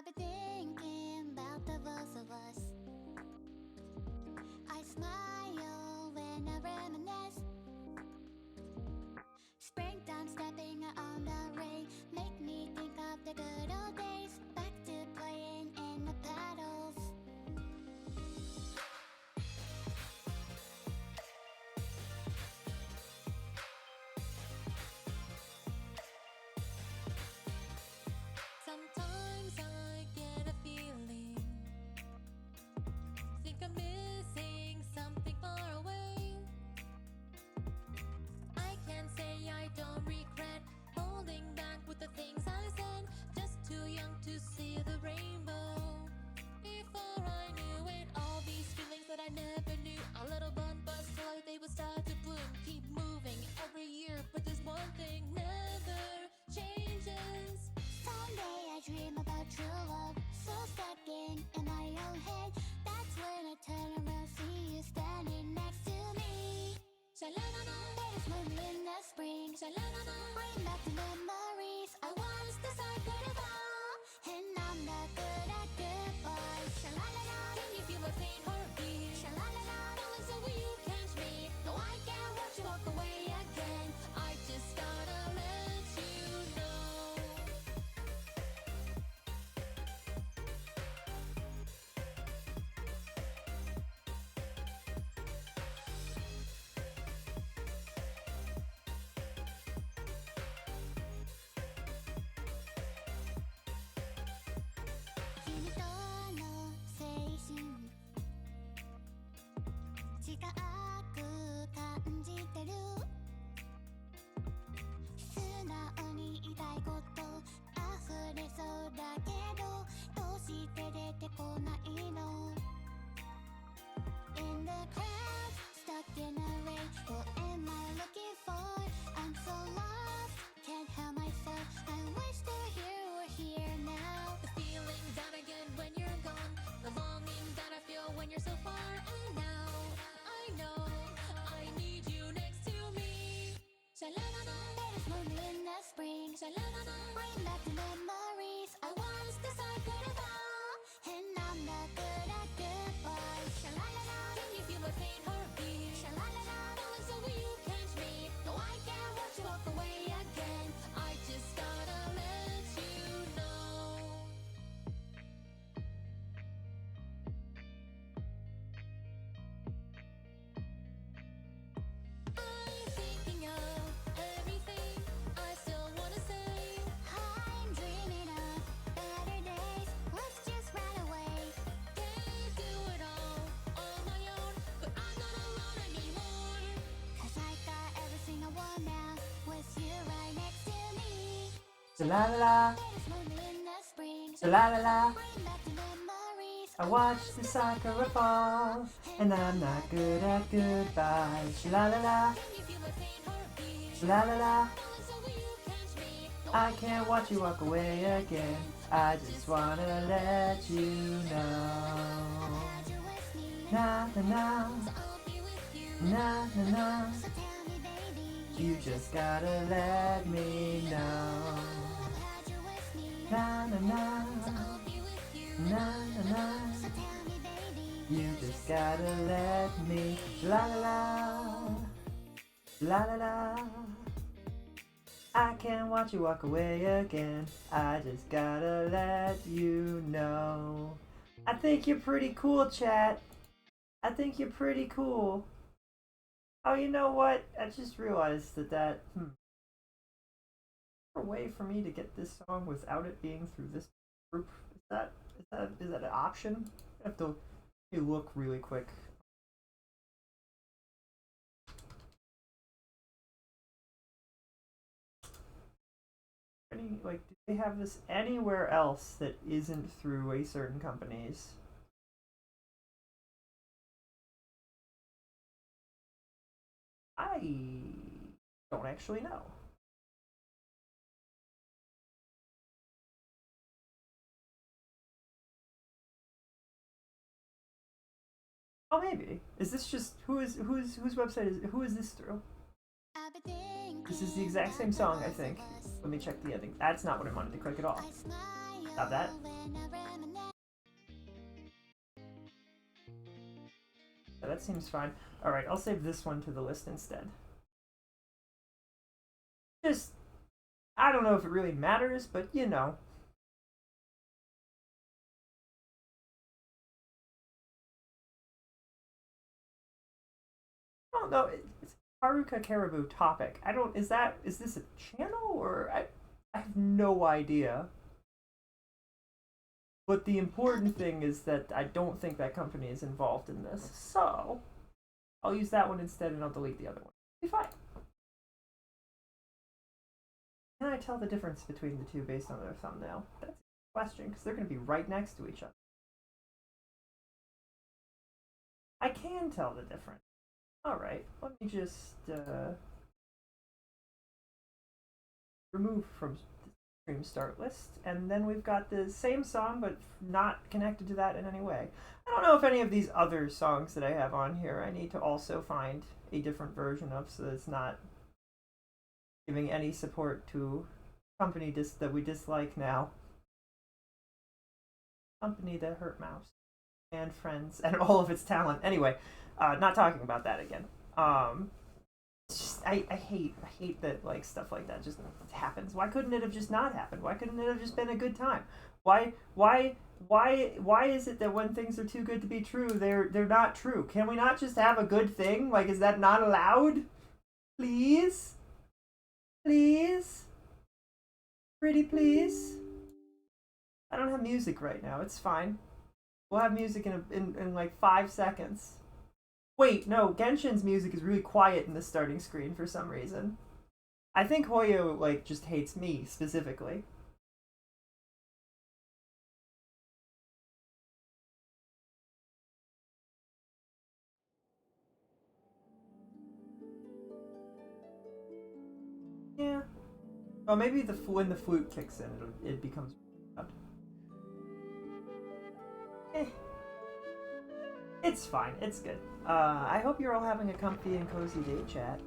I've been thinking about the both of us. I smile when I reminisce. Springtime stepping on the rain make me think of the good old days. Back to playing in the paddles. Sometimes I get a feeling, think I'm missing something far away. I can't say I don't regret holding back with the things I said. Just too young to see the rainbow. Before I knew it, all these feelings that I never knew, a little bud but slow, they would start to bloom. Keep moving every year, but this one thing never changes. Someday I dream about true love, so stuck in my own head. That's when I turn around, see you standing next to me. Sha-la-la-la, there's moon in the spring. Sha-la-la-la, bring back the memories. I once decided to fall, and I'm not good at goodbye. Sha-la-la-la, can you feel my faint heartbeat? Sha-la-la-la, feelings over you catch me. No, I can't watch you walk away again. I just gotta let you know.君との青春近く感じてる素直に言いたいこと溢れそうだけどどうして出てこないの In the crowd, stuck in a race. What am I looking for? I'm so lost, can't help myself. I wish the here were here now. The feeling that I get when you're gone, the longing that I feel when you're so far. And now I know I need you next to me. Sha-la-la-la, there's moon in the spring. Sha-la-la-la, bring back the memories. I once decided to fall, and I'm not good at goodbye. Sha-la-la-la, can you feel my faint heartbeat? Sha-la-la-la, feelings over you catch me. No, I can't watch you walk away again. I just gotta let you know. I'm thinking of everything I still wanna say. I'm dreaming of better days. Let's just run away. Can't do it all on my own, but I'm not alone anymore. 'Cause I got everything I want now with you right next to me. Sha-la-la-la, There's moon in the spring. sha-la-la-la. Bring back the memories. I watched the sakura fall, and I'm not good at goodbye. Sha-la-la-la, Can you feel my faint heartbeat? sha-la-la-la. Feelings over you catch me. No, I can't watch you walk away again. I just wanna let you know. had you with me. Na na na, So I'll be with you. na na na. So tell me, baby, You just gotta let me know. had you with me. Na na na, So I'll be with you. na na na. So tell me, baby, You just gotta let me. La la la, la la la. I can't watch you walk away again. I just gotta let you know. I think you're pretty cool, chat. I think you're pretty cool. Oh, you know what? I just realized that a way for me to get this song without it being through this group. Is that an option? I have to look really quick. Do they have this anywhere else that isn't through a certain company's? I don't actually know. Oh, maybe. Is this just whose website is who is this through? I've been thinking This is the exact same song, I think. Let me check the ending. That's not what I wanted to click at all. I smile Stop that. Yeah, that seems fine. Alright, I'll save this one to the list instead. Just, I don't know if it really matters, but you know. I don't know. It's Haruka Caribou topic. I don't. Is this a channel or I have no idea. But the important thing is that I don't think that company is involved in this. So I'll use that one instead, and I'll delete the other one. Be fine. Can I tell the difference between the two based on their thumbnail? That's a question because they're going to be right next to each other. I can tell the difference. Alright, let me just remove from the stream start list, and then we've got the same song but not connected to that in any way. I don't know if any of these other songs that I have on here I need to also find a different version of so that it's not giving any support to company that we dislike now. Company that hurt Mouse and Friends and all of its talent. Anyway, not talking about that again. It's just I hate that like stuff like that just happens. Why couldn't it have just not happened? Why couldn't it have just been a good time? Why is it that when things are too good to be true, they're not true? Can we not just have a good thing? Like, is that not allowed? Please? Please? Pretty please? I don't have music right now. It's fine. We'll have music in like 5 seconds. Wait, no, Genshin's music is really quiet in the starting screen for some reason. I think Hoyo, like, just hates me, specifically. Yeah. Oh, maybe when the flute kicks in, it becomes loud. Eh. It's fine. It's good. I hope you're all having a comfy and cozy day, chat.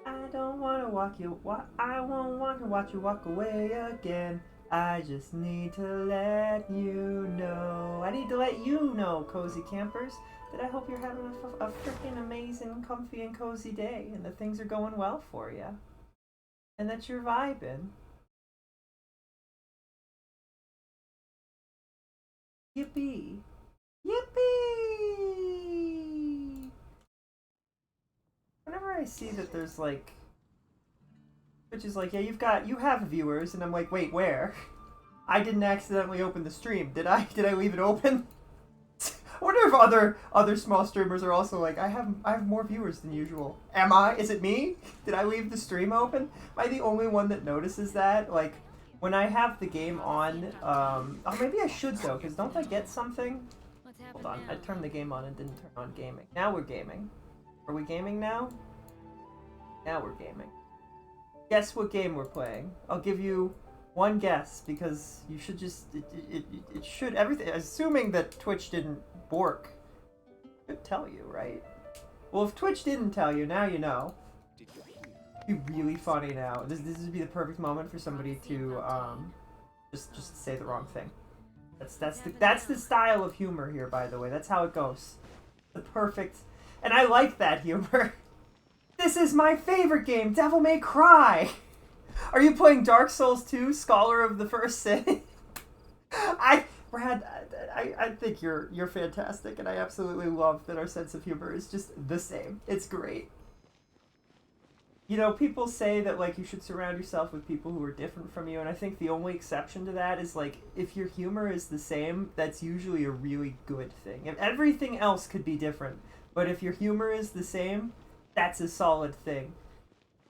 I don't want to I won't want to watch you walk away again. I just need to let you know. I need to let you know, cozy campers, that I hope you're having a freaking amazing, comfy and cozy day, and that things are going well for you, and that you're vibing. Yippee! Yippee! Whenever I see that there's like, which is like, yeah, you have viewers, and I'm like, wait, where? I didn't accidentally open the stream, did I? Did I leave it open? I wonder if other small streamers are also like, I have more viewers than usual. Am I? Is it me? Did I leave the stream open? Am I the only one that notices that? Like, when I have the game on, oh, maybe I should though, because don't I get something? Hold on, I turned the game on and didn't turn on gaming. Now we're gaming. Are we gaming now? Now we're gaming. Guess what game we're playing. I'll give you one guess, because you should just, it should, everything, assuming that Twitch didn't bork, should tell you, right? Well, if Twitch didn't tell you, now you know. It'd be really funny now. This would be the perfect moment for somebody to just say the wrong thing. That's the style of humor here, by the way. That's how it goes. The perfect, and I like that humor. This is my favorite game, Devil May Cry. Are you playing Dark Souls 2, Scholar of the First Sin? Brad, I think you're fantastic, and I absolutely love that our sense of humor is just the same. It's great. You know, people say that, like, you should surround yourself with people who are different from you, and I think the only exception to that is, like, if your humor is the same, that's usually a really good thing. If everything else could be different, but if your humor is the same, that's a solid thing.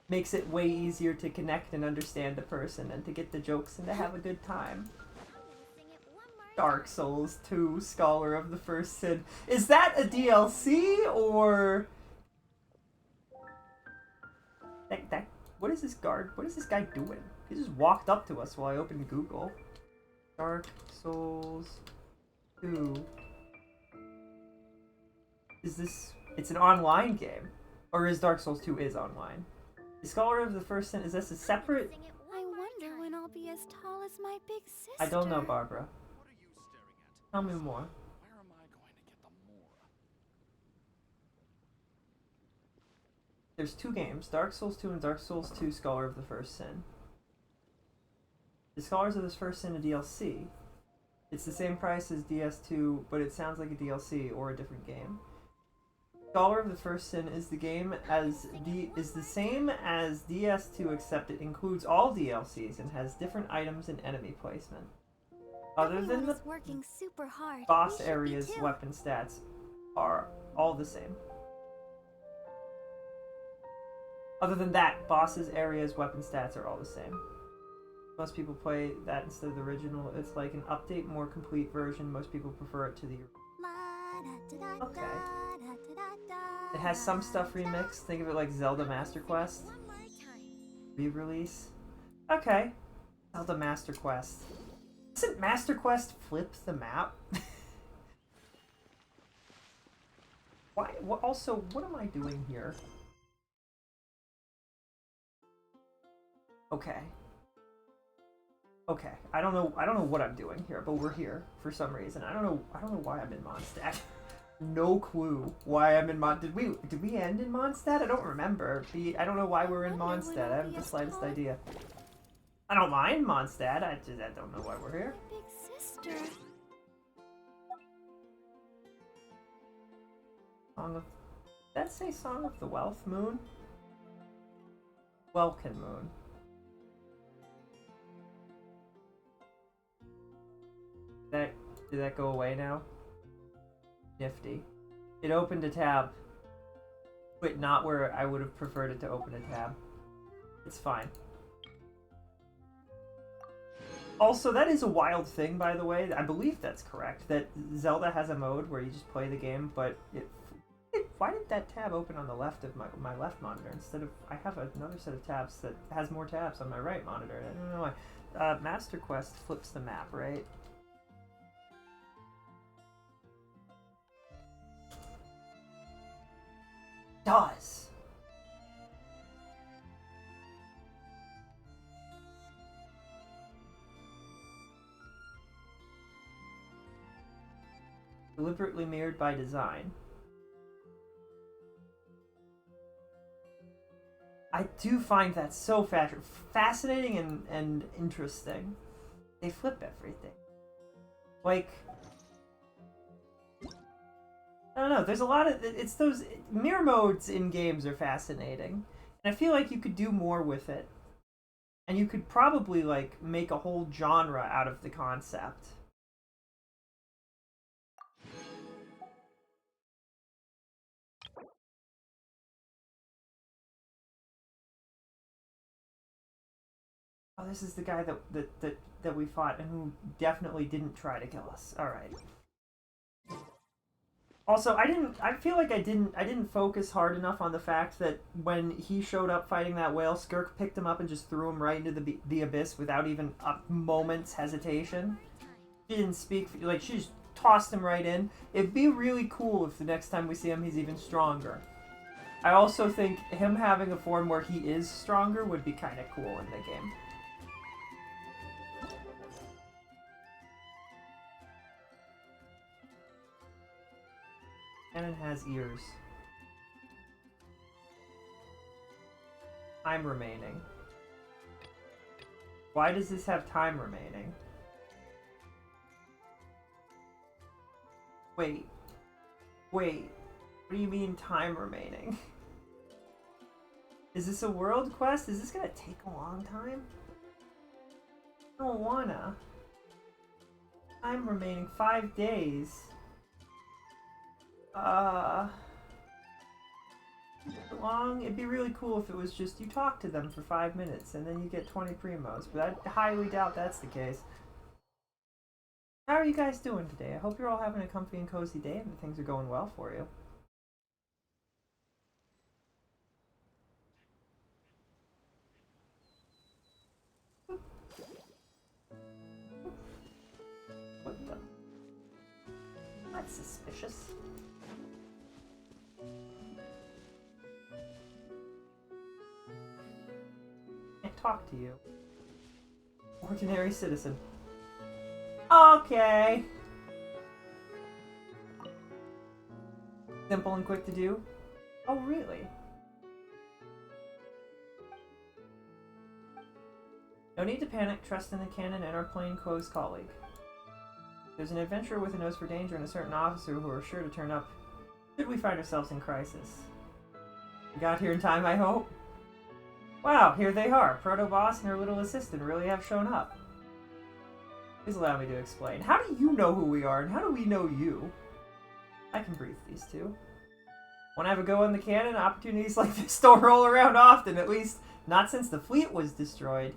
Makes it way easier to connect and understand the person and to get the jokes and to have a good time. Dark Souls 2, Scholar of the First Sin. Is that a DLC or... What is this guy doing? He just walked up to us while I opened Google. Dark Souls 2. Is this... It's an online game. Or is Dark Souls 2 is online? The Scholar of the First Sin, is this a separate... I wonder be as tall as my big sister. I don't know, Barbara. What are you staring at? Tell me more. Where am I going to get the more? There's two games, Dark Souls 2 and Dark Souls 2 Scholar of the First Sin. The Scholars of the First Sin a DLC. It's the same price as DS2, but it sounds like a DLC or a different game. Scholar of the First Sin is the game is the same as DS2, except it includes all DLCs and has different items and enemy placement. Other than the working super hard. boss areas, weapon stats are all the same. Other than that, bosses, areas, weapon stats are all the same. Most people play that instead of the original. It's like an update, more complete version. Most people prefer it to the... Okay. It has some stuff remixed. Think of it like Zelda Master Quest. Re-release. Okay. Zelda Master Quest. Doesn't Master Quest flip the map? Why? Also, what am I doing here? Okay. Okay. I don't know what I'm doing here, but we're here for some reason. I don't know why I'm in Mondstadt. No clue why I'm in Did we end in Mondstadt? I don't remember. I don't know why we're in Mondstadt. I haven't the slightest idea. I don't mind Mondstadt. I don't know why we're here. Big sister. Song of... Did that say Song of the Wealth Moon? Welkin Moon. Did that go away now? Nifty. It opened a tab, but not where I would have preferred it to open a tab. It's fine. Also, that is a wild thing, by the way. I believe that's correct, that Zelda has a mode where you just play the game, but why did that tab open on the left of my left monitor instead of... I have another set of tabs that has more tabs on my right monitor. I don't know why. Master Quest flips the map, right? Does. Deliberately mirrored by design. I do find that so fascinating and interesting. They flip everything. Like... I don't know, there's a lot of... It's those... Mirror modes in games are fascinating. And I feel like you could do more with it. And you could probably, like, make a whole genre out of the concept. Oh, this is the guy that we fought and who definitely didn't try to kill us. Alright. Also, I feel like I didn't focus hard enough on the fact that when he showed up fighting that whale, Skirk picked him up and just threw him right into the abyss without even a moment's hesitation. She didn't speak, like, she just tossed him right in. It'd be really cool if the next time we see him, he's even stronger. I also think him having a form where he is stronger would be kind of cool in the game. And it has ears. Time remaining. Why does this have time remaining? Wait. What do you mean time remaining? Is this a world quest? Is this gonna take a long time? I don't wanna. Time remaining 5 days. Long. It'd be really cool if it was just you talk to them for 5 minutes and then you get 20 primos, but I highly doubt that's the case. How are you guys doing today? I hope you're all having a comfy and cozy day and that things are going well for you. What the? That's suspicious. Can't talk to you. Ordinary citizen. Okay. Simple and quick to do? Oh, really? No need to panic, trust in the cannon and our plainclothes colleague. There's an adventurer with a nose for danger and a certain officer who are sure to turn up should we find ourselves in crisis. We got here in time, I hope? Wow, here they are. Proto-Boss and her little assistant really have shown up. Please allow me to explain. How do you know who we are, and how do we know you? I can brief these two. Want to have a go on the cannon? Opportunities like this don't roll around often, at least not since the fleet was destroyed.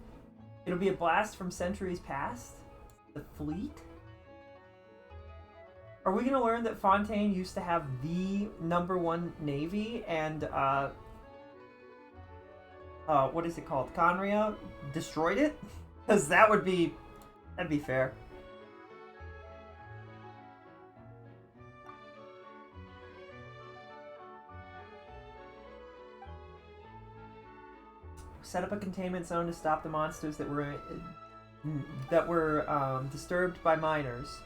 It'll be a blast from centuries past? The fleet? Are we going to learn that Fontaine used to have the #1 navy and, what is it called? Conria destroyed it? Because that'd be fair. Set up a containment zone to stop the monsters that were disturbed by miners.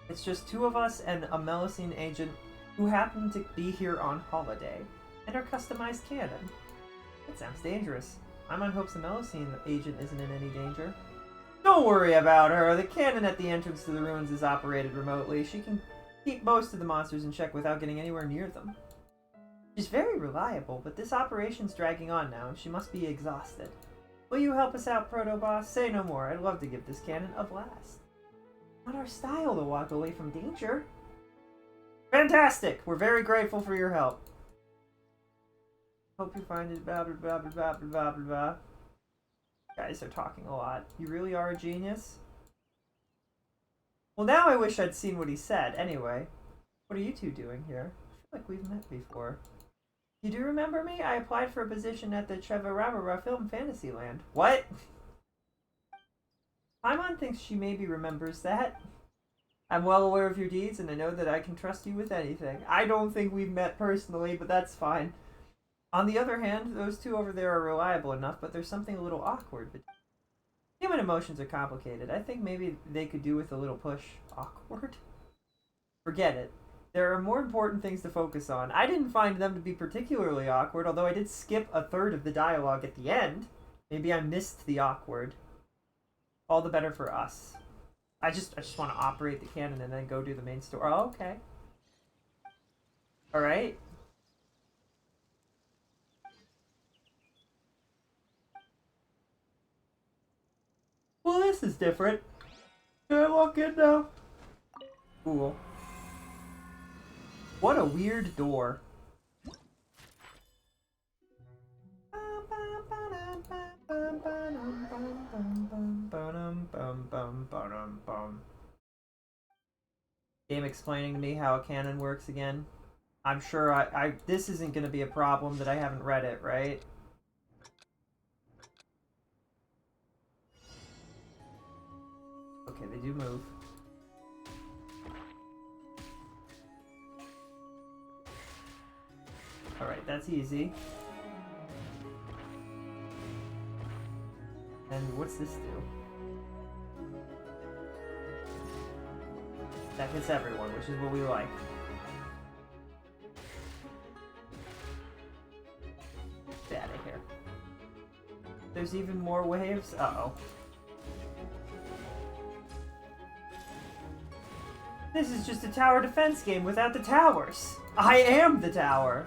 It's just 2 of us and a Melusine agent who happen to be here on holiday, and our customized cannon. That sounds dangerous. I'm on hopes the Melusine agent isn't in any danger. Don't worry about her. The cannon at the entrance to the ruins is operated remotely. She can keep most of the monsters in check without getting anywhere near them. She's very reliable, but this operation's dragging on now, and she must be exhausted. Will you help us out, Proto-Boss? Say no more. I'd love to give this cannon a blast. Not our style to walk away from danger. Fantastic! We're very grateful for your help. Hope you find it blah blah blah blah blah blah blah blah. Guys are talking a lot. You really are a genius? Well, now I wish I'd seen what he said. Anyway, what are you two doing here? I feel like we've met before. You do remember me? I applied for a position at the Trevorabara Film Fantasyland. What? Paimon thinks she maybe remembers that. I'm well aware of your deeds, and I know that I can trust you with anything. I don't think we've met personally, but that's fine. On the other hand, those 2 over there are reliable enough, but there's something a little awkward. Human emotions are complicated. I think maybe they could do with a little push. Awkward? Forget it. There are more important things to focus on. I didn't find them to be particularly awkward, although I did skip a third of the dialogue at the end. Maybe I missed the awkward. All the better for us. I just want to operate the cannon and then go do the main story. Oh, okay. Alright. Well, this is different. Can I walk in now? Cool. What a weird door. Game explaining to me how a cannon works again. I'm sure this isn't going to be a problem that I haven't read it, right? Okay, they do move. Alright, that's easy. And what's this do? That hits everyone, which is what we like. Get out of here. There's even more waves? Uh-oh. This is just a tower defense game without the towers. I am the tower.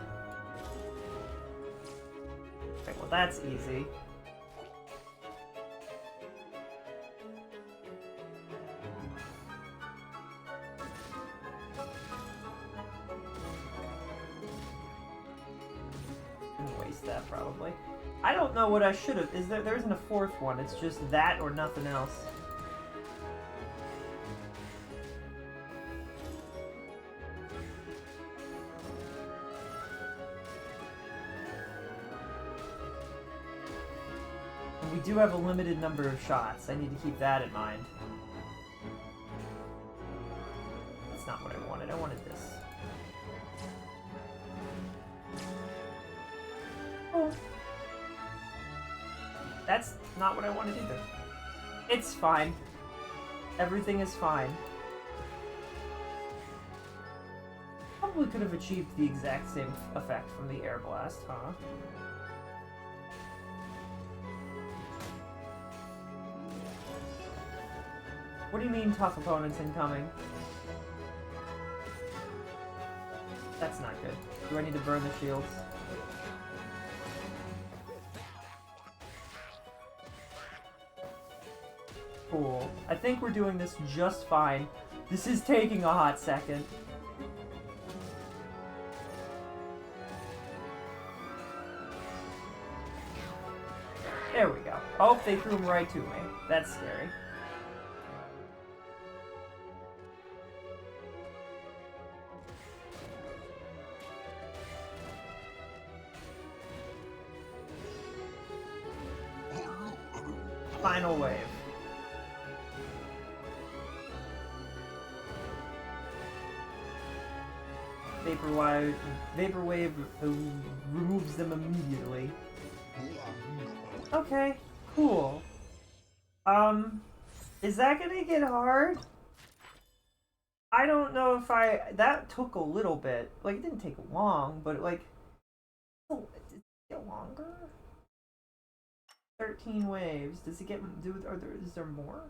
Okay, well that's easy. Didn't waste that probably. I don't know what I should have. There isn't a 4th one. It's just that or nothing else. We do have a limited number of shots. I need to keep that in mind. That's not what I wanted. I wanted this. Oh. That's not what I wanted either. It's fine. Everything is fine. Probably could have achieved the exact same effect from the air blast, huh? What do you mean tough opponents incoming? That's not good. Do I need to burn the shields? Cool. I think we're doing this just fine. This is taking a hot second. There we go. Oh, they threw him right to me. That's scary. Final wave. Vapor wave removes them immediately. Okay, cool. Is that gonna get hard? I don't know if that took a little bit. Like, it didn't take long, but like, oh, did it get longer? 13 waves. Does it get, is there more?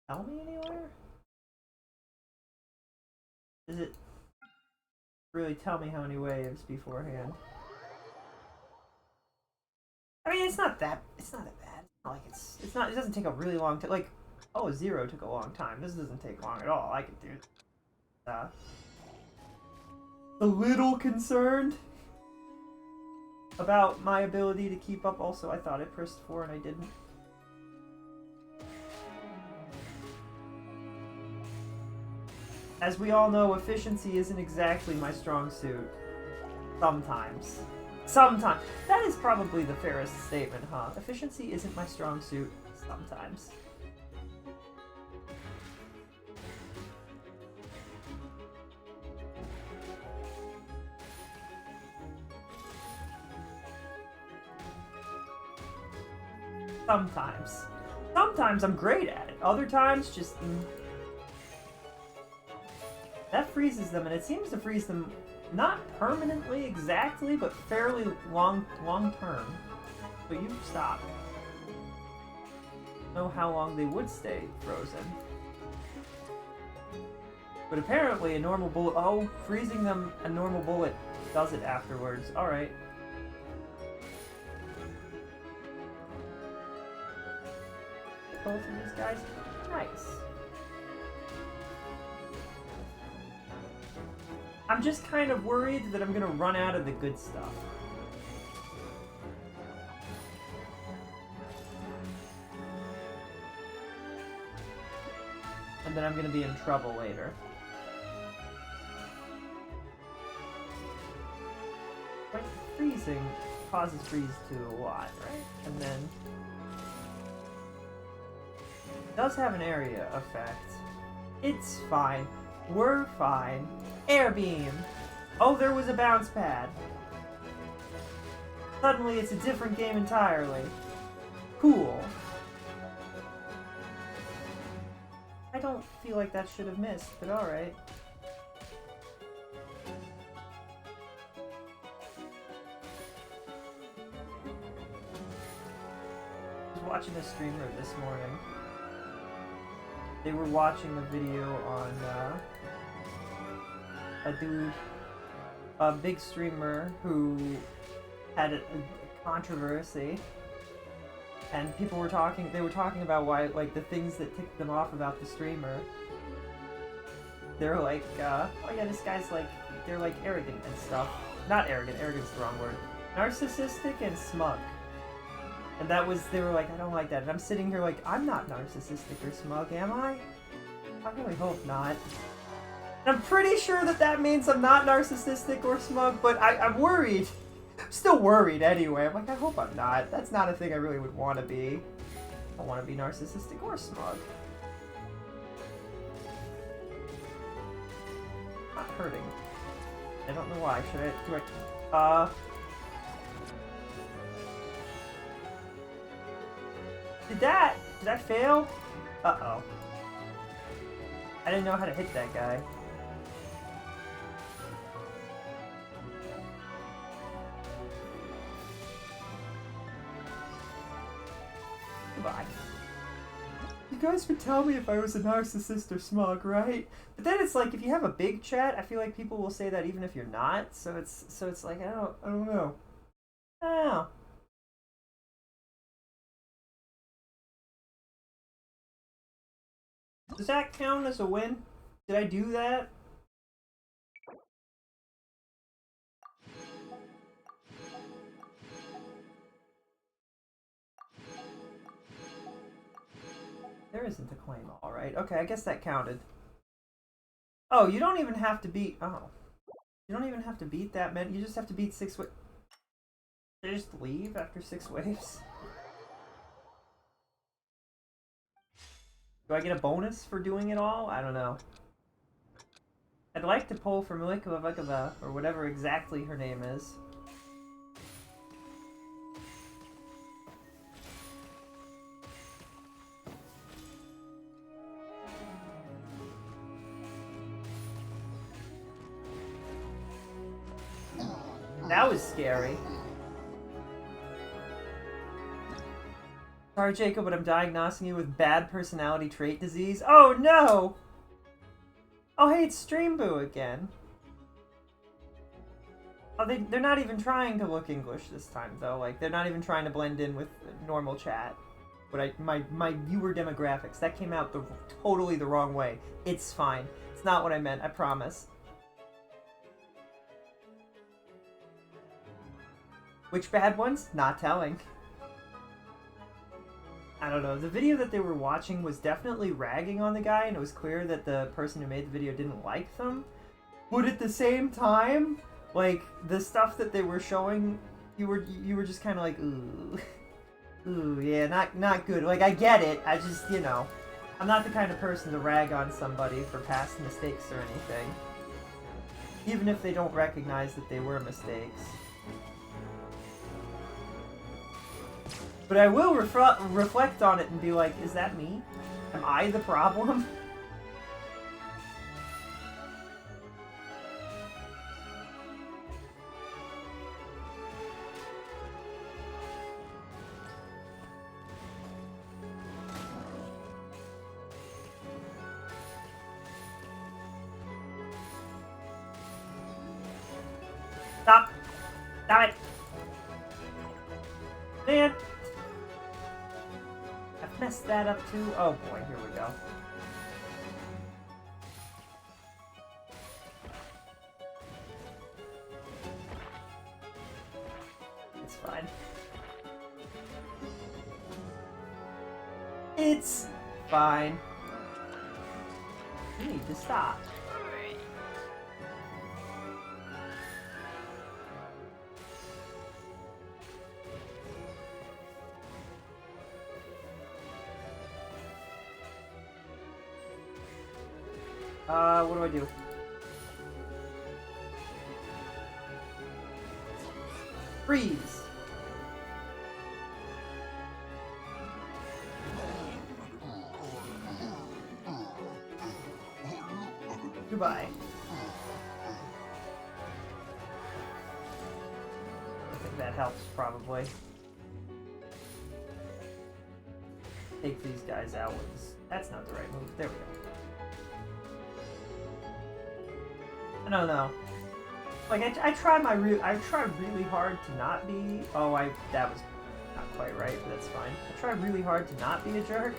Tell me anywhere? Does it really tell me how many waves beforehand? I mean, it's not that bad. It's not like it doesn't take a really long time. Like, oh, 0 took a long time. This doesn't take long at all. I could do that. A little concerned about my ability to keep up. Also, I thought I pressed 4 and I didn't. As we all know, efficiency isn't exactly my strong suit. Sometimes. Sometimes. That is probably the fairest statement, huh? Efficiency isn't my strong suit. Sometimes. Sometimes. Sometimes I'm great at it. Other times, just... That freezes them, and it seems to freeze them not permanently exactly, but fairly long term. But you stop. Know how long they would stay frozen. But apparently a normal bullet... Oh, freezing them, a normal bullet does it afterwards. Alright. Both of these guys. Nice. I'm just kind of worried that I'm gonna run out of the good stuff. And then I'm gonna be in trouble later. Like, freezing causes freeze to a lot, right? And then... It does have an area effect. It's fine. We're fine. Air beam! Oh, there was a bounce pad. Suddenly it's a different game entirely. Cool. I don't feel like that should have missed, but alright. I was watching a streamer this morning. They were watching a video on, a dude, a big streamer who had a controversy, and people were talking, they were talking about why, like, the things that ticked them off about the streamer. They're like, oh yeah, this guy's like, they're like arrogant and stuff. Not arrogant, arrogant's the wrong word. Narcissistic and smug. And that was, they were like, I don't like that. And I'm sitting here like, I'm not narcissistic or smug, am I? I really hope not. And I'm pretty sure that that means I'm not narcissistic or smug, but I'm worried. I'm still worried anyway. I'm like, I hope I'm not. That's not a thing I really would want to be. I don't want to be narcissistic or smug. Not hurting. I don't know why. Should I, do I, Did I fail? Uh-oh. I didn't know how to hit that guy. Goodbye. You guys would tell me if I was a narcissist or smug, right? But then it's like if you have a big chat, I feel like people will say that even if you're not. So it's like I don't know. I don't know. Does that count as a win? Did I do that? There isn't a claim, all right. Okay, I guess that counted. Oh, you don't even have to beat. Oh, you don't even have to beat that many. You just have to beat 6 waves. Did I just leave after 6 waves? Do I get a bonus for doing it all? I don't know. I'd like to pull for Malikova or whatever exactly her name is. That was scary. Sorry, Jacob, but I'm diagnosing you with bad personality trait disease. Oh, no! Oh, hey, it's Streamboo again. Oh, they're not even trying to look English this time, though. Like, they're not even trying to blend in with normal chat. But my viewer demographics, that came out totally the wrong way. It's fine. It's not what I meant, I promise. Which bad ones? Not telling. I don't know. The video that they were watching was definitely ragging on the guy, and it was clear that the person who made the video didn't like them. But at the same time, like, the stuff that they were showing, you were just kind of like, ooh. Ooh, yeah, not good. Like, I get it. I just, you know, I'm not the kind of person to rag on somebody for past mistakes or anything. Even if they don't recognize that they were mistakes. But I will reflect on it and be like, is that me? Am I the problem? Stop! Stop it! Man! I've messed that up too. Oh boy, here we go. It's fine. It's fine. You need to stop. What do I do? Freeze! Goodbye. I think that helps, probably. Take these guys out with this. That's not the right move. There we go. I don't know. Like I try really hard to not be. Oh, that was not quite right, but that's fine. I try really hard to not be a jerk,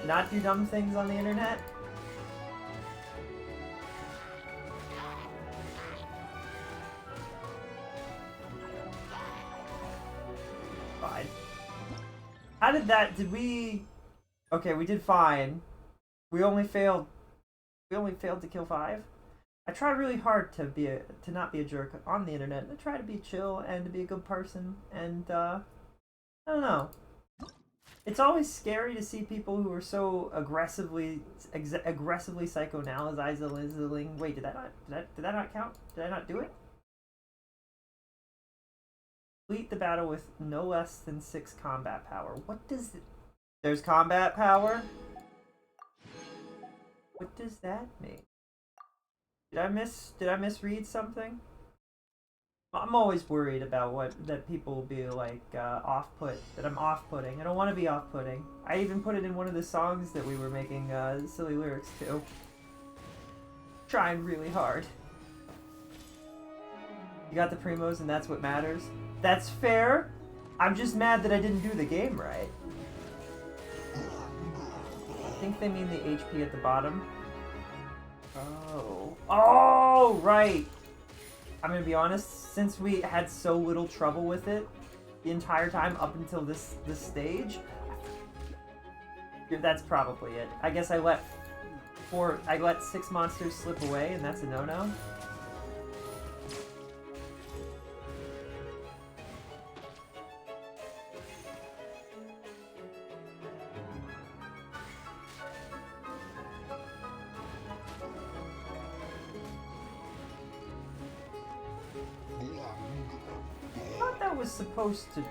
not do dumb things on the internet. Fine. How did that? Did we? Okay, we did fine. We only failed to kill 5. I try really hard to not be a jerk on the internet. I try to be chill and to be a good person, and I don't know. It's always scary to see people who are so aggressively psychoanalyzing. Wait, did that not count? Did I not do it? Complete the battle with no less than 6 combat power. What does it? There's combat power? What does that mean? Did I misread something? I'm always worried about that people will be like that I'm off-putting. I don't want to be off-putting. I even put it in one of the songs that we were making silly lyrics to. Trying really hard. You got the primos and that's what matters. That's fair. I'm just mad that I didn't do the game right. I think they mean the HP at the bottom. Oh. Oh, right. I'm gonna be honest, since we had so little trouble with it the entire time up until this stage, that's probably it. I guess I let 6 monsters slip away, and that's a no-no. I thought that was supposed to,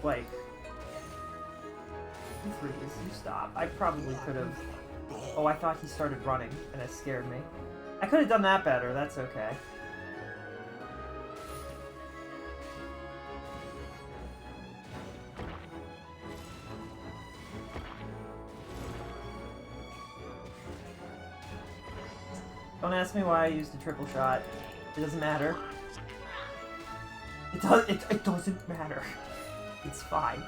like... Please, you stop. I probably could have... Oh, I thought he started running, and it scared me. I could have done that better, that's okay. Don't ask me why I used a triple shot. It doesn't matter. It doesn't matter. It's fine.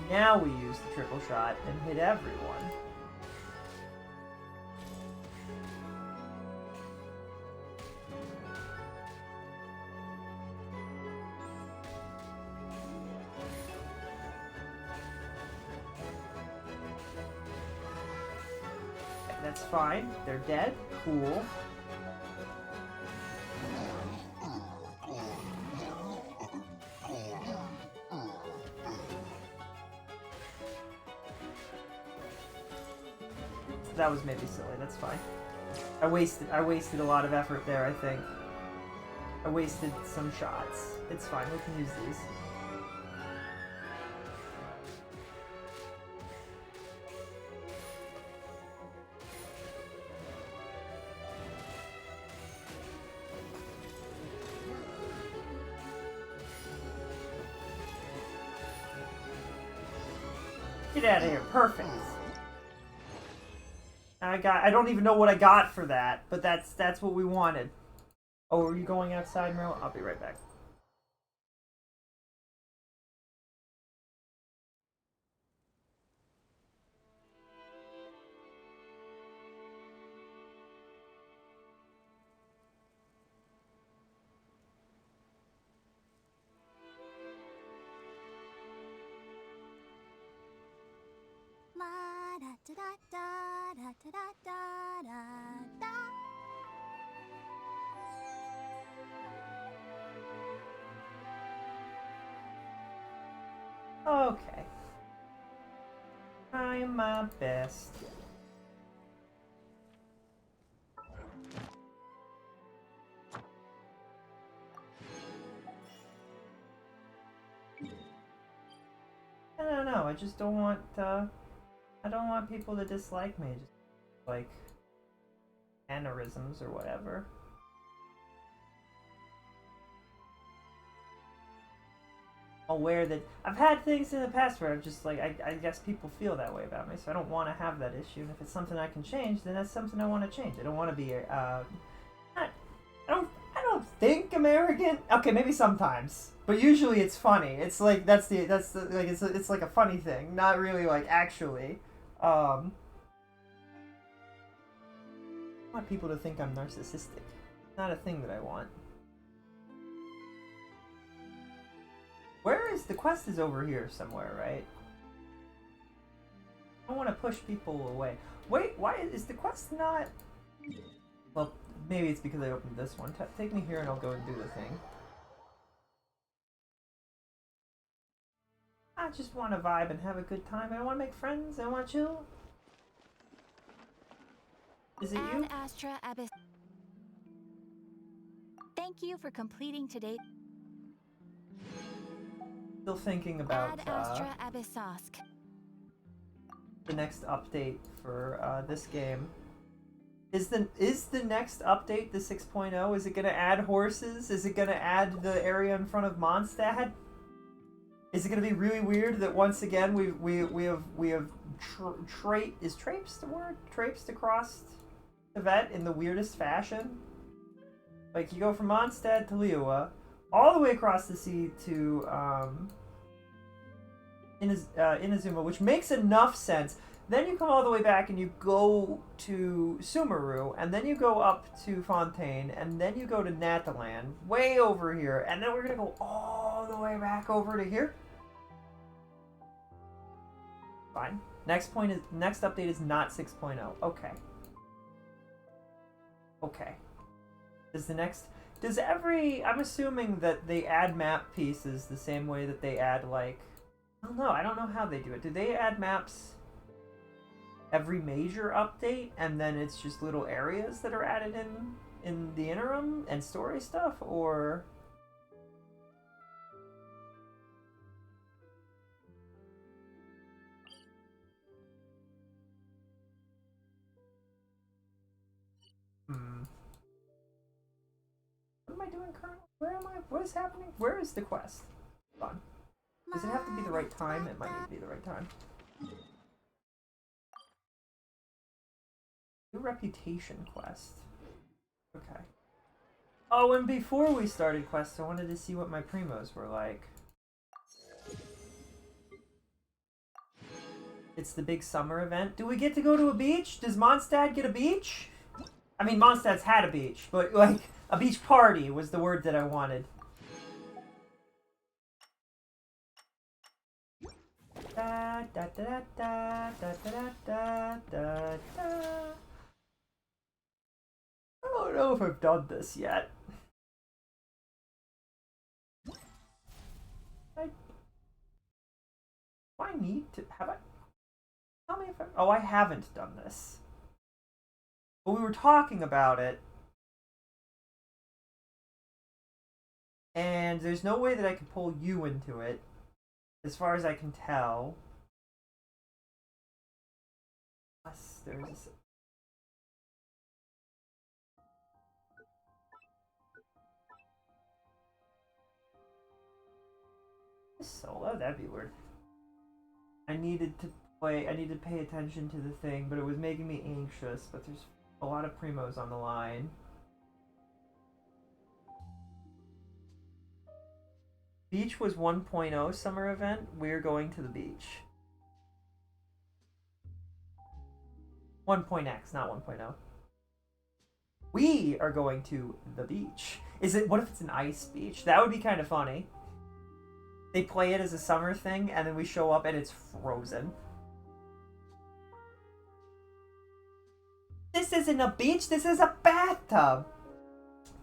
Now we use the triple shot and hit everyone. Okay, that's fine. They're dead. Cool. That was maybe silly, that's fine. I wasted a lot of effort there, I think. I wasted some shots. It's fine, we can use these. Get out of here, perfect. I don't even know what I got for that, but that's what we wanted. Oh, are you going outside, Meryl? I'll be right back. La da da da da da da da da. Okay. Trying my best. I don't know, I just don't want, I don't want people to dislike me, just, like, mannerisms or whatever. Aware that I've had things in the past where I'm just like I guess people feel that way about me, so I don't want to have that issue. And if it's something I can change, then that's something I want to change. I don't want to be I don't think I'm arrogant. Okay, maybe sometimes, but usually it's funny. It's like that's the like it's like a funny thing, not really like actually. I want people to think I'm narcissistic. It's not a thing that I want. Where is the quest? Is over here somewhere, right? I don't want to push people away. Wait, why is the quest not? Well, maybe it's because I opened this one. Take me here and I'll go and do the thing. I just want to vibe and have a good time. I want to make friends. I want to chill. Is it you? Ad Astra Abyss. Thank you for completing today. Still thinking about Ad Astra Abyssosk. the next update for this game. Is the next update the 6.0? Is it gonna add horses? Is it gonna add the area in front of Mondstadt? Is it gonna be really weird that once again we have traipsed the word? Traipsed across the vet in the weirdest fashion? Like you go from Mondstadt to Liyue, all the way across the sea to Inazuma, which makes enough sense. Then you come all the way back and you go to Sumeru, and then you go up to Fontaine, and then you go to Natalan, way over here, and then we're gonna go all the way back over to here. Fine. Next update is not 6.0. Okay. Okay. I'm assuming that they add map pieces the same way that they add, like, I don't know how they do it. Do they add maps every major update, and then it's just little areas that are added in the interim and story stuff, or what am I doing currently? Where am I? What is happening? Where is the quest? Fun. Does it have to be the right time? It might need to be the right time. New reputation quest. Okay. Oh, and before we started quests, I wanted to see what my primos were like. It's the big summer event. Do we get to go to a beach? Does Mondstadt get a beach? I mean, Mondstadt's had a beach, but like a beach party was the word that I wanted. Da, da, da, da, da, da, da, da, da. I don't know if I've done this yet. Do I need to? Have I? Tell me if I. Oh, I haven't done this. But we were talking about it. And there's no way that I can pull you into it, as far as I can tell. Unless there's. Solo? That'd be weird. I needed to pay attention to the thing, but it was making me anxious, but there's a lot of primos on the line. Beach was 1.0 summer event. We're going to the beach. 1.x, not 1.0. We are going to the beach. What if it's an ice beach? That would be kind of funny. They play it as a summer thing, and then we show up and it's frozen. This isn't a beach, this is a bathtub!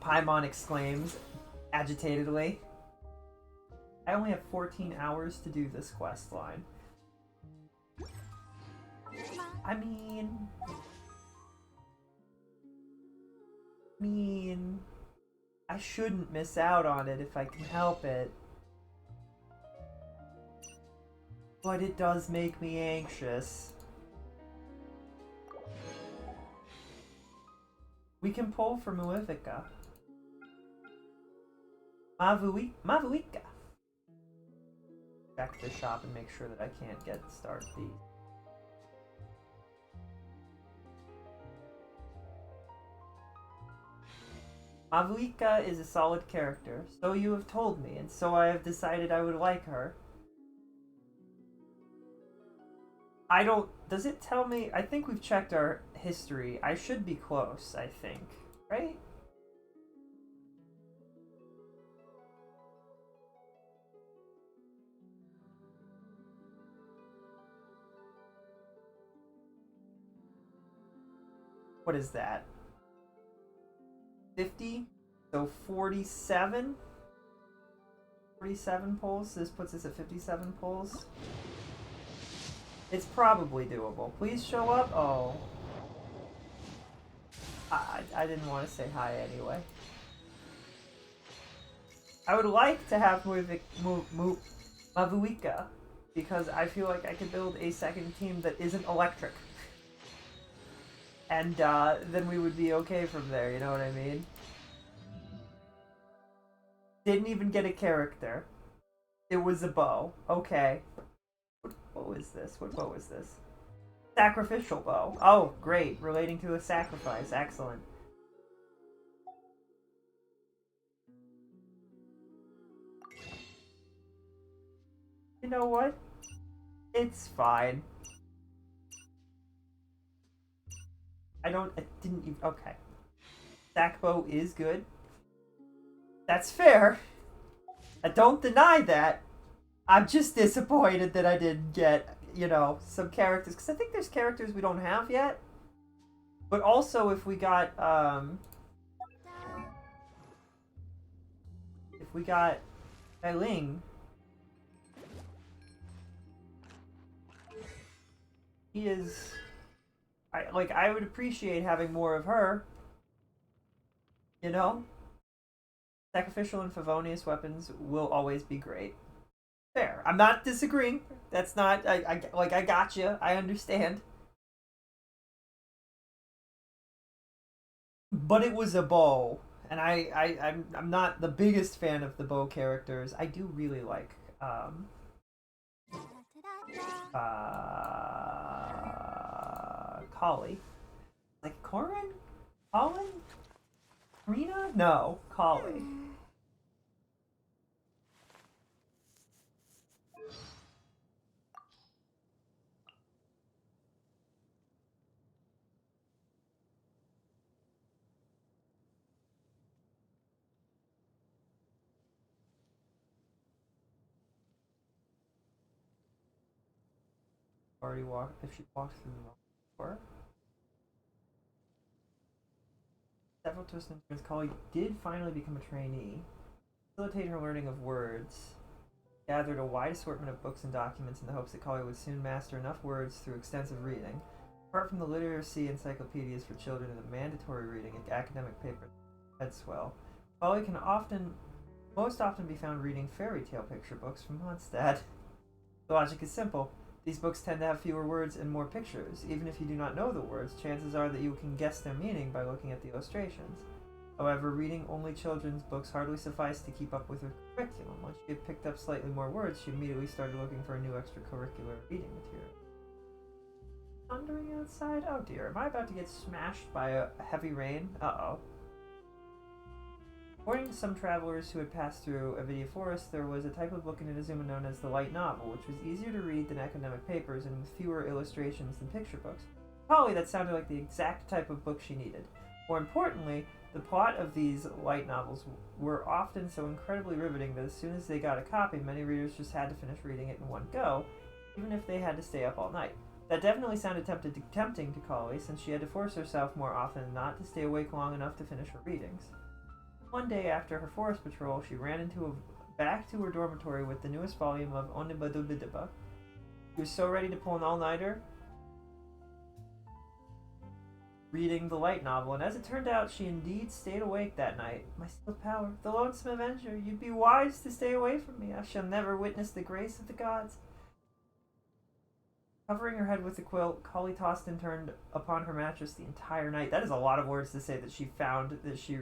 Paimon exclaims, agitatedly. I only have 14 hours to do this quest line. I mean, I shouldn't miss out on it if I can help it. But it does make me anxious. We can pull for Muivika. Mavuika. Check the shop and make sure that I can't get start these. Mavuika is a solid character, so you have told me, and so I have decided I would like her. Does it tell me? I think we've checked our history. I should be close, I think. Right? What is that? 50? So 47? 47 pulls? This puts us at 57 pulls. It's probably doable. Please show up. Oh. I didn't want to say hi anyway. I would like to have Mavuika, because I feel like I could build a second team that isn't electric. And then we would be okay from there, you know what I mean? Didn't even get a character. It was a bow. Okay. What was this? What bow is this? Sacrificial bow. Oh, great. Relating to a sacrifice. Excellent. You know what? It's fine. I didn't even, okay. Sack bow is good. That's fair. I don't deny that. I'm just disappointed that I didn't get, you know, some characters. Because I think there's characters we don't have yet. But also, if we got, Eiling, he is, I would appreciate having more of her. You know? Sacrificial and Favonius weapons will always be great. Fair. I'm not disagreeing. That's not, I got you. I understand. But it was a bow, and I'm not the biggest fan of the bow characters. I do really like Collie. Like Corin? Colin? Rena? No, Collie. Already walked, if she walked through the door. Several twists and turns, Collie did finally become a trainee. To facilitate her learning of words, gathered a wide assortment of books and documents in the hopes that Collie would soon master enough words through extensive reading. Apart from the literacy encyclopedias for children and the mandatory reading and academic papers, Headswell, Collie can most often be found reading fairy tale picture books from Mondstadt. The logic is simple. These books tend to have fewer words and more pictures. Even if you do not know the words, chances are that you can guess their meaning by looking at the illustrations. However, reading only children's books hardly sufficed to keep up with her curriculum. Once she had picked up slightly more words, she immediately started looking for a new extracurricular reading material. Thundering outside? Oh dear, am I about to get smashed by a heavy rain? Uh-oh. According to some travelers who had passed through Avidia Forest, there was a type of book in Inazuma known as the light novel, which was easier to read than academic papers and with fewer illustrations than picture books. Probably that sounded like the exact type of book she needed. More importantly, the plot of these light novels were often so incredibly riveting that as soon as they got a copy, many readers just had to finish reading it in one go, even if they had to stay up all night. That definitely sounded tempting to Collie, since she had to force herself more often than not to stay awake long enough to finish her readings. One day after her forest patrol, she ran back to her dormitory with the newest volume of Onibadubidiba. She was so ready to pull an all-nighter, reading the light novel, and as it turned out, she indeed stayed awake that night. My sealed power, the lonesome avenger, you'd be wise to stay away from me. I shall never witness the grace of the gods. Covering her head with the quilt, Collie tossed and turned upon her mattress the entire night. That is a lot of words to say that she found that she...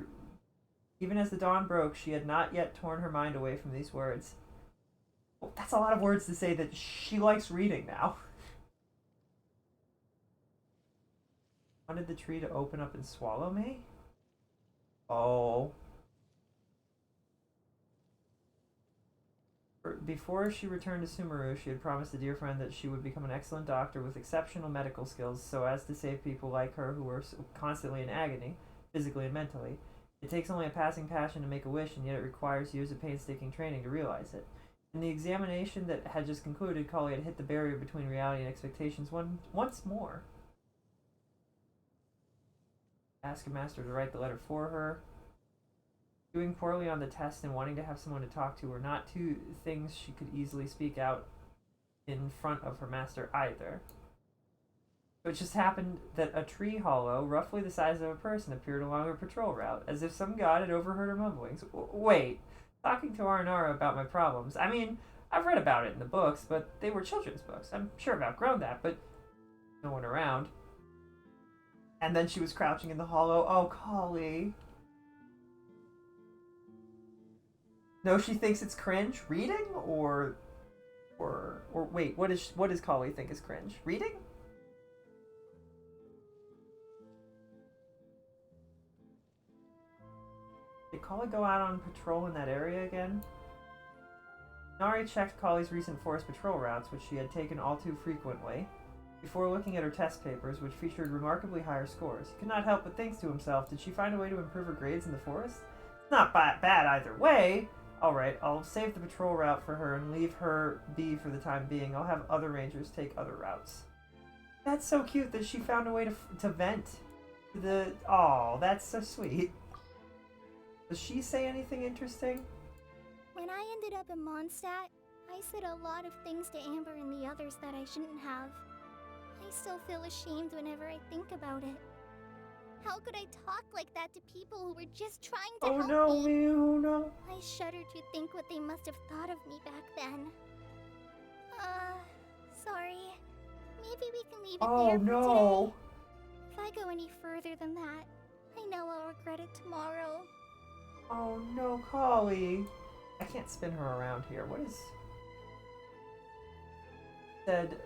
Even as the dawn broke, she had not yet torn her mind away from these words. Well, that's a lot of words to say that she likes reading now. Wanted the tree to open up and swallow me? Oh. Before she returned to Sumeru, she had promised a dear friend that she would become an excellent doctor with exceptional medical skills so as to save people like her who were constantly in agony, physically and mentally. It takes only a passing passion to make a wish, and yet it requires years of painstaking training to realize it. In the examination that had just concluded, Collie had hit the barrier between reality and expectations once more. Ask a master to write the letter for her. Doing poorly on the test and wanting to have someone to talk to were not two things she could easily speak out in front of her master either. It just happened that a tree hollow, roughly the size of a person, appeared along her patrol route, as if some god had overheard her mumblings. Wait, talking to Aranara about my problems. I mean, I've read about it in the books, but they were children's books. I'm sure I've outgrown that, but no one around. And then she was crouching in the hollow. Oh, Collie. No, she thinks it's cringe. Reading or wait, what does Collie think is cringe? Reading? Did Collie go out on patrol in that area again? Nari checked Collie's recent forest patrol routes, which she had taken all too frequently, before looking at her test papers, which featured remarkably higher scores. He could not help but think to himself, did she find a way to improve her grades in the forest? It's not bad either way. Alright, I'll save the patrol route for her and leave her be for the time being. I'll have other rangers take other routes. That's so cute that she found a way to vent. Oh, that's so sweet. Does she say anything interesting? When I ended up in Mondstadt, I said a lot of things to Amber and the others that I shouldn't have. I still feel ashamed whenever I think about it. How could I talk like that to people who were just trying to help me? Oh no. I shudder to think what they must have thought of me back then. Sorry. Maybe we can leave it there for No. today. If I go any further than that, I know I'll regret it tomorrow. Oh no, Collie. I can't spin her around here. What is... Said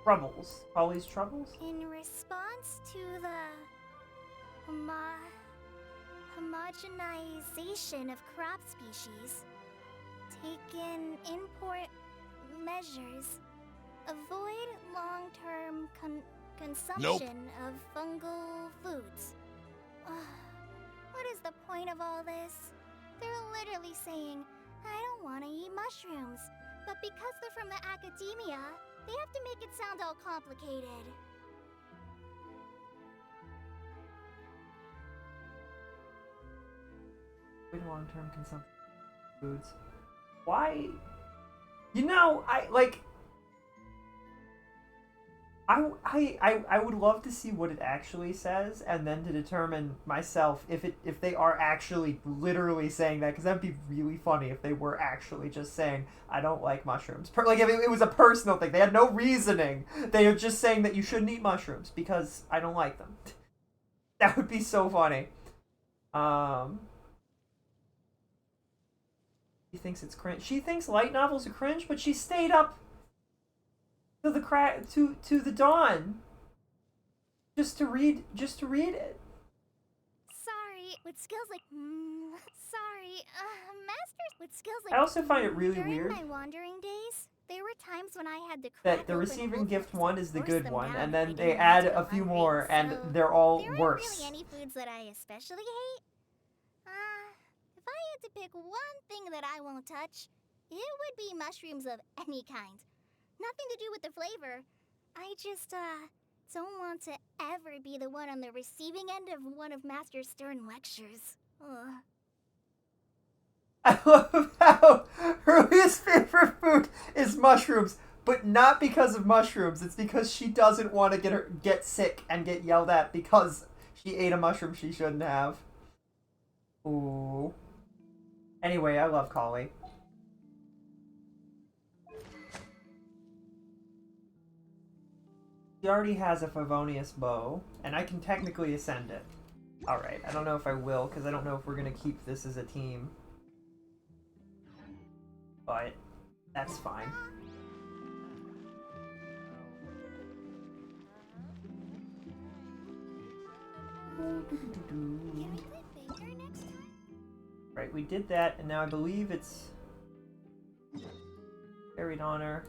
troubles. Collie's troubles? In response to the homogenization of crop species, taken import measures, avoid long-term consumption of fungal foods. What is the point of all this? They're literally saying, I don't want to eat mushrooms, but because they're from the academia, they have to make it sound all complicated. Long-term consumption of foods. Why? You know, I would love to see what it actually says, and then to determine myself if they are actually literally saying that, because that'd be really funny if they were actually just saying I don't like mushrooms. Like if it was a personal thing, they had no reasoning. They are just saying that you shouldn't eat mushrooms because I don't like them. That would be so funny. She thinks it's cringe. She thinks light novels are cringe, but she stayed up to the dawn just to read it. Sorry, with skills like masters with skills like I also find it really during weird my wandering days, there were times when I had to crack that the open receiving old gift books one and is the force good them one, down and if I then didn't they want add to go a few hungry, more, and so they're all there worse. aren't really any foods that I especially hate. If I had to pick one thing that I won't touch, it would be mushrooms of any kind. Nothing to do with the flavor. I just, don't want to ever be the one on the receiving end of one of Master Stern lectures. Ugh. I love how her least favorite food is mushrooms, but not because of mushrooms. It's because she doesn't want to get sick and get yelled at because she ate a mushroom she shouldn't have. Ooh. Anyway, I love Collie. She already has a Favonius bow, and I can technically ascend it. Alright, I don't know if I will, because I don't know if we're going to keep this as a team. But that's fine. Can we play bigger next time? Right, we did that, and now I believe it's Buried Honor.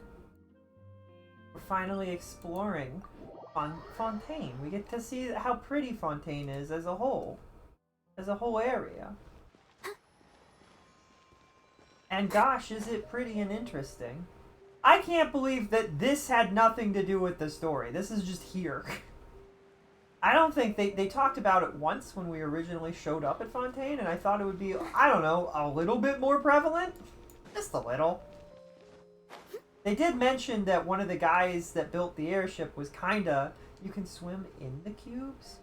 We're finally exploring Fontaine. We get to see how pretty Fontaine is as a whole area. And gosh, is it pretty and interesting. I can't believe that this had nothing to do with the story. This is just here. I don't think they talked about it once when we originally showed up at Fontaine, and I thought it would be, I don't know, a little bit more prevalent. Just a little. They did mention that one of the guys that built the airship was kinda, you can swim in the cubes?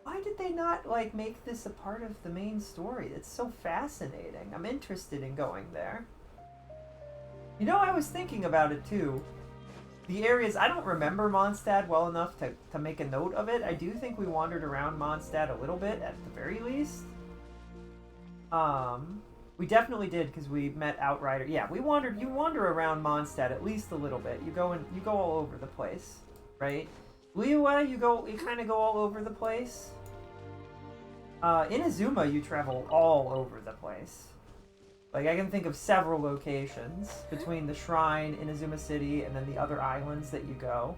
Why did they not, like, make this a part of the main story? It's so fascinating. I'm interested in going there. You know, I was thinking about it too. The areas, I don't remember Mondstadt well enough to make a note of it. I do think we wandered around Mondstadt a little bit, at the very least. We definitely did, because we met Outrider. Yeah, you wander around Mondstadt at least a little bit. You go all over the place, right? Liyue, you kind of go all over the place. Inazuma, you travel all over the place. Like, I can think of several locations between the shrine, Inazuma City, and then the other islands that you go.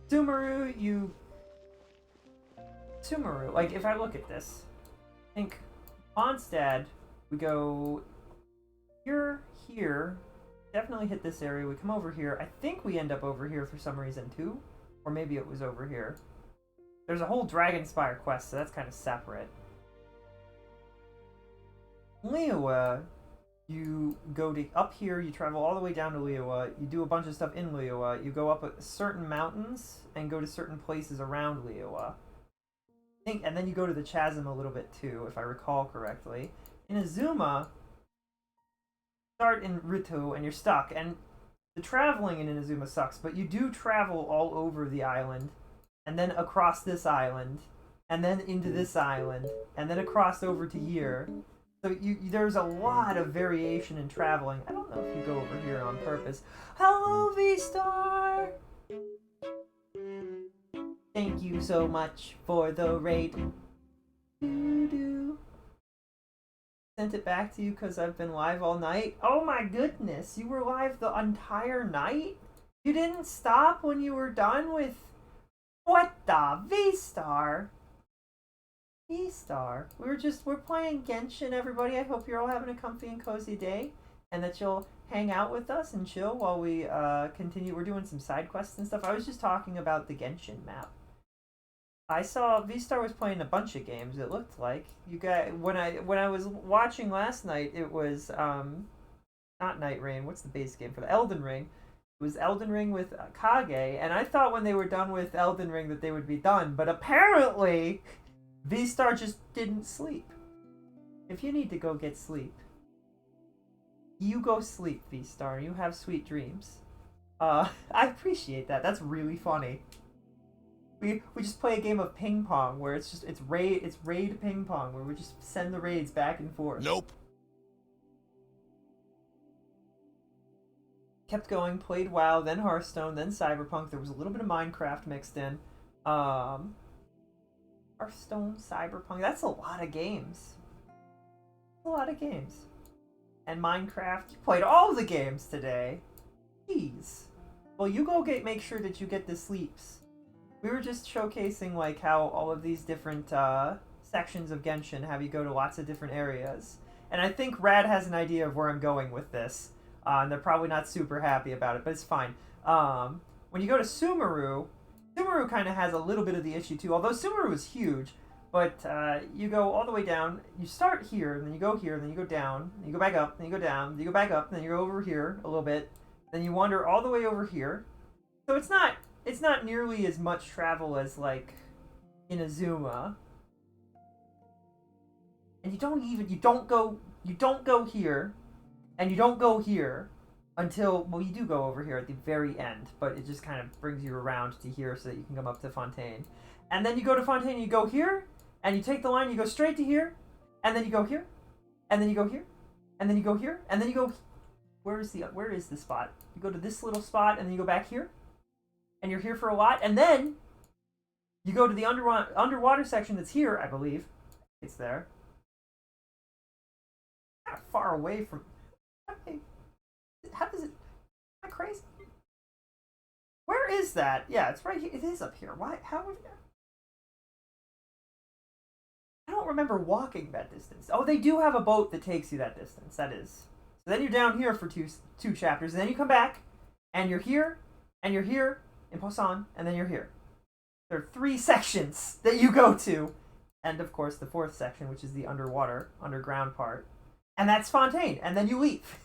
Sumeru, like, if I look at this, I think Mondstadt, we go here, definitely hit this area, we come over here, I think we end up over here for some reason too, or maybe it was over here. There's a whole Dragonspire quest, so that's kind of separate. Liyue, you go up here, you travel all the way down to Liyue, you do a bunch of stuff in Liyue, you go up certain mountains and go to certain places around Liyue. And then you go to the chasm a little bit too, if I recall correctly. Inazuma, start in Ritu and you're stuck, and the traveling in Inazuma sucks, but you do travel all over the island, and then across this island, and then into this island, and then across over to here. So there's a lot of variation in traveling. I don't know if you go over here on purpose. Hello, V-Star! Thank you so much for the raid. Doo-doo. Sent it back to you because I've been live all night. Oh my goodness, you were live the entire night? You didn't stop when you were done with... What the? V-Star? V-Star. We're playing Genshin, everybody. I hope you're all having a comfy and cozy day, and that you'll hang out with us and chill while we continue. We're doing some side quests and stuff. I was just talking about the Genshin map. I saw V-Star was playing a bunch of games, it looked like. You guys, when I was watching last night, it was not Night Rain, what's the base game for the Elden Ring? It was Elden Ring with Kage, and I thought when they were done with Elden Ring that they would be done, but apparently V-Star just didn't sleep. If you need to go get sleep, you go sleep, V-Star. You have sweet dreams. I appreciate that. That's really funny. We just play a game of ping pong where it's raid ping pong where we just send the raids back and forth. Nope. Kept going, played WoW, then Hearthstone, then Cyberpunk. There was a little bit of Minecraft mixed in. Hearthstone, Cyberpunk. That's a lot of games. A lot of games. And Minecraft. You played all the games today. Jeez. Well, you go make sure that you get the sleeps. We were just showcasing like how all of these different sections of Genshin have you go to lots of different areas. And I think Rad has an idea of where I'm going with this. And they're probably not super happy about it, but it's fine. When you go to Sumeru kind of has a little bit of the issue too, although Sumeru is huge. But you go all the way down, you start here, and then you go here, and then you go down, and you go back up, then you go down, then you go back up, and then you go over here a little bit, then you wander all the way over here. So it's not nearly as much travel as like Inazuma. And you don't go here, and you don't go here until, well, you do go over here at the very end, but it just kind of brings you around to here so that you can come up to Fontaine. And then you go to Fontaine, and you go here, and you take the line, you go straight to here, and then you go here, and then you go here, and then you go here, and then you go... Where is the spot? You go to this little spot, and then you go back here, and you're here for a lot, and then you go to the underwater section that's here, I believe. It's there. Not far away from... How does it... Am I crazy? Where is that? Yeah, it's right here. It is up here. Why? How would... I don't remember walking that distance. Oh, they do have a boat that takes you that distance. That is. So then you're down here for two chapters, and then you come back, and you're here in Poisson, and then you're here. There are 3 sections that you go to, and of course the 4th section, which is the underground part, and that's Fontaine, and then you leave.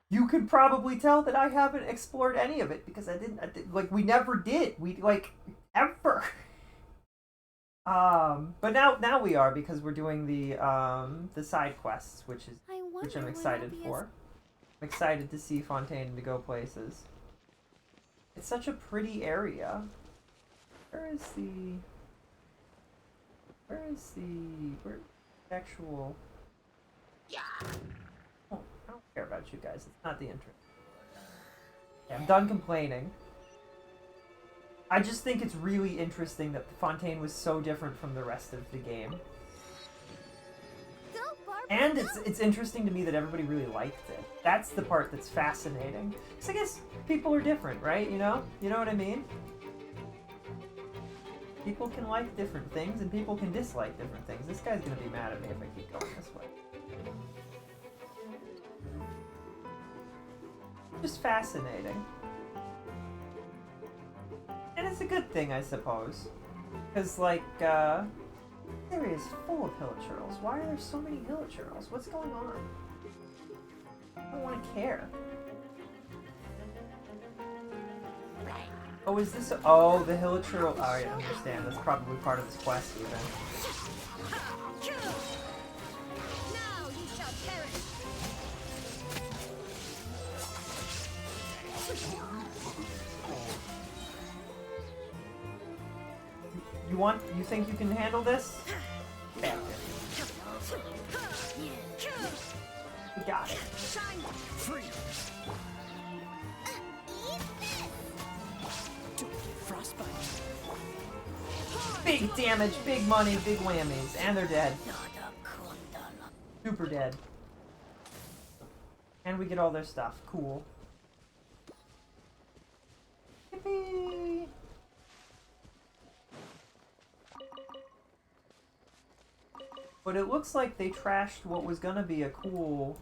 You can probably tell that I haven't explored any of it because I didn't like, we never did. We, like, ever. But now we are, because we're doing the side quests, which is... I which I'm excited for. I'm excited to see Fontaine to go places. It's such a pretty area. Where is the actual... Oh, I don't care about you guys. It's not the entrance. Yeah, I'm done complaining. I just think it's really interesting that Fontaine was so different from the rest of the game. Go, Barbara, And go! it's interesting to me that everybody really liked it. That's the part that's fascinating. Because I guess people are different, right? You know? You know what I mean? People can like different things and people can dislike different things. This guy's gonna be mad at me if I keep going this way. Just fascinating. And it's a good thing, I suppose. Because, like, this area is full of hilichurls. Why are there so many hilichurls? What's going on? I don't want to care. Oh, is this... Oh, the hilichurl... Oh, I understand. That's probably part of this quest, even. Now you shall perish. You think you can handle this? Bam. We got it. Shine free. Eat this. Frostbite. Big damage, big money, big whammies. And they're dead. Super dead. And we get all their stuff. Cool. Yippee! But it looks like they trashed what was gonna be a cool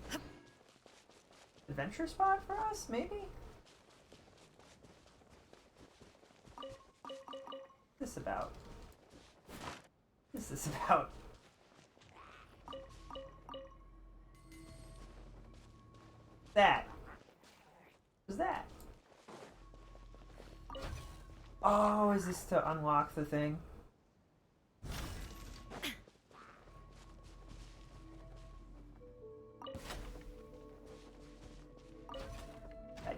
adventure spot for us, maybe? What's this about? What is this about? That. What's that? Oh, is this to unlock the thing?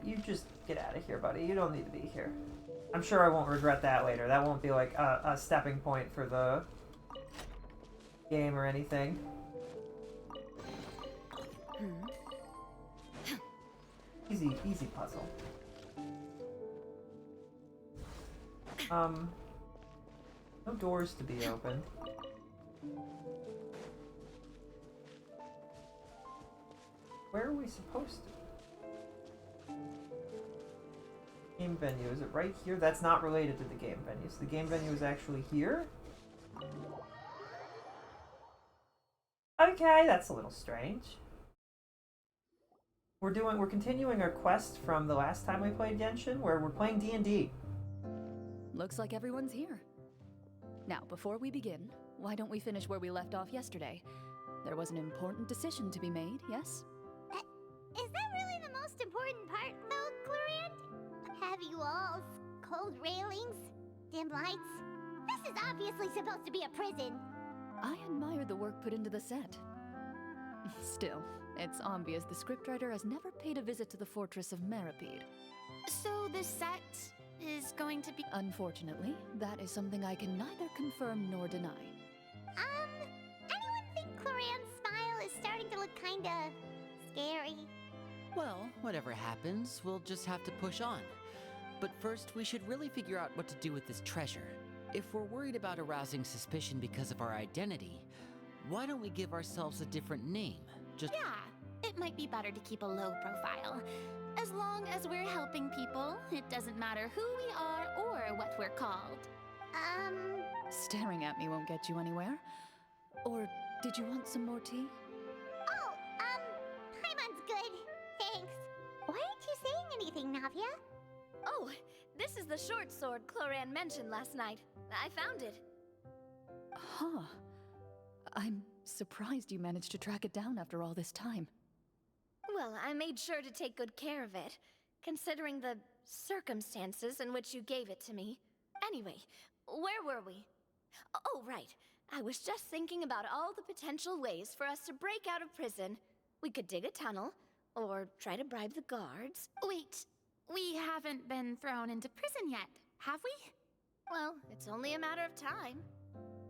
You just get out of here, buddy. You don't need to be here. I'm sure I won't regret that later. That won't be like a stepping point for the game or anything. Easy puzzle. No doors to be opened. Where are we supposed to? Game venue, is it right here? That's not related to the game venue. So the game venue is actually here? Okay, that's a little strange. We're continuing our quest from the last time we played Genshin, where we're playing D&D. Looks like everyone's here. Now, before we begin, why don't we finish where we left off yesterday? There was an important decision to be made, yes? Is that really the most important part, though, Clarion? Heavy walls, cold railings, dim lights. This is obviously supposed to be a prison. I admire the work put into the set. Still, it's obvious the scriptwriter has never paid a visit to the fortress of Meripede. So the set is going to be... Unfortunately, that is something I can neither confirm nor deny. Anyone think Clarion's smile is starting to look kinda scary? Well, whatever happens, we'll just have to push on. But first, we should really figure out what to do with this treasure. If we're worried about arousing suspicion because of our identity, why don't we give ourselves a different name? Just... Yeah, it might be better to keep a low profile. As long as we're helping people, it doesn't matter who we are or what we're called. Staring at me won't get you anywhere. Or did you want some more tea? Oh, Paimon's good. Thanks. Why aren't you saying anything, Navia? Oh, this is the short sword Cloran mentioned last night. I found it. Huh. I'm surprised you managed to track it down after all this time. Well, I made sure to take good care of it, considering the circumstances in which you gave it to me. Anyway, where were we? Oh, right. I was just thinking about all the potential ways for us to break out of prison. We could dig a tunnel, or try to bribe the guards. Wait, we haven't been thrown into prison yet, have we? Well, it's only a matter of time.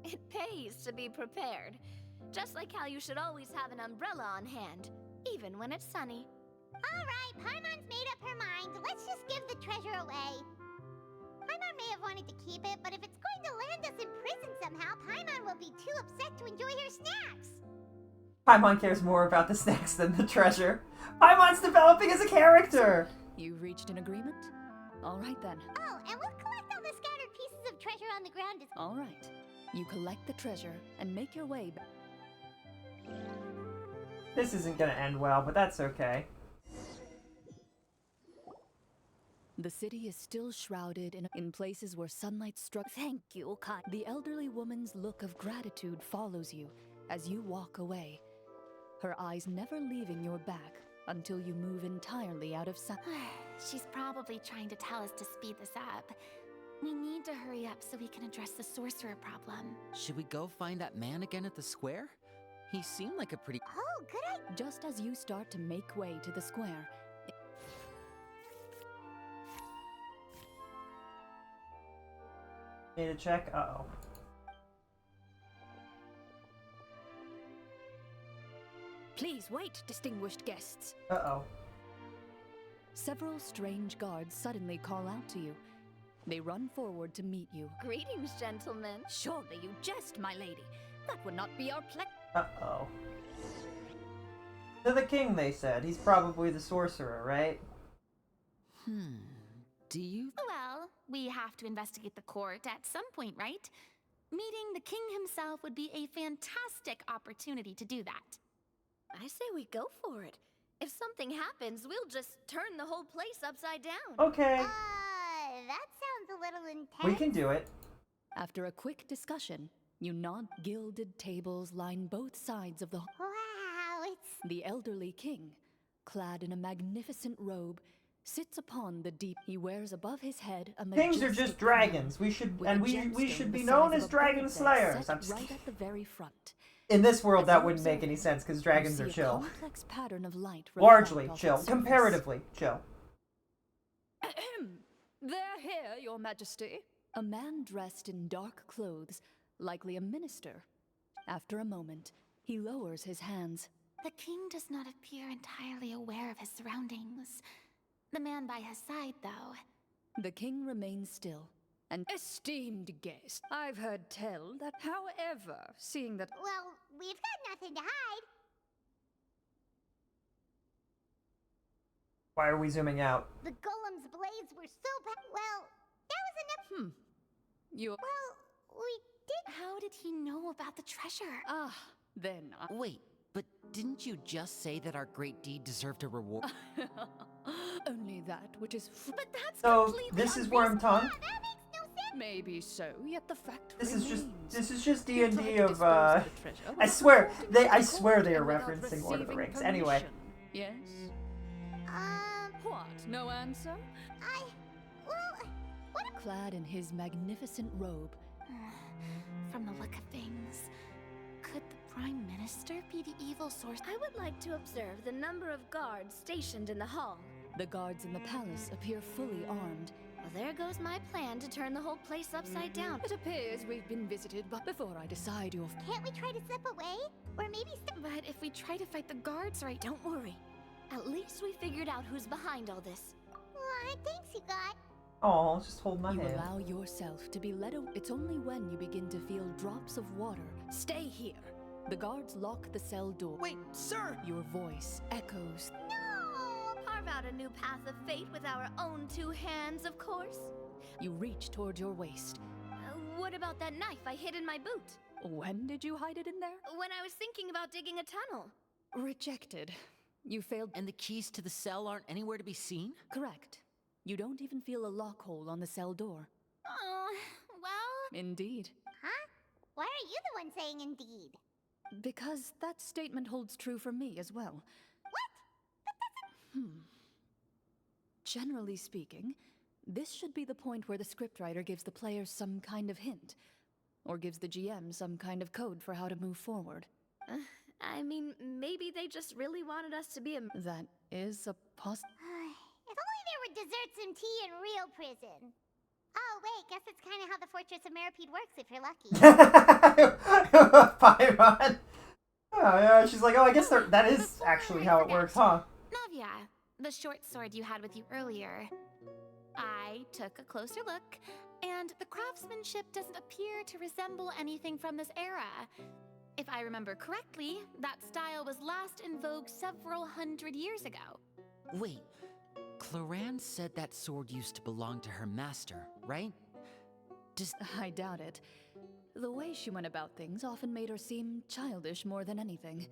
It pays to be prepared. Just like how you should always have an umbrella on hand, even when it's sunny. Alright, Paimon's made up her mind. Let's just give the treasure away. Paimon may have wanted to keep it, but if it's going to land us in prison somehow, Paimon will be too upset to enjoy her snacks. Paimon cares more about the snacks than the treasure. Paimon's developing as a character! You've reached an agreement? All right then. Oh, and we'll collect all the scattered pieces of treasure on the ground as All right. You collect the treasure and make your way back. This isn't gonna end well, but that's okay. The city is still shrouded in places where sunlight struck. Thank you, Kai. The elderly woman's look of gratitude follows you as you walk away, her eyes never leaving your back until you move entirely out of sight. She's probably trying to tell us to speed this up. We need to hurry up so we can address the sorcerer problem. Should we go find that man again at the square? He seemed like a pretty... Oh, good idea. Just as you start to make way to the square, Need a check? Uh-oh. please wait, distinguished guests. Uh-oh. Several strange guards suddenly call out to you. They run forward to meet you. Greetings, gentlemen. Surely you jest, my lady. That would not be our plan. Uh-oh. To the king, they said. He's probably the sorcerer, right? Do you... Well, we have to investigate the court at some point, right? Meeting the king himself would be a fantastic opportunity to do that. I say we go for it. If something happens, we'll just turn the whole place upside down. Okay. That sounds a little intense. We can do it. After a quick discussion, you nod. Gilded tables line both sides of the hall. Wow, it's... The elderly king, clad in a magnificent robe, sits upon the deep. He wears above his head a Kings are majestic just dragons. We should with and a we gemstone should be the known size as of a dragon bird slayers. set I'm just right at the very front. In this world, As that you wouldn't make observe any it, sense because you dragons see are a chill. complex pattern of light Largely reflect off chill. its surface. Comparatively chill. They're here, your majesty. A man dressed in dark clothes, likely a minister. After a moment, he lowers his hands. The king does not appear entirely aware of his surroundings. The man by his side, though. The king remains still. An esteemed guest, I've heard tell that, however, seeing that Well, we've got nothing to hide. Why are we zooming out? The golem's blades were so well, that was enough. you Well, we did... How did he know about the treasure? then Wait, but didn't you just say that our great deed deserved a reward? only that which is But that's So completely this is Worm Tongue. That makes no sense. maybe so, yet the fact This remains. is just You D&D tried to of dispose of the treasure I without swear reporting they to I the swear court they are and without referencing Lord of the receiving Rings. Anyway. permission. Yes? What? No answer? Well, what if... Clad in his magnificent robe, From the look of things, could the Prime Minister be the evil source? I would like to observe the number of guards stationed in the hall. the guards in the palace appear fully armed. Well, there goes my plan to turn the whole place upside down. It appears we've been visited, but before I decide your Can't we try to slip away? Or maybe step... But if we try to fight the guards right, Don't worry. At least we figured out who's behind all this. Aw, thanks, you got. Oh, just hold my you hand. allow yourself to be led away. It's only when you begin to feel drops of water. Stay here. The guards lock the cell door. Wait, sir! Your voice echoes. No! Carve out a new path of fate with our own two hands, of course. You reach toward your waist. What about that knife I hid in my boot? When did you hide it in there? When I was thinking about digging a tunnel. Rejected. You failed. And the keys to the cell aren't anywhere to be seen? Correct. You don't even feel a lock hole on the cell door. oh, well, Indeed. Huh? Why are you the one saying indeed? Because that statement holds true for me as well. Generally speaking, this should be the point where the scriptwriter gives the players some kind of hint, or gives the GM some kind of code for how to move forward. I mean, maybe they just really wanted us to be a. That is a If only there were desserts and tea in real prison. Oh, wait, guess it's kind of how the Fortress of Meripede works if you're lucky. Paimon. Oh, yeah, she's like, oh, I guess that is actually how it works, huh? Navia, the short sword you had with you earlier. I took a closer look, and the craftsmanship doesn't appear to resemble anything from this era. If I remember correctly, that style was last in vogue several hundred years ago. Wait, Cloran said that sword used to belong to her master, right? I doubt it. The way she went about things often made her seem childish more than anything.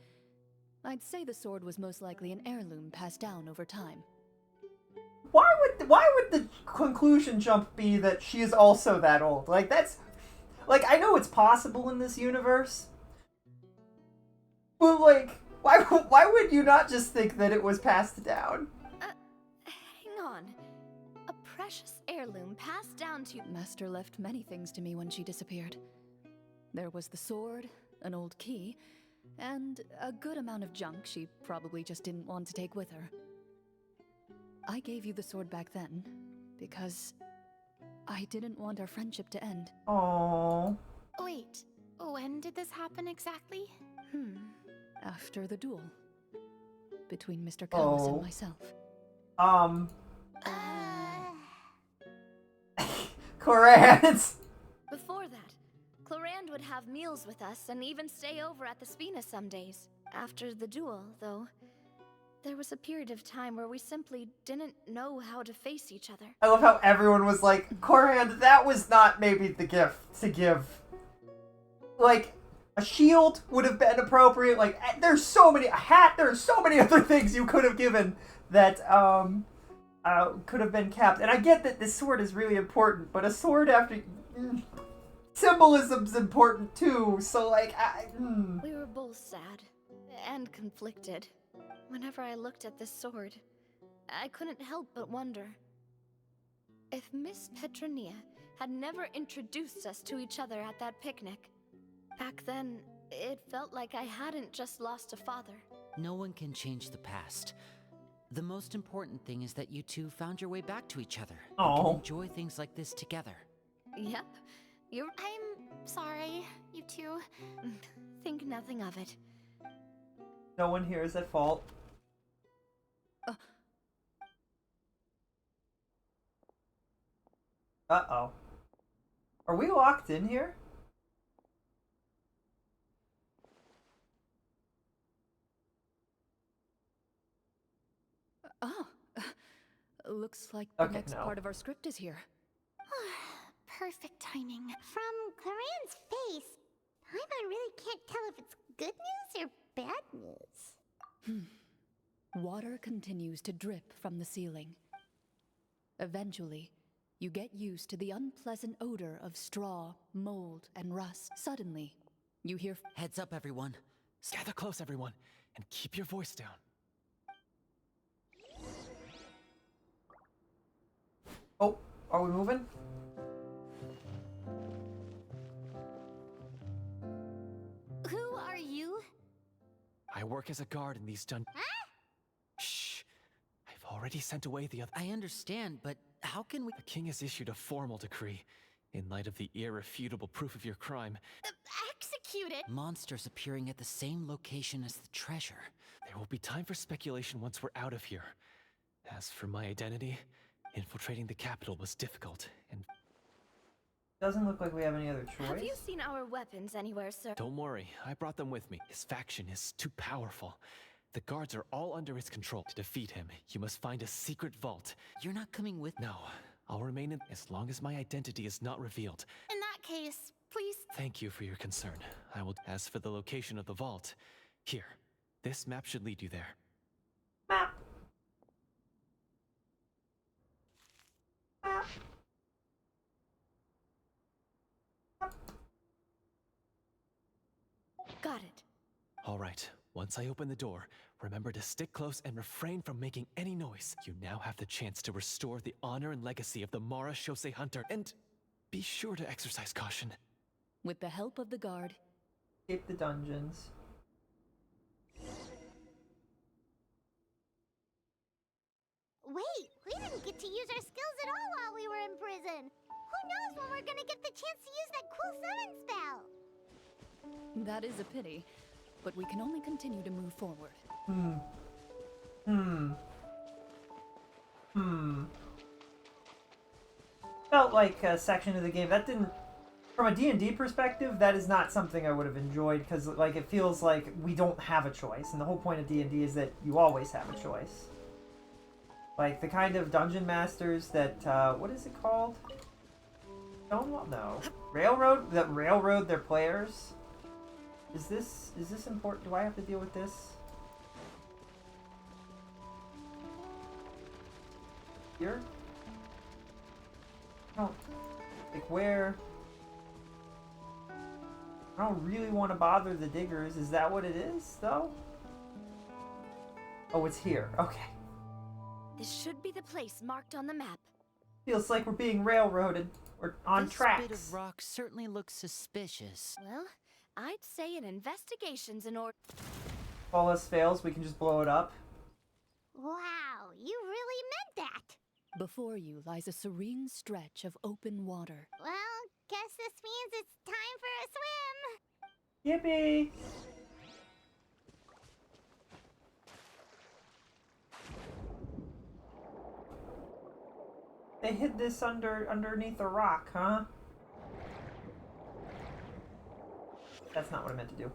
I'd say the sword was most likely an heirloom passed down over time. Why would the conclusion jump be that she is also that old? Like, that's... Like, I know it's possible in this universe. But, like, why would you not just think that it was passed down? Hang on. A precious heirloom passed down to. Master left many things to me when she disappeared. There was the sword, an old key, and a good amount of junk she probably just didn't want to take with her. I gave you the sword back then because I didn't want our friendship to end. Aww. Wait, when did this happen exactly? After the duel. Between Mr. Callis and myself. Correct. Before that, Clorand would have meals with us and even stay over at the Spina some days. After the duel, though, there was a period of time where we simply didn't know how to face each other. I love how everyone was like, Corhand, that was not maybe the gift to give. Like, a shield would have been appropriate. Like, there's so many, a hat, there's so many other things you could have given that, could have been kept. And I get that this sword is really important, but a sword after... Symbolism's important too, so like, We were both sad and conflicted. Whenever I looked at this sword, I couldn't help but wonder. If Miss Petronia had never introduced us to each other at that picnic, back then, it felt like I hadn't just lost a father. No one can change the past. The most important thing is that you two found your way back to each other. And can enjoy things like this together. Yep. I'm sorry, you two. Think nothing of it. no one here is at fault. Uh-oh. Are we locked in here? Oh. Looks like the next part of our script is here. Perfect timing. From Claren's face, Paimon really can't tell if it's good news or bad news. Water continues to drip from the ceiling. Eventually, you get used to the unpleasant odor of straw, mold, and rust. Suddenly, you hear... Heads up, everyone. Gather close, everyone, and keep your voice down. Oh, are we moving? Who are you? I work as a guard in these dungeons. Shh! I've already sent away the other. I understand, but how can we... The king has issued a formal decree. In light of the irrefutable proof of your crime, Executed? Monsters appearing at the same location as the treasure. there will be time for speculation once we're out of here. As for my identity, infiltrating the capital was difficult, and... Doesn't look like we have any other choice. Have you seen our weapons anywhere, sir? Don't worry, I brought them with me. His faction is too powerful. The guards are all under his control. To defeat him, you must find a secret vault. You're not coming with... No, I'll remain in as long as my identity is not revealed. In that case, please. Thank you for your concern. I will... As for the location of the vault, here, this map should lead you there. Map. Map. Got it. All right, once I open the door, remember to stick close and refrain from making any noise. You now have the chance to restore the honor and legacy of the Mara Shosei Hunter, and be sure to exercise caution. With the help of the guard, Escape the dungeons. Wait, we didn't get to use our skills at all while we were in prison. Who knows when we're gonna get the chance to use that cool summon spell? That is a pity, but we can only continue to move forward. Felt like a section of the game that didn't, from a D&D perspective, that is not something I would have enjoyed, because like it feels like we don't have a choice, and the whole point of D&D is that you always have a choice. Like the kind of dungeon masters that what is it called? Stonewall? No. Railroad? That railroad their players? Is this important? Do I have to deal with this? Here? I don't, like where? I don't really want to bother the diggers. Is that what it is, though? Oh, it's here. Okay. This should be the place marked on the map. Feels like we're being railroaded. We're on tracks. This bit of rock certainly looks suspicious. Well, I'd say an investigation's in order. If all else fails, we can just blow it up. Wow, you really meant that. Before you lies a serene stretch of open water. Well, guess this means it's time for a swim. Yippee! They hid this underneath a rock, huh? That's not what I meant to do.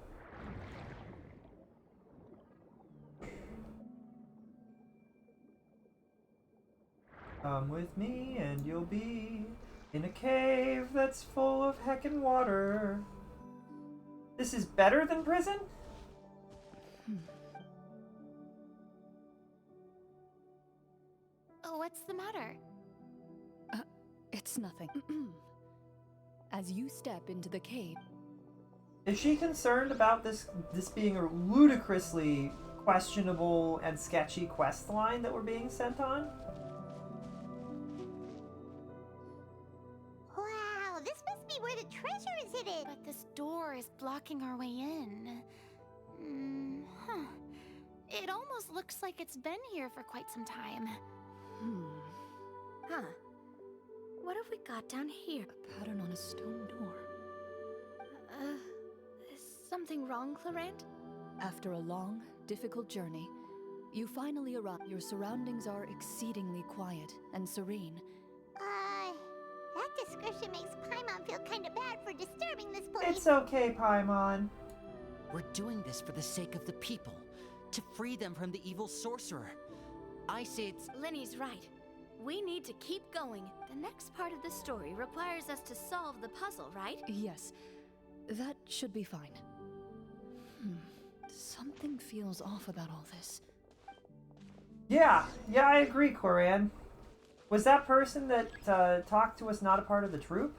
Come with me and you'll be in a cave that's full of heckin' water. This is better than prison? Oh, what's the matter? It's nothing. As you step into the cave, Is she concerned about this being a ludicrously questionable and sketchy quest line that we're being sent on? Wow, this must be where the treasure is hidden. But this door is blocking our way in. Huh. It almost looks like it's been here for quite some time. Huh. What have we got down here? a pattern on a stone door. Is something wrong, Clarant? After a long, difficult journey, you finally arrive. Your surroundings are exceedingly quiet and serene. That description makes Paimon feel kinda bad for disturbing this place. It's okay, Paimon. We're doing this for the sake of the people, to free them from the evil sorcerer. I say it's... Linny's right. We need to keep going. The next part of the story requires us to solve the puzzle, right? Yes, that should be fine. Something feels off about all this. Yeah, I agree, Coran. Was that person that talked to us not a part of the troop?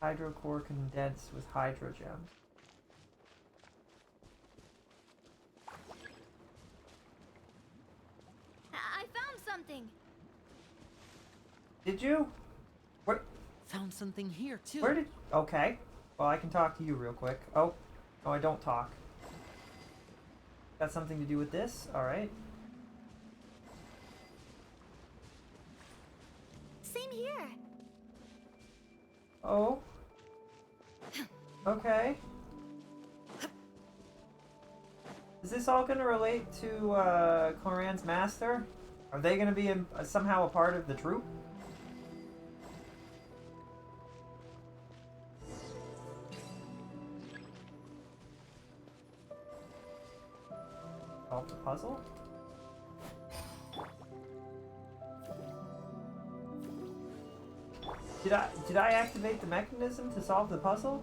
Hydrocore condensed with hydrogen. I found something. Did you? Where? Found something here, too. Where did? Okay. Well, I can talk to you real quick. Oh, I don't talk. Got something to do with this? All right. Same here. Oh. Okay. Is this all going to relate to Cloran's master? Are they going to be somehow a part of the troop? Solve the puzzle? Did I activate the mechanism to solve the puzzle?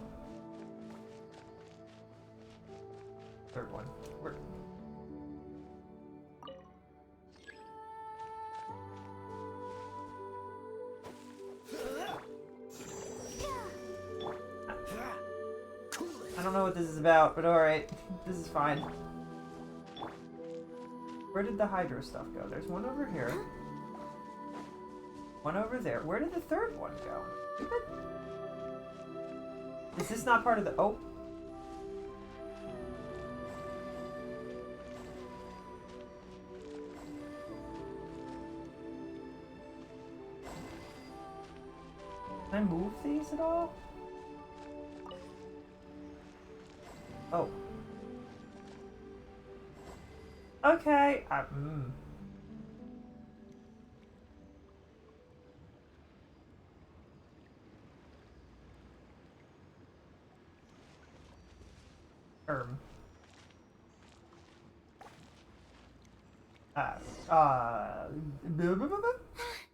Third one. Where? I don't know what this is about, but alright. This is fine. Where did the hydro stuff go? There's one over here. One over there. Where did the third one go? Is this not part of the... Oh. Can I move these at all? Oh. Okay. Um.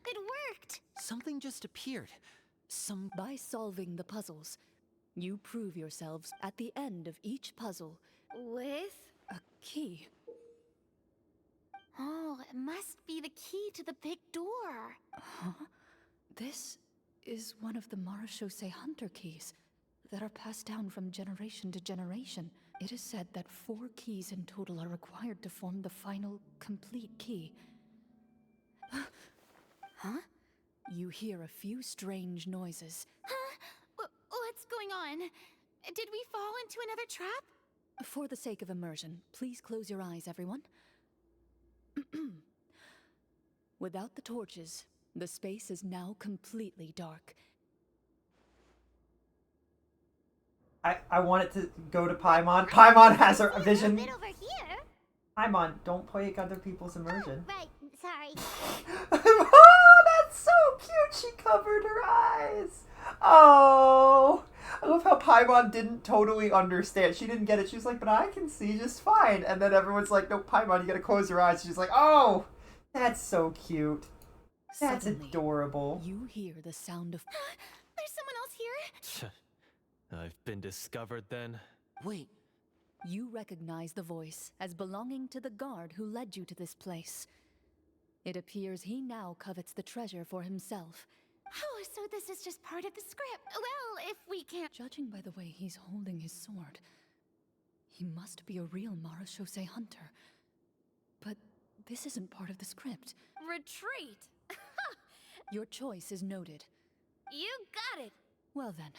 It worked! Something just appeared. By solving the puzzles, you prove yourselves at the end of each puzzle With? a key. Oh, it must be the key to the big door. Huh? This is one of the Marachose Hunter keys that are passed down from generation to generation. It is said that 4 keys in total are required to form the final, complete key. Huh? You hear a few strange noises. Huh? What's going on? Did we fall into another trap? For the sake of immersion, please close your eyes, everyone. Without the torches, the space is now completely dark. I want it to go to Paimon. Paimon has a vision. A bit over here. Paimon, don't play other people's immersion. Right, sorry. Oh, that's so cute. She covered her eyes. Oh, I love how Paimon didn't totally understand. She didn't get it. She was like, but I can see just fine. And then everyone's like, no, Paimon, you gotta close your eyes. She's like, oh, that's so cute. That's Suddenly, adorable. You hear the sound of... There's someone else here? I've been discovered then. Wait, You recognize the voice as belonging to the guard who led you to this place. It appears he now covets the treasure for himself. Oh, so this is just part of the script. Well, if we can't... Judging by the way he's holding his sword, he must be a real Marachose hunter. But this isn't part of the script. Retreat! Your choice is noted. You got it! Well then.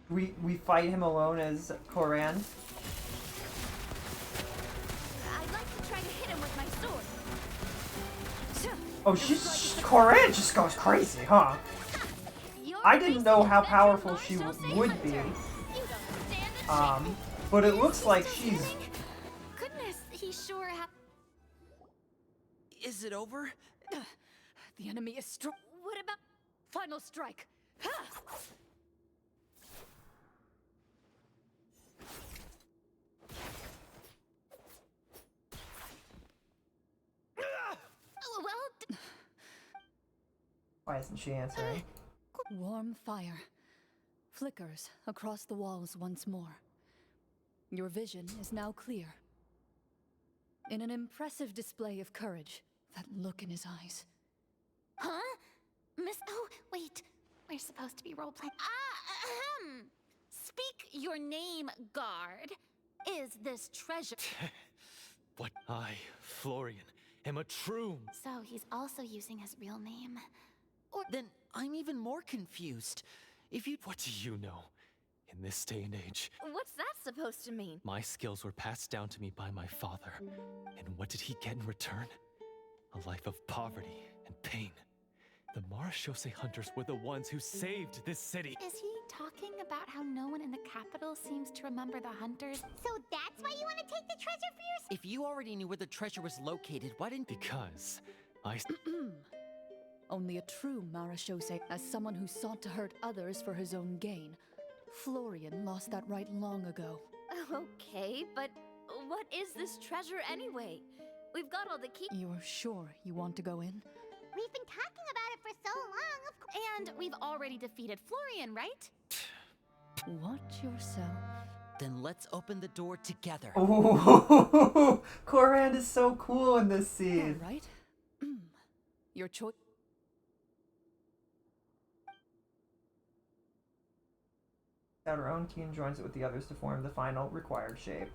We fight him alone as Koran. I'd like to try to hit him with my sword. Oh, Koran just goes crazy, huh? I didn't know how powerful she would be. But it looks like she's... Goodness, he sure is it over? The enemy is What about final strike? Ha! Well, Why isn't she answering? Warm fire flickers across the walls once more. Your vision is now clear. In an impressive display of courage, that look in his eyes. huh? Miss... Oh, wait. We're supposed to be role-playing. Speak your name, guard. Is this treasure... What? I, Florian, am a true... So he's also using his real name. Then I'm even more confused. If you... What do you know? In this day and age, What's that supposed to mean? my skills were passed down to me by my father. And what did he get in return? A life of poverty and pain. The Marachose hunters were the ones who saved this city. Is he talking about how no one in the capital seems to remember the hunters? So that's why you want to take the treasure for yourself? If you already knew where the treasure was located, why didn't... Because I... Only a true Marachose, as someone who sought to hurt others for his own gain. Florian lost that right long ago. Okay, but what is this treasure anyway? We've got all the keys. You're sure you want to go in? We've been talking about it for so long, of course. And we've already defeated Florian, right? Watch yourself. Then let's open the door together. Ooh, Koran is so cool in this All scene. right. Your choice. Out her own key and joins it with the others to form the final required shape.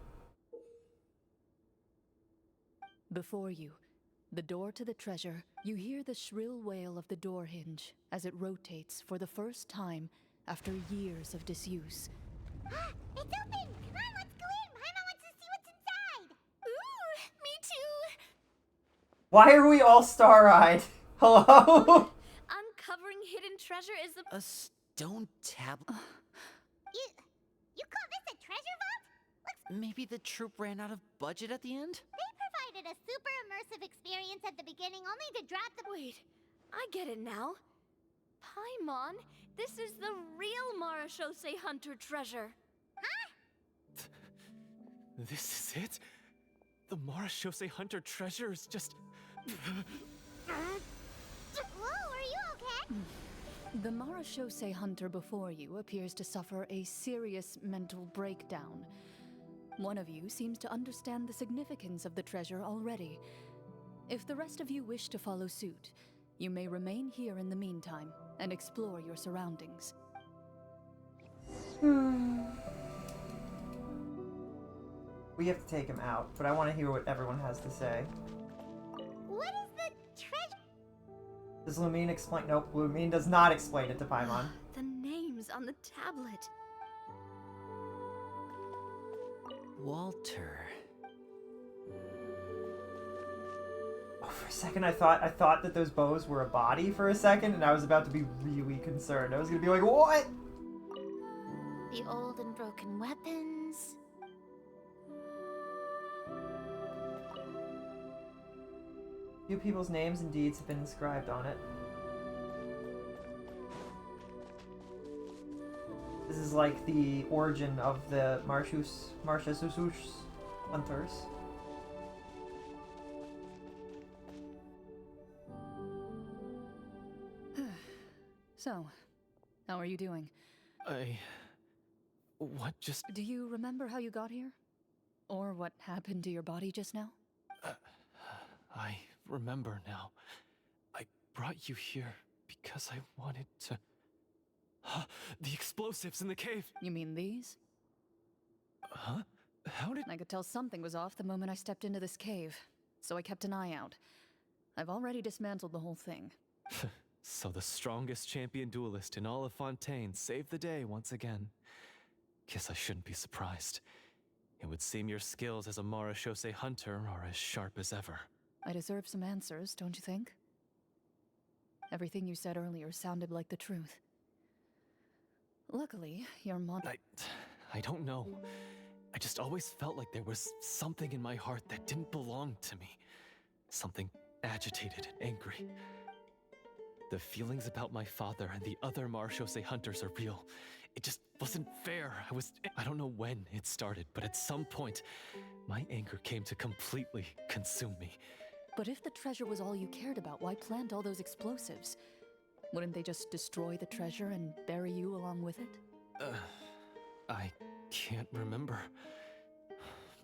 Before you, the door to the treasure, you hear the shrill wail of the door hinge as it rotates for the first time after years of disuse. It's open! Come on, let's go in! Paimon wants to see what's inside! Ooh, me too. Why are we all star-eyed? Hello? Uncovering hidden treasure is the A stone tablet? You call this a treasure vault? Maybe the troop ran out of budget at the end? They provided a super immersive experience at the beginning only to drop the... Wait, I get it now. Paimon, this is the real Marashose Hunter treasure. This is it? The Marashose Hunter treasure is just... Whoa, are you okay? The Marashose hunter before you appears to suffer a serious mental breakdown. One of you seems to understand the significance of the treasure already. If the rest of you wish to follow suit, you may remain here in the meantime and explore your surroundings. We have to take him out, but I want to hear what everyone has to say. What is the treasure? Does Lumine explain? Nope, Lumine does not explain it to Paimon. The names on the tablet. Walter. Oh, for a second I thought that those bows were a body for a second, and I was about to be really concerned. I was gonna be like, what? The old and broken weapons. Few people's names and deeds have been inscribed on it. This is like the origin of the Marashose hunters. So, how are you doing? What just... Do you remember how you got here? Or what happened to your body just now? I remember now. I brought you here because I wanted to... The explosives in the cave! You mean these? Huh? How did... I could tell something was off the moment I stepped into this cave, so I kept an eye out. I've already dismantled the whole thing. So the strongest champion duelist in all of Fontaine saved the day once again. Guess I shouldn't be surprised. It would seem your skills as a Marashose hunter are as sharp as ever. I deserve some answers, don't you think? Everything you said earlier sounded like the truth. Luckily, your I don't know. I just always felt like there was something in my heart that didn't belong to me. Something agitated and angry. The feelings about my father and the other Marashose hunters are real. It just wasn't fair. I don't know when it started, but at some point, my anger came to completely consume me. But if the treasure was all you cared about, why plant all those explosives? Wouldn't they just destroy the treasure and bury you along with it? I can't remember.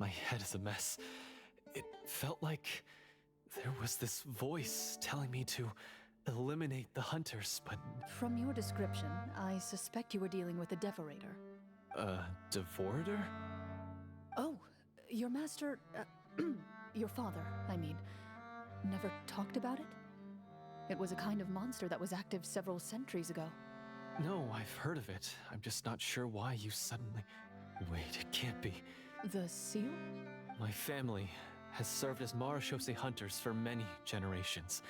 My head is a mess. It felt like there was this voice telling me to eliminate the hunters, but... From your description, I suspect you were dealing with a Devorator. Devorator? Oh, your master... your father, I mean, never talked about it? It was a kind of monster that was active several centuries ago. No, I've heard of it. I'm just not sure why you suddenly... Wait, it can't be. The seal? My family has served as Marashose hunters for many generations.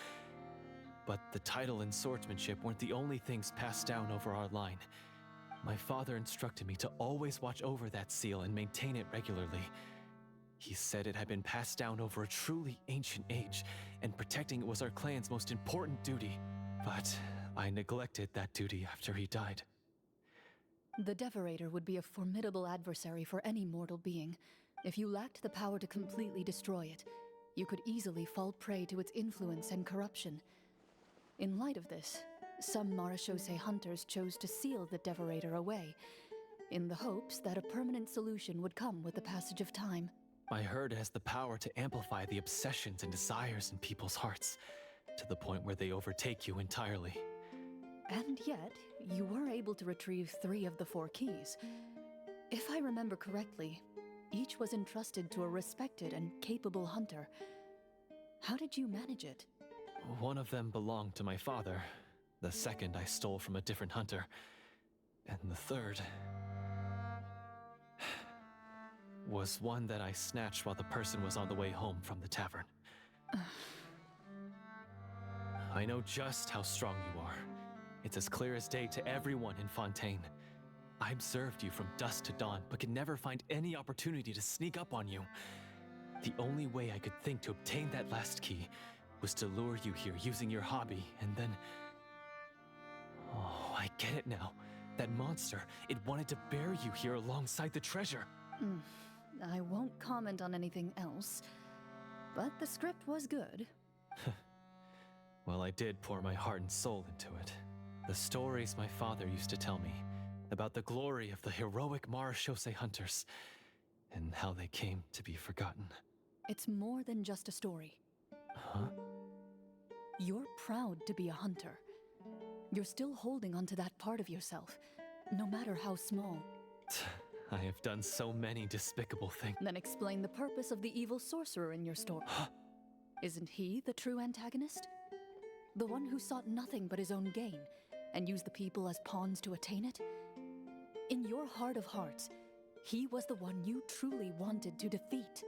But the title and swordsmanship weren't the only things passed down over our line. My father instructed me to always watch over that seal and maintain it regularly. He said it had been passed down over a truly ancient age, and protecting it was our clan's most important duty. But I neglected that duty after he died. The Devorator would be a formidable adversary for any mortal being. If you lacked the power to completely destroy it, you could easily fall prey to its influence and corruption. In light of this, some Marashose hunters chose to seal the Devorator away, in the hopes that a permanent solution would come with the passage of time. I heard it has the power to amplify the obsessions and desires in people's hearts, to the point where they overtake you entirely. And yet, you were able to retrieve 3 of the 4 keys. If I remember correctly, each was entrusted to a respected and capable hunter. How did you manage it? One of them belonged to my father. The second I stole from a different hunter. And the third was one that I snatched while the person was on the way home from the tavern. I know just how strong you are. It's as clear as day to everyone in Fontaine. I observed you from dusk to dawn, but could never find any opportunity to sneak up on you. The only way I could think to obtain that last key was to lure you here using your hobby, and then... Oh, I get it now. That monster, it wanted to bury you here alongside the treasure. I won't comment on anything else, but the script was good. Well, I did pour my heart and soul into it. The stories my father used to tell me about the glory of the heroic Marachose hunters and how they came to be forgotten. It's more than just a story. Huh? You're proud to be a hunter. You're still holding onto that part of yourself, no matter how small. I have done so many despicable things. Then explain the purpose of the evil sorcerer in your story. Isn't he the true antagonist? The one who sought nothing but his own gain, and used the people as pawns to attain it? In your heart of hearts, he was the one you truly wanted to defeat.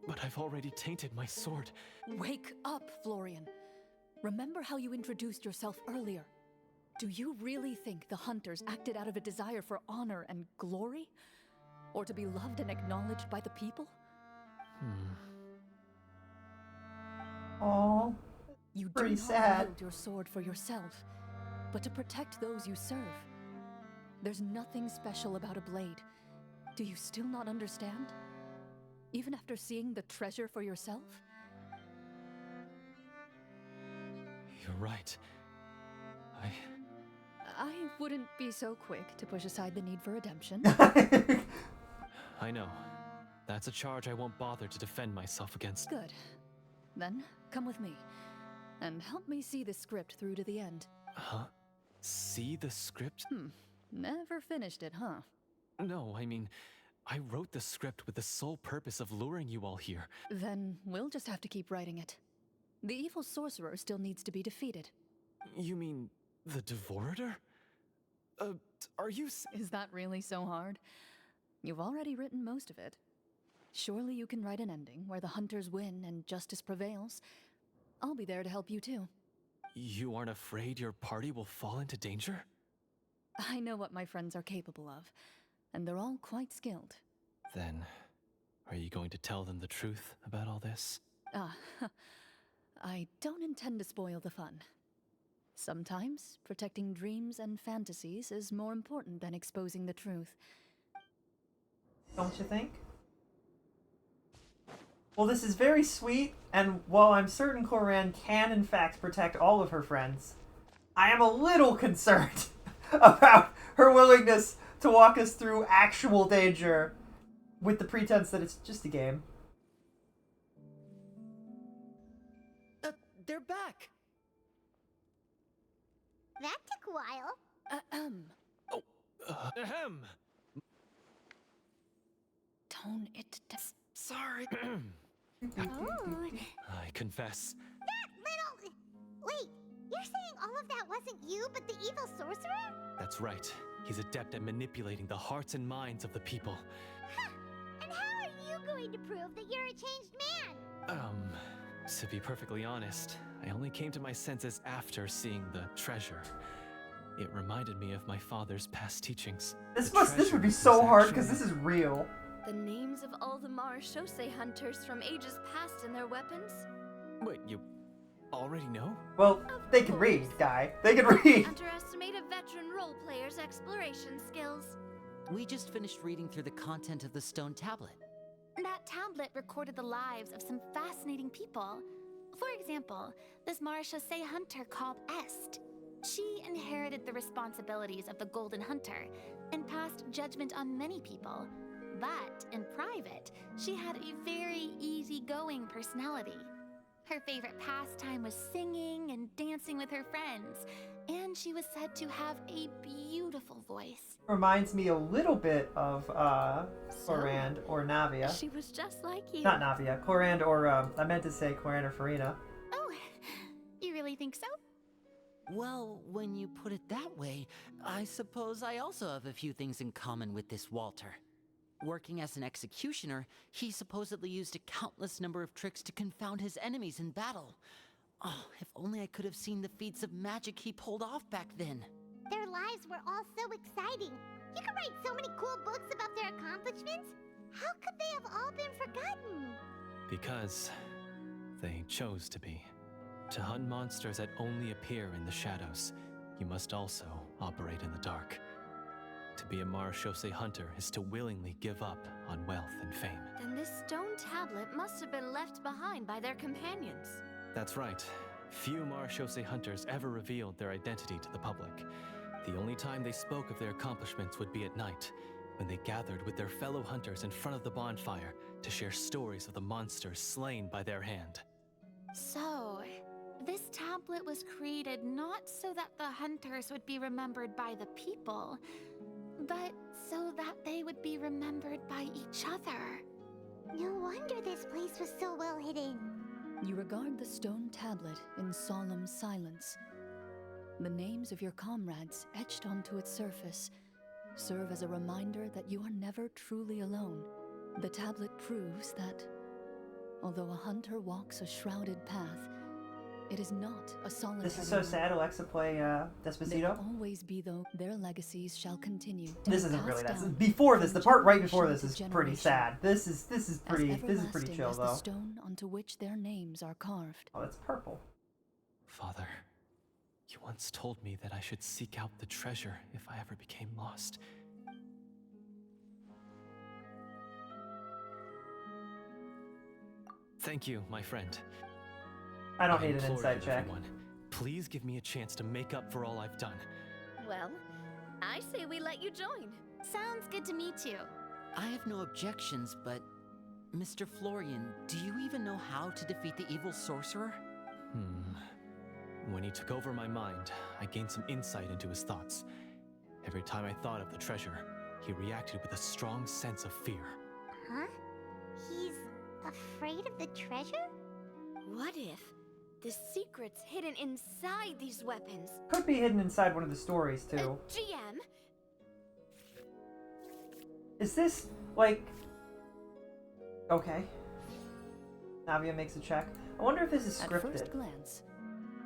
But I've already tainted my sword. Wake up, Florian. Remember how you introduced yourself earlier. Do you really think the hunters acted out of a desire for honor and glory? Or to be loved and acknowledged by the people? Oh, You do pretty not sad. wield your sword for yourself, but to protect those you serve. There's nothing special about a blade. Do you still not understand? Even after seeing the treasure for yourself? You're right. I wouldn't be so quick to push aside the need for redemption. I know. That's a charge I won't bother to defend myself against. Good. Then, come with me, and help me see the script through to the end. Huh? See the script? Never finished it, huh? No, I mean, I wrote the script with the sole purpose of luring you all here. Then we'll just have to keep writing it. The evil sorcerer still needs to be defeated. You mean the Devorator? Are you Is that really so hard? You've already written most of it. Surely you can write an ending where the hunters win and justice prevails. I'll be there to help you too. You aren't afraid your party will fall into danger? I know what my friends are capable of, and they're all quite skilled. Then, are you going to tell them the truth about all this? I don't intend to spoil the fun. Sometimes, protecting dreams and fantasies is more important than exposing the truth. Don't you think? Well, this is very sweet, and while I'm certain Coran can in fact protect all of her friends, I am a little concerned about her willingness to walk us through actual danger with the pretense that it's just a game. They're back! That took a while. Ahem! Tone it down. Sorry. Oh, I confess. that little... Wait, you're saying all of that wasn't you, but the evil sorcerer? That's right. He's adept at manipulating the hearts and minds of the people. Huh. And how are you going to prove that you're a changed man? To be perfectly honest, I only came to my senses after seeing the treasure. It reminded me of my father's past teachings. This The would be treasure so was hard because actually- this is real. The names of all the Marachose hunters from ages past and their weapons? Wait, you already know? Well, Of they can course. read, guy. They can read. Underestimate a veteran role player's exploration skills. We just finished reading through the content of the stone tablet. That tablet recorded the lives of some fascinating people. For example, this Marachose hunter called Est. She inherited the responsibilities of the Golden Hunter and passed judgment on many people. But in private, she had a very easygoing personality. Her favorite pastime was singing and dancing with her friends, and she was said to have a beautiful voice. Reminds me a little bit of Clorand or Navia. She was just like you. Not Navia. Clorand or I meant to say Clorand or Farina. Oh, you really think so? Well, when you put it that way, I suppose I also have a few things in common with this Walter. Working as an executioner, he supposedly used a countless number of tricks to confound his enemies in battle. Oh, if only I could have seen the feats of magic he pulled off back then. Their lives were all so exciting. You could write so many cool books about their accomplishments. How could they have all been forgotten? Because they chose to be. To hunt monsters that only appear in the shadows, you must also operate in the dark. To be a Marachose hunter is to willingly give up on wealth and fame. Then this stone tablet must have been left behind by their companions. That's right. Few Marachose hunters ever revealed their identity to the public. The only time they spoke of their accomplishments would be at night, when they gathered with their fellow hunters in front of the bonfire to share stories of the monsters slain by their hand. So, this tablet was created not so that the hunters would be remembered by the people, but so that they would be remembered by each other. No wonder this place was so well hidden. You regard the stone tablet in solemn silence. The names of your comrades etched onto its surface serve as a reminder that you are never truly alone. The tablet proves that, although a hunter walks a shrouded path, it is not a solitary. This is so sad. Alexa, play They Despacito. will always be, though their legacies shall continue. to This be isn't really passed that. down Before this, the from part right before this generation is to pretty generation, sad. This is as pretty everlasting chill as the though. stone onto which their names are carved. Oh, it's purple. Father, you once told me that I should seek out the treasure if I ever became lost. Thank you, my friend. I don't I need an implore insight you, check. everyone, please give me a chance to make up for all I've done. Well, I say we let you join. Sounds good to me too. I have no objections, but Mr. Florian, do you even know how to defeat the evil sorcerer? When he took over my mind, I gained some insight into his thoughts. Every time I thought of the treasure, he reacted with a strong sense of fear. Huh? He's afraid of the treasure? What if the secret's hidden inside these weapons? Could be hidden inside one of the stories too. GM? Is this like? Okay. Navia makes a check. I wonder if this is At scripted. first glance,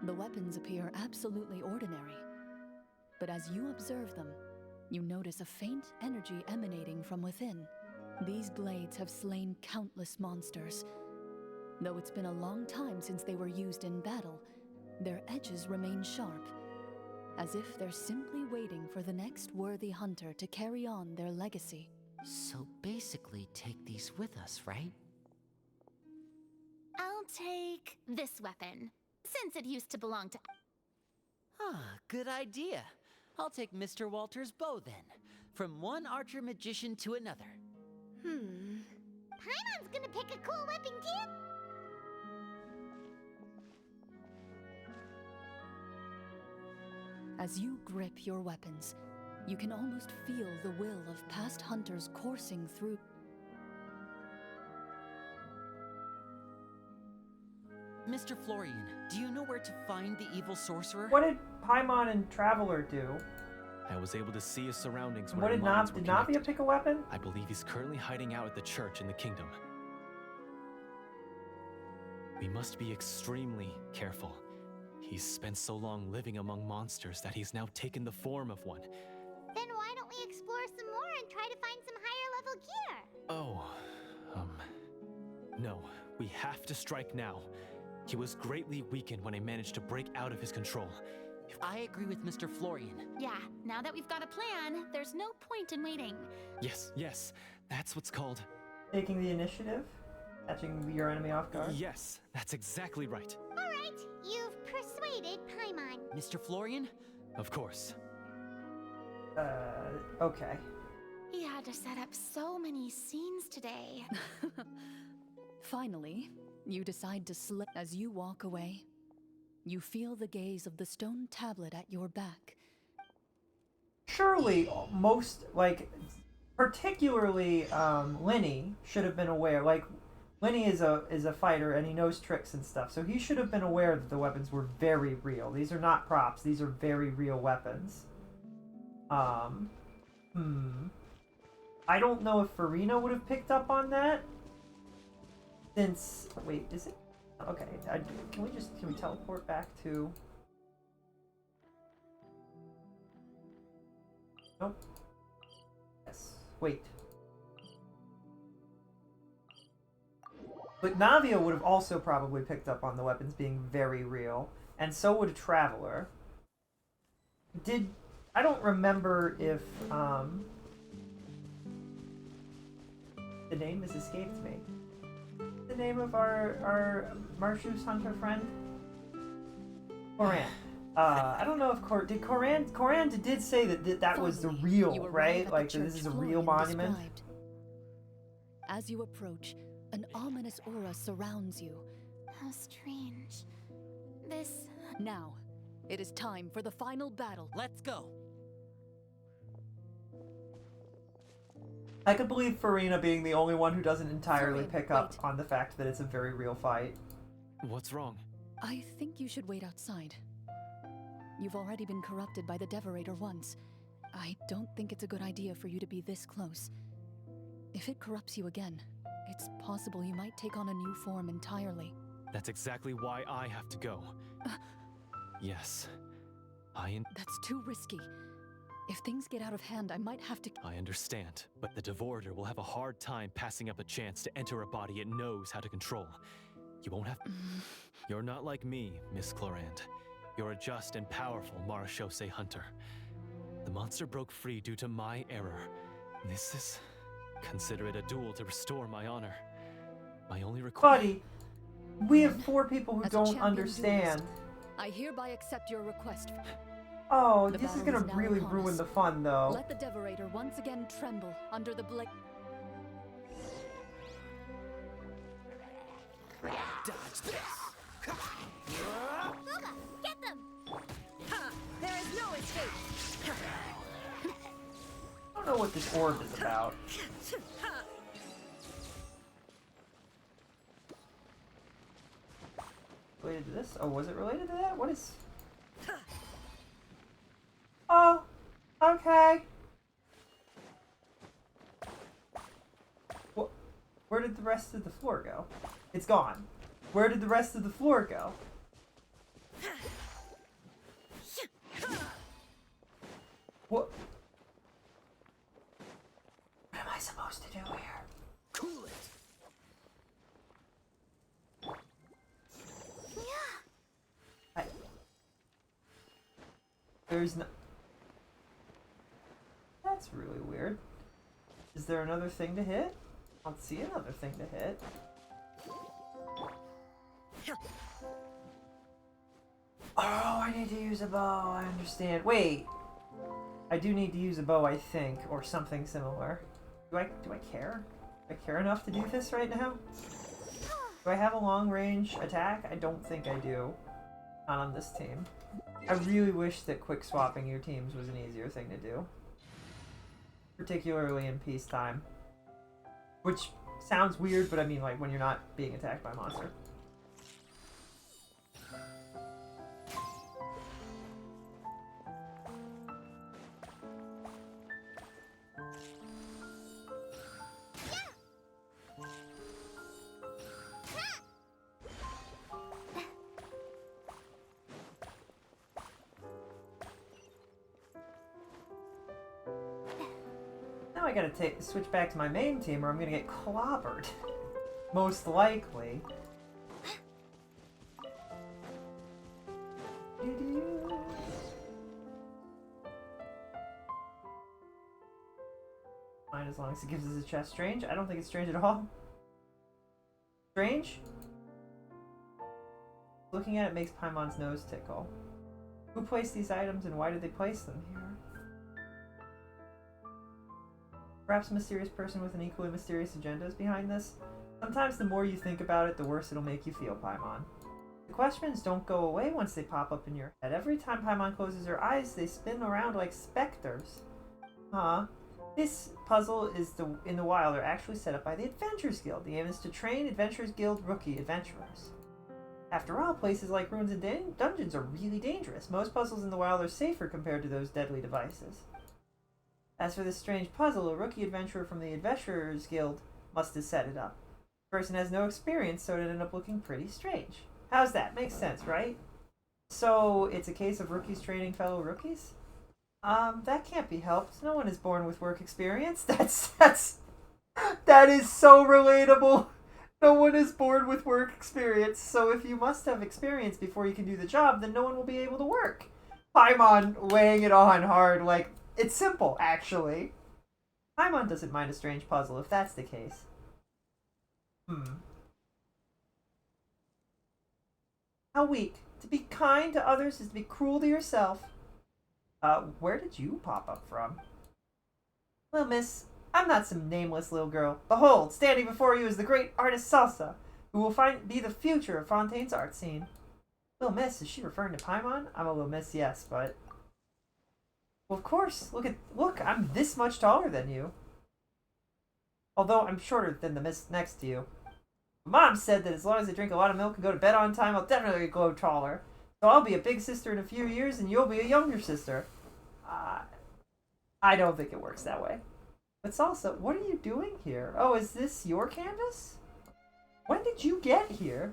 the weapons appear absolutely ordinary. But as you observe them, you notice a faint energy emanating from within. These blades have slain countless monsters. Though it's been a long time since they were used in battle, their edges remain sharp, as if they're simply waiting for the next worthy hunter to carry on their legacy. So basically, take these with us, right? I'll take this weapon, since it used to belong to... Ah, good idea. I'll take Mr. Walter's bow then. From one archer magician to another. Paimon's gonna pick a cool weapon too. As you grip your weapons, you can almost feel the will of past hunters coursing through. Mr. Florian, do you know where to find the evil sorcerer? What did Paimon and Traveler do? I was able to see his surroundings when What our did minds were Did Navia connected. pick a weapon? I believe he's currently hiding out at the church in the kingdom. We must be extremely careful. He's spent so long living among monsters that he's now taken the form of one. Then why don't we explore some more and try to find some higher level gear? No, we have to strike now. He was greatly weakened when I managed to break out of his control. I agree with Mr. Florian. Yeah, now that we've got a plan, there's no point in waiting. Yes, that's what's called... Taking the initiative? Catching your enemy off guard? Yes, that's exactly right. Alright, you've persuaded Paimon. Mr. Florian? Of course. Okay. He had to set up so many scenes today. Finally, You decide to slip. As you walk away, you feel the gaze of the stone tablet at your back. Surely, most, like, particularly, Lenny should have been aware. Like, Lenny is a fighter and he knows tricks and stuff, so he should have been aware that the weapons were very real. These are not props. These are very real weapons. I don't know if Farina would have picked up on that. Since, wait, is it? Okay, can we teleport back to? Nope. Yes. Wait. But Navia would have also probably picked up on the weapons being very real, and so would a Traveler. I don't remember if, the name has escaped me. The name of our Marshus Hunter friend? Coran. I don't know if Coran did say that was the real, right? Like, this is a real monument. As you approach, an ominous aura surrounds you. How strange. This... Now, it is time for the final battle. Let's go. I could believe Farina being the only one who doesn't entirely Farina, pick up wait. on the fact that it's a very real fight. What's wrong? I think you should wait outside. You've already been corrupted by the Devorator once. I don't think it's a good idea for you to be this close. If it corrupts you again, it's possible you might take on a new form entirely. That's exactly why I have to go. Yes. That's too risky. If things get out of hand, I might have to... I understand, but the Devorator will have a hard time passing up a chance to enter a body it knows how to control. You won't have... You're not like me, Miss Clorand. You're a just and powerful Marashose hunter. The monster broke free due to my error. This is... Consider it a duel to restore my honor. My only request... Buddy, we have 4 people who As a don't champion understand. duelist, I hereby accept your request. Oh, The this is battle gonna is now really upon ruin us. the fun, though. Let the Devorator once again tremble under the blade. Dodge this. Booga, get them! There is no escape. I don't know what this orb is about. Related to this? Oh, was it related to that? What is... Oh, okay. Where did the rest of the floor go? It's gone. Where did the rest of the floor go? What? What am I supposed to do here? Cool it. There's no... That's really weird. Is there another thing to hit? I don't see another thing to hit. Oh, I need to use a bow. I understand. Wait. I do need to use a bow, I think, or something similar. Do I care? Do I care enough to do this right now? Do I have a long-range attack? I don't think I do. Not on this team. I really wish that quick swapping your teams was an easier thing to do. Particularly in peacetime. Which sounds weird, but I mean like when you're not being attacked by a monster. Now I gotta switch back to my main team or I'm gonna get clobbered. Most likely. Fine, as long as it gives us a chest. Strange? I don't think it's strange at all. Strange? Looking at it makes Paimon's nose tickle. Who placed these items and why did they place them here? Perhaps a mysterious person with an equally mysterious agenda is behind this? Sometimes the more you think about it, the worse it'll make you feel, Paimon. The questions don't go away once they pop up in your head. Every time Paimon closes her eyes, they spin around like specters. Huh? This puzzle is in the wild are actually set up by the Adventurers Guild. The aim is to train Adventurers Guild rookie adventurers. After all, places like ruins and dungeons are really dangerous. Most puzzles in the wild are safer compared to those deadly devices. As for this strange puzzle, a rookie adventurer from the Adventurers Guild must have set it up. The person has no experience, so it ended up looking pretty strange. How's that? Makes sense, right? So, it's a case of rookies training fellow rookies? That can't be helped. No one is born with work experience. That is so relatable. No one is born with work experience, so if you must have experience before you can do the job, then no one will be able to work. Paimon laying it on hard, like, it's simple, actually. Paimon doesn't mind a strange puzzle, if that's the case. How weak. To be kind to others is to be cruel to yourself. Where did you pop up from? Well, miss, I'm not some nameless little girl. Behold, standing before you is the great artist Salsa, who will be the future of Fontaine's art scene. Little miss, is she referring to Paimon? I'm a little miss, yes, but... Well, of course. Look, I'm this much taller than you. Although I'm shorter than the miss next to you. Mom said that as long as I drink a lot of milk and go to bed on time, I'll definitely grow taller. So I'll be a big sister in a few years, and you'll be a younger sister. I don't think it works that way. But Salsa, what are you doing here? Oh, is this your canvas? When did you get here?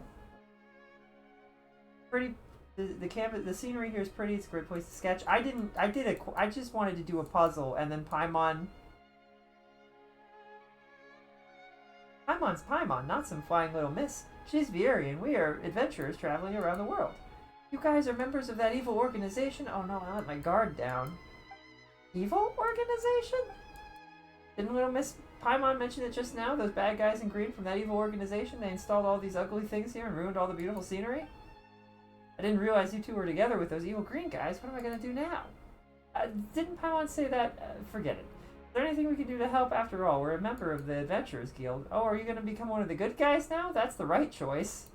Pretty. The canvas, the scenery here is pretty. It's a great place to sketch. I just wanted to do a puzzle, and then Paimon's Paimon, not some flying little miss. She's Vieri, and we are adventurers traveling around the world. You guys are members of that evil organization? Oh no, I let my guard down. Evil organization? Didn't little Miss Paimon mention it just now? Those bad guys in green from that evil organization? They installed all these ugly things here and ruined all the beautiful scenery? I didn't realize you two were together with those evil green guys. What am I going to do now? Didn't Paimon say that? Forget it. Is there anything we can do to help? After all, we're a member of the Adventurers Guild. Oh, are you going to become one of the good guys now? That's the right choice.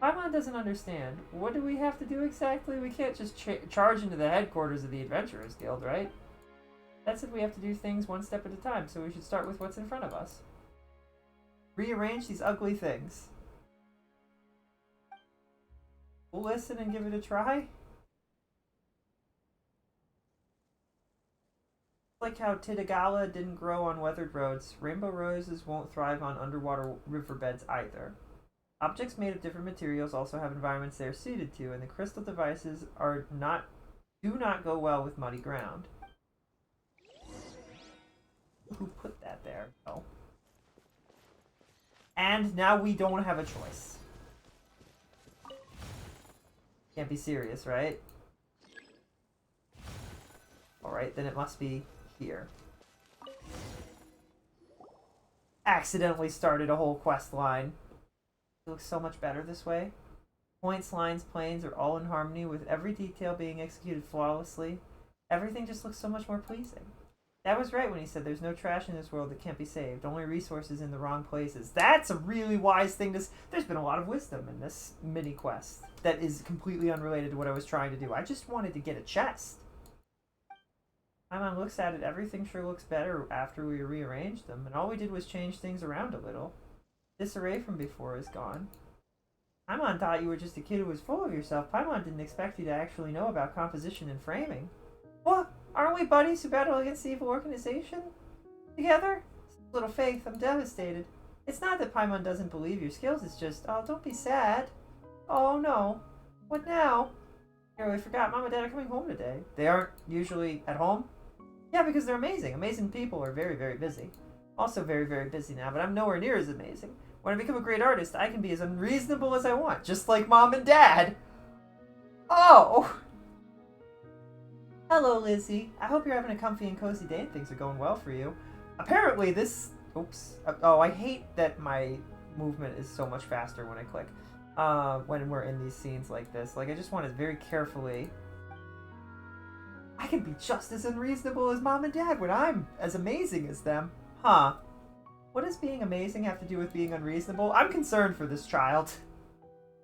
Paimon doesn't understand. What do we have to do exactly? We can't just charge into the headquarters of the Adventurers Guild, right? That's if we have to do things one step at a time, so we should start with what's in front of us. Rearrange these ugly things. We'll listen and give it a try. Like how Titagala didn't grow on weathered roads, rainbow roses won't thrive on underwater riverbeds either. Objects made of different materials also have environments they are suited to, and the crystal devices do not go well with muddy ground. Who put that there? Oh. And now we don't have a choice. Can't be serious, right? Alright, then it must be here. Accidentally started a whole quest line. It looks so much better this way. Points, lines, planes are all in harmony with every detail being executed flawlessly. Everything just looks so much more pleasing. Dad was right when he said there's no trash in this world that can't be saved, only resources in the wrong places. That's a really wise thing to There's been a lot of wisdom in this mini quest that is completely unrelated to what I was trying to do. I just wanted to get a chest. Paimon looks at it, everything sure looks better after we rearranged them, and all we did was change things around a little. Disarray from before is gone. Paimon thought you were just a kid who was full of yourself. Paimon didn't expect you to actually know about composition and framing. What? Aren't we buddies who battle against the evil organization? Together? Little Faith, I'm devastated. It's not that Paimon doesn't believe your skills, it's just, oh, don't be sad. Oh, no. What now? I really forgot, Mom and Dad are coming home today. They aren't usually at home? Yeah, because they're amazing. Amazing people are very, very busy. Also very, very busy now, but I'm nowhere near as amazing. When I become a great artist, I can be as unreasonable as I want, just like Mom and Dad. Oh! Hello, Lizzie. I hope you're having a comfy and cozy day and things are going well for you. Apparently this... Oops. Oh, I hate that my movement is so much faster when I click. When we're in these scenes like this. Like, I just want to very carefully I can be just as unreasonable as Mom and Dad when I'm as amazing as them. Huh. What does being amazing have to do with being unreasonable? I'm concerned for this child.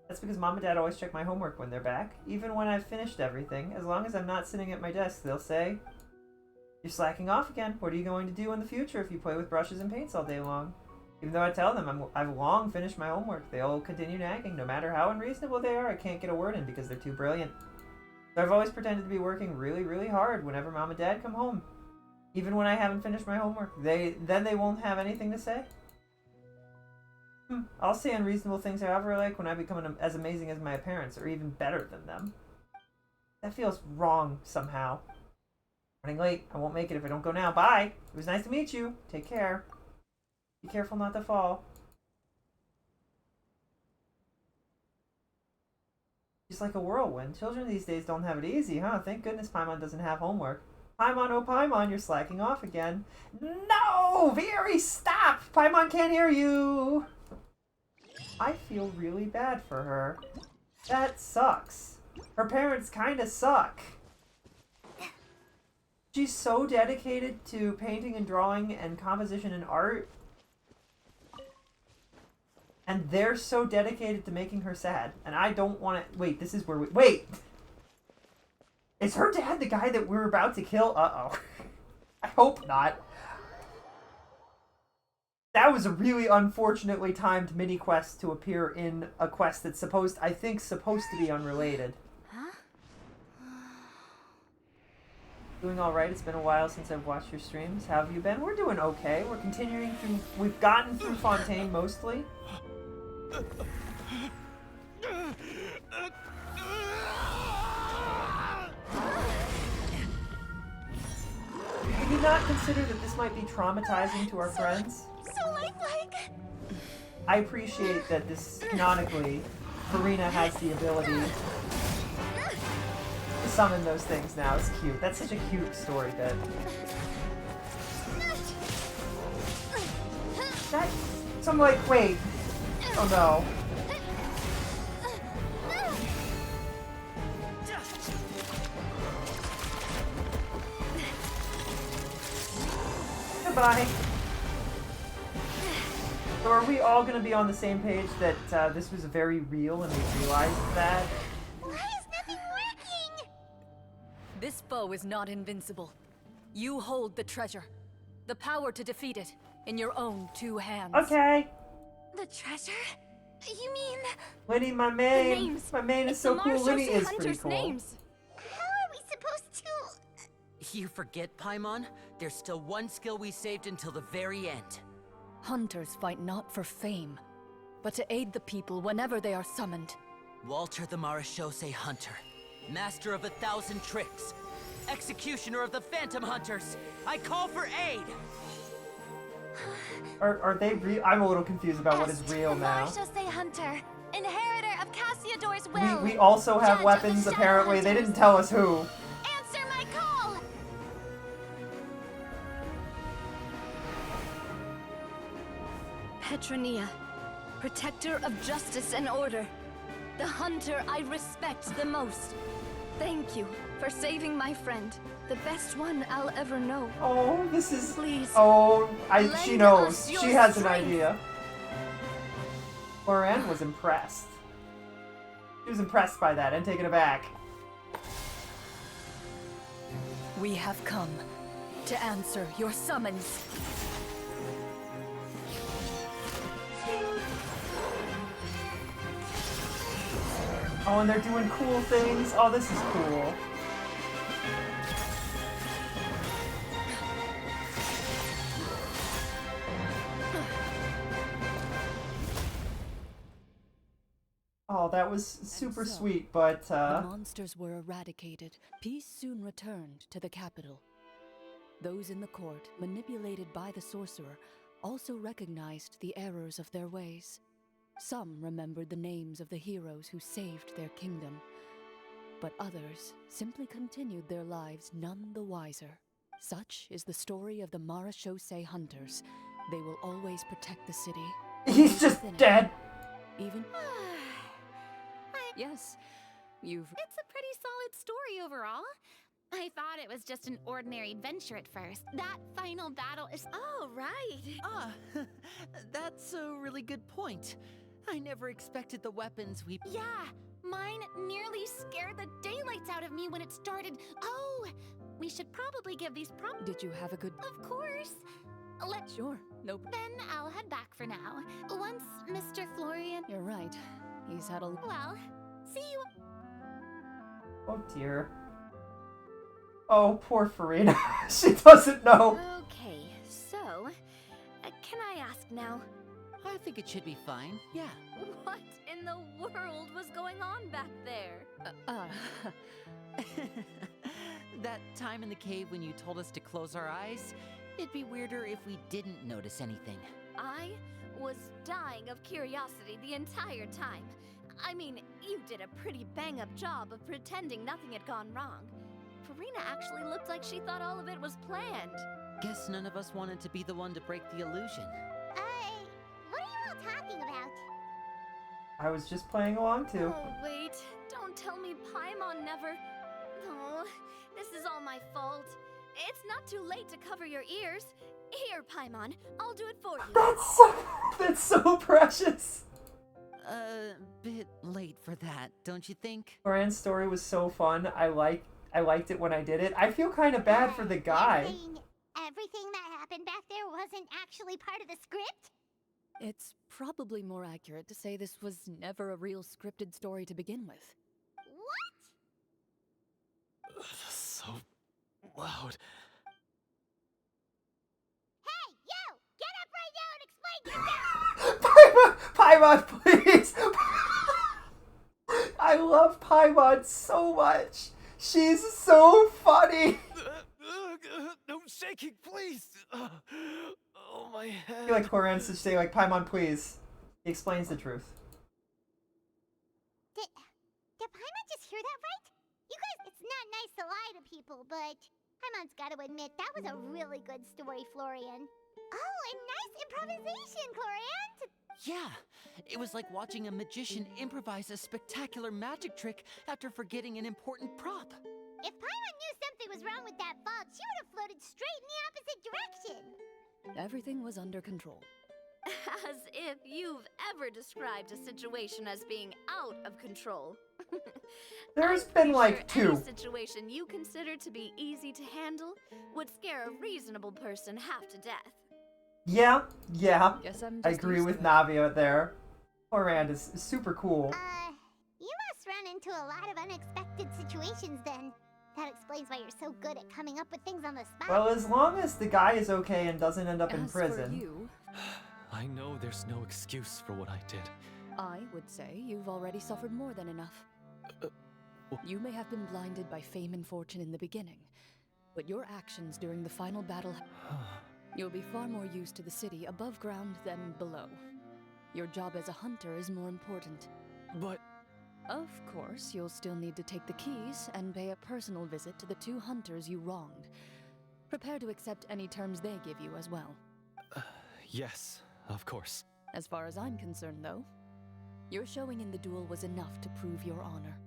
That's because Mom and Dad always check my homework when they're back, even when I've finished everything. As long as I'm not sitting at my desk, they'll say, "You're slacking off again. What are you going to do in the future if you play with brushes and paints all day long?" Even though I tell them I've long finished my homework, they'll continue nagging. No matter how unreasonable they are, I can't get a word in because they're too brilliant. So I've always pretended to be working really, really hard whenever Mom and Dad come home. Even when I haven't finished my homework. Then they won't have anything to say. I'll say unreasonable things however I like when I become as amazing as my parents, or even better than them. That feels wrong somehow. Running late. I won't make it if I don't go now. Bye! It was nice to meet you. Take care. Be careful not to fall. Just like a whirlwind. Children these days don't have it easy, huh? Thank goodness Paimon doesn't have homework. Paimon, oh Paimon, you're slacking off again. No! Veery, stop! Paimon can't hear you! I feel really bad for her. That sucks. Her parents kinda suck. She's so dedicated to painting and drawing and composition and art. And they're so dedicated to making her sad. And I don't want to... Wait, this is where we... Wait! Is her dad the guy that we're about to kill? Uh-oh. I hope not. That was a really unfortunately timed mini-quest to appear in a quest that's supposed to be unrelated. Huh? Doing alright? It's been a while since I've watched your streams. How have you been? We're doing okay. We're continuing through... We've gotten through Fontaine mostly. Did you not consider that this might be traumatizing to our friends? So lifelike. I appreciate that this, canonically, Karina has the ability to summon those things now. It's cute. That's such a cute story bit. So I'm like, wait. Oh no. Goodbye. So are we all going to be on the same page that this was very real and we realized that? Why is nothing working? This foe is not invincible. You hold the treasure. The power to defeat it in your own two hands. Okay. The treasure? You mean... Winnie, my main. The names. My main is It's so the cool. Mara Winnie Shosei is pretty Hunter's cool. names. How are we supposed to... You forget, Paimon? There's still one skill we saved until the very end. Hunters fight not for fame, but to aid the people whenever they are summoned. Walter the Marashosei Hunter, master of 1,000 tricks, executioner of the Phantom Hunters. I call for aid! Are they real? I'm a little confused about what is real now. Shosei Hunter, inheritor of Cassiodor's will. We also have Judge of the weapons, Shadow apparently. They Hunters. didn't tell us who. Answer my call! Petronia, protector of justice and order. The hunter I respect the most. Thank you for saving my friend, the best one I'll ever know. Oh, this is... Please. Oh, she lend knows. us your She has an strength. idea. Moran was impressed. She was impressed by that and taken aback. We have come to answer your summons. Oh, and they're doing cool things. Oh, this is cool. Oh, that was super so, sweet, but, The monsters were eradicated. Peace soon returned to the capital. Those in the court, manipulated by the sorcerer, also recognized the errors of their ways. Some remembered the names of the heroes who saved their kingdom, but others simply continued their lives none the wiser. Such is the story of the Marashosei Hunters. They will always protect the city. he's just Within it. dead. Even... Yes, you've... It's a pretty solid story overall. I thought it was just an ordinary adventure at first. That final battle is. Oh, right. Ah, that's a really good point. I never expected the weapons we... Yeah, mine nearly scared the daylights out of me when it started. Oh, we should probably give these props. Did you have a good... Of course. Sure, no... Then I'll head back for now. Once Mr. Florian. You're right. He's had a... Well, see you. Oh dear. Oh, poor Farina. She doesn't know. Okay, so, can I ask now? I think it should be fine, yeah. What in the world was going on back there? That time in the cave when you told us to close our eyes, it'd be weirder if we didn't notice anything. I was dying of curiosity the entire time. I mean, you did a pretty bang-up job of pretending nothing had gone wrong. Farina actually looked like she thought all of it was planned. Guess none of us wanted to be the one to break the illusion. What are you all talking about? I was just playing along too. Oh, wait. Don't tell me Paimon never... Oh, this is all my fault. It's not too late to cover your ears. Here, Paimon, I'll do it for you. That's so precious. A bit late for that, don't you think? Moran's story was so fun. I liked it when I did it. I feel kind of bad for the guy. Everything that happened back there wasn't actually part of the script? It's probably more accurate to say this was never a real scripted story to begin with. What? So loud. Hey, you! Get up right now and explain yourself! Paimon, please! I love Paimon so much. She's so funny. No shaking, please. Oh, my head. I feel like Moran's to say, like, Paimon, please. He explains the truth. Did Paimon just hear that right? You guys, it's not nice to lie to people, but Paimon's got to admit, that was a really good story, Florian. Oh, and nice improvisation, Florian! Yeah, it was like watching a magician improvise a spectacular magic trick after forgetting an important prop. If Paimon knew something was wrong with that vault, she would have floated straight in the opposite direction. Everything was under control. As if you've ever described a situation as being out of control. There's I'm been pretty like sure two. Any situation you consider to be easy to handle would scare a reasonable person half to death. Yeah. Guess I'm I just agree used with to it. Navia there. Moran is super cool. You must run into a lot of unexpected situations then. That explains why you're so good at coming up with things on the spot. Well, as long as the guy is okay and doesn't end up in As prison. for you, I know there's no excuse for what I did. I would say you've already suffered more than enough. You may have been blinded by fame and fortune in the beginning, but your actions during the final battle... You'll be far more used to the city above ground than below. Your job as a hunter is more important. But... Of course, you'll still need to take the keys and pay a personal visit to the 2 hunters you wronged. Prepare to accept any terms they give you as well. Yes, of course. As far as I'm concerned, though, your showing in the duel was enough to prove your honor.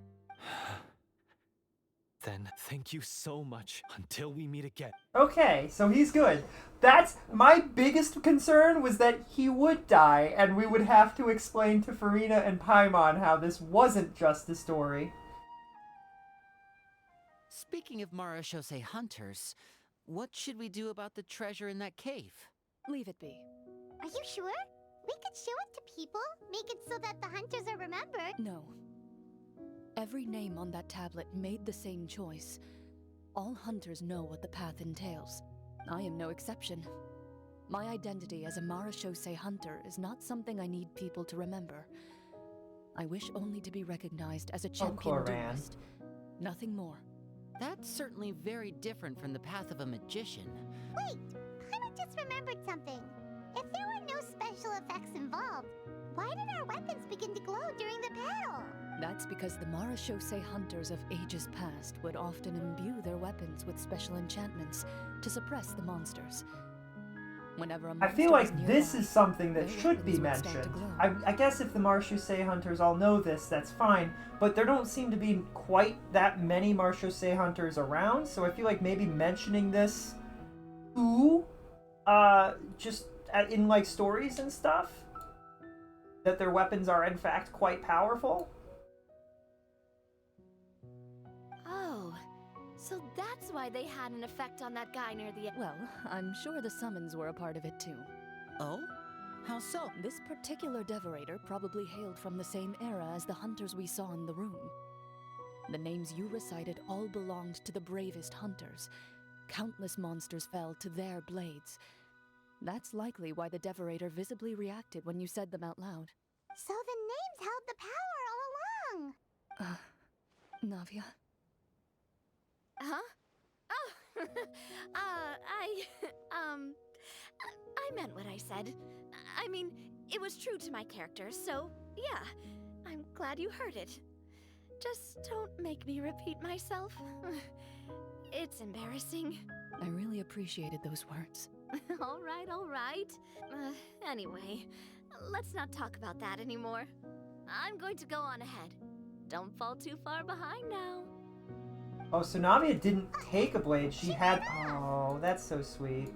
Then thank you so much until we meet again. Okay, so he's good. That's my biggest concern, was that he would die and we would have to explain to Farina and Paimon how this wasn't just a story. Speaking of Marashose hunters, what should we do about the treasure in that cave? Leave it be. Are you sure? We could show it to people, make it so that the hunters are remembered. No. Every name on that tablet made the same choice. All hunters know what the path entails. I am no exception. My identity as a Marashose hunter is not something I need people to remember. I wish only to be recognized as a champion Cloran. duelist. Nothing more. That's certainly very different from the path of a magician. Wait, Paimon just remembered something. If there were no special effects involved, why did our weapons begin to glow during the battle? That's because the Marashose hunters of ages past would often imbue their weapons with special enchantments to suppress the monsters. Whenever a I monster feel was like this nearby, is something that their should be weapons would start to mentioned. glow. I guess if the Marchusei hunters all know this, that's fine. But there don't seem to be quite that many Marchusei hunters around, so I feel like maybe mentioning this, just in like stories and stuff, that their weapons are in fact quite powerful. Oh, so that's why they had an effect on that guy near the. Well, I'm sure the summons were a part of it too. Oh? How so? This particular devorator probably hailed from the same era as the hunters we saw in the room. The names you recited all belonged to the bravest hunters. Countless monsters fell to their blades. That's likely why the devorator visibly reacted when you said them out loud. So the names held the power all along. Navia? Huh? Oh, I meant what I said. I mean, it was true to my character, so yeah, I'm glad you heard it. Just don't make me repeat myself. It's embarrassing. I really appreciated those words. All right, all right. Anyway, let's not talk about that anymore. I'm going to go on ahead. Don't fall too far behind now. Oh, so Navia didn't take a blade. She had. Oh, that's so sweet.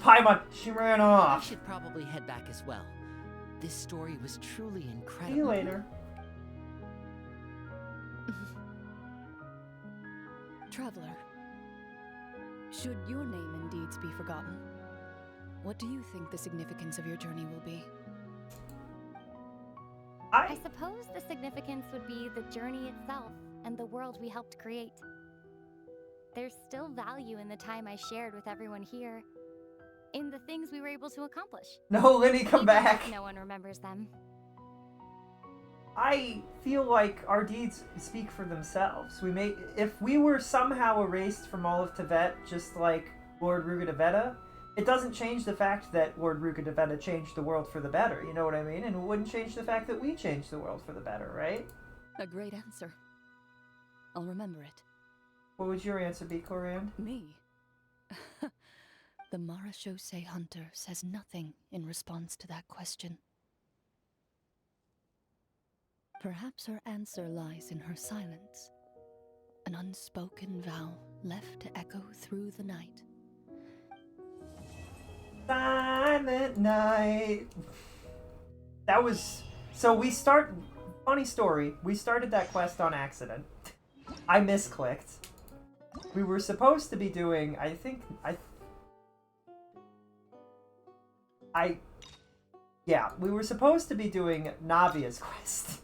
Paimon, she ran I off. should probably head back as well. This story was truly incredible. See you later. Traveler, should your name and deeds be forgotten, what do you think the significance of your journey will be? I suppose the significance would be the journey itself and the world we helped create. There's still value in the time I shared with everyone here, in the things we were able to accomplish. No, Lenny, come Even back. if no one remembers them. I feel like our deeds speak for themselves. If we were somehow erased from all of Tibet, just like Lord Rugadavetta, it doesn't change the fact that Lord Rugadavetta changed the world for the better, you know what I mean? And it wouldn't change the fact that we changed the world for the better, right? A great answer. I'll remember it. What would your answer be, Coran? Me? The Marachose hunter says nothing in response to that question. Perhaps her answer lies in her silence, an unspoken vow left to echo through the night. Silent night. That was... So funny story, we started that quest on accident. I misclicked. We were supposed to be doing, we were supposed to be doing Navia's quest.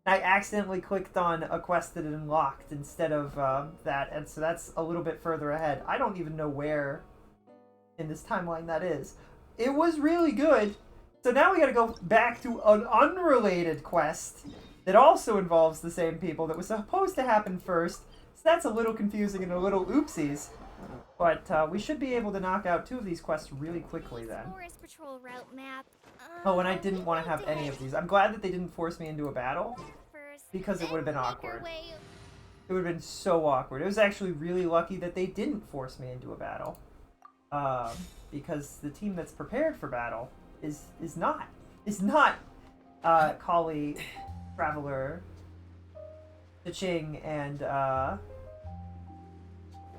I accidentally clicked on a quest that it unlocked instead of that, and so that's a little bit further ahead. I don't even know where in this timeline that is. It was really good. So now we gotta go back to an unrelated quest that also involves the same people that was supposed to happen first. So that's a little confusing and a little oopsies. But we should be able to knock out 2 of these quests really quickly then. Forest Patrol route map. Oh, and I didn't want to have any of these. I'm glad that they didn't force me into a battle, First, because it would have been make our awkward. way- It would have been so awkward. It was actually really lucky that they didn't force me into a battle. Because the team that's prepared for battle is not Kali, Traveler, Ching, and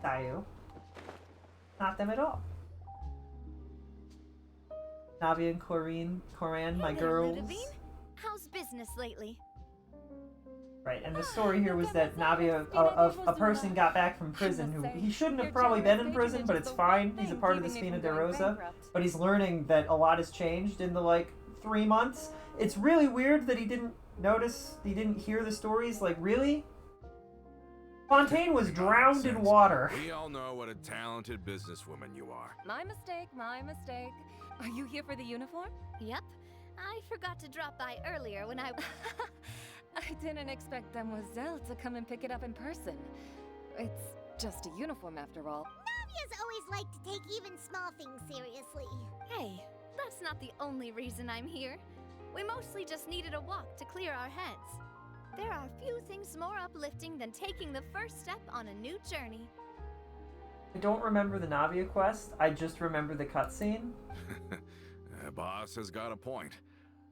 Dayu. Not them at all. Navia and Coran, my Hey there, girls. Ludovine. How's business lately? Right, and the story here was that Navia, a person got back from prison who he shouldn't have probably been in prison, but it's fine. He's a part of the Spina de Rosa, but he's learning that a lot has changed in the 3 months. It's really weird that he didn't notice, he didn't hear the stories. Like, really? Fontaine was drowned in water. We all know what a talented businesswoman you are. My mistake, my mistake. Are you here for the uniform? Yep. I forgot to drop by earlier when I... I didn't expect Mademoiselle to come and pick it up in person. It's just a uniform after all. Navia's always liked to take even small things seriously. Hey, that's not the only reason I'm here. We mostly just needed a walk to clear our heads. There are few things more uplifting than taking the first step on a new journey. I don't remember the Navia quest. I just remember the cutscene. Boss has got a point.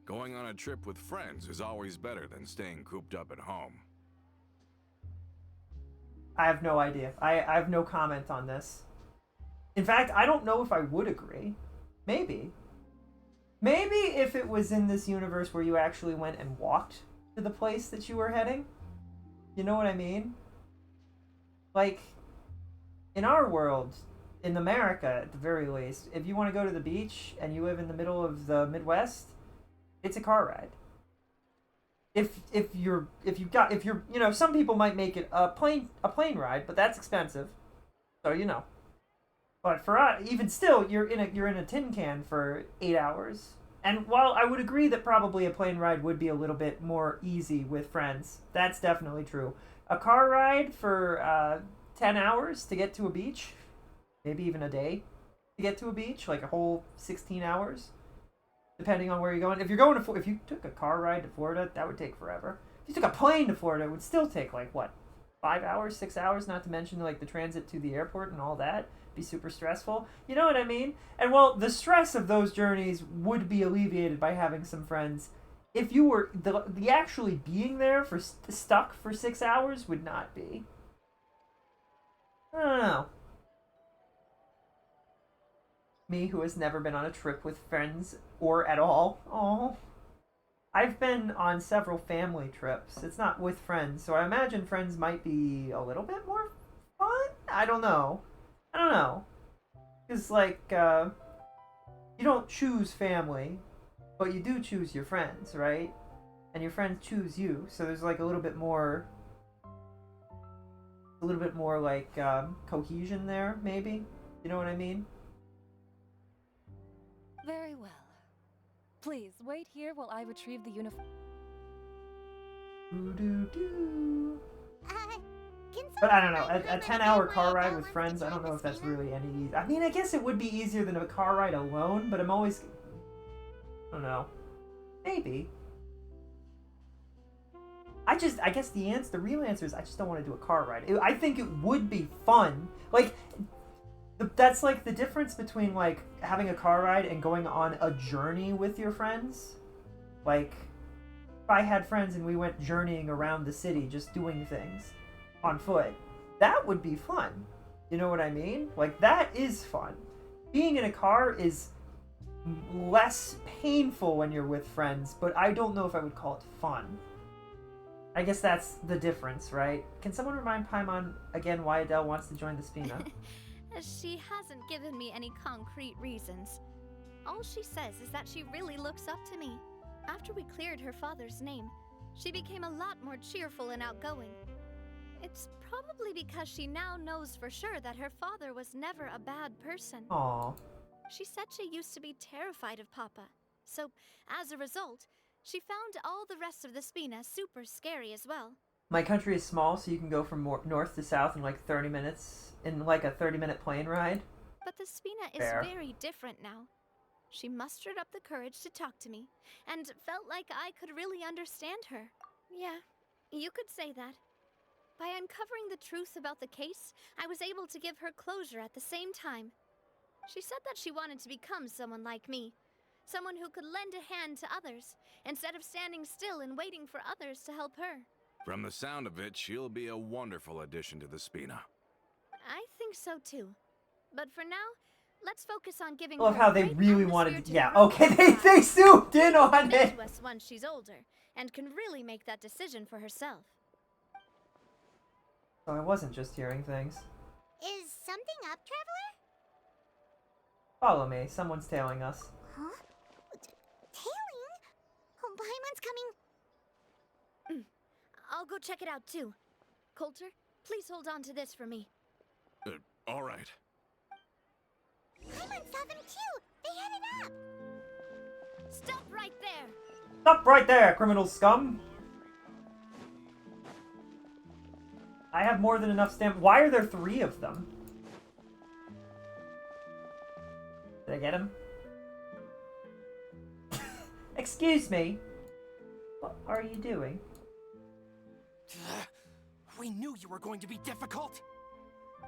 Going on a trip with friends is always better than staying cooped up at home. I have no idea. I have no comment on this. In fact, I don't know if I would agree. Maybe. Maybe if it was in this universe where you actually went and walked to the place that you were heading. You know what I mean? Like, in our world, in America at the very least, if you want to go to the beach and you live in the middle of the Midwest, it's a car ride. If you're you know, some people might make it a plane ride, but that's expensive. So you know. But for us, even still, you're in a tin can for 8 hours. And while I would agree that probably a plane ride would be a little bit more easy with friends, that's definitely true. A car ride for 10 hours to get to a beach, maybe even a day to get to a beach, like a whole 16 hours, depending on where you're going. If you took a car ride to Florida, that would take forever. If you took a plane to Florida, it would still take like what, 5 hours, 6 hours, not to mention like the transit to the airport and all that. Be super stressful. You know what I mean? And well, the stress of those journeys would be alleviated by having some friends. If you were the actually being there for stuck for 6 hours would not be. I don't know. Me, who has never been on a trip with friends or at all. Oh, I've been on several family trips. It's not with friends, so I imagine friends might be a little bit more fun. I don't know. Because, like, you don't choose family, but you do choose your friends, right? And your friends choose you, so there's, like, a little bit more, like, cohesion there, maybe? You know what I mean? Very well. Please, wait here while I retrieve the uniform. Doo-doo-doo. Can But I don't know, someone a recommend 10-hour why car ride Adele with wants to friends, I join don't know the if that's Spina? really any easy. I mean, I guess it would be easier than a car ride alone, but I'm always... I don't know. Maybe. I guess the real answer is I just don't want to do a car ride. I think it would be fun. Like, that's like the difference between like having a car ride and going on a journey with your friends. Like, if I had friends and we went journeying around the city just doing things on foot, that would be fun. You know what I mean? Like, that is fun. Being in a car is less painful when you're with friends, but I don't know if I would call it fun. I guess that's the difference, right? Can someone remind Paimon again why Adele wants to join the Spina? She hasn't given me any concrete reasons. All she says is that she really looks up to me. After we cleared her father's name, she became a lot more cheerful and outgoing. It's probably because she now knows for sure that her father was never a bad person. Aww. She said she used to be terrified of Papa. So, as a result, she found all the rest of the Spina super scary as well. My country is small, so you can go from north to south in like 30 minutes, in like a 30-minute plane ride. But the Spina is Fair. very different now. She mustered up the courage to talk to me, and felt like I could really understand her. Yeah, you could say that. By uncovering the truth about the case, I was able to give her closure at the same time. She said that she wanted to become someone like me. Someone who could lend a hand to others, instead of standing still and waiting for others to help her. From the sound of it, she'll be a wonderful addition to the Spina. I think so too. But for now, let's focus on giving I love her how a they great really atmosphere wanted... to Yeah, grow okay, up they in. zoomed in on She'll it! come to us once she's older, and can really make that decision for herself. So I wasn't just hearing things. Is something up, Traveler? Follow me, someone's tailing us. Huh? Tailing? Oh, Paimon's coming. I'll go check it out too. Coulter, please hold on to this for me. All right. Paimon saw them too. They headed up. Stop right there! Stop right there, criminal scum! I have more than enough stamina. Why are there 3 of them? Did I get him? Excuse me. What are you doing? We knew you were going to be difficult.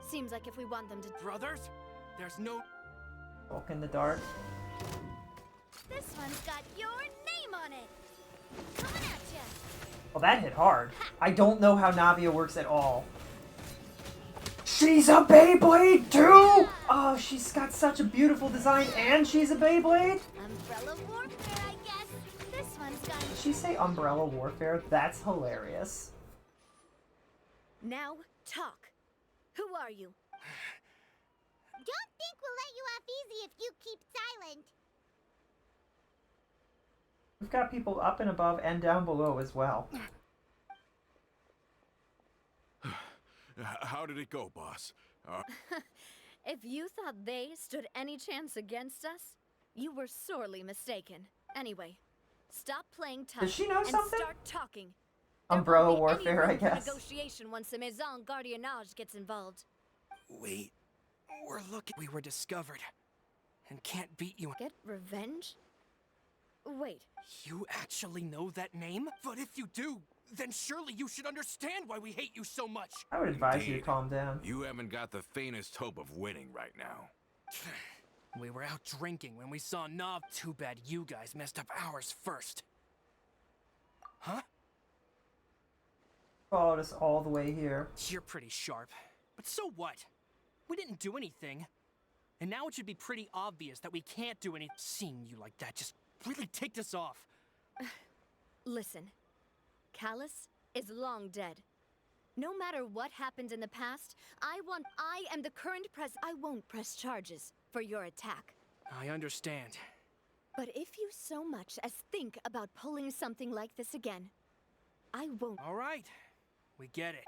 Seems like if we want them to... Brothers? There's no... Walk in the dark. This one's got your name on it. Coming at ya. Well, that hit hard. I don't know how Navia works at all. She's a Beyblade too! Oh, she's got such a beautiful design and she's a Beyblade? Umbrella warfare, I guess. This one's got... Did she say Umbrella Warfare? That's hilarious. Now, talk. Who are you? Don't think we'll let you off easy if you keep silent. We've got people up and above and down below as well. How did it go, boss? If you thought they stood any chance against us, you were sorely mistaken. Anyway, stop playing tough. Does she know and something? start talking. Umbrella There won't be any Warfare, I room for guess. negotiation once the Maison Gardiennage gets involved. Wait. We're looking... We were discovered. And can't beat you. Get revenge? Wait. You actually know that name? But if you do, then surely you should understand why we hate you so much. I would advise you to Indeed. calm down. You haven't got the faintest hope of winning right now. We were out drinking when we saw Nav. Too bad you guys messed up ours first. Huh? Followed us all the way here. You're pretty sharp. But so what? We didn't do anything. And now it should be pretty obvious that we can't do anything. Seeing you like that just really ticked us off. Listen. Callus is long dead. No matter what happened in the past, I am the current I won't press charges for your attack. I understand. But if you so much as think about pulling something like this again, I won't. All right. We get it.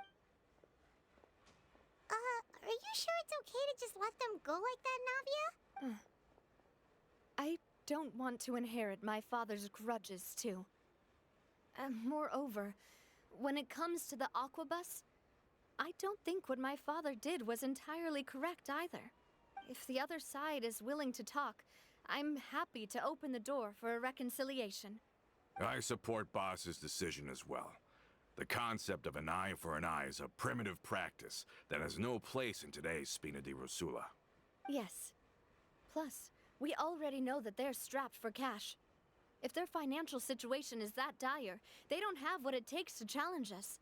Are you sure it's okay to just let them go like that, Navia? I don't want to inherit my father's grudges, too. Moreover, when it comes to the Aquabus, I don't think what my father did was entirely correct either. If the other side is willing to talk, I'm happy to open the door for a reconciliation. I support Boss's decision as well. The concept of an eye for an eye is a primitive practice that has no place in today's Spina di Rosula. Yes. Plus, we already know that they're strapped for cash. If their financial situation is that dire, they don't have what it takes to challenge us.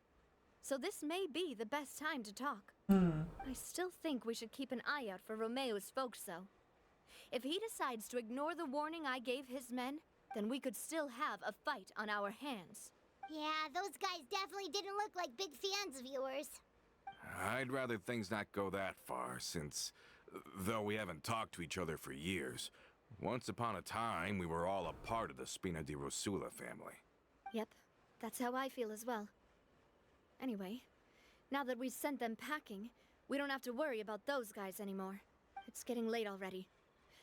So this may be the best time to talk. I still think we should keep an eye out for Romeo's folks, though. If he decides to ignore the warning I gave his men, then we could still have a fight on our hands. Yeah, those guys definitely didn't look like big fans of yours. I'd rather things not go that far, since, though we haven't talked to each other for years, once upon a time we were all a part of the Spina di Rosula family. Yep, that's how I feel as well. Anyway, now that we've sent them packing, we don't have to worry about those guys anymore. It's getting late already.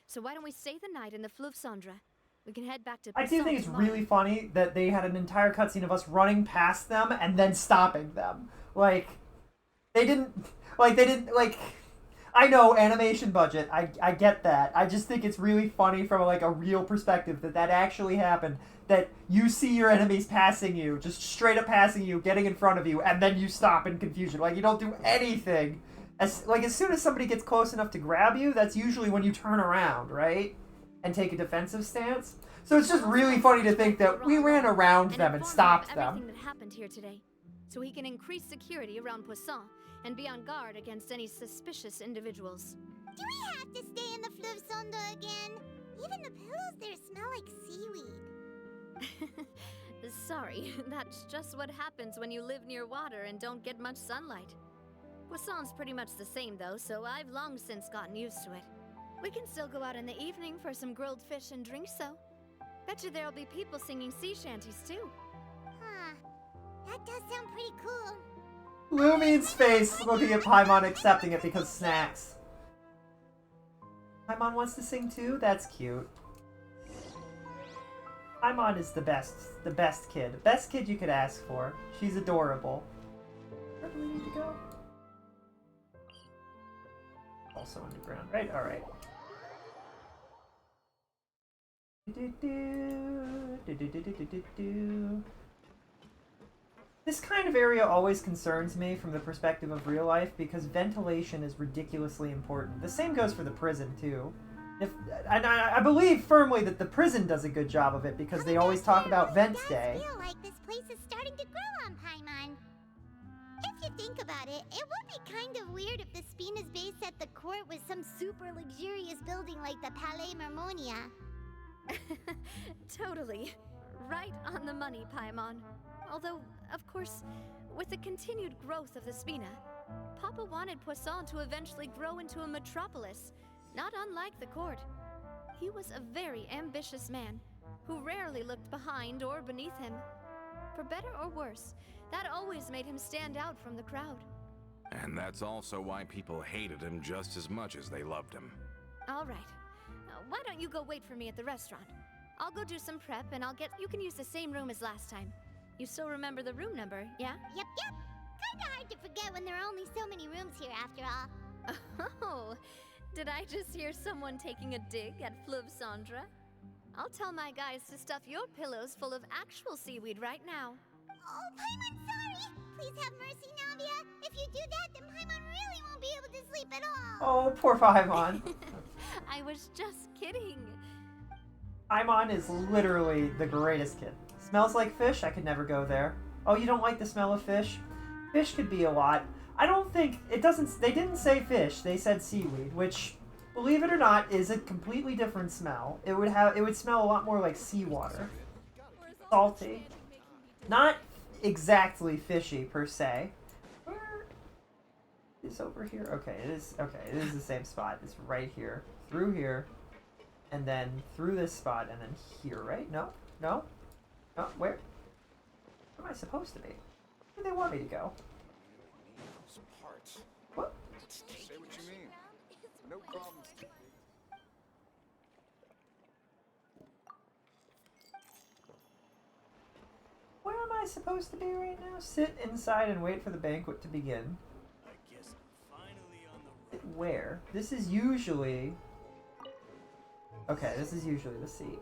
So why don't we stay the night in the Fleuve Cendre? We can head back to I do Poisson think it's tomorrow. really funny that they had an entire cutscene of us running past them and then stopping them. Like, they didn't, I know, animation budget, I get that. I just think it's really funny from, like, a real perspective that actually happened. That you see your enemies passing you, just straight up passing you, getting in front of you, and then you stop in confusion. Like, you don't do anything. As soon as somebody gets close enough to grab you, that's usually when you turn around, right? And take a defensive stance. So it's just really funny to think that we ran around them and stopped them. Everything that happened here today, so he can increase security around Poisson and be on guard against any suspicious individuals. Do we have to stay in the Fleuve Cendre again? Even the pillows there smell like seaweed. Sorry, that's just what happens when you live near water and don't get much sunlight. Poisson's pretty much the same though, so I've long since gotten used to it. We can still go out in the evening for some grilled fish and drinks, though. Bet you there'll be people singing sea shanties, too. Huh. That does sound pretty cool. Lumine's face looking at Paimon accepting it because snacks. Paimon wants to sing too? That's cute. Paimon is the best kid. Best kid you could ask for. She's adorable. Where do we need to go? Also underground, right? Alright. This kind of area always concerns me from the perspective of real life because ventilation is ridiculously important. The same goes for the prison, too. And I believe firmly that the prison does a good job of it because they always talk about Vent Day. I feel like this place is starting to grow on Paimon. If you think about it, it would be kind of weird if the Spina's base at the court was some super luxurious building like the Palais Mermonia. Totally. Right on the money, Paimon. Although, of course, with the continued growth of the Spina, Papa wanted Poisson to eventually grow into a metropolis, not unlike the court. He was a very ambitious man, who rarely looked behind or beneath him. For better or worse, that always made him stand out from the crowd. And that's also why people hated him just as much as they loved him. All right. Why don't you go wait for me at the restaurant? I'll go do some prep and you can use the same room as last time. You still remember the room number, yeah? Yep. Kinda hard to forget when there are only so many rooms here after all. Oh, did I just hear someone taking a dig at Fleuve Cendre? I'll tell my guys to stuff your pillows full of actual seaweed right now. Oh, Paimon, sorry! Please have mercy, Navia. If you do that, then Paimon really won't be able to sleep at all. Oh, poor Paimon. I was just kidding. Paimon is literally the greatest kid. Smells like fish? I could never go there. Oh, you don't like the smell of fish? Fish could be a lot. I don't think... They didn't say fish. They said seaweed, which, believe it or not, is a completely different smell. It would smell a lot more like seawater. Salty. Not exactly fishy, per se. Where is over here? Okay, it is... Okay, it is the same spot. It's right here. Through here. And then through this spot, and then here, right? No? No? No? Where am I supposed to be? Where do they want me to go? What? Say what you mean. No problems. Where am I supposed to be right now? Sit inside and wait for the banquet to begin. I guess I'm finally on the road. Where? This is usually... Okay, this is usually the seat.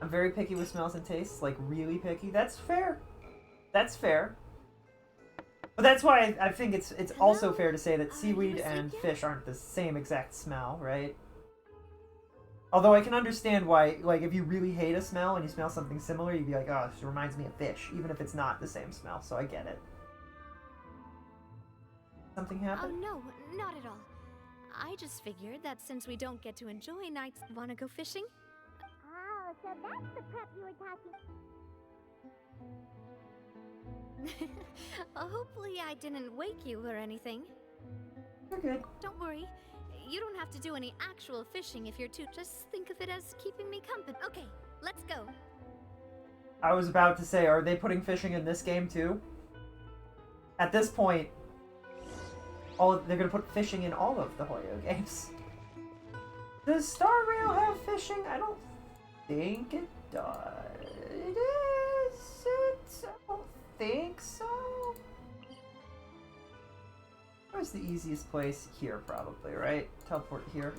I'm very picky with smells and tastes, like really picky. That's fair. That's fair. But that's why I think it's also fair to say that seaweed and fish aren't the same exact smell, right? Although I can understand why, like, if you really hate a smell and you smell something similar, you'd be like, oh, this reminds me of fish, even if it's not the same smell, so I get it. Something happened? Oh, no, not at all. I just figured that since we don't get to enjoy nights, wanna go fishing? Oh, so that's the prep you were talking... Hopefully I didn't wake you or anything. You're good. Don't worry. You don't have to do any actual fishing if you're too... Just think of it as keeping me company. Okay, let's go. I was about to say, are they putting fishing in this game too? At this point, they're gonna put fishing in all of the Hoyo games. Does Star Rail have fishing? I don't think it does. It is it? I don't think so. Where's the easiest place? Here, probably, right? Teleport here.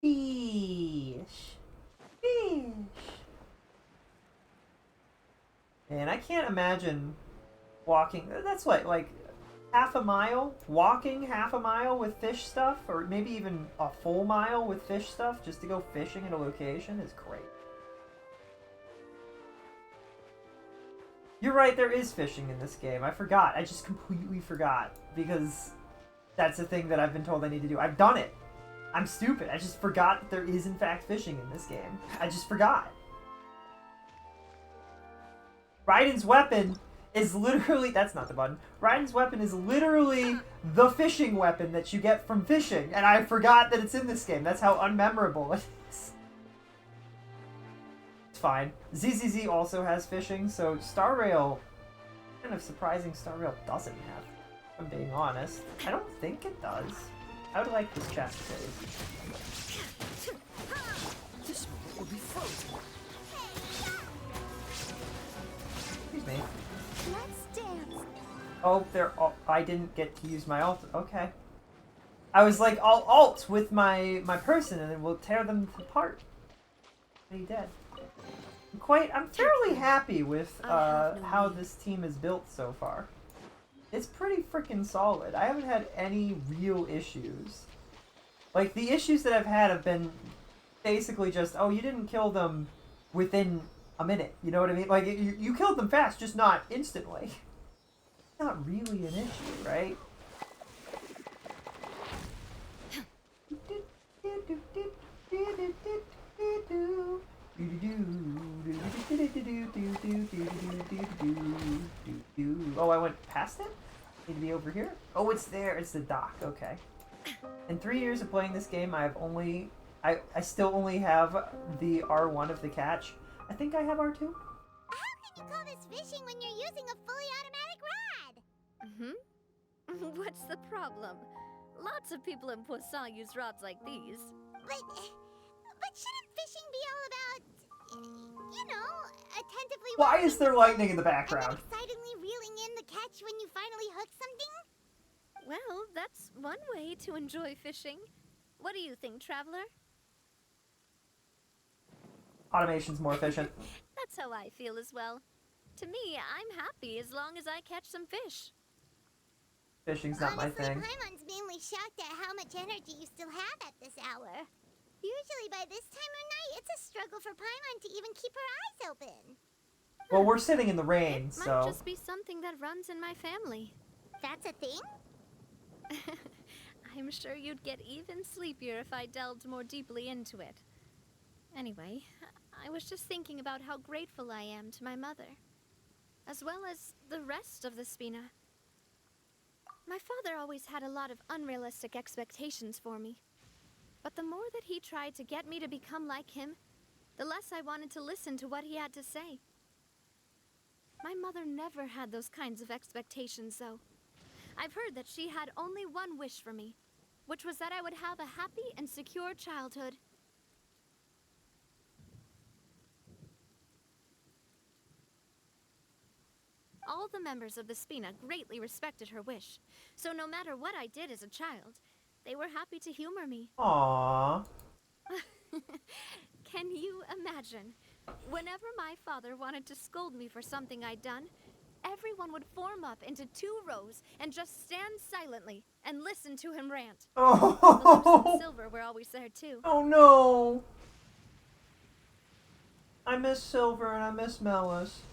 Fish. Fish. And I can't imagine walking. That's what, like, half a mile? Walking half a mile with fish stuff? Or maybe even a full mile with fish stuff just to go fishing at a location is great. You're right, there is fishing in this game. I forgot. I just completely forgot. Because that's a thing that I've been told I need to do. I've done it. I'm stupid. I just forgot that there is, in fact, fishing in this game. I just forgot. Raiden's weapon is literally... That's not the button. Raiden's weapon is literally the fishing weapon that you get from fishing. And I forgot that it's in this game. That's how unmemorable it is. It's fine. ZZZ also has fishing, so Star Rail... Kind of surprising Star Rail doesn't have, if I'm being honest. I don't think it does. I would like this chest save. This will be frozen. Excuse me. Let's dance. Oh, I didn't get to use my ult. Okay. I was like, I'll ult with my person and then we'll tear them apart. And he dead. I'm fairly happy with I have no how need. this team is built so far. It's pretty freaking solid. I haven't had any real issues. Like, the issues that I've had have been basically just, oh, you didn't kill them within a minute. You know what I mean? Like, you killed them fast, just not instantly. Not really an issue, right? Oh, I went past it? Need to be over here? Oh, it's there. It's the dock. Okay. In 3 years of playing this game, I still only have the R1 of the catch. I think I have R2. How can you call this fishing when you're using a fully automatic rod? What's the problem? Lots of people in Poisson use rods like these. But shouldn't fishing be all about, you know, attentively Why watching is there the lightning in the fish background? and then excitedly reeling in the catch when you finally hook something? Well, that's one way to enjoy fishing. What do you think, Traveler? Automation's more efficient. That's how I feel as well. To me, I'm happy as long as I catch some fish. Fishing's not my Honestly, thing. Paimon's mainly shocked at how much energy you still have at this hour. Usually by this time of night, it's a struggle for Paimon to even keep her eyes open. Well, we're sitting in the rain, It might so... just be something that runs in my family. That's a thing? I'm sure you'd get even sleepier if I delved more deeply into it. Anyway, I was just thinking about how grateful I am to my mother, as well as the rest of the Spina. My father always had a lot of unrealistic expectations for me. But the more that he tried to get me to become like him, the less I wanted to listen to what he had to say. My mother never had those kinds of expectations, though. I've heard that she had only one wish for me, which was that I would have a happy and secure childhood. All the members of the Spina greatly respected her wish, so no matter what I did as a child, they were happy to humor me. Aww. Can you imagine? Whenever my father wanted to scold me for something I'd done, everyone would form up into 2 rows and just stand silently and listen to him rant. Melis and Oh, Silver were always there too. oh no. I miss Silver and I miss Melis.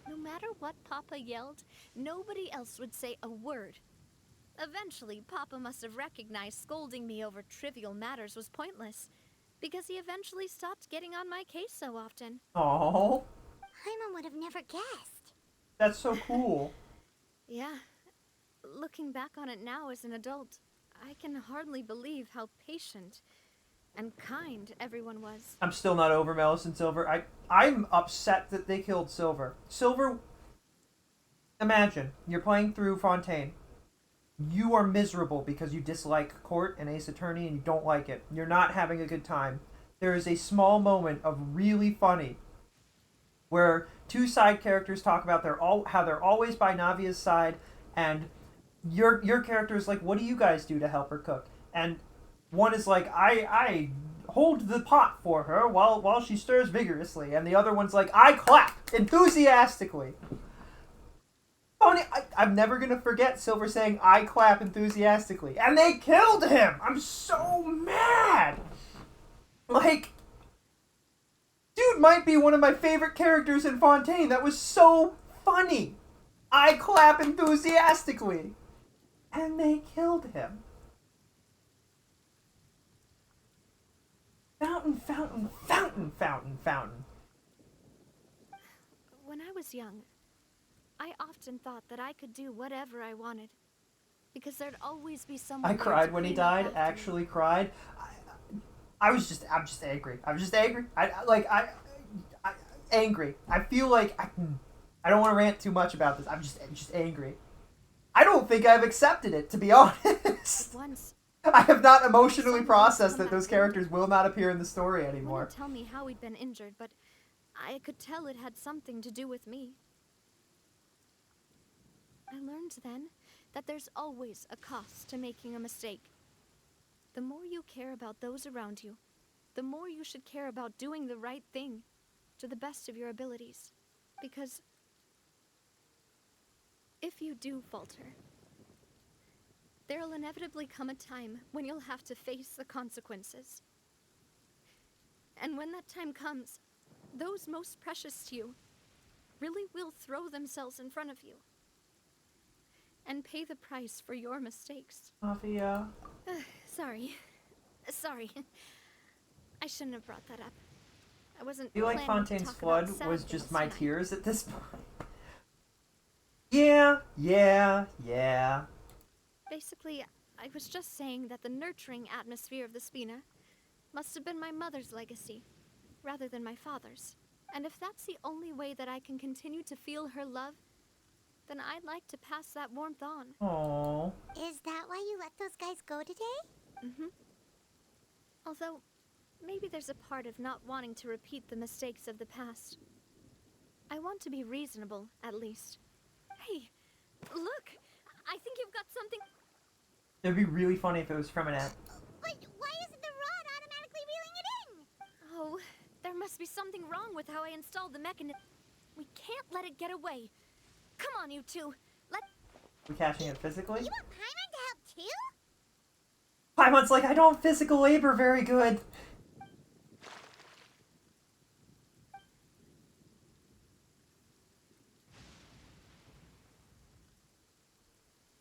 No matter what Papa yelled, nobody else would say a word. Eventually, Papa must have recognized scolding me over trivial matters was pointless, because he eventually stopped getting on my case so often. Oh, Paimon would have never guessed. that's so cool. Yeah. Looking back on it now as an adult, I can hardly believe how patient and kind everyone was. I'm still not over Melis and Silver. I'm upset that they killed Silver. Silver, imagine, you're playing through Fontaine. You are miserable because you dislike Court and Ace Attorney and you don't like it. You're not having a good time. There is a small moment of really funny where 2 side characters talk about how they're always by Navia's side, and your character is like, what do you guys do to help her cook? And one is like, I hold the pot for her while she stirs vigorously, and the other one's like, I clap enthusiastically. I'm never gonna forget Silver saying, I clap enthusiastically. And they killed him! I'm so mad! Like, dude might be one of my favorite characters in Fontaine. That was so funny! I clap enthusiastically! And they killed him. Fountain, fountain, fountain, fountain, fountain. When I was young, I often thought that I could do whatever I wanted, because there'd always be someone. I there cried to when he clean up died. after me. Actually cried. I'm just angry. I'm just angry. Angry. I feel like I don't want to rant too much about this. I'm just angry. I don't think I've accepted it, to be honest. Once, I have not emotionally processed that those characters will not appear in the story he anymore. wouldn't tell me how he'd been injured, but I could tell it had something to do with me. I learned then that there's always a cost to making a mistake. The more you care about those around you, the more you should care about doing the right thing. to the best of your abilities. Because if you do falter, there'll inevitably come a time when you'll have to face the consequences. And when that time comes, those most precious to you really will throw themselves in front of you and pay the price for your mistakes. Navia. Sorry. I shouldn't have brought that up. I wasn't I feel like planning to Fontaine's talk about flood sad was just things my tonight. tears at this point. Yeah. Basically, I was just saying that the nurturing atmosphere of the Spina must have been my mother's legacy, rather than my father's. And if that's the only way that I can continue to feel her love, then I'd like to pass that warmth on. Aww. Is that why you let those guys go today? Mm-hmm. Although, maybe there's a part of not wanting to repeat the mistakes of the past. I want to be reasonable, at least. Hey, look! I think you've got something... It'd be really funny if it was from an app. But why isn't the rod automatically reeling it in? Oh, there must be something wrong with how I installed the mechanism. We can't let it get away. Come on, you two. We catching it physically? You want Paimon to help too? Paimon's like, I don't physical labor very good.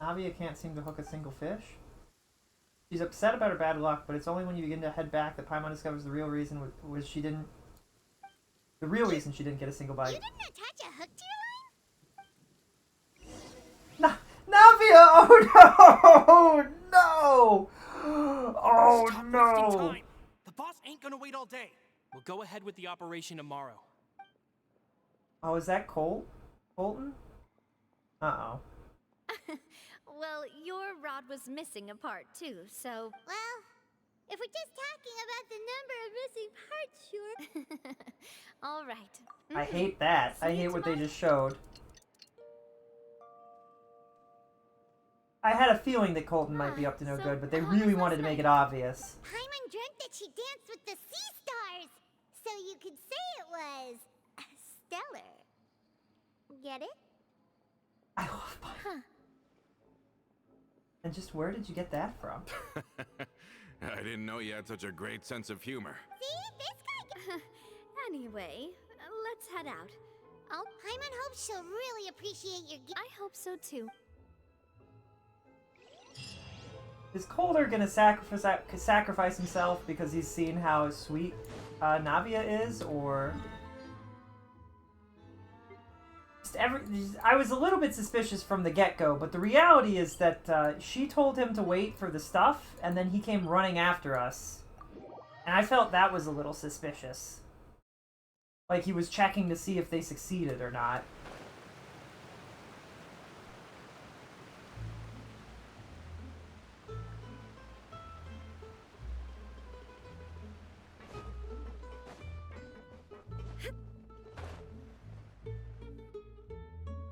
Navia can't seem to hook a single fish. She's upset about her bad luck, but it's only when you begin to head back that Paimon discovers the real reason was she didn't... The real reason she didn't get a single bite. You didn't attach a hook to your Navia! Oh no! Oh Stop wasting no! time. The boss ain't gonna wait all day. We'll go ahead with the operation tomorrow. Oh, is that Colton? Uh-oh. Well, your rod was missing a part, too, so... Well, if we're just talking about the number of missing parts, sure. All right. I hate that. I hate what they just showed. I had a feeling that Colton might be up to no good, but they really wanted to make it obvious. Paimon dreamt that she danced with the sea stars, so you could say it was stellar. Get it? I love Paimon. And just where did you get that from? I didn't know you had such a great sense of humor. See? This guy... Anyway, let's head out. Paimon hopes she'll really appreciate your gift. I hope so, too. Is Calder gonna sacrifice himself because he's seen how sweet Navia is, or... I was a little bit suspicious from the get-go, but the reality is that she told him to wait for the stuff, and then he came running after us. And I felt that was a little suspicious. Like he was checking to see if they succeeded or not.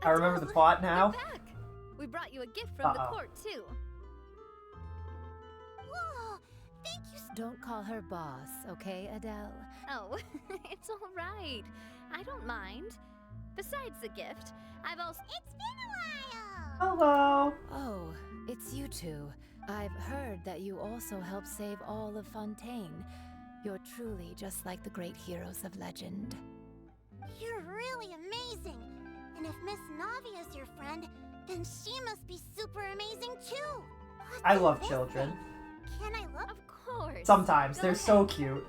I remember the plot now. You're back. We brought you a gift from the court, too. Whoa, thank you. Don't call her boss, okay, Adele? Oh, it's all right. I don't mind. Besides the gift, I've also... It's been a while. Hello. Oh, it's you two. I've heard that you also helped save all of Fontaine. You're truly just like the great heroes of legend. You're really amazing. And if Miss Navia's your friend, then she must be super amazing too. I love children. Can I look? Of course. Sometimes. Go They're ahead. so cute.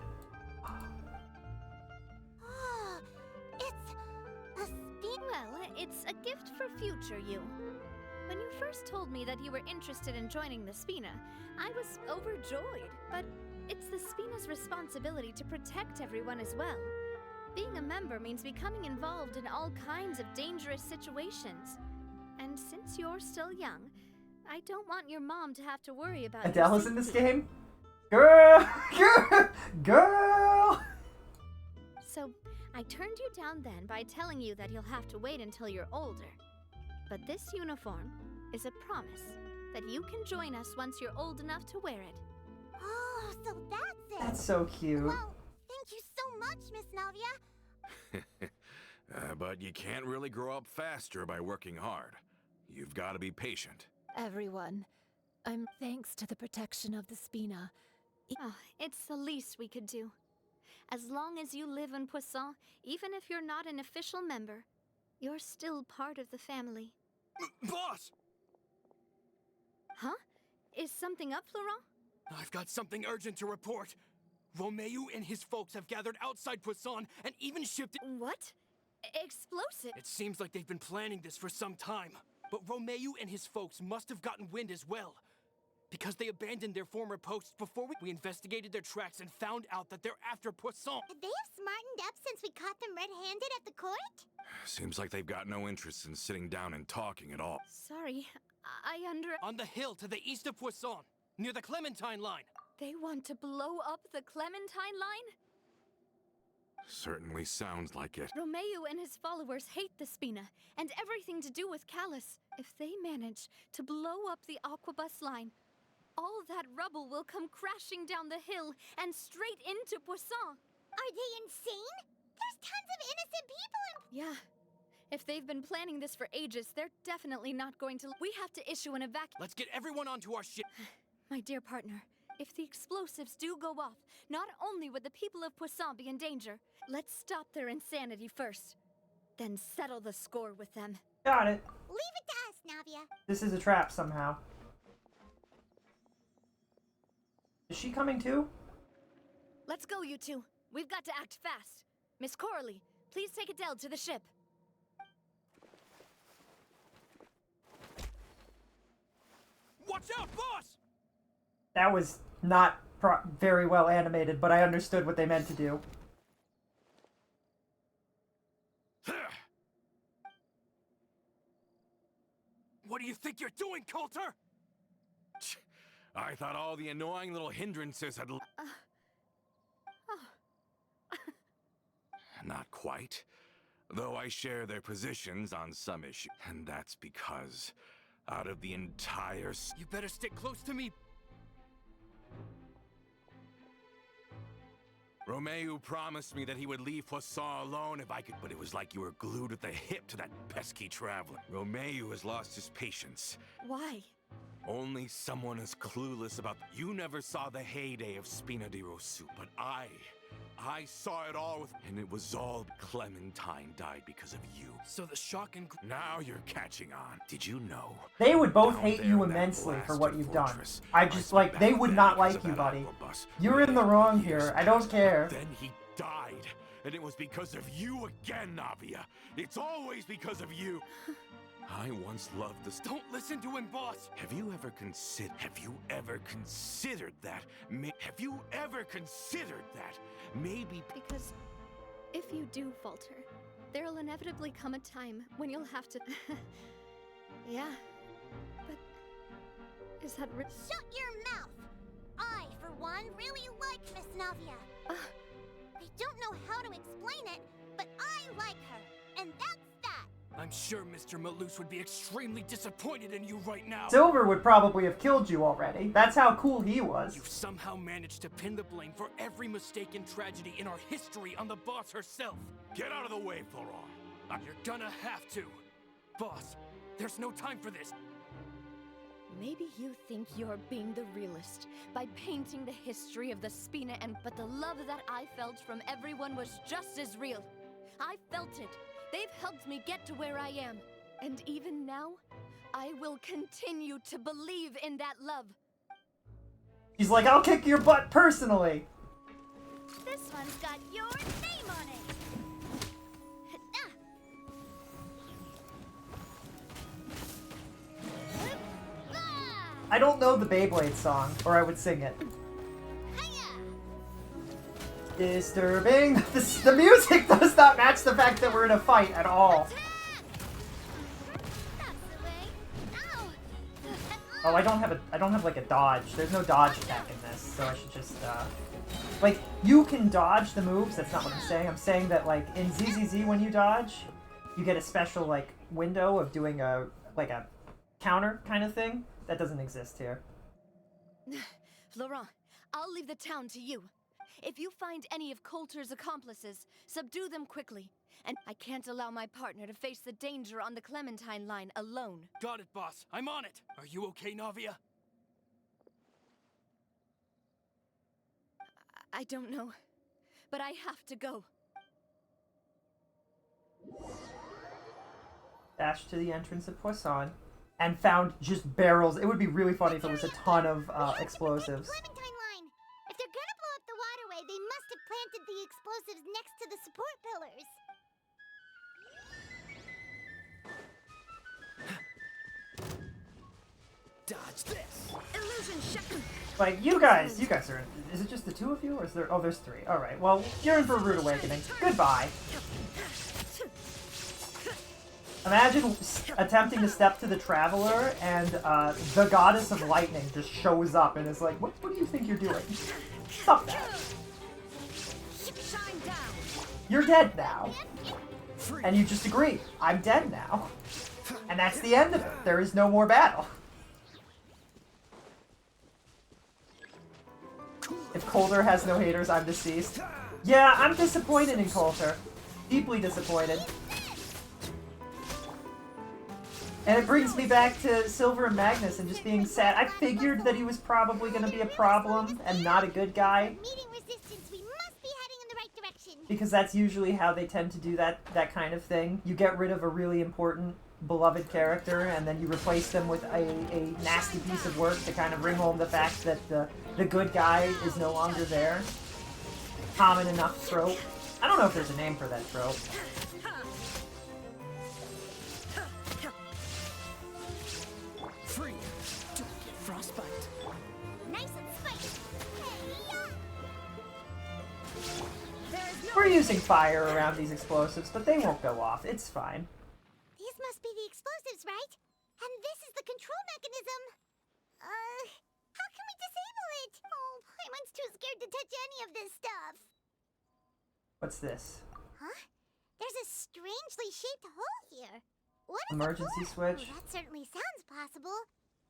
Oh, it's a speed. Well, it's a gift for future you. When you first told me that you were interested in joining the Spina, I was overjoyed. But it's the Spina's responsibility to protect everyone as well. Being a member means becoming involved in all kinds of dangerous situations. And since you're still young, I don't want your mom to have to worry about your Adele is in this safety. game? Girl! So, I turned you down then by telling you that you'll have to wait until you're older. But this uniform is a promise that you can join us once you're old enough to wear it. Oh, so that's it. That's so cute. Well, thank you so much, Miss Navia. But you can't really grow up faster by working hard. You've got to be patient. Everyone, I'm thanks to the protection of the Spina. Oh, it's the least we could do. As long as you live in Poisson, even if you're not an official member, you're still part of the family. Boss! Huh? Is something up, Laurent? I've got something urgent to report. Romeu and his folks have gathered outside Poisson and even shifted— What? Explosive? It seems like they've been planning this for some time. But Romeu and his folks must have gotten wind as well. Because they abandoned their former posts before we investigated their tracks and found out that they're after Poisson. They have smartened up since we caught them red-handed at the court? Seems like they've got no interest in sitting down and talking at all. Sorry, On the hill to the east of Poisson, near the Clementine line. They want to blow up the Clementine line? Certainly sounds like it. Romeu and his followers hate the Spina, and everything to do with Callus. If they manage to blow up the Aquabus line, all that rubble will come crashing down the hill and straight into Poisson. Are they insane? There's tons of innocent people in— Yeah. If they've been planning this for ages, they're definitely not going to— We have to issue an evac— Let's get everyone onto our ship. My dear partner, if the explosives do go off, not only would the people of Poisson be in danger, let's stop their insanity first. Then settle the score with them. Got it. Leave it to us, Navia. This is a trap somehow. Is she coming too? Let's go, you two. We've got to act fast. Miss Coralie, please take Adele to the ship. Watch out, boss! That was not very well animated, but I understood what they meant to do. What do you think you're doing, Coulter? I thought all the annoying little hindrances had... Not quite. Though I share their positions on some issues. And that's because, out of the entire... You better stick close to me. Romeu promised me that he would leave Poisson alone if I could, but it was like you were glued at the hip to that pesky traveler. Romeu has lost his patience. Why? Only someone as clueless about... You never saw the heyday of Spina di Rosu, but I saw it all with... And it was all Clementine died because of you. So the shock and... Now you're catching on. Did you know? They would both Down hate there you in that immensely for what blasted you've done. fortress, I just, spent like, they back would then not because like of you, that buddy. aquabus. You're in the wrong here. I don't care. Then he died. And it was because of you again, Navia. It's always because of you. I once loved this. Don't listen to him, boss! Have you ever considered that? Have you ever considered that? Maybe... Because if you do falter, there'll inevitably come a time when you'll have to... Yeah. But... Is that Shut your mouth! I, for one, really like Miss Navia. I don't know how to explain it, but I like her, and that's that! I'm sure Mr. Malus would be extremely disappointed in you right now. Silver would probably have killed you already. That's how cool he was. You've somehow managed to pin the blame for every mistake and tragedy in our history on the boss herself. Get out of the way, Florent. You're gonna have to. Boss, there's no time for this. Maybe you think you're being the realist by painting the history of the Spina but the love that I felt from everyone was just as real. I felt it. They've helped me get to where I am. And even now, I will continue to believe in that love. He's like, I'll kick your butt personally. This one's got your name on it! I don't know the Beyblade song, or I would sing it. Disturbing. The music does not match the fact that we're in a fight at all. Oh, I don't have like a dodge. There's no dodge attack in this, so I should just like, you can dodge the moves. That's not what I'm saying. I'm saying that, like, in ZZZ when you dodge, you get a special, like, window of doing a counter kind of thing. That doesn't exist here. Laurent, I'll leave the town to you. If you find any of Coulter's accomplices, subdue them quickly. And I can't allow my partner to face the danger on the Clementine line alone. Got it, boss. I'm on it. Are you okay, Navia? I don't know, but I have to go. Dashed to the entrance of Poisson and found just barrels. It would be really funny if it was a ton of explosives. Clementine line. If they're gonna blow up the waterway, they must have planted the explosives next to the support pillars. Dodge this. Illusion shot. Like, you guys are. Is it just the two of you, or is there? Oh, there's three. All right. Well, you're in for a rude awakening. Goodbye. Imagine attempting to step to the Traveler, and the Goddess of Lightning just shows up and is like, "What do you think you're doing? Stop that! Shine down. You're dead now." And you just agree, "I'm dead now," and that's the end of it. There is no more battle. If Coulter has no haters, I'm deceased. Yeah, I'm disappointed in Coulter. Deeply disappointed. And it brings me back to Silver and Magnus and just being sad. I figured that he was probably going to be a problem and not a good guy. Meeting resistance, we must be heading in the right direction. Because that's usually how they tend to do that kind of thing. You get rid of a really important, beloved character, and then you replace them with a nasty piece of work to kind of bring home the fact that the good guy is no longer there. Common enough trope. I don't know if there's a name for that trope. Free. Don't get frostbite. Nice and spicy. We're using fire around these explosives, but they won't go off. It's fine. These must be the explosives, right? And this is the control mechanism. How can we disable it? Oh, Paimon's too scared to touch any of this stuff. What's this? Huh? There's a strangely shaped hole here. What is Emergency it for? switch? Oh, that certainly sounds possible.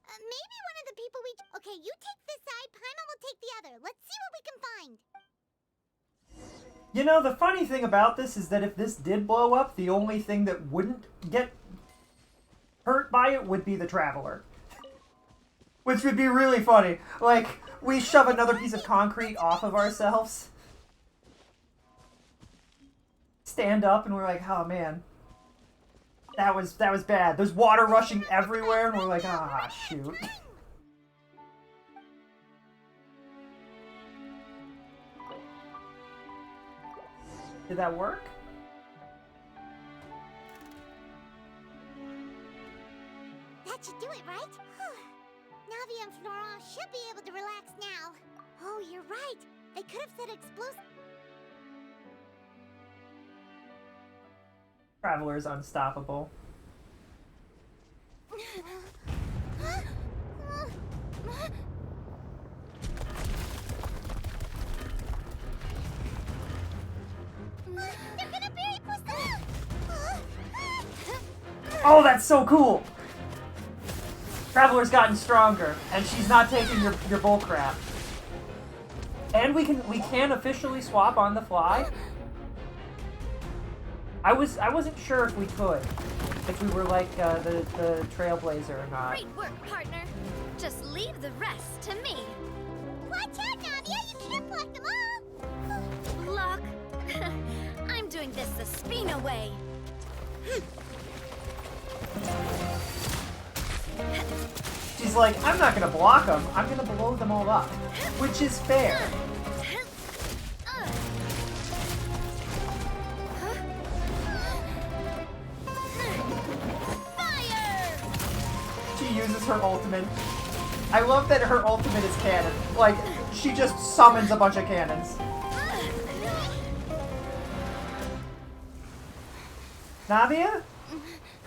Maybe one of the people we... Okay, you take this side, Paimon will take the other. Let's see what we can find. You know, the funny thing about this is that if this did blow up, the only thing that wouldn't get hurt by it would be the Traveler. Which would be really funny. Like, we shove another piece of concrete off of ourselves, stand up, and we're like, oh man, that was bad. There's water rushing everywhere, and we're like, ah, shoot. Did that work? That should do it, right? Navi and Florent should be able to relax now. Oh, you're right. They could have said explosive. Traveler is unstoppable. They're gonna bury Poisson! Oh, that's so cool! Traveler's gotten stronger, and she's not taking your bullcrap. And we can officially swap on the fly. I wasn't sure if we could, if we were like the Trailblazer or not. Great work, partner. Just leave the rest to me. Watch out, Navia! You can't block them all! Block? I'm doing this the Spina way. She's like, I'm not gonna block them. I'm gonna blow them all up, which is fair. She uses her ultimate. I love that her ultimate is cannon. Like, she just summons a bunch of cannons. Navia?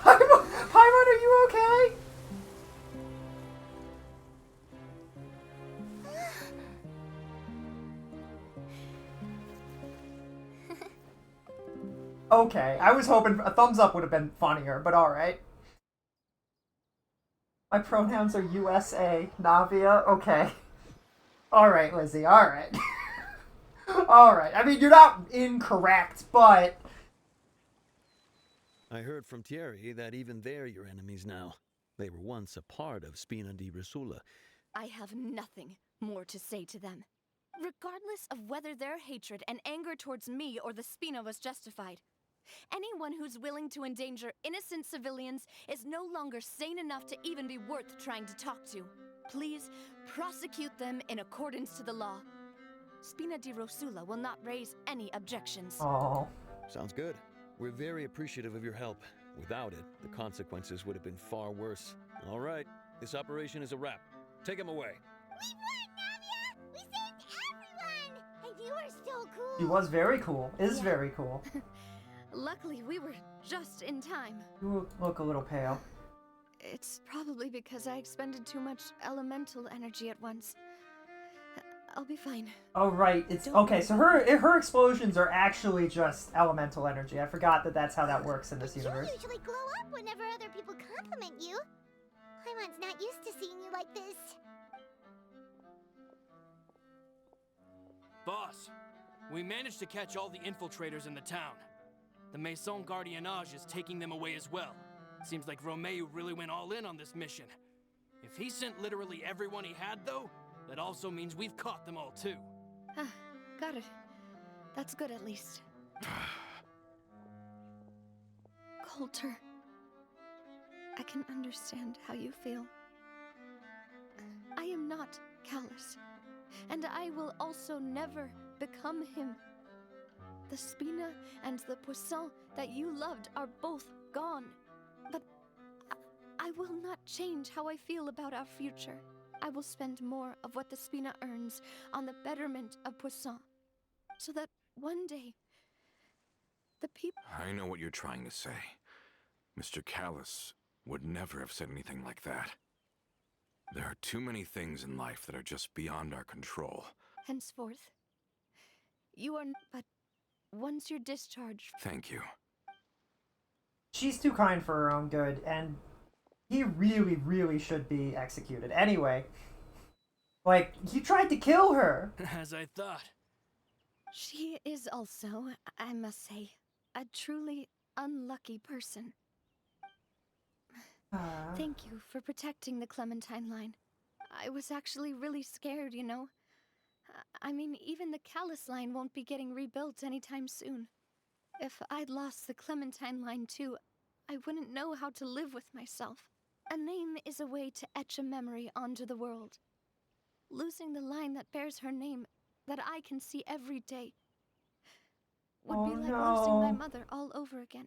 Paimon, are you okay? Okay, I was hoping a thumbs up would have been funnier, but alright. My pronouns are USA, Navia, okay. Alright, Lizzie, alright. Alright, I mean, you're not incorrect, but... I heard from Thierry that even they're your enemies now. They were once a part of Spina di Rosula. I have nothing more to say to them. Regardless of whether their hatred and anger towards me or the Spina was justified, anyone who's willing to endanger innocent civilians is no longer sane enough to even be worth trying to talk to. Please prosecute them in accordance to the law. Spina di Rosula will not raise any objections. Oh. Sounds good. We're very appreciative of your help. Without it, the consequences would have been far worse. All right, this operation is a wrap. Take him away. We won, Navia! We saved everyone! And you were so cool! He was very cool. Is very cool. Luckily, we were just in time. You look a little pale. It's probably because I expended too much elemental energy at once. I'll be fine. Oh, right. It's okay. So her explosions are actually just elemental energy. I forgot that that's how that works in this universe. You usually glow up whenever other people compliment you. Paimon's not used to seeing you like this. Boss, we managed to catch all the infiltrators in the town. The Maison Gardiennage is taking them away as well. Seems like Romeu really went all in on this mission. If he sent literally everyone he had, though, that also means we've caught them all, too. Got it. That's good, at least. Coulter, I can understand how you feel. I am not callous, and I will also never become him. The Spina and the Poisson that you loved are both gone, but I will not change how I feel about our future. I will spend more of what the Spina earns on the betterment of Poisson, so that one day, the people... I know what you're trying to say. Mr. Callus would never have said anything like that. There are too many things in life that are just beyond our control. Henceforth, you are... But once you're discharged... Thank you. She's too kind for her own good, and he really, really should be executed. Anyway, like, he tried to kill her. As I thought. She is also, I must say, a truly unlucky person. Thank you for protecting the Clementine line. I was actually really scared, you know. I mean, even the Callus line won't be getting rebuilt anytime soon. If I'd lost the Clementine line too, I wouldn't know how to live with myself. A name is a way to etch a memory onto the world. Losing the line that bears her name, that I can see every day, would be like losing my mother all over again.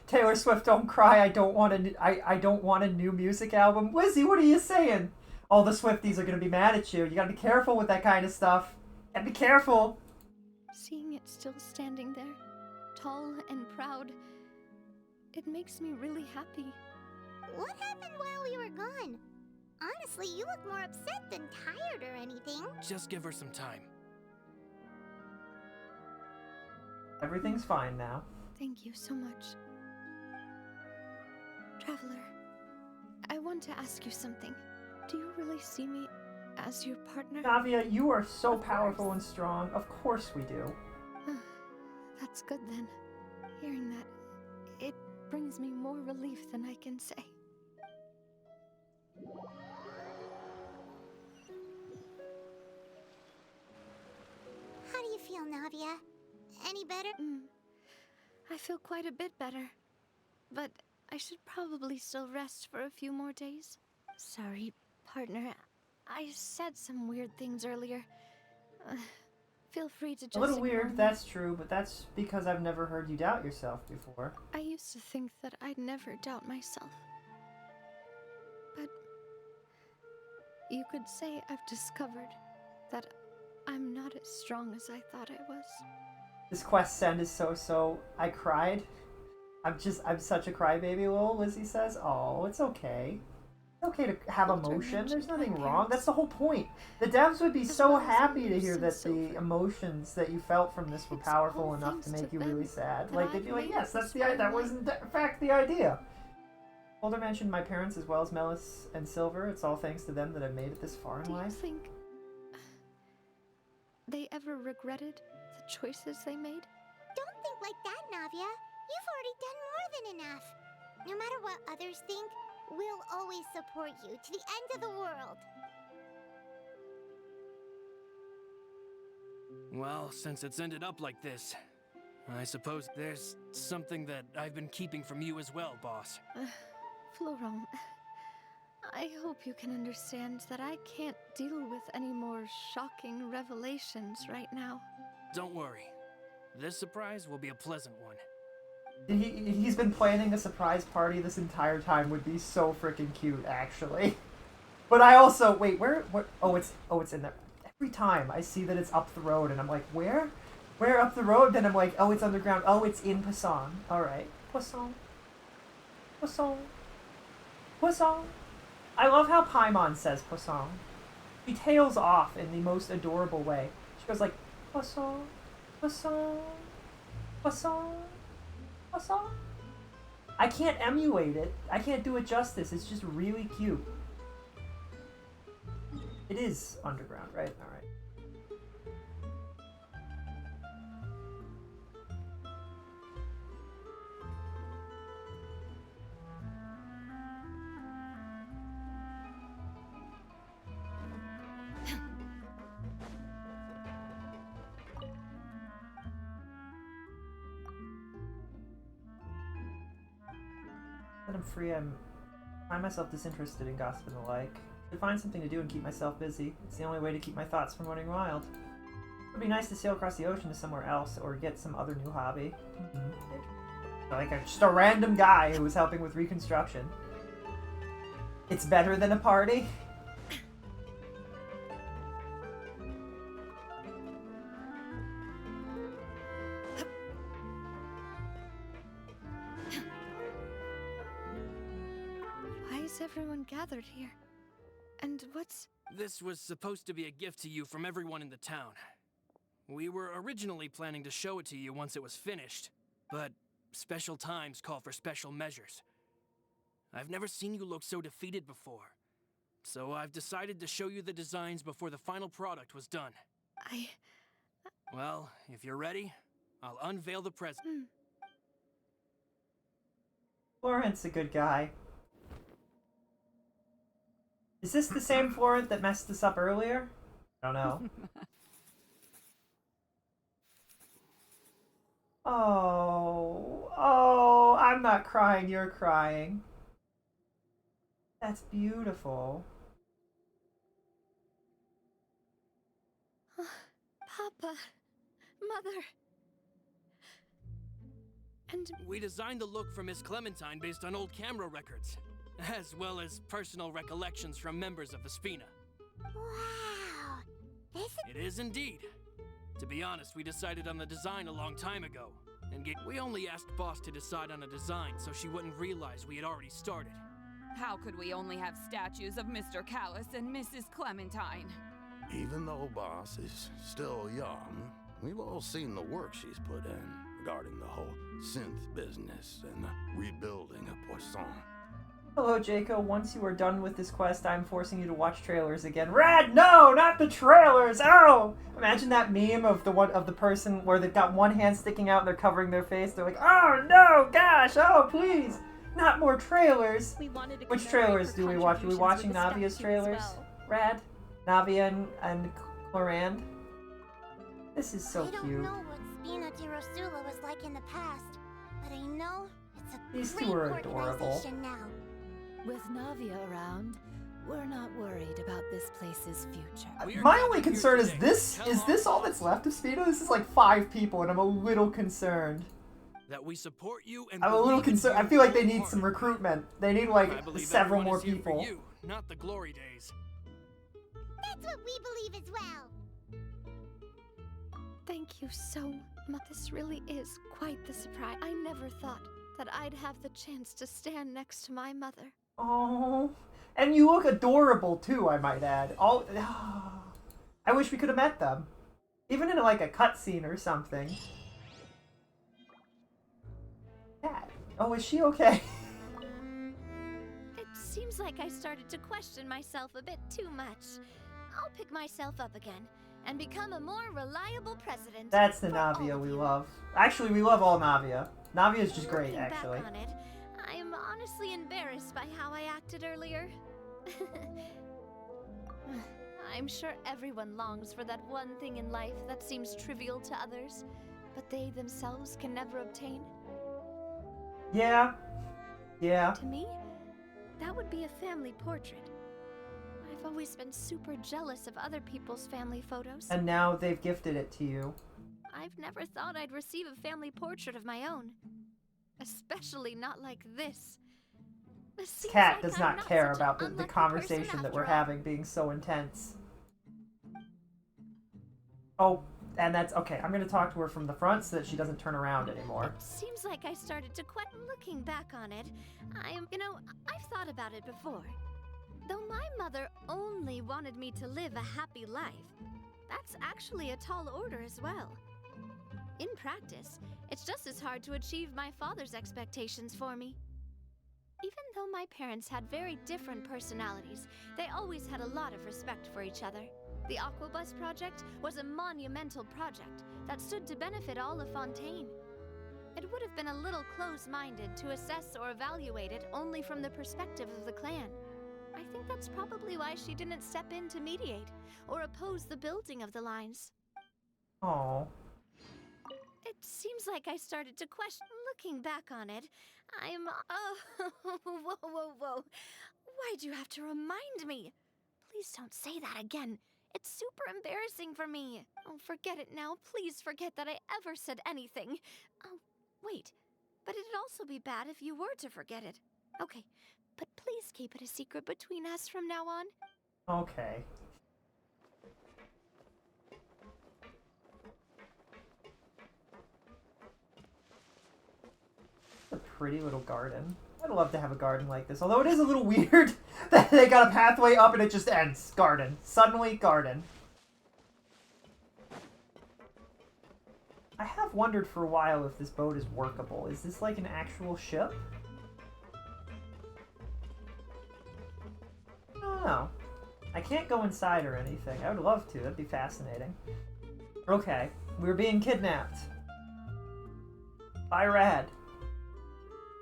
Taylor Swift, don't cry. I don't want a new music album. Lizzie, what are you saying? All the Swifties are gonna be mad at you. You gotta be careful with that kind of stuff. And be careful. Seeing it still standing there, tall and proud, it makes me really happy. What happened while we were gone? Honestly, you look more upset than tired or anything. Just give her some time. Everything's fine now. Thank you so much. Traveler, I want to ask you something. Do you really see me as your partner? Navia, you are so powerful and strong. Of course we do. That's good then. Hearing that, it brings me more relief than I can say. How do you feel, Navia? Any better? I feel quite a bit better. But I should probably still rest for a few more days. Sorry, partner. I said some weird things earlier. Feel free to just A little ignore weird, me. that's true, but that's because I've never heard you doubt yourself before. I used to think that I'd never doubt myself. But you could say I've discovered that I'm not as strong as I thought I was. This quest send is so. I cried. I'm such a crybaby, lol, Lizzie says. Oh, it's okay. It's okay to have emotion. There's nothing wrong. That's the whole point. The devs would be so happy to hear that the emotions that you felt from this were powerful enough to make you really sad. Like, they'd be like, yes, that's the idea. That was in fact the idea. Holder mentioned my parents as well as Melis and Silver. It's all thanks to them that I've made it this far in life. they ever regretted the choices they made? Don't think like that, Navia. You've already done more than enough. No matter what others think, we'll always support you to the end of the world. Well, since it's ended up like this, I suppose there's something that I've been keeping from you as well, boss. Florent, I hope you can understand that I can't deal with any more shocking revelations right now. Don't worry. This surprise will be a pleasant one. He's been planning a surprise party this entire time. Would be so freaking cute, actually. But I also wait. Where? Oh, it's in there. Every time I see that it's up the road, and I'm like, where? Where up the road? Then I'm like, oh, it's underground. Oh, it's in Poisson. All right, Poisson. Poisson. Poisson. I love how Paimon says Poisson. She tails off in the most adorable way. She goes like, Poisson, Poisson, Poisson, Poisson. I can't emulate it. I can't do it justice. It's just really cute. It is underground, right? All right. When I'm free, I find myself disinterested in gossip and the like. To find something to do and keep myself busy. It's the only way to keep my thoughts from running wild. It would be nice to sail across the ocean to somewhere else or get some other new hobby. Like just a random guy who was helping with reconstruction. It's better than a party. Why is everyone gathered here? And what's... This was supposed to be a gift to you from everyone in the town. We were originally planning to show it to you once it was finished, but special times call for special measures. I've never seen you look so defeated before, so I've decided to show you the designs before the final product was done. Well, if you're ready, I'll unveil the present. Florent's a good guy. Is this the same Florent that messed us up earlier? I don't know. Oh, I'm not crying, you're crying. That's beautiful. Papa, Mother. And we designed the look for Miss Clementine based on old camera records, as well as personal recollections from members of the Spina. Wow, It is indeed. To be honest, we decided on the design a long time ago, and we only asked Boss to decide on a design so she wouldn't realize we had already started. How could we only have statues of Mr. Callus and Mrs. Clementine? Even though Boss is still young, we've all seen the work she's put in regarding the whole synth business and the rebuilding of Poisson. Hello, Jaco. Once you are done with this quest, I'm forcing you to watch trailers again. Rad, no, not the trailers. Oh, imagine that meme of the person where they've got one hand sticking out and they're covering their face. They're like, oh no, gosh, oh please, not more trailers. Which trailers do we watch? Are we watching Navia's trailers? Rad, Navia and Clorand. This is so cute. I don't know what Spina di Rosula was like in the past, but I know it's a These great two are adorable. organization now. With Navia around, we're not worried about this place's future. My only concern is this all that's left of Spina? This is like 5 people and I'm a little concerned. That we support you and I'm a little concerned. I feel like they need some recruitment. They need like several more people. For you, not the glory days. That's what we believe as well. Thank you so much. This really is quite the surprise. I never thought that I'd have the chance to stand next to my mother. Oh, and you look adorable too, I might add. I wish we could have met them. Even in like a cutscene or something. Cat. Oh, is she okay? It seems like I started to question myself a bit too much. I'll pick myself up again. and become a more reliable president. That's the for all Navia of we you. love. Actually, we love all Navia. Navia's just great, Looking actually. back on it, I am honestly embarrassed by how I acted earlier. I'm sure everyone longs for that one thing in life that seems trivial to others, but they themselves can never obtain. Yeah. Yeah. To me, that would be a family portrait. I've always been super jealous of other people's family photos. And now they've gifted it to you. I've never thought I'd receive a family portrait of my own. Especially not like this. This cat does not care about the conversation that we're having being so intense. Oh, and that's okay. I'm gonna talk to her from the front so that she doesn't turn around anymore. It seems like I started to quit. Looking back on it, I've thought about it before. Though my mother only wanted me to live a happy life, that's actually a tall order as well. In practice, it's just as hard to achieve my father's expectations for me. Even though my parents had very different personalities, they always had a lot of respect for each other. The Aquabus project was a monumental project that stood to benefit all of Fontaine. It would have been a little close-minded to assess or evaluate it only from the perspective of the clan. I think that's probably why she didn't step in to mediate or oppose the building of the lines. Oh. It seems like I started to question. Looking back on it, whoa. Why'd you have to remind me? Please don't say that again. It's super embarrassing for me. Oh, forget it now. Please forget that I ever said anything. Oh, wait. But it'd also be bad if you were to forget it. Okay, but please keep it a secret between us from now on. Okay. A pretty little garden. I'd love to have a garden like this, although it is a little weird that they got a pathway up and it just ends. Garden. Suddenly, garden. I have wondered for a while if this boat is workable. Is this like an actual ship? I don't know. I can't go inside or anything. I would love to. That'd be fascinating. Okay. We're being kidnapped. By Rad.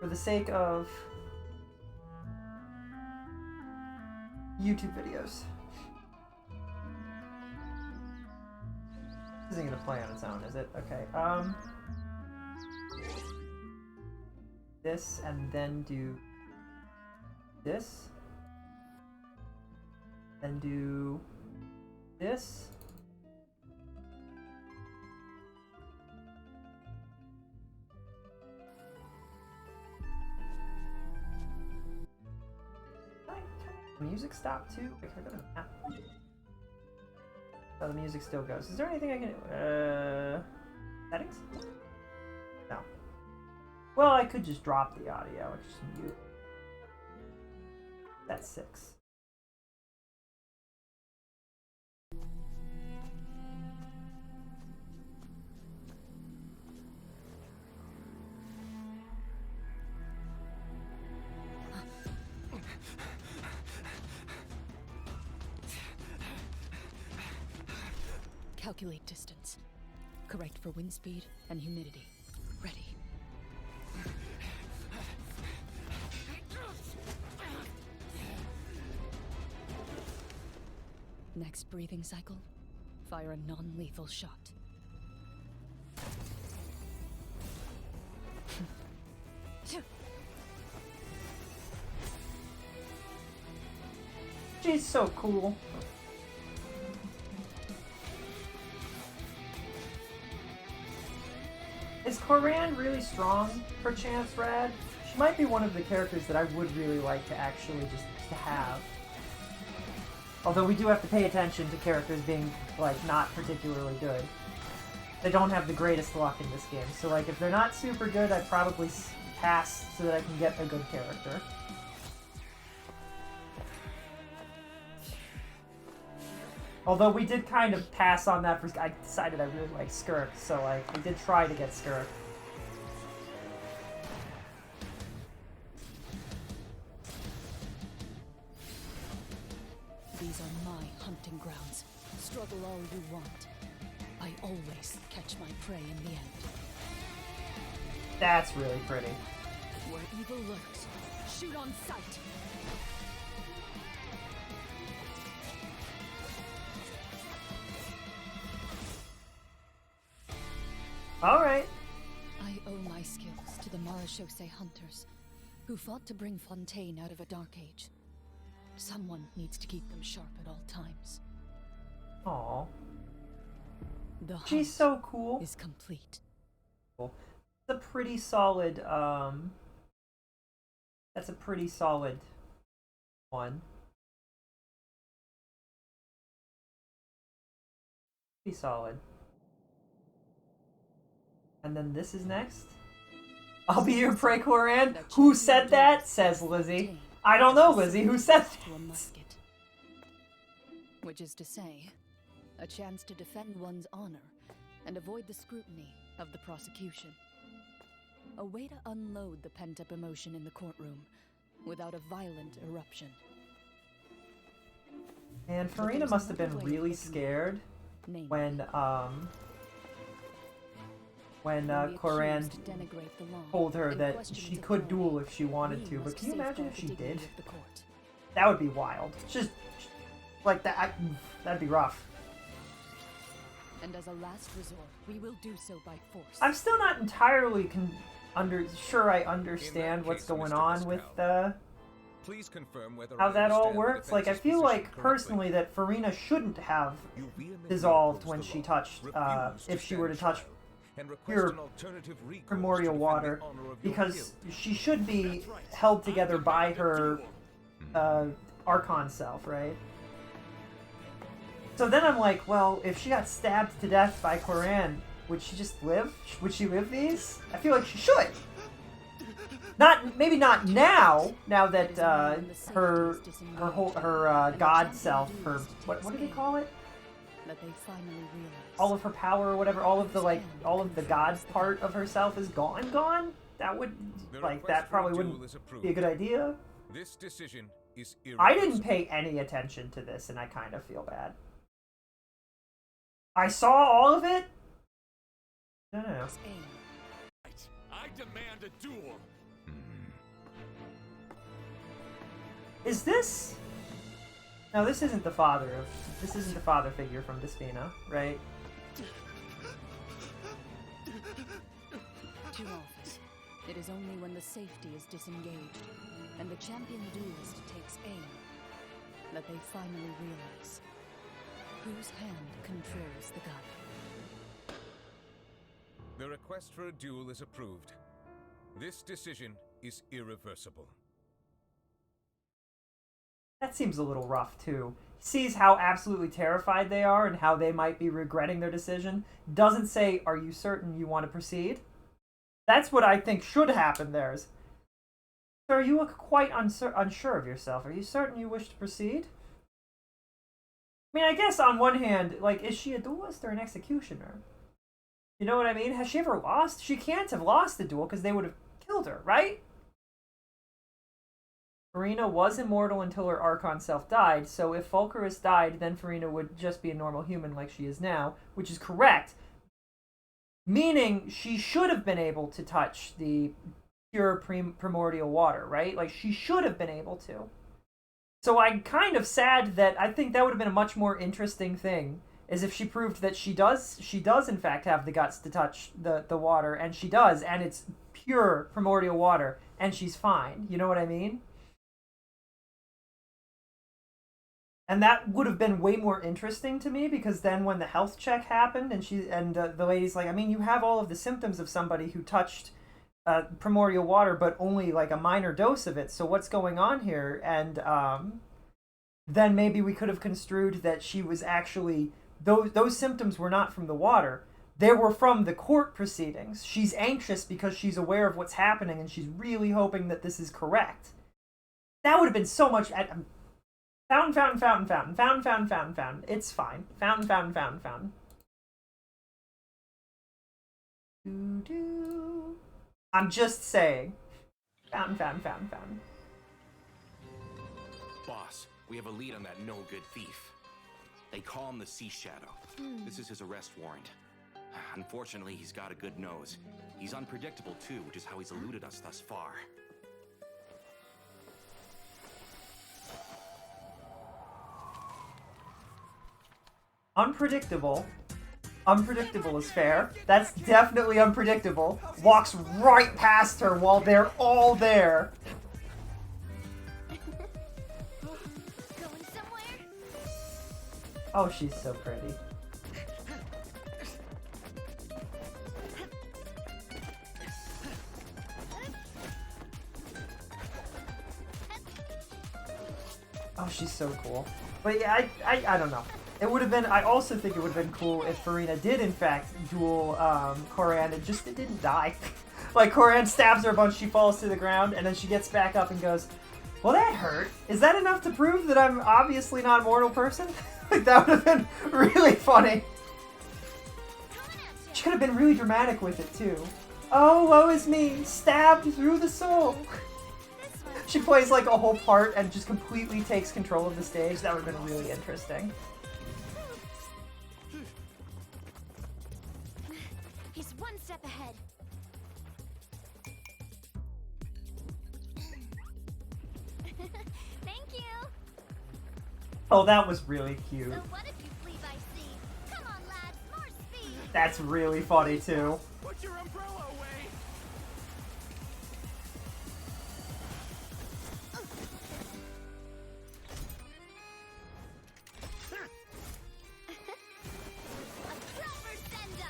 For the sake of YouTube videos. This isn't gonna play on its own, is it? Okay, this, and then do this. Then do this. Music stop too? Wait, can I go to the map? Oh, the music still goes. Is there anything I can do? Settings? No. Well, I could just drop the audio. It's just mute. That's 6. Calculate distance. Correct for wind speed and humidity. Ready. Next breathing cycle, fire a non-lethal shot. She's so cool. Is Koran really strong, perchance, Rad? She might be one of the characters that I would really like to actually just to have. Although we do have to pay attention to characters being, like, not particularly good. They don't have the greatest luck in this game. So, like, if they're not super good, I'd probably pass so that I can get a good character. Although we did kind of pass on that for... I decided I really like Skirk, so, like, we did try to get Skirk. These are my hunting grounds. Struggle all you want. I always catch my prey in the end. That's really pretty. Where evil lurks, shoot on sight. Alright. I owe my skills to the Marachose hunters, who fought to bring Fontaine out of a dark age. Someone needs to keep them sharp at all times. Aww. The She's so cool. Is complete. It's a pretty solid, that's a pretty solid one. Pretty solid. And then this is next. I'll be your prey, Coran. Who said that? Says Lizzie. I don't know, Lizzie. Who said that? Which is to say, a chance to defend one's honor and avoid the scrutiny of the prosecution. A way to unload the pent-up emotion in the courtroom without a violent eruption. And Farina must have been really scared when Coran told her that she could duel if she wanted to, but can you imagine if she did? That would be wild. Just like that, that'd be rough. And as a last resort, we will do so by force. I'm still not entirely sure I understand what's going on with Please confirm whether how that all works. Like, I feel like personally that Farina shouldn't have dissolved when she touched, if she were to touch pure primordial water, because she should be held together by her Archon self, right? So then I'm like, well, if she got stabbed to death by Coran, would she just live? Would she live these? I feel like she should. Maybe not now. Now that her god self, her what do they call it? That they finally realize. All of her power or whatever, all of the god part of herself is gone. That would that probably wouldn't be a good idea. This decision is I didn't pay any attention to this, and I kind of feel bad. I saw all of it. No. I demand a duel. Is this? No, this isn't the father figure from Despina, right? Too often, it is only when the safety is disengaged and the champion duelist takes aim that they finally realize whose hand controls the gun. The request for a duel is approved. This decision is irreversible. That seems a little rough, too. He sees how absolutely terrified they are and how they might be regretting their decision. Doesn't say, are you certain you want to proceed? That's what I think should happen there. Sir, you look quite unsure of yourself. Are you certain you wish to proceed? I mean, I guess on one hand, like, is she a duelist or an executioner? You know what I mean? Has she ever lost? She can't have lost the duel because they would have killed her, right? Farina was immortal until her Archon self died, so if Fulcurus died, then Farina would just be a normal human like she is now, which is correct. Meaning, she should have been able to touch the pure primordial water, right? Like, she should have been able to. So I'm kind of sad that I think that would have been a much more interesting thing, is if she proved that she does in fact have the guts to touch the water, and she does, and it's pure primordial water, and she's fine. You know what I mean? And that would have been way more interesting to me, because then when the health check happened and the lady's like, I mean, you have all of the symptoms of somebody who touched primordial water, but only like a minor dose of it. So what's going on here? And then maybe we could have construed that she was actually, those symptoms were not from the water. They were from the court proceedings. She's anxious because she's aware of what's happening and she's really hoping that this is correct. That would have been so much... Fountain. It's fine. Fountain. I'm just saying. Fountain. Boss, we have a lead on that no-good thief. They call him the Sea Shadow. This is his arrest warrant. Unfortunately, he's got a good nose. He's unpredictable too, which is how he's eluded us thus far. Unpredictable. Unpredictable is fair. That's definitely unpredictable. Walks right past her while they're all there. Going somewhere? Oh, she's so pretty. Oh, she's so cool. But yeah, I don't know. It would have been, I also think it would have been cool if Farina did in fact duel Koran and just didn't die. Like Koran stabs her a bunch, she falls to the ground, and then she gets back up and goes, well, that hurt. Is that enough to prove that I'm obviously not a mortal person? Like, that would have been really funny. She could have been really dramatic with it, too. Oh, woe is me, stabbed through the soul. She plays, like, a whole part and just completely takes control of the stage. That would have been really interesting. He's one step ahead. Thank you. Oh, that was really cute. So what if you flee by sea? Come on, lads, more speed. That's really funny, too. Put your umbrella away.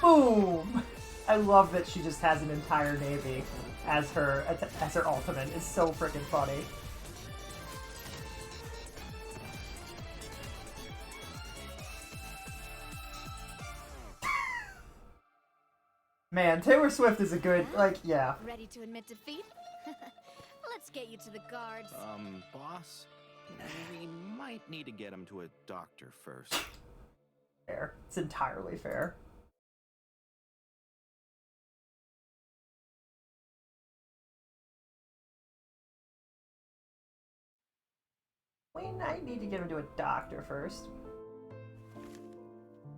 Boom! I love that she just has an entire navy as her ultimate. It's so freaking funny. Man, Taylor Swift is a good, like, yeah. Ready to admit defeat? Let's get you to the guards. Boss? We might need to get him to a doctor first. Fair. It's entirely fair. We might need to get him to a doctor first.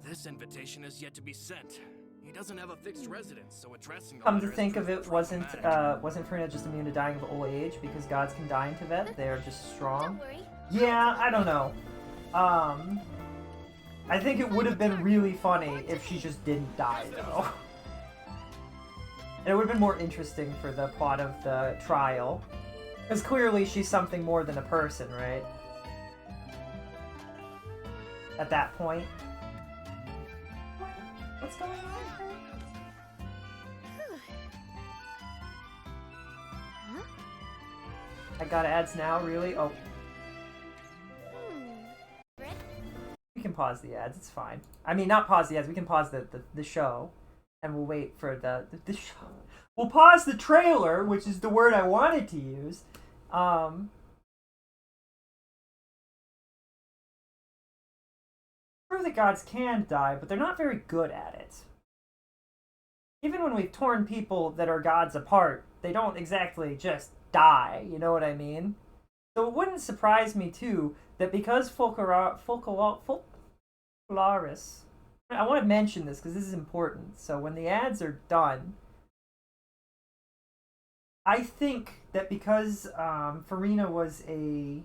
This invitation is yet to be sent. He doesn't have a fixed residence, so addressing the Come to letter is think of it, wasn't problematic. Farina just immune to dying of old age because gods can die in Tibet? They are just strong. Don't worry. Yeah, I don't know. I think it would have been really funny if she just didn't die, though. And it would have been more interesting for the plot of the trial. Because clearly she's something more than a person, right? At that point. What's going on? I got ads now, really? Oh. We can pause the ads, it's fine. I mean, not pause the ads, we can pause the show. And we'll wait for the show. We'll pause the trailer, which is the word I wanted to use. True that gods can die, but they're not very good at it. Even when we've torn people that are gods apart, they don't exactly just die, you know what I mean? So it wouldn't surprise me, too, that because Folcolaris... I want to mention this because this is important. So when the ads are done, I think that because Farina was a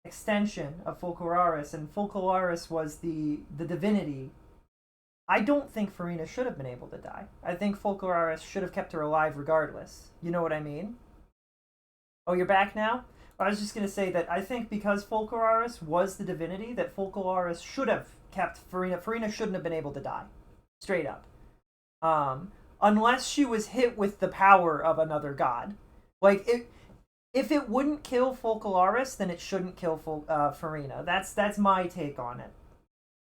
extension of Folcolaris and Folcolaris was the divinity, I don't think Farina should have been able to die. I think Folcolaris should have kept her alive regardless. You know what I mean? Oh, you're back now? I was just going to say that I think because Folcolaris was the divinity, that Folcolaris should have kept Farina. Farina shouldn't have been able to die. Straight up. Unless she was hit with the power of another god. Like, if it wouldn't kill Folcolaris, then it shouldn't kill Farina. That's my take on it.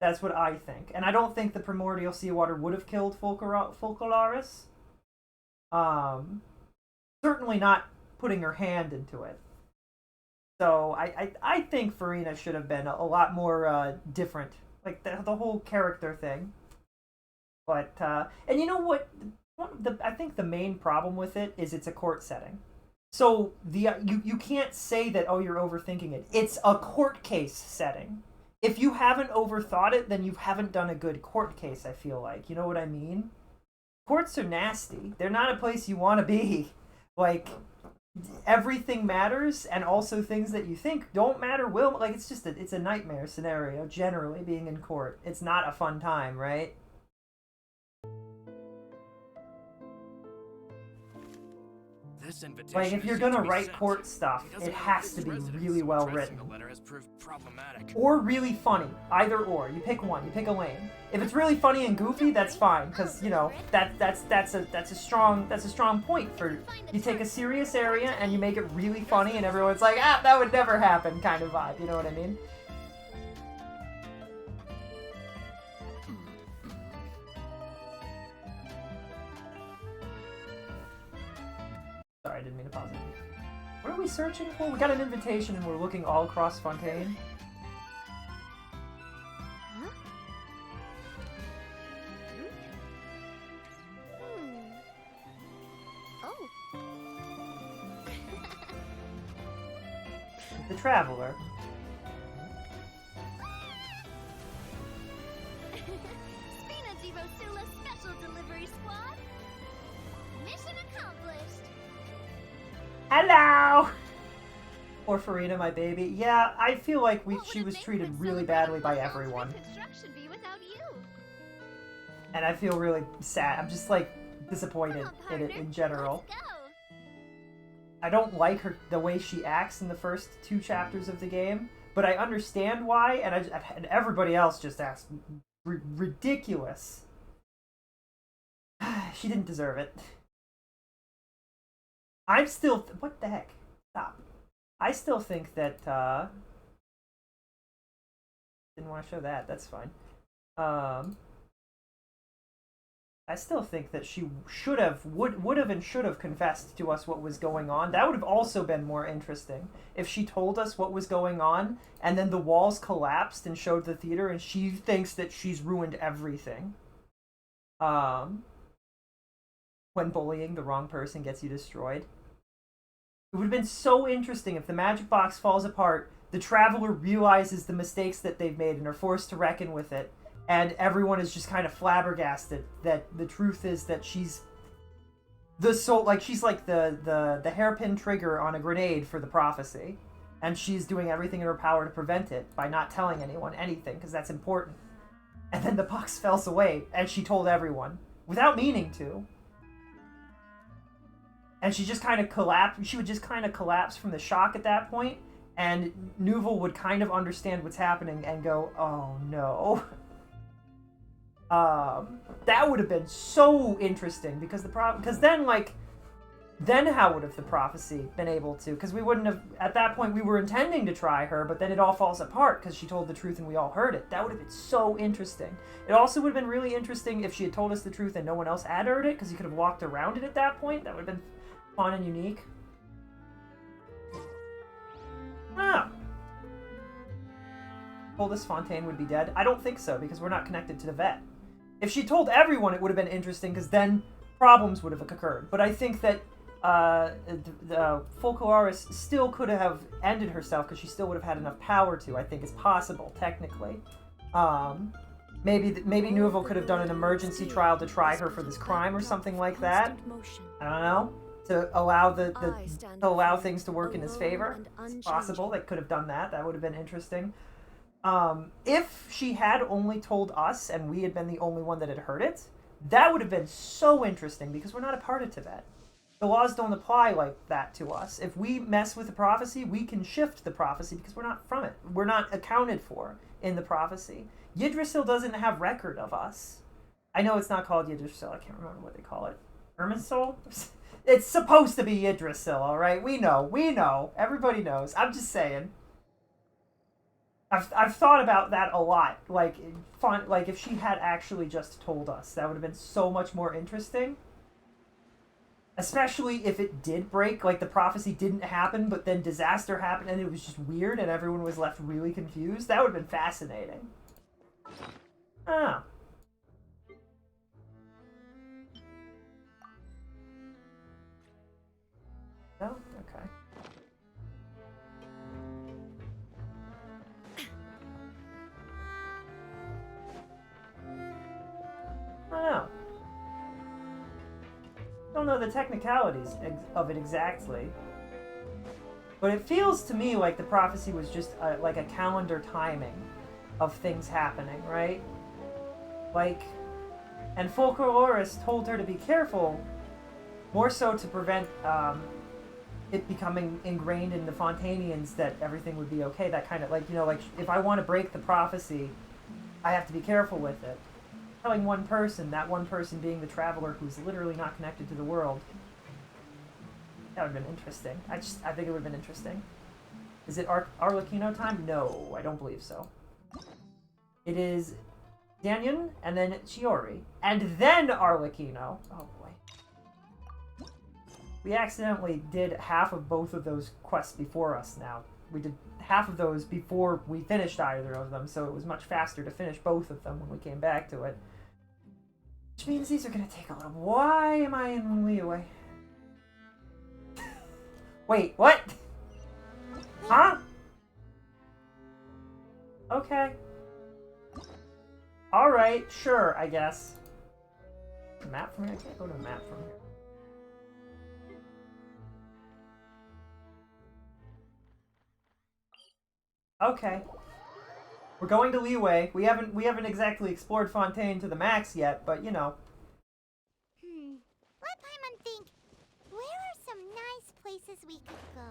That's what I think. And I don't think the primordial seawater would have killed Folcolaris. Certainly not putting her hand into it. So I think Farina should have been a lot more different. Like the whole character thing. But, and you know what? I think the main problem with it is it's a court setting. So you can't say that, oh, you're overthinking it. It's a court case setting. if you haven't overthought it, then you haven't done a good court case, I feel like. You know what I mean? Courts are nasty. They're not a place you want to be. Like, everything matters, and also things that you think don't matter will. Like, it's just it's a nightmare scenario, generally, being in court. It's not a fun time, right? This invitation Like, if you're is gonna yet to be wbe sent. court stuff, He doesn't it know has his to be residence, really so well addressing written. a letter has proved problematic. Or really funny. Either or. You pick one. You pick a lane. If it's really funny and goofy, that's fine, because you know that's a strong point for you take a serious area and you make it really funny and everyone's like, ah, that would never happen kind of vibe. You know what I mean? Sorry, I didn't mean to pause it. What are we searching for? We got an invitation and we're looking all across Fontaine. Oh. The Traveler. Spina di Rosula Special Delivery Squad. Mission accomplished. Hello! Poor Farina, my baby. Yeah, I feel like she was treated really badly by everyone. Construction be without you. And I feel really sad. I'm just, like, disappointed in it in general. I don't like the way she acts in the first 2 chapters of the game, but I understand why, and everybody else just acts ridiculous. She didn't deserve it. I'm still... what the heck? Stop. I still think that, didn't want to show that. That's fine. I still think that she should have, would have and should have confessed to us what was going on. That would have also been more interesting. If she told us what was going on, and then the walls collapsed and showed the theater, and she thinks that she's ruined everything. When bullying the wrong person gets you destroyed. It would have been so interesting if the magic box falls apart, the Traveler realizes the mistakes that they've made and are forced to reckon with it, and everyone is just kind of flabbergasted that the truth is that she's the soul, like she's like the hairpin trigger on a grenade for the prophecy, and she's doing everything in her power to prevent it by not telling anyone anything, because that's important. And then the box falls away, and she told everyone, without meaning to. And she just kind of collapsed. She would just kind of collapse from the shock at that point, and Nouvel would kind of understand what's happening and go, "Oh no." That would have been so interesting because then how would have the prophecy been able to? Because we wouldn't have at that point. We were intending to try her, but then it all falls apart because she told the truth and we all heard it. That would have been so interesting. It also would have been really interesting if she had told us the truth and no one else had heard it, because you could have walked around it at that point. That would have been fun and unique. Ah. Told us Fontaine would be dead? I don't think so, because we're not connected to the vet. If she told everyone, it would have been interesting, because then problems would have occurred. But I think that the Folcolaris still could have ended herself, because she still would have had enough power to. I think it's possible, technically. Maybe Nouvel could have done an emergency trial to try her for this crime or something like that. I don't know. To allow things to work in his favor. It's possible they could have done that. That would have been interesting. If she had only told us and we had been the only one that had heard it, that would have been so interesting because we're not a part of Tibet. The laws don't apply like that to us. If we mess with the prophecy, we can shift the prophecy because we're not from it. We're not accounted for in the prophecy. Yggdrasil doesn't have record of us. I know it's not called Yggdrasil. I can't remember what they call it. Irminsul? It's supposed to be Yggdrasil, alright? We know. Everybody knows. I'm just saying. I've thought about that a lot. Like if she had actually just told us, that would have been so much more interesting. Especially if it did break, like the prophecy didn't happen, but then disaster happened and it was just weird and everyone was left really confused. That would have been fascinating. Ah. Oh, okay. don't know the technicalities of it exactly. But it feels to me like the prophecy was just like a calendar timing of things happening, right? Like, and Folklorist told her to be careful, more so to prevent it becoming ingrained in the Fontanians that everything would be okay. That kind of, like, you know, like, if I want to break the prophecy, I have to be careful with it. Telling one person, that one person being the traveler who's literally not connected to the world, that would have been interesting. I think it would have been interesting. Is it Arlecchino time? No, I don't believe so. It is Danyan, and then Chiori, and then Arlecchino. Oh boy. We accidentally did half of both of those quests before us now. We did half of those before we finished either of them, so it was much faster to finish both of them when we came back to it. Which means these are going to take a little... Why am I in Liyue? Wait, what? Huh? Okay. Alright, sure, I guess. Map from here? I can't go to the map from here. Okay. We're going to Liyue. We haven't exactly explored Fontaine to the max yet, but you know. Let Paimon think. Where are some nice places we could go?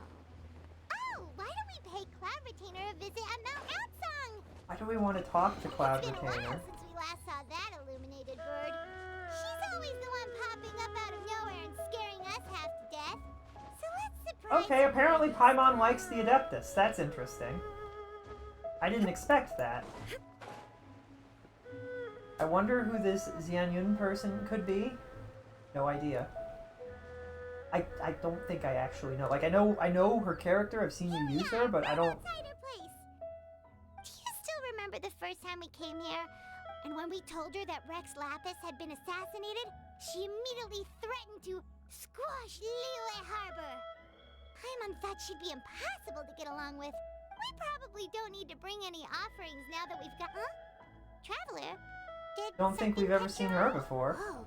Oh, why don't we pay Cloud Retainer a visit at Mount Outsong? Why do we want to talk to Cloud It's been a Retainer? while since we last saw that illuminated bird. She's always the one popping up out of nowhere and scaring us half to death. So let's surprise Okay, her. apparently Paimon likes the Adeptus. That's interesting. I didn't expect that. I wonder who this Xianyun person could be. No idea. I don't think I actually know. Like, I know her character. I've seen you use her, but I don't. Do you still remember the first time we came here? And when we told her that Rex Lapis had been assassinated, she immediately threatened to squash Liyue Harbor. Paimon thought she'd be impossible to get along with. We probably don't need to bring any offerings now that we've got... Huh? Traveler? Did Don't think we've ever seen her eye? before. Whoa.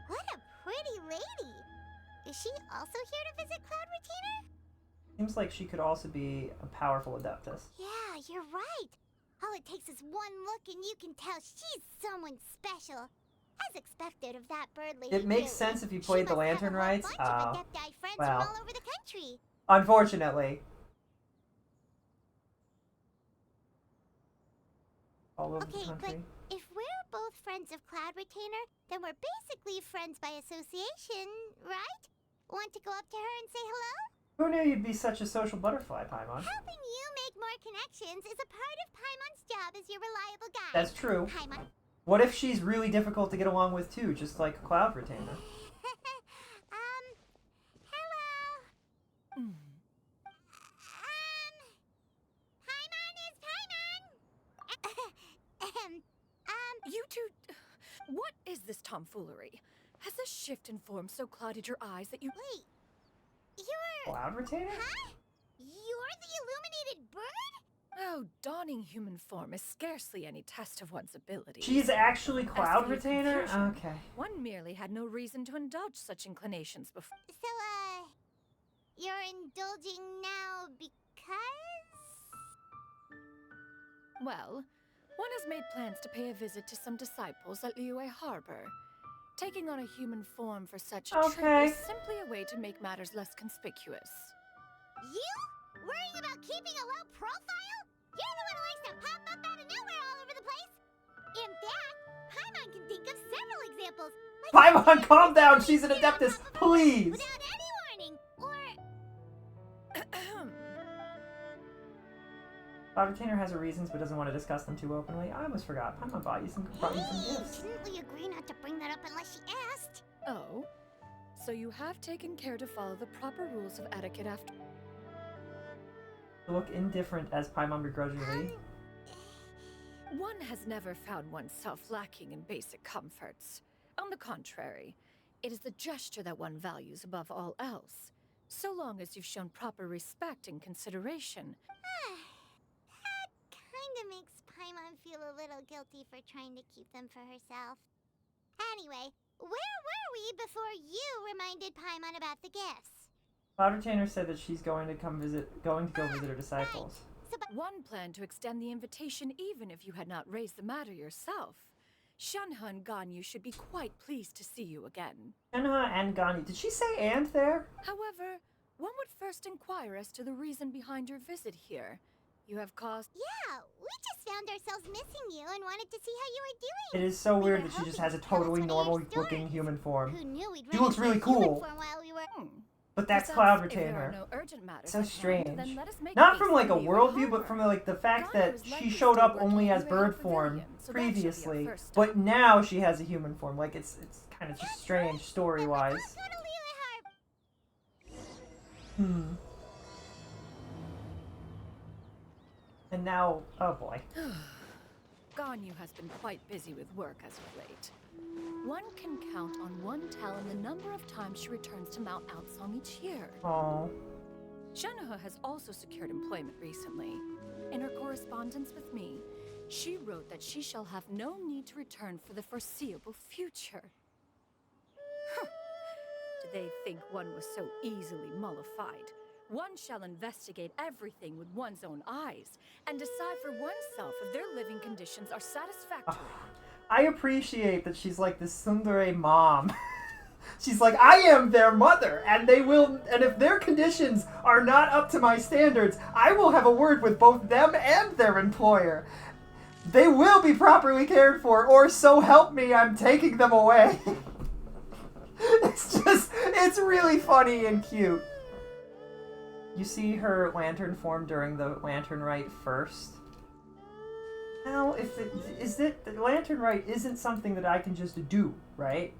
What a pretty lady. Is she also here to visit Cloud Retainer? Seems like she could also be a powerful Adeptus. Yeah, you're right. All it takes is one look and you can tell she's someone special. As expected of that bird lady. It makes really. sense if you played the Lantern rights. Bunch of Adepti friends from Well, all over the country. unfortunately. All over the Okay, country. but if we're both friends of Cloud Retainer, then we're basically friends by association, right? Want to go up to her and say hello? Who knew you'd be such a social butterfly, Paimon? Helping you make more connections is a part of Paimon's job as your reliable guide. That's true. Paimon. What if she's really difficult to get along with too, just like Cloud Retainer? Hello. Paimon is Paimon. You two... What is this tomfoolery? Has this shift in form so clouded your eyes that you... Wait. You're... Cloud Retainer? Huh? You're the illuminated bird? Oh, donning human form is scarcely any test of one's ability. She's actually As Cloud for your Retainer? confusion, Okay. One merely had no reason to indulge such inclinations before. So, you're indulging now because... Well, one has made plans to pay a visit to some disciples at Liyue Harbor. Taking on a human form for such a trip is simply a way to make matters less conspicuous. You? Worrying about keeping a low profile? You're the one who likes to pop up out of nowhere all over the place. In fact, Paimon can think of several examples. Like Paimon, calm down! She's an Adeptus! Please! without any warning, or... Cloud Retainer has her reasons but doesn't want to discuss them too openly. I almost forgot. Paimon brought you some gifts. Didn't we agree not to bring that up unless she asked? Oh? So you have taken care to follow the proper rules of etiquette after... To look indifferent as Paimon begrudgingly. One has never found oneself lacking in basic comforts. On the contrary, it is the gesture that one values above all else. So long as you've shown proper respect and consideration. That kinda makes Paimon feel a little guilty for trying to keep them for herself. Anyway, where were we before you reminded Paimon about the gifts? Cloud Retainer said that she's going to go visit her disciples. One planned to extend the invitation even if you had not raised the matter yourself. Shenhe and Ganyu should be quite pleased to see you again. Shenhe and Ganyu. Did she say and there? However, one would first inquire as to the reason behind your visit here. You have caused... Yeah, we just found ourselves missing you and wanted to see how you were doing. It is so weird that she just has a totally normal-looking human form. Who knew we'd She looks really cool. While we were... But that's Cloud Retainer. So strange. Not from like a worldview, but from like the fact that she showed up only as bird form previously, but now she has a human form. Like it's kind of just strange story-wise. And now, oh boy. Ganyu has been quite busy with work as of late. One can count on one talon the number of times she returns to Mount Outsong each year. Oh. Shenhe has also secured employment recently. In her correspondence with me, she wrote that she shall have no need to return for the foreseeable future. Did they think one was so easily mollified? One shall investigate everything with one's own eyes and decide for oneself if their living conditions are satisfactory. I appreciate that she's like this tsundere mom. She's like, I am their mother, and if their conditions are not up to my standards, I will have a word with both them and their employer. They will be properly cared for, or so help me, I'm taking them away. It's really funny and cute. You see her lantern form during the lantern rite first. Now, the lantern rite isn't something that I can just do, right?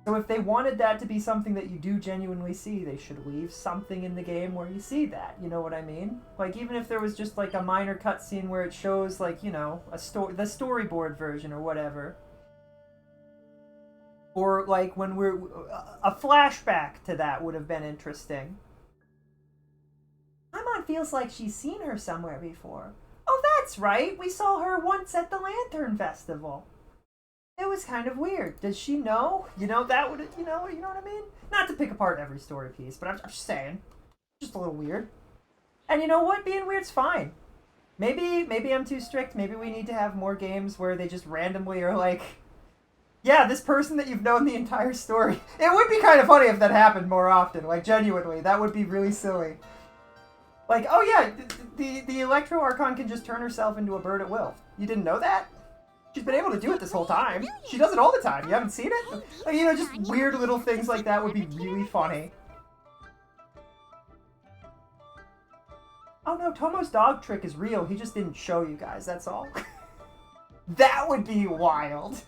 So if they wanted that to be something that you do genuinely see, they should leave something in the game where you see that. You know what I mean? Like, even if there was just like a minor cutscene where it shows, like, you know, the storyboard version or whatever. Or like when a flashback to that would have been interesting. Paimon feels like she's seen her somewhere before. Oh, that's right. We saw her once at the Lantern Festival. It was kind of weird. Does she know? You know, that would, you know what I mean? Not to pick apart every story piece, but I'm just saying. Just a little weird. And you know what? Being weird's fine. Maybe I'm too strict. Maybe we need to have more games where they just randomly are like, yeah, this person that you've known the entire story. It would be kind of funny if that happened more often. Like, genuinely. That would be really silly. Like, oh yeah, the Electro Archon can just turn herself into a bird at will. You didn't know that? She's been able to do it this whole time. She does it all the time. You haven't seen it? Like, you know, just weird little things like that would be really funny. Oh no, Tomo's dog trick is real. He just didn't show you guys, that's all. That would be wild.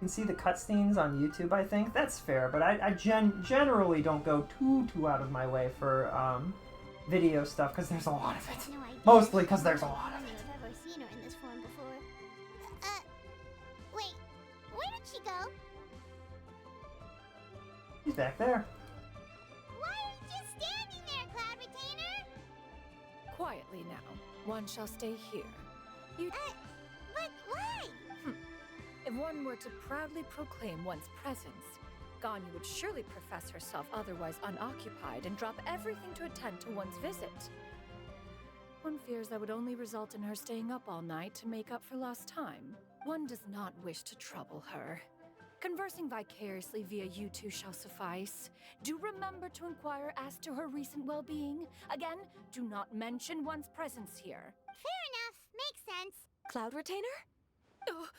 You can see the cutscenes on YouTube, I think. That's fair, but I generally don't go too out of my way for video stuff, because there's a lot of it. Mostly because there's a lot of it. I've ever seen her in this form before. Wait, where did she go? She's back there. Why are you just standing there, Cloud Retainer? Quietly now. One shall stay here. But why? If one were to proudly proclaim one's presence, Ganyu would surely profess herself otherwise unoccupied and drop everything to attend to one's visit. One fears that would only result in her staying up all night to make up for lost time. One does not wish to trouble her. Conversing vicariously via you two shall suffice. Do remember to inquire as to her recent well-being. Again, do not mention one's presence here. Fair enough. Makes sense. Cloud Retainer? Oh.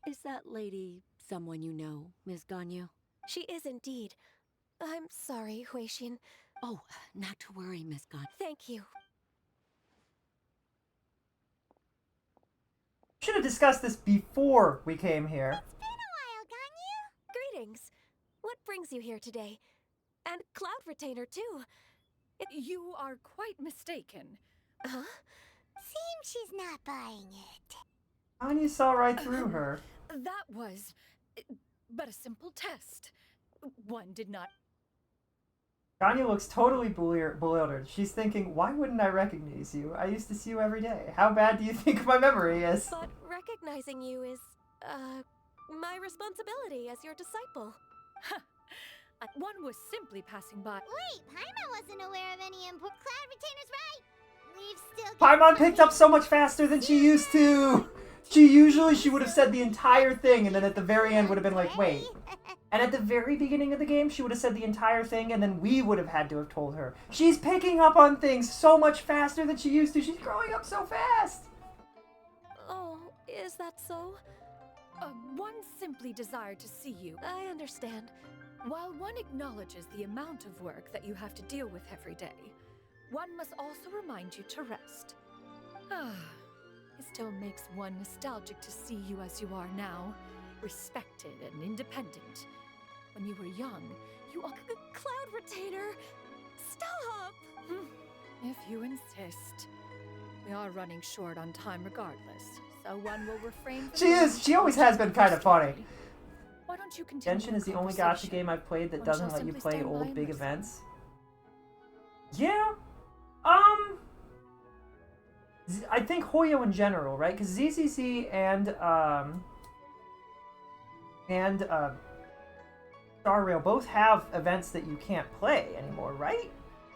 Is that lady someone you know, Miss Ganyu? She is indeed. I'm sorry, Huixin. Oh, not to worry, Miss Ganyu. Thank you. Should have discussed this before we came here. It's been a while, Ganyu. Greetings. What brings you here today? And Cloud Retainer, too. You are quite mistaken. Huh? Seems she's not buying it. Ganyu saw right through her. That was but a simple test. One did not... Ganya looks totally bewildered. She's thinking, why wouldn't I recognize you? I used to see you every day. How bad do you think my memory is? But recognizing you is, my responsibility as your disciple. One was simply passing by. Wait, Paimon wasn't aware of any import. Cloud Retainer's right. We've still. Paimon picked up so much faster than she used to. She would have said the entire thing, and then at the very end would have been like, wait. And at the very beginning of the game, she would have said the entire thing, and then we would have had to have told her. She's picking up on things so much faster than she used to. She's growing up so fast. Oh, is that so? One simply desired to see you. I understand. While one acknowledges the amount of work that you have to deal with every day, one must also remind you to rest. It still makes one nostalgic to see you as you are now, respected and independent. When you were young, you all... Cloud Retainer! Stop! If you insist. We are running short on time regardless, so one will refrain from... She always has been kind of funny. Why don't you continue? Genshin is the only gacha game I've played that doesn't let you play old big events. Yeah. I think Hoyo in general, right? Because ZZZ and Star Rail both have events that you can't play anymore, right?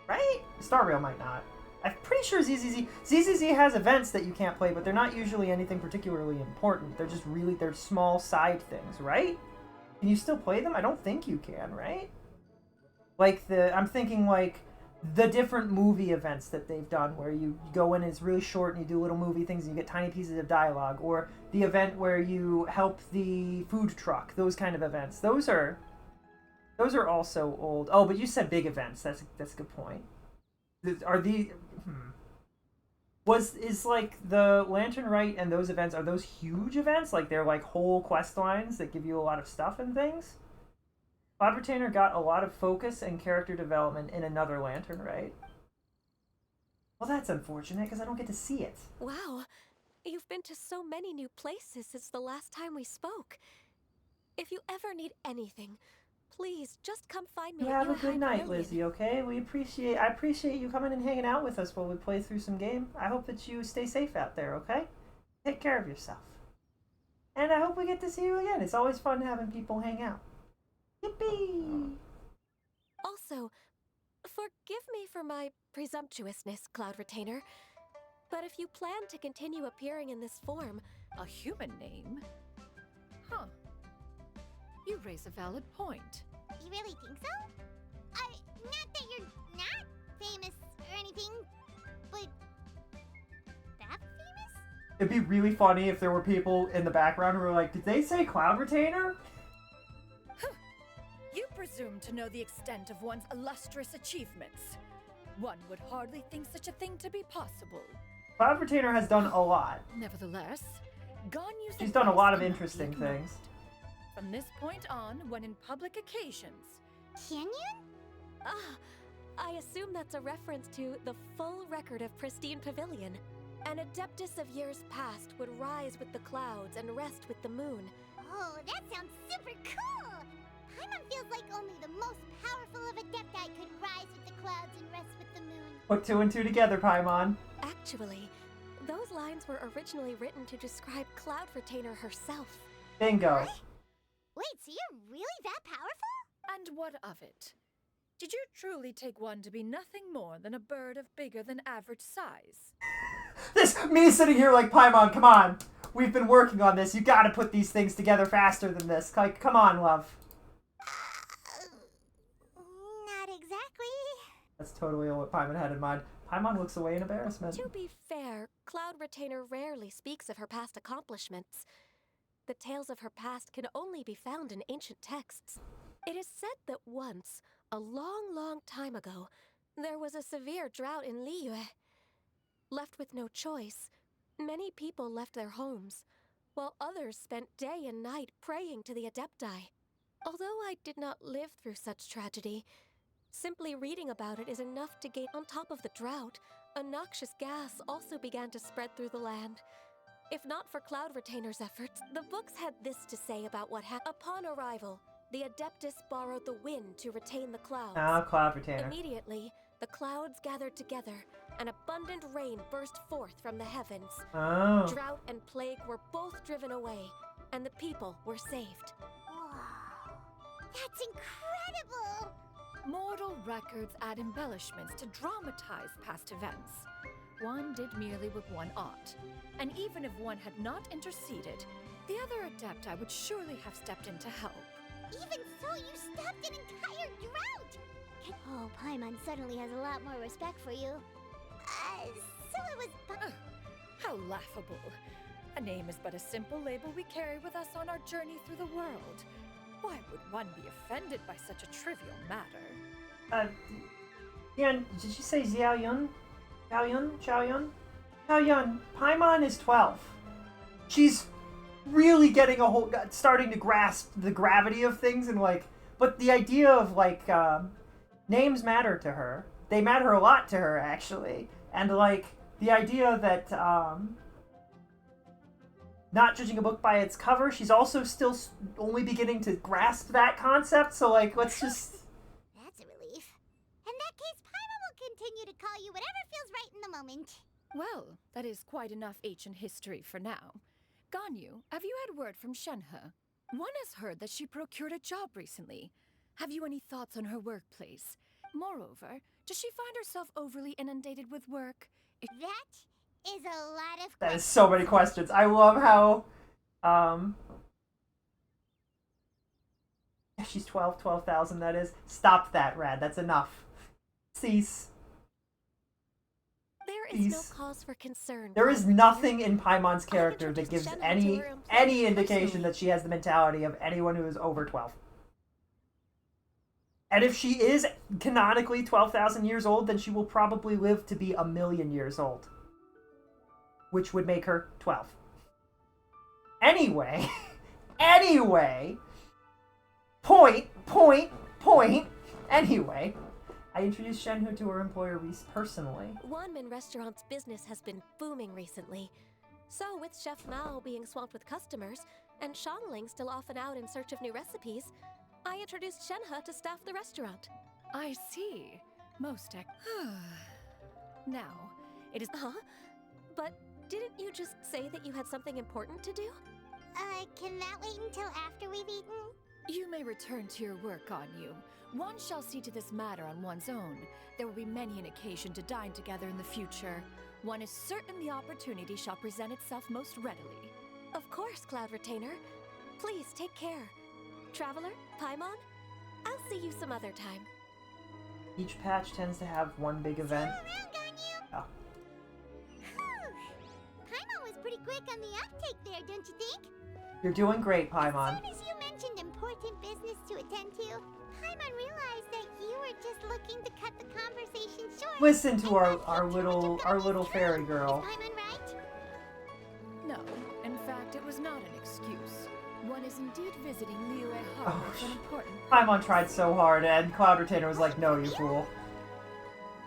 Right? Star Rail might not. I'm pretty sure ZZZ has events that you can't play, but they're not usually anything particularly important. They're just they're small side things, right? Can you still play them? I don't think you can, right? Like I'm thinking like the different movie events that they've done where you go in and it's really short and you do little movie things and you get tiny pieces of dialogue, or the event where you help the food truck, those kind of events. Those are also old. Oh, but you said big events. That's a good point. Are the is like the Lantern Rite and those events, are those huge events? Like they're like whole quest lines that give you a lot of stuff and things? Cloud Retainer got a lot of focus and character development in another Lantern, right? Well, that's unfortunate because I don't get to see it. Wow, you've been to so many new places since the last time we spoke. If you ever need anything, please just come find me. You have a good night, Lizzie, okay? I appreciate you coming and hanging out with us while we play through some game. I hope that you stay safe out there, okay? Take care of yourself. And I hope we get to see you again. It's always fun having people hang out. Yippee! Also, forgive me for my presumptuousness, Cloud Retainer, but if you plan to continue appearing in this form... A human name? Huh. You raise a valid point. You really think so? Not that you're not famous or anything, but that famous? It'd be really funny if there were people in the background who were like, did they say Cloud Retainer? You presume to know the extent of one's illustrious achievements. One would hardly think such a thing to be possible. Cloud Retainer has done a lot. Nevertheless, Ganyu's She's done a lot of interesting things. From this point on, when in public occasions. Canyon? I assume that's a reference to the full record of Pristine Pavilion. An Adeptus of years past would rise with the clouds and rest with the moon. Oh, that sounds super cool! Paimon feels like only the most powerful of Adepti could rise with the clouds and rest with the moon. Put two and two together, Paimon. Actually, those lines were originally written to describe Cloud Retainer herself. Bingo. What? Wait, so you're really that powerful? And what of it? Did you truly take one to be nothing more than a bird of bigger than average size? Me sitting here like, Paimon, come on. We've been working on this. You gotta put these things together faster than this. Like, come on, love. Not exactly. That's totally what Paimon had in mind. Paimon looks away in embarrassment. To be fair, Cloud Retainer rarely speaks of her past accomplishments. The tales of her past can only be found in ancient texts. It is said that once, a long, long time ago, there was a severe drought in Liyue. Left with no choice, many people left their homes, while others spent day and night praying to the Adepti. Although I did not live through such tragedy, simply reading about it is enough to gain. On top of the drought, a noxious gas also began to spread through the land. If not for Cloud Retainer's efforts, the books had this to say about what happened. Upon arrival, the Adeptus borrowed the wind to retain the clouds. Ah, Cloud Retainer. Immediately, the clouds gathered together, and abundant rain burst forth from the heavens. Oh. Drought and plague were both driven away, and the people were saved. Wow. That's incredible! Mortal records add embellishments to dramatize past events. One did merely with one art, and even if one had not interceded, the other Adepti would surely have stepped in to help. Even so, you stopped an entire drought! Oh, Paimon suddenly has a lot more respect for you. So it was... How laughable. A name is but a simple label we carry with us on our journey through the world. Why would one be offended by such a trivial matter? Yan, did you say Xiao Yun? Xiao Yun? Xiao Yun? Xiao Yun, Paimon is 12. She's really getting starting to grasp the gravity of things and like, but the idea of like, names matter to her. They matter a lot to her, actually. And like, the idea that, not judging a book by its cover, she's also still only beginning to grasp that concept, so like, let's just... That's a relief. In that case, Paimon will continue to call you whatever feels right in the moment. Well, that is quite enough ancient history for now. Ganyu, have you had word from Shenhe? One has heard that she procured a job recently. Have you any thoughts on her workplace? Moreover, does she find herself overly inundated with work? That is a lot of That is so many questions. I love how, she's 12,000 that is. Stop that, Rad. That's enough. Cease. There is no cause for concern. There is nothing in Paimon's character that gives any indication that she has the mentality of anyone who is over 12. And if she is canonically 12,000 years old, then she will probably live to be 1,000,000 years old. Which would make her 12. Anyway. Point. Anyway. I introduced Shenhe to her employer Reese personally. Wanmin Restaurant's business has been booming recently. So with Chef Mao being swamped with customers, and Shangling still off and out in search of new recipes, I introduced Shenhe to staff the restaurant. I see. Most Now, it is... Huh? But didn't you just say that you had something important to do? Can that wait until after we've eaten? You may return to your work, Ganyu. One shall see to this matter on one's own. There will be many an occasion to dine together in the future. One is certain the opportunity shall present itself most readily. Of course, Cloud Retainer. Please take care. Traveler, Paimon, I'll see you some other time. Each patch tends to have one big event. Oh. Paimon was pretty quick on the uptake there, don't you think? You're doing great, Paimon. As soon as you mentioned important business to attend to, Paimon realized that you were just looking to cut the conversation short. Listen to our little fairy girl. Is Paimon right? No, in fact, it was not an excuse. One is indeed visiting Liyue Oh, Harbor for an important... Paimon tried so hard, and Cloud Retainer was like, no, you fool.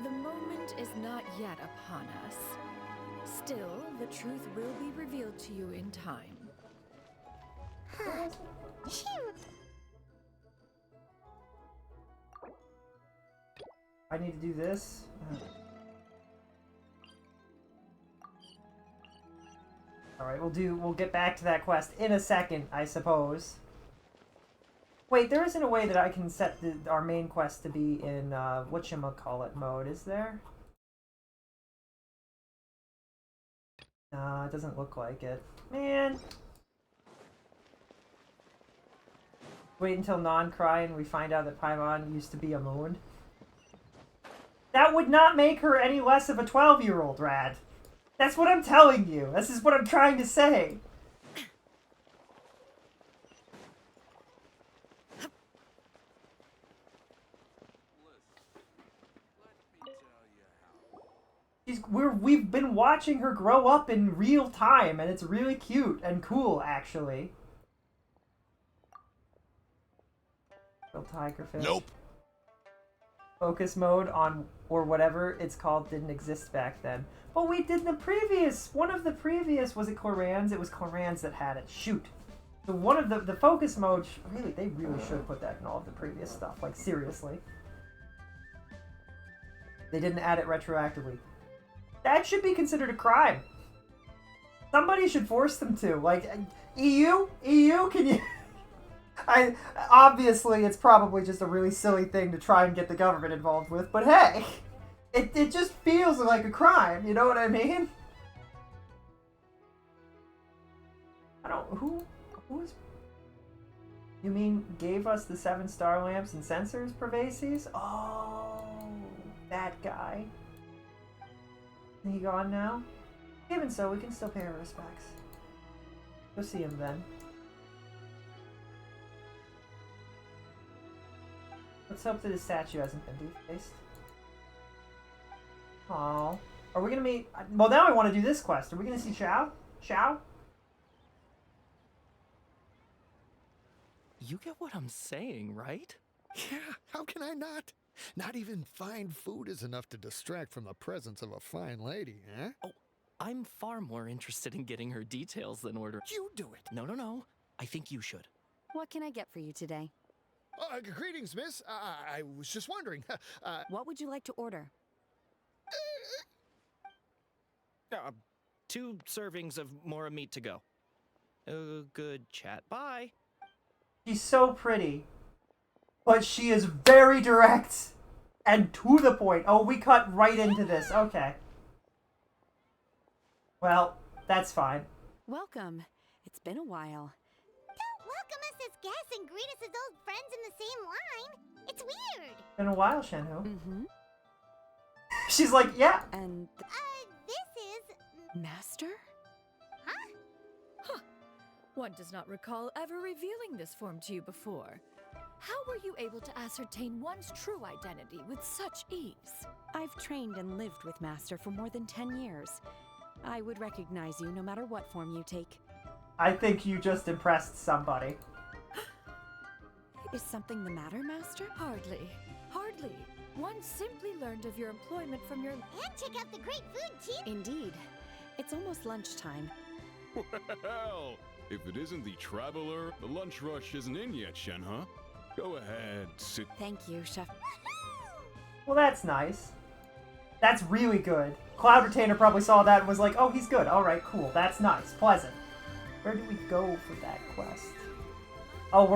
The moment is not yet upon us. Still, the truth will be revealed to you in time. I need to do this. Alright, we'll get back to that quest in a second, I suppose. Wait, there isn't a way that I can set our main quest to be in, whatchamacallit mode, is there? No, it doesn't look like it. Man! Wait until non-cry and we find out that Paimon used to be a moon. That would not make her any less of a 12-year-old, Rad. That's what I'm telling you. This is what I'm trying to say. We've been watching her grow up in real time, and it's really cute and cool, actually. Little tigerfish. Nope. Focus mode on, or whatever it's called, didn't exist back then. But we did the previous, one of the previous, was it Clorans? It was Clorans that had it. Shoot. So one of the focus modes, really, they really should put that in all of the previous stuff. Like, seriously. They didn't add it retroactively. That should be considered a crime. Somebody should force them to. Like, EU, can you... Obviously, it's probably just a really silly thing to try and get the government involved with, but hey, it just feels like a crime, you know what I mean? I don't... Who's... You mean gave us the 7 star lamps and sensors, Pervases? Oh, that guy. Is he gone now? Even so, we can still pay our respects. Go see him then. Let's hope that his statue hasn't been defaced. Aww. Are we gonna meet... Well, now I want to do this quest. Are we gonna see Xiao? Xiao? You get what I'm saying, right? Yeah, how can I not? Not even fine food is enough to distract from the presence of a fine lady, eh? Oh, I'm far more interested in getting her details than order. You do it. No. I think you should. What can I get for you today? Greetings, miss. I was just wondering. What would you like to order? 2 servings of more meat to go. Good chat. Bye. She's so pretty. But she is very direct. And to the point. Oh, we cut right into this. Okay. Well, that's fine. Welcome. It's been a while. Don't welcome us as guests and greet us as old friends in the same line. It's weird. Been a while, Shenhu. Mm-hmm. She's like, yeah. And... this is... Master? Huh? Huh. One does not recall ever revealing this form to you before. How were you able to ascertain one's true identity with such ease? I've trained and lived with Master for more than 10 years. I would recognize you no matter what form you take. I think you just impressed somebody. Is something the matter, Master? Hardly. Hardly. One simply learned of your employment from your... And check out the great food, Chief! Indeed. It's almost lunchtime. Well, if it isn't the Traveler, the lunch rush isn't in yet, Shen, huh? Go ahead, sit. Thank you, Chef. Well, that's nice. That's really good. Cloud Retainer probably saw that and was like, oh, he's good. Alright, cool. That's nice. Pleasant. Where do we go for that quest? Oh,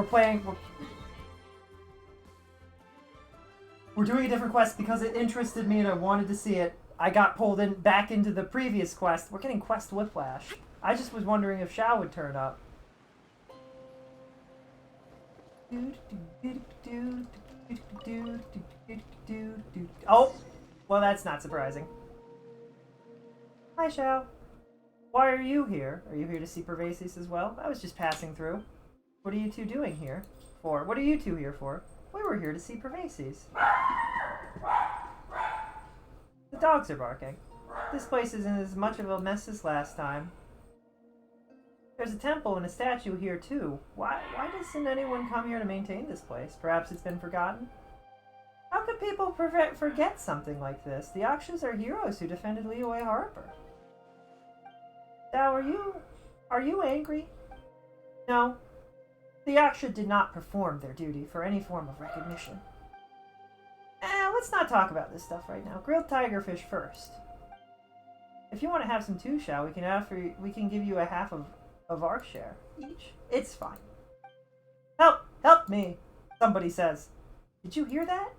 we're doing a different quest because it interested me and I wanted to see it. I got pulled in back into the previous quest. We're getting quest whiplash. I just was wondering if Xiao would turn up. Oh! Well, that's not surprising. Hi, Xiao. Why are you here? Are you here to see Pervases as well? I was just passing through. What are you two doing here? What are you two here for? We were here to see Pervases. The dogs are barking. This place isn't as much of a mess as last time. There's a temple and a statue here too. Why doesn't anyone come here to maintain this place? Perhaps it's been forgotten? How could people forget something like this? The Akshas are heroes who defended Liyue Harbor. Now, are you angry? No. The Aksha did not perform their duty for any form of recognition. Let's not talk about this stuff right now. Grilled tigerfish first. If you want to have some too, Xiao, we can give you a half of our share each. It's fine. Help me, somebody says. Did you hear that?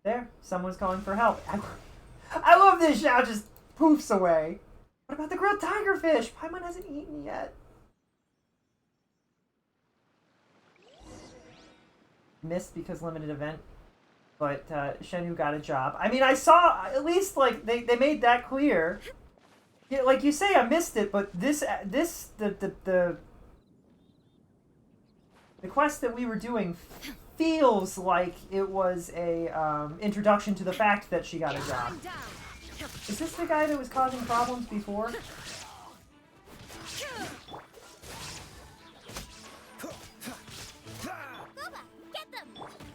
There, someone's calling for help. I love this. Xiao just poofs away. What about the grilled tigerfish? Paimon hasn't eaten yet. Missed because limited event, but Shenhu got a job. I mean, I saw at least like they made that clear. Yeah, like you say, I missed it, but the quest that we were doing feels like it was a introduction to the fact that she got a job. Is this the guy that was causing problems before?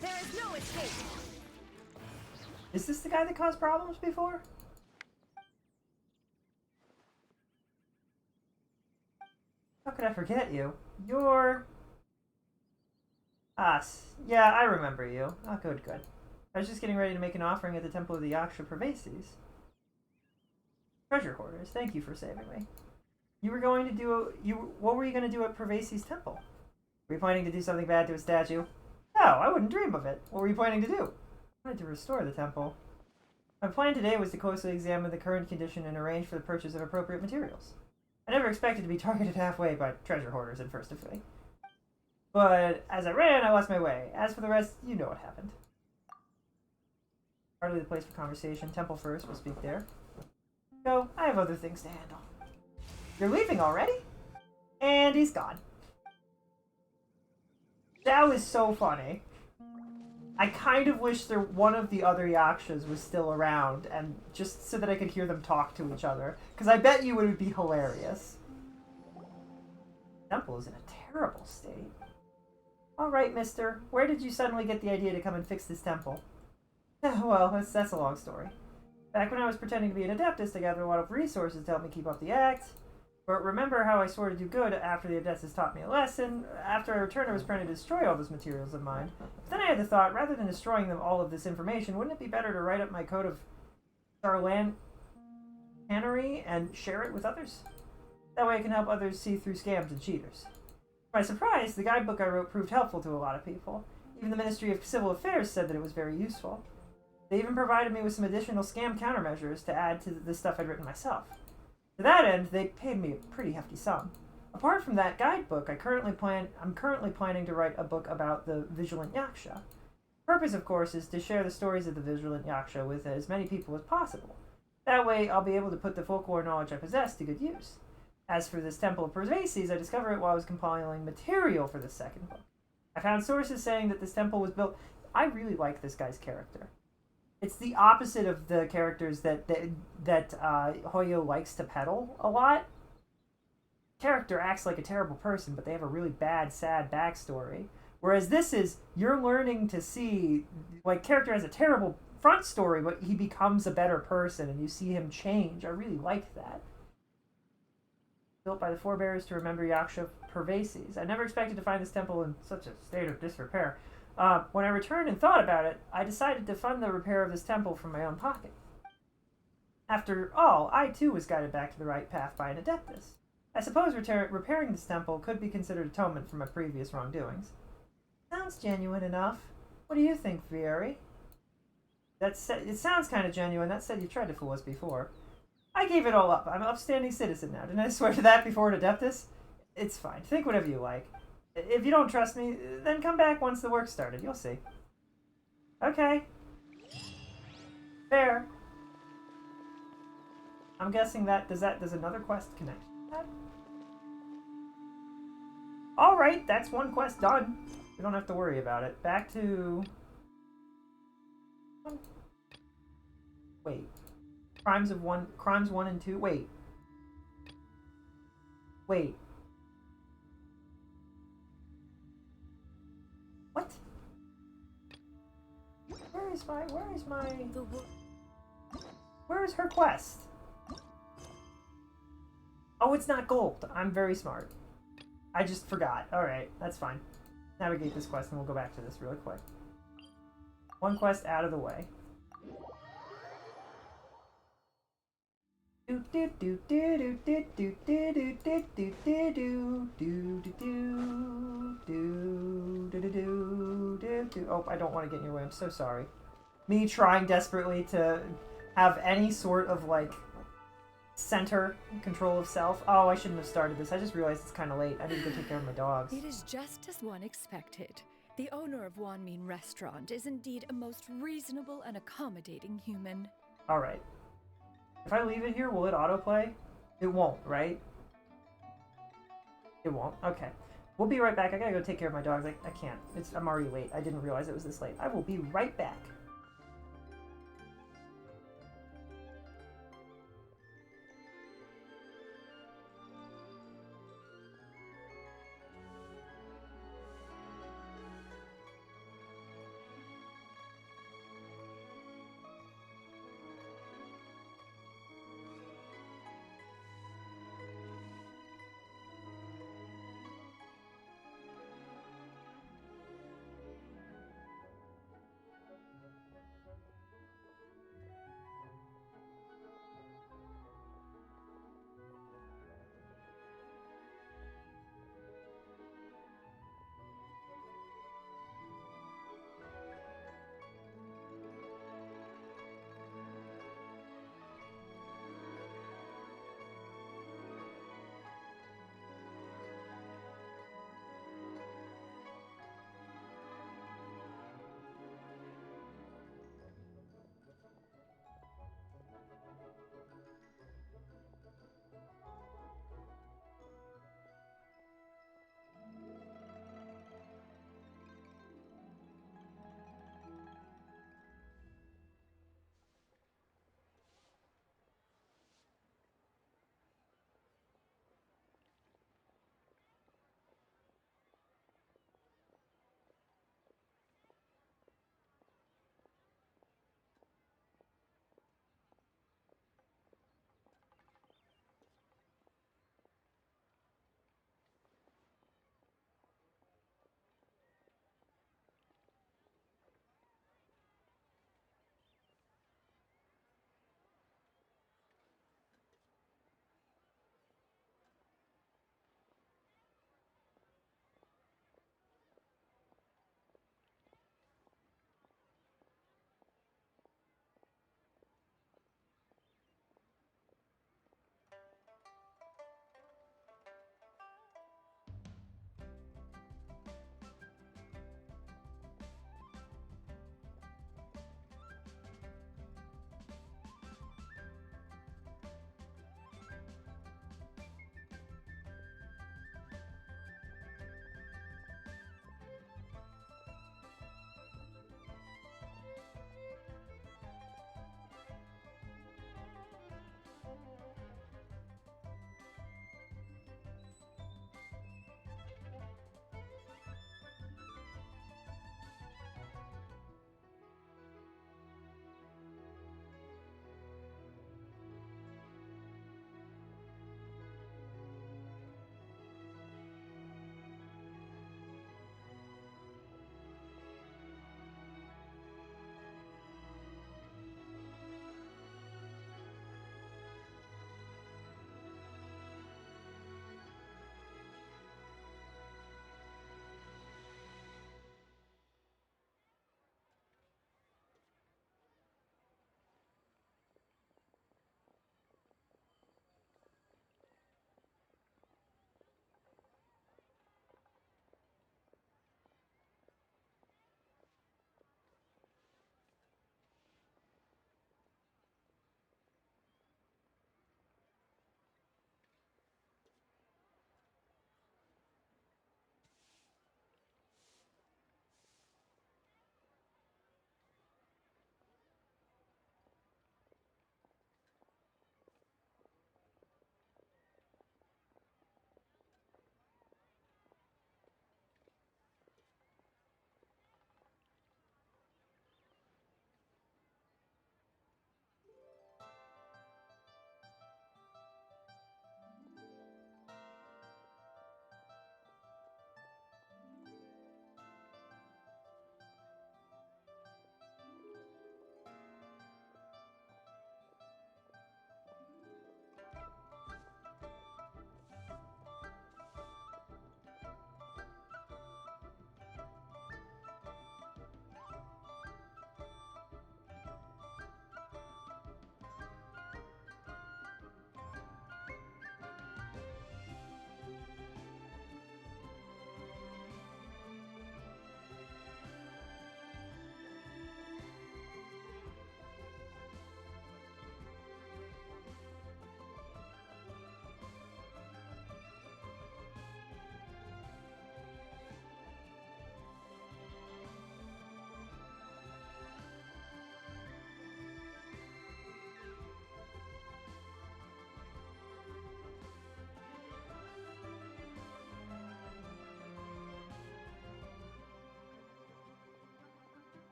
There is no escape. Is this the guy that caused problems before? could I forget you? You're... Yeah, I remember you. Oh, good, good. I was just getting ready to make an offering at the Temple of the Yaksha Pervases. Treasure hoarders, thank you for saving me. You were going to do... What were you going to do at Pervases' temple? Were you planning to do something bad to a statue? No, I wouldn't dream of it. What were you planning to do? I wanted to restore the temple. My plan today was to closely examine the current condition and arrange for the purchase of appropriate materials. I never expected to be targeted halfway by treasure hoarders in First Effect. But as I ran, I lost my way. As for the rest, you know what happened. Hardly the place for conversation. Temple first, we'll speak there. So, I have other things to handle. You're leaving already? And he's gone. That was so funny. I kind of wish one of the other Yakshas was still around, and just so that I could hear them talk to each other. Because I bet you it would be hilarious. The temple is in a terrible state. Alright, mister. Where did you suddenly get the idea to come and fix this temple? Well, that's a long story. Back when I was pretending to be an Adeptus, I gathered a lot of resources to help me keep up the act. But remember how I swore to do good after the Adeptus taught me a lesson? After I returned, I was trying to destroy all those materials of mine. But then I had the thought, rather than destroying them all of this information, wouldn't it be better to write up my code of Charlatanery and share it with others? That way I can help others see through scams and cheaters. To my surprise, the guidebook I wrote proved helpful to a lot of people. Even the Ministry of Civil Affairs said that it was very useful. They even provided me with some additional scam countermeasures to add to the stuff I'd written myself. To that end, they paid me a pretty hefty sum. Apart from that guidebook, I'm currently planning to write a book about the Vigilant Yaksha. The purpose, of course, is to share the stories of the Vigilant Yaksha with as many people as possible. That way, I'll be able to put the folklore knowledge I possess to good use. As for this Temple of Pervases, I discovered it while I was compiling material for the second book. I found sources saying that this temple was built... I really like this guy's character. It's the opposite of the characters that Hoyo likes to peddle a lot. Character acts like a terrible person, but they have a really bad, sad backstory. Whereas this is, you're learning to see, like, character has a terrible front story, but he becomes a better person, and you see him change. I really like that. Built by the forebears to remember Yaksha Pervases. I never expected to find this temple in such a state of disrepair. When I returned and thought about it, I decided to fund the repair of this temple from my own pocket. After all, I too was guided back to the right path by an Adeptus. I suppose repairing this temple could be considered atonement for my previous wrongdoings. Sounds genuine enough. What do you think, Vieri? It sounds kind of genuine. That said, you tried to fool us before. I gave it all up. I'm an upstanding citizen now. Didn't I swear to that before an Adeptus? It's fine. Think whatever you like. If you don't trust me, then come back once the work started. You'll see. Okay. Fair. I'm guessing does another quest connect to that? Alright, that's one quest done. We don't have to worry about it. Back to... Wait. Crimes 1 and 2? Wait. Wait. What? Where is her quest? Oh, it's not gold. I'm very smart. I just forgot. Alright, that's fine. Navigate this quest and we'll go back to this really quick. One quest out of the way. Oh, I don't want to get in your way. I'm so sorry. Me trying desperately to have any sort of, like, center control of self. Oh, I shouldn't have started this. I just realized it's kind of late. I need to go take care of my dogs. It is just as one expected. The owner of Wanmin Restaurant is indeed a most reasonable and accommodating human. Alright. If I leave it here, will it autoplay? It won't, right? It won't. Okay. We'll be right back. I gotta go take care of my dogs. I can't. I'm already late. I didn't realize it was this late. I will be right back.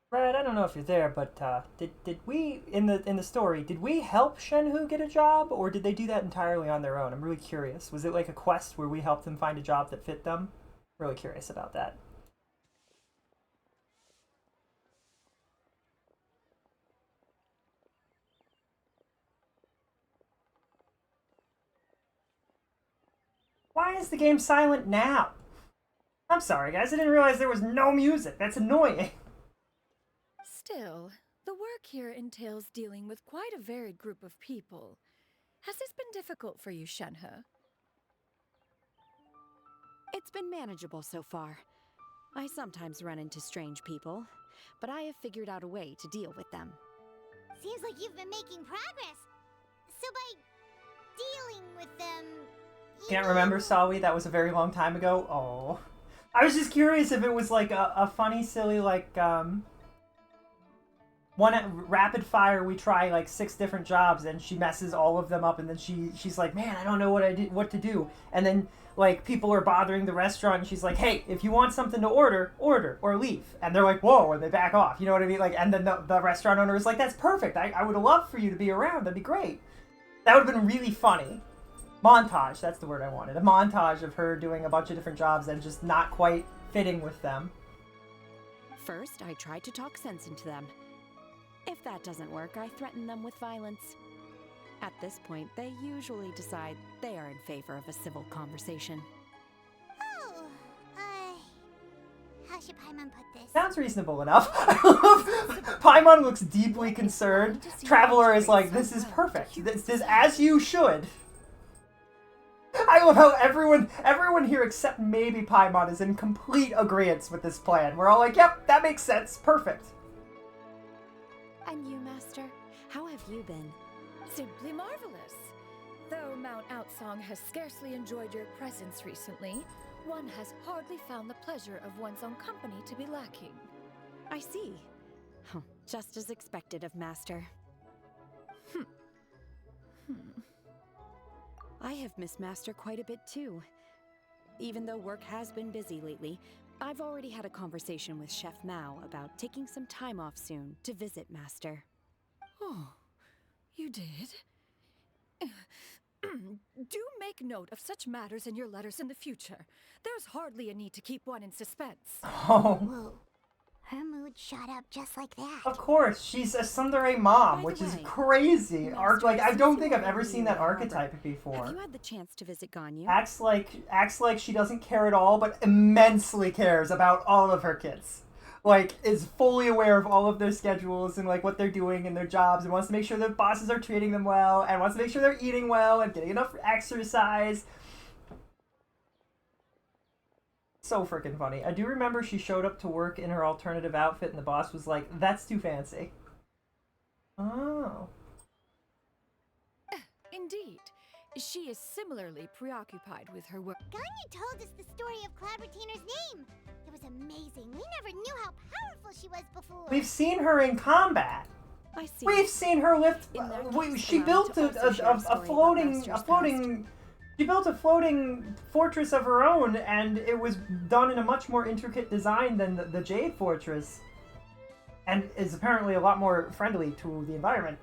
Brad, I don't know if you're there, but did we in the story did we help Shenhu get a job, or did they do that entirely on their own? I'm really curious. Was it like a quest where we helped them find a job that fit them? Really curious about that. Why is the game silent now? I'm sorry, guys. I didn't realize there was no music. That's annoying. Still, the work here entails dealing with quite a varied group of people. Has this been difficult for you, Shenhe? It's been manageable so far. I sometimes run into strange people, but I have figured out a way to deal with them. Seems like you've been making progress. So by dealing with them... Can't remember, Sawi. That was a very long time ago. Oh. I was just curious if it was like a funny, silly, like, one at rapid fire, we try like 6 different jobs and she messes all of them up, and then she's like, man, I don't know what to do. And then like people are bothering the restaurant and she's like, hey, if you want something to order or leave. And they're like, whoa, and they back off. You know what I mean? Like, and then the restaurant owner is like, that's perfect. I would have loved for you to be around. That'd be great. That would have been really funny. Montage, that's the word I wanted. A montage of her doing a bunch of different jobs and just not quite fitting with them. First, I tried to talk sense into them. If that doesn't work, I threaten them with violence. At this point, they usually decide they are in favor of a civil conversation. Oh, how should Paimon put this? Sounds reasonable enough. Paimon looks deeply concerned. Traveler is like, this is perfect. This is as you should. I love how everyone here except maybe Paimon is in complete agreement with this plan. We're all like, yep, that makes sense. Perfect. And you, Master? How have you been? Simply marvelous. Though Mount Outsong has scarcely enjoyed your presence recently, one has hardly found the pleasure of one's own company to be lacking. I see. Just as expected of Master. I have missed Master quite a bit too. Even though work has been busy lately, I've already had a conversation with Chef Mao about taking some time off soon to visit Master. Oh, you did? Do make note of such matters in your letters in the future. There's hardly a need to keep one in suspense. Oh. Whoa. Her mood shot up just like that. Of course, she's a tsundere mom, which is crazy. Like, I don't think I've ever seen that archetype before. Have you had the chance to visit Ganyu? Acts like she doesn't care at all, but immensely cares about all of her kids. Like, is fully aware of all of their schedules and like what they're doing and their jobs, and wants to make sure their bosses are treating them well, and wants to make sure they're eating well and getting enough exercise. So freaking funny. I do remember she showed up to work in her alternative outfit and the boss was like, that's too fancy. Oh. Indeed. She is similarly preoccupied with her work. Ganyu told us the story of Cloud Retainer's name. It was amazing. We never knew how powerful she was before. We've seen her in combat. I see. We've seen her lift. She built a floating. She built a floating fortress of her own, and it was done in a much more intricate design than the Jade Fortress, and is apparently a lot more friendly to the environment.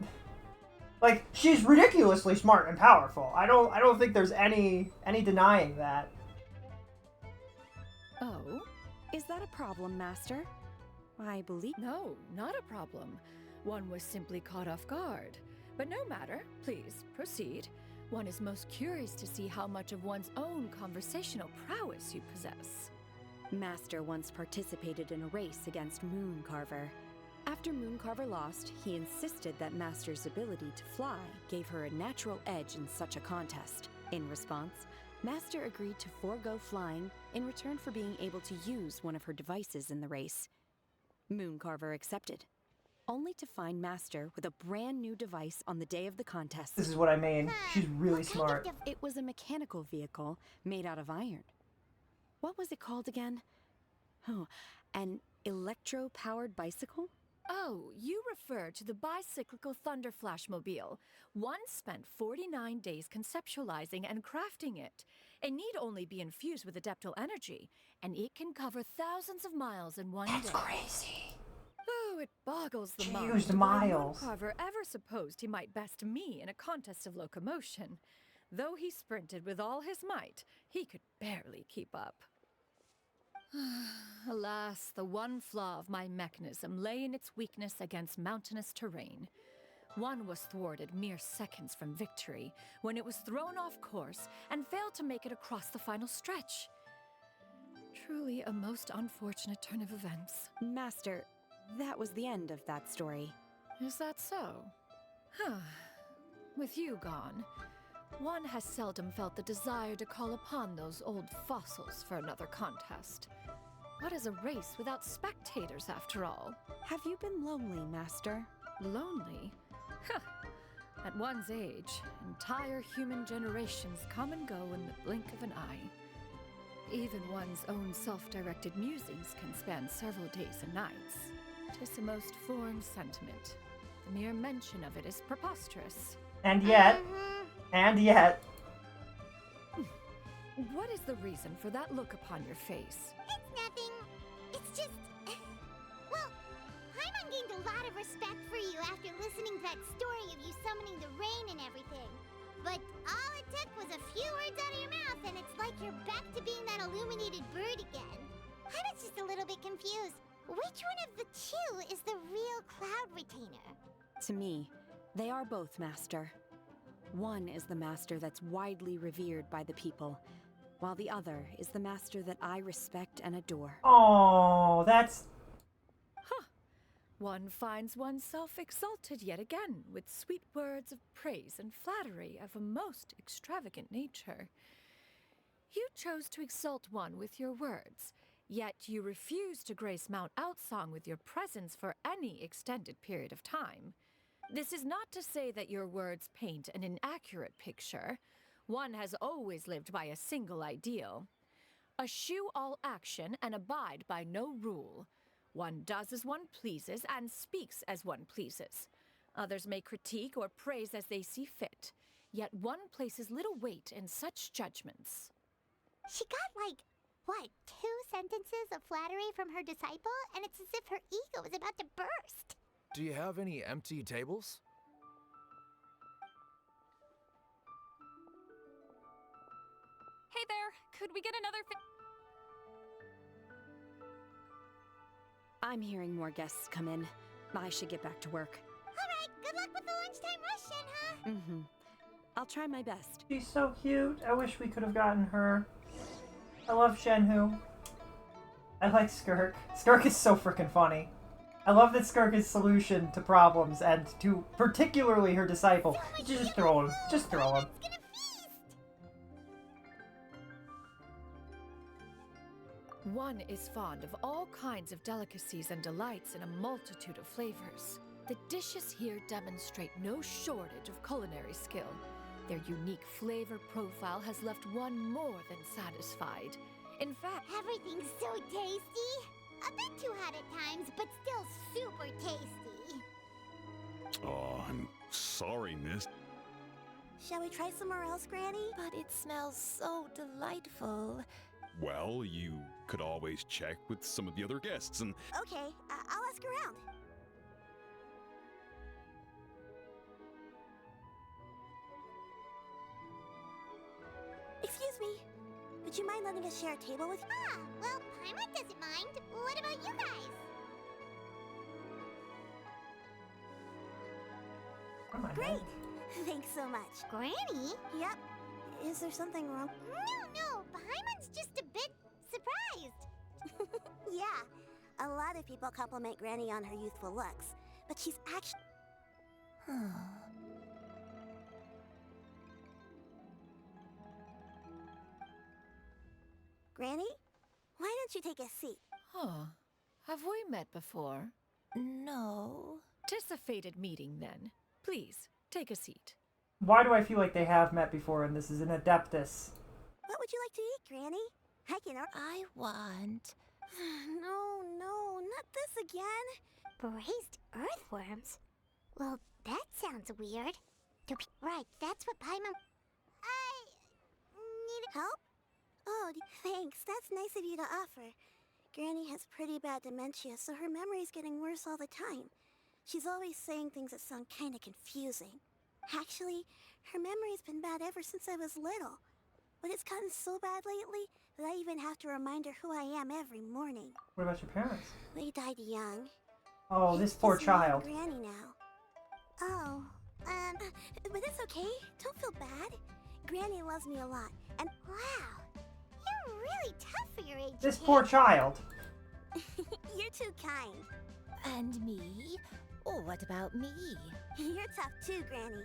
Like, she's ridiculously smart and powerful. I don't think there's any denying that. Oh, is that a problem, Master? I believe... No, not a problem. One was simply caught off guard. But no matter, please, proceed. One is most curious to see how much of one's own conversational prowess you possess. Master once participated in a race against Mooncarver. After Mooncarver lost, he insisted that Master's ability to fly gave her a natural edge in such a contest. In response, Master agreed to forego flying in return for being able to use one of her devices in the race. Mooncarver accepted, only to find Master with a brand new device on the day of the contest. This is what I mean. She's really smart. It was a mechanical vehicle made out of iron. What was it called again? Oh, an electro-powered bicycle? Oh, you refer to the bicyclical Thunder Flashmobile. One spent 49 days conceptualizing and crafting it. It need only be infused with adeptal energy, and it can cover thousands of miles in one day. That's crazy. Oh, Oh, it boggles the She mind used why miles. Mooncarver ever supposed he might best me in a contest of locomotion. Though he sprinted with all his might, he could barely keep up. Alas, the one flaw of my mechanism lay in its weakness against mountainous terrain. One was thwarted mere seconds from victory, when it was thrown off course and failed to make it across the final stretch. Truly a most unfortunate turn of events. Master, that was the end of that story. Is that so? Huh. With you gone, one has seldom felt the desire to call upon those old fossils for another contest. What is a race without spectators, after all? Have you been lonely, Master? Lonely? Huh. At one's age, entire human generations come and go in the blink of an eye. Even one's own self-directed musings can span several days and nights. 'Tis a most foreign sentiment. The mere mention of it is preposterous. And yet, What is the reason for that look upon your face? It's nothing. It's just... Well, Paimon gained a lot of respect for you after listening to that story of you summoning the rain and everything. But all it took was a few words out of your mouth and it's like you're back to being that illuminated bird again. I was just a little bit confused. Which one of the two is the real Cloud Retainer? To me, they are both, Master. One is the master that's widely revered by the people, while the other is the master that I respect and adore. oh, that's One finds oneself exalted yet again with sweet words of praise and flattery of a most extravagant nature. You chose to exalt one with your words, yet you refuse to grace Mount Outsong with your presence for any extended period of time. This is not to say that your words paint an inaccurate picture. One has always lived by a single ideal. Eschew all action and abide by no rule. One does as one pleases and speaks as one pleases. Others may critique or praise as they see fit, yet one places little weight in such judgments. She got like, what, 2 sentences of flattery from her disciple? And it's as if her ego is about to burst. Do you have any empty tables? Hey there, could we get another I'm hearing more guests come in. I should get back to work. Alright, good luck with the lunchtime rush then, huh? Mm-hmm. I'll try my best. she's so cute. I wish we could have gotten her. I love Shenhu. I like Skirk. Skirk is so freaking funny. I love that Skirk is solution to problems and to particularly her disciple. Just throw him. Just throw him. One is fond of all kinds of delicacies and delights in a multitude of flavors. The dishes here demonstrate no shortage of culinary skill. Their unique flavor profile has left one more than satisfied. In fact, Everything's so tasty. A bit too hot at times, but still super tasty. Oh, I'm sorry, miss. Shall we try somewhere else, Granny? But it smells so delightful. Well, you could always check with some of the other guests and... Okay, I'll ask around. Excuse me. Would you mind letting us share a table with you? Ah, well, Paimon doesn't mind. What about you guys? Great! Thanks so much. Granny? Yep. Is there something wrong? No. Paimon's just a bit surprised. Yeah. A lot of people compliment Granny on her youthful looks, but she's actually... Granny? Why don't you take a seat? huh. Have we met before? No. 'Tis a fated meeting, then. Please, take a seat. Why do I feel like they have met before and this is an Adeptus? What would you like to eat, Granny? I can... I want... No, not this again. Braised earthworms? Well, that sounds weird. Right, that's what Paimon... I... need help? Oh, thanks. That's nice of you to offer. Granny has pretty bad dementia, so her memory's getting worse all the time. She's always saying things that sound kinda confusing. Actually, her memory's been bad ever since I was little. But it's gotten so bad lately that I even have to remind her who I am every morning. What about your parents? They died young. Oh, this poor It's me and child. Granny now. Oh, but it's okay. Don't feel bad. Granny loves me a lot. And wow, you're really tough for your age. This kid. poor child. You're too kind. And me? Oh, what about me? You're tough too, Granny.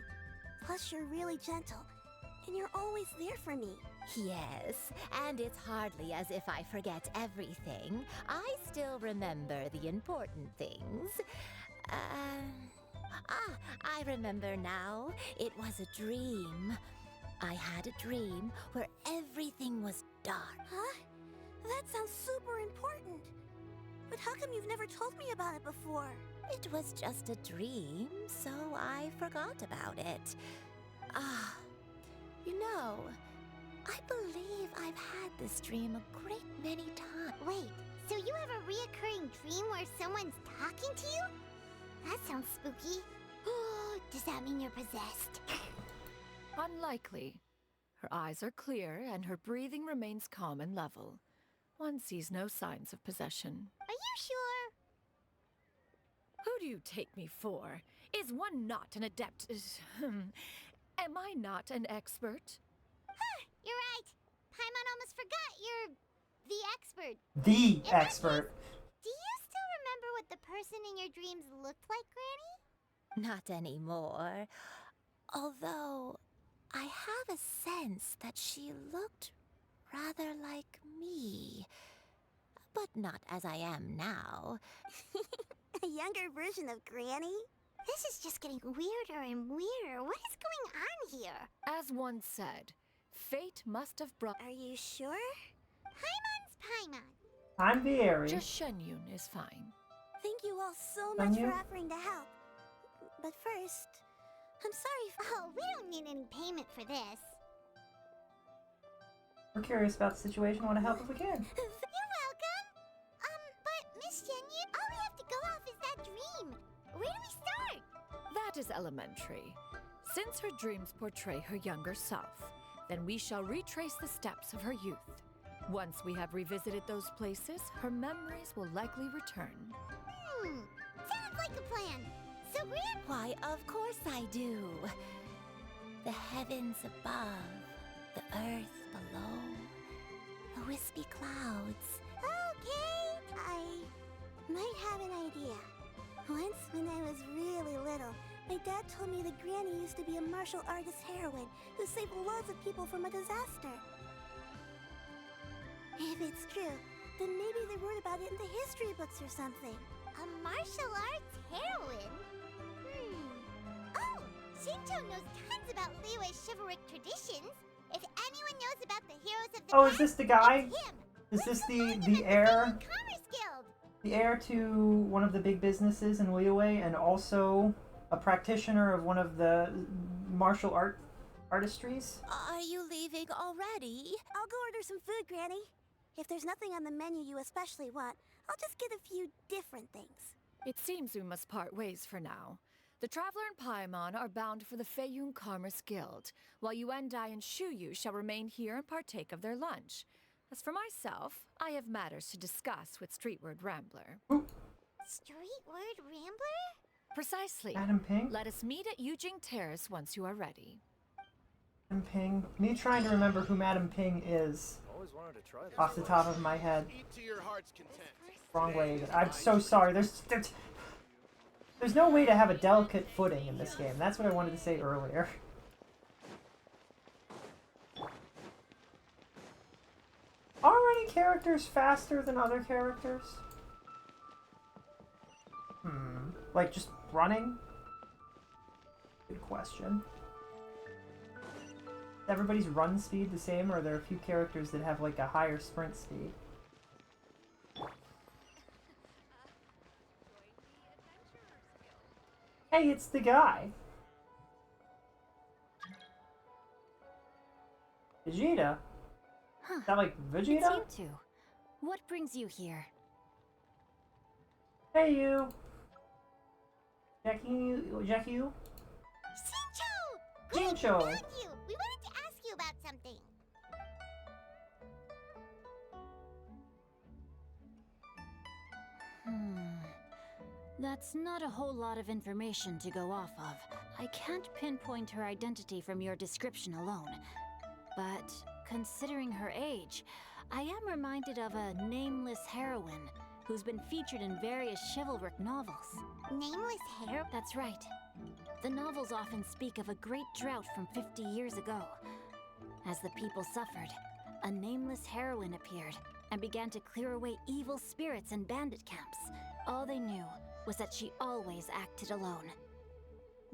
Plus, you're really gentle. And you're always there for me. Yes, and it's hardly as if I forget everything. I still remember the important things. I remember now. It was a dream. I had a dream where everything was dark. Huh? That sounds super important. But how come you've never told me about it before? It was just a dream, so I forgot about it. You know, I believe I've had this dream a great many times. Wait, so you have a reoccurring dream where someone's talking to you? That sounds spooky. Does that mean you're possessed? Unlikely. Her eyes are clear and her breathing remains calm and level. One sees no signs of possession. Are you sure? Who do you take me for? Is one not an adept? Am I not an expert? You're right. Paimon almost forgot you're the expert. The expert. Do you still remember what the person in your dreams looked like, Granny? Not anymore. Although, I have a sense that she looked rather like me. But not as I am now. A younger version of Granny? This is just getting weirder and weirder. What is going on here? As one said, fate must have brought... Are you sure? Paimon's Paimon. I'm the Aerie. Just Shenyun is fine. Thank you all so much Shenyun? for offering to help. But first, I'm sorry. Oh, we don't need any payment for this. We're curious about the situation. Want to help if we can. You're welcome. But Miss Shenyun, all we have to go off is that dream. Where do we start? That is elementary. Since her dreams portray her younger self, then we shall retrace the steps of her youth. Once we have revisited those places, her memories will likely return. Sounds like a plan. So, Gran... Why, of course I do. The heavens above, the earth below, the wispy clouds. Okay. I might have an idea. Once, when I was really little, my dad told me that Granny used to be a martial artist heroine who saved loads of people from a disaster. If it's true, then maybe they wrote about it in the history books or something. A martial arts heroine? Oh, Shinto knows tons about Liyue's chivalric traditions. If anyone knows about the heroes of the Oh, past, is this the guy? it's him. Is this the heir? Commerce Guild. The heir to one of the big businesses in Liyue, and also a practitioner of one of the martial artistries? Are you leaving already? I'll go order some food, Granny. If there's nothing on the menu you especially want, I'll just get a few different things. It seems we must part ways for now. The Traveler and Paimon are bound for the Feiyun Commerce Guild, while Yuendai and Shuyu shall remain here and partake of their lunch. As for myself, I have matters to discuss with Streetward Rambler. Streetward Rambler? Precisely. Madam Ping? Let us meet at Yujing Terrace once you are ready. Madam Ping? Me trying to remember who Madam Ping is Always wanted to try this. off the top of my head. Eat to your heart's content. Wrong way. I'm so sorry. There's no way to have a delicate footing in this game. That's what I wanted to say earlier. Are any characters faster than other characters? Like just running? Good question. Is everybody's run speed the same, or are there a few characters that have like a higher sprint speed? Hey, it's the guy. Vegeta? Huh. Is that like Vegeta? It's you two. What brings you here? Hey, you. Jackie, you? Shincho! Shincho! Found you! We wanted to ask you about something. That's not a whole lot of information to go off of. I can't pinpoint her identity from your description alone. But considering her age, I am reminded of a nameless heroine who's been featured in various chivalric novels. Nameless heroine? That's right. The novels often speak of a great drought from 50 years ago. As the people suffered, a nameless heroine appeared and began to clear away evil spirits and bandit camps. All they knew was that she always acted alone.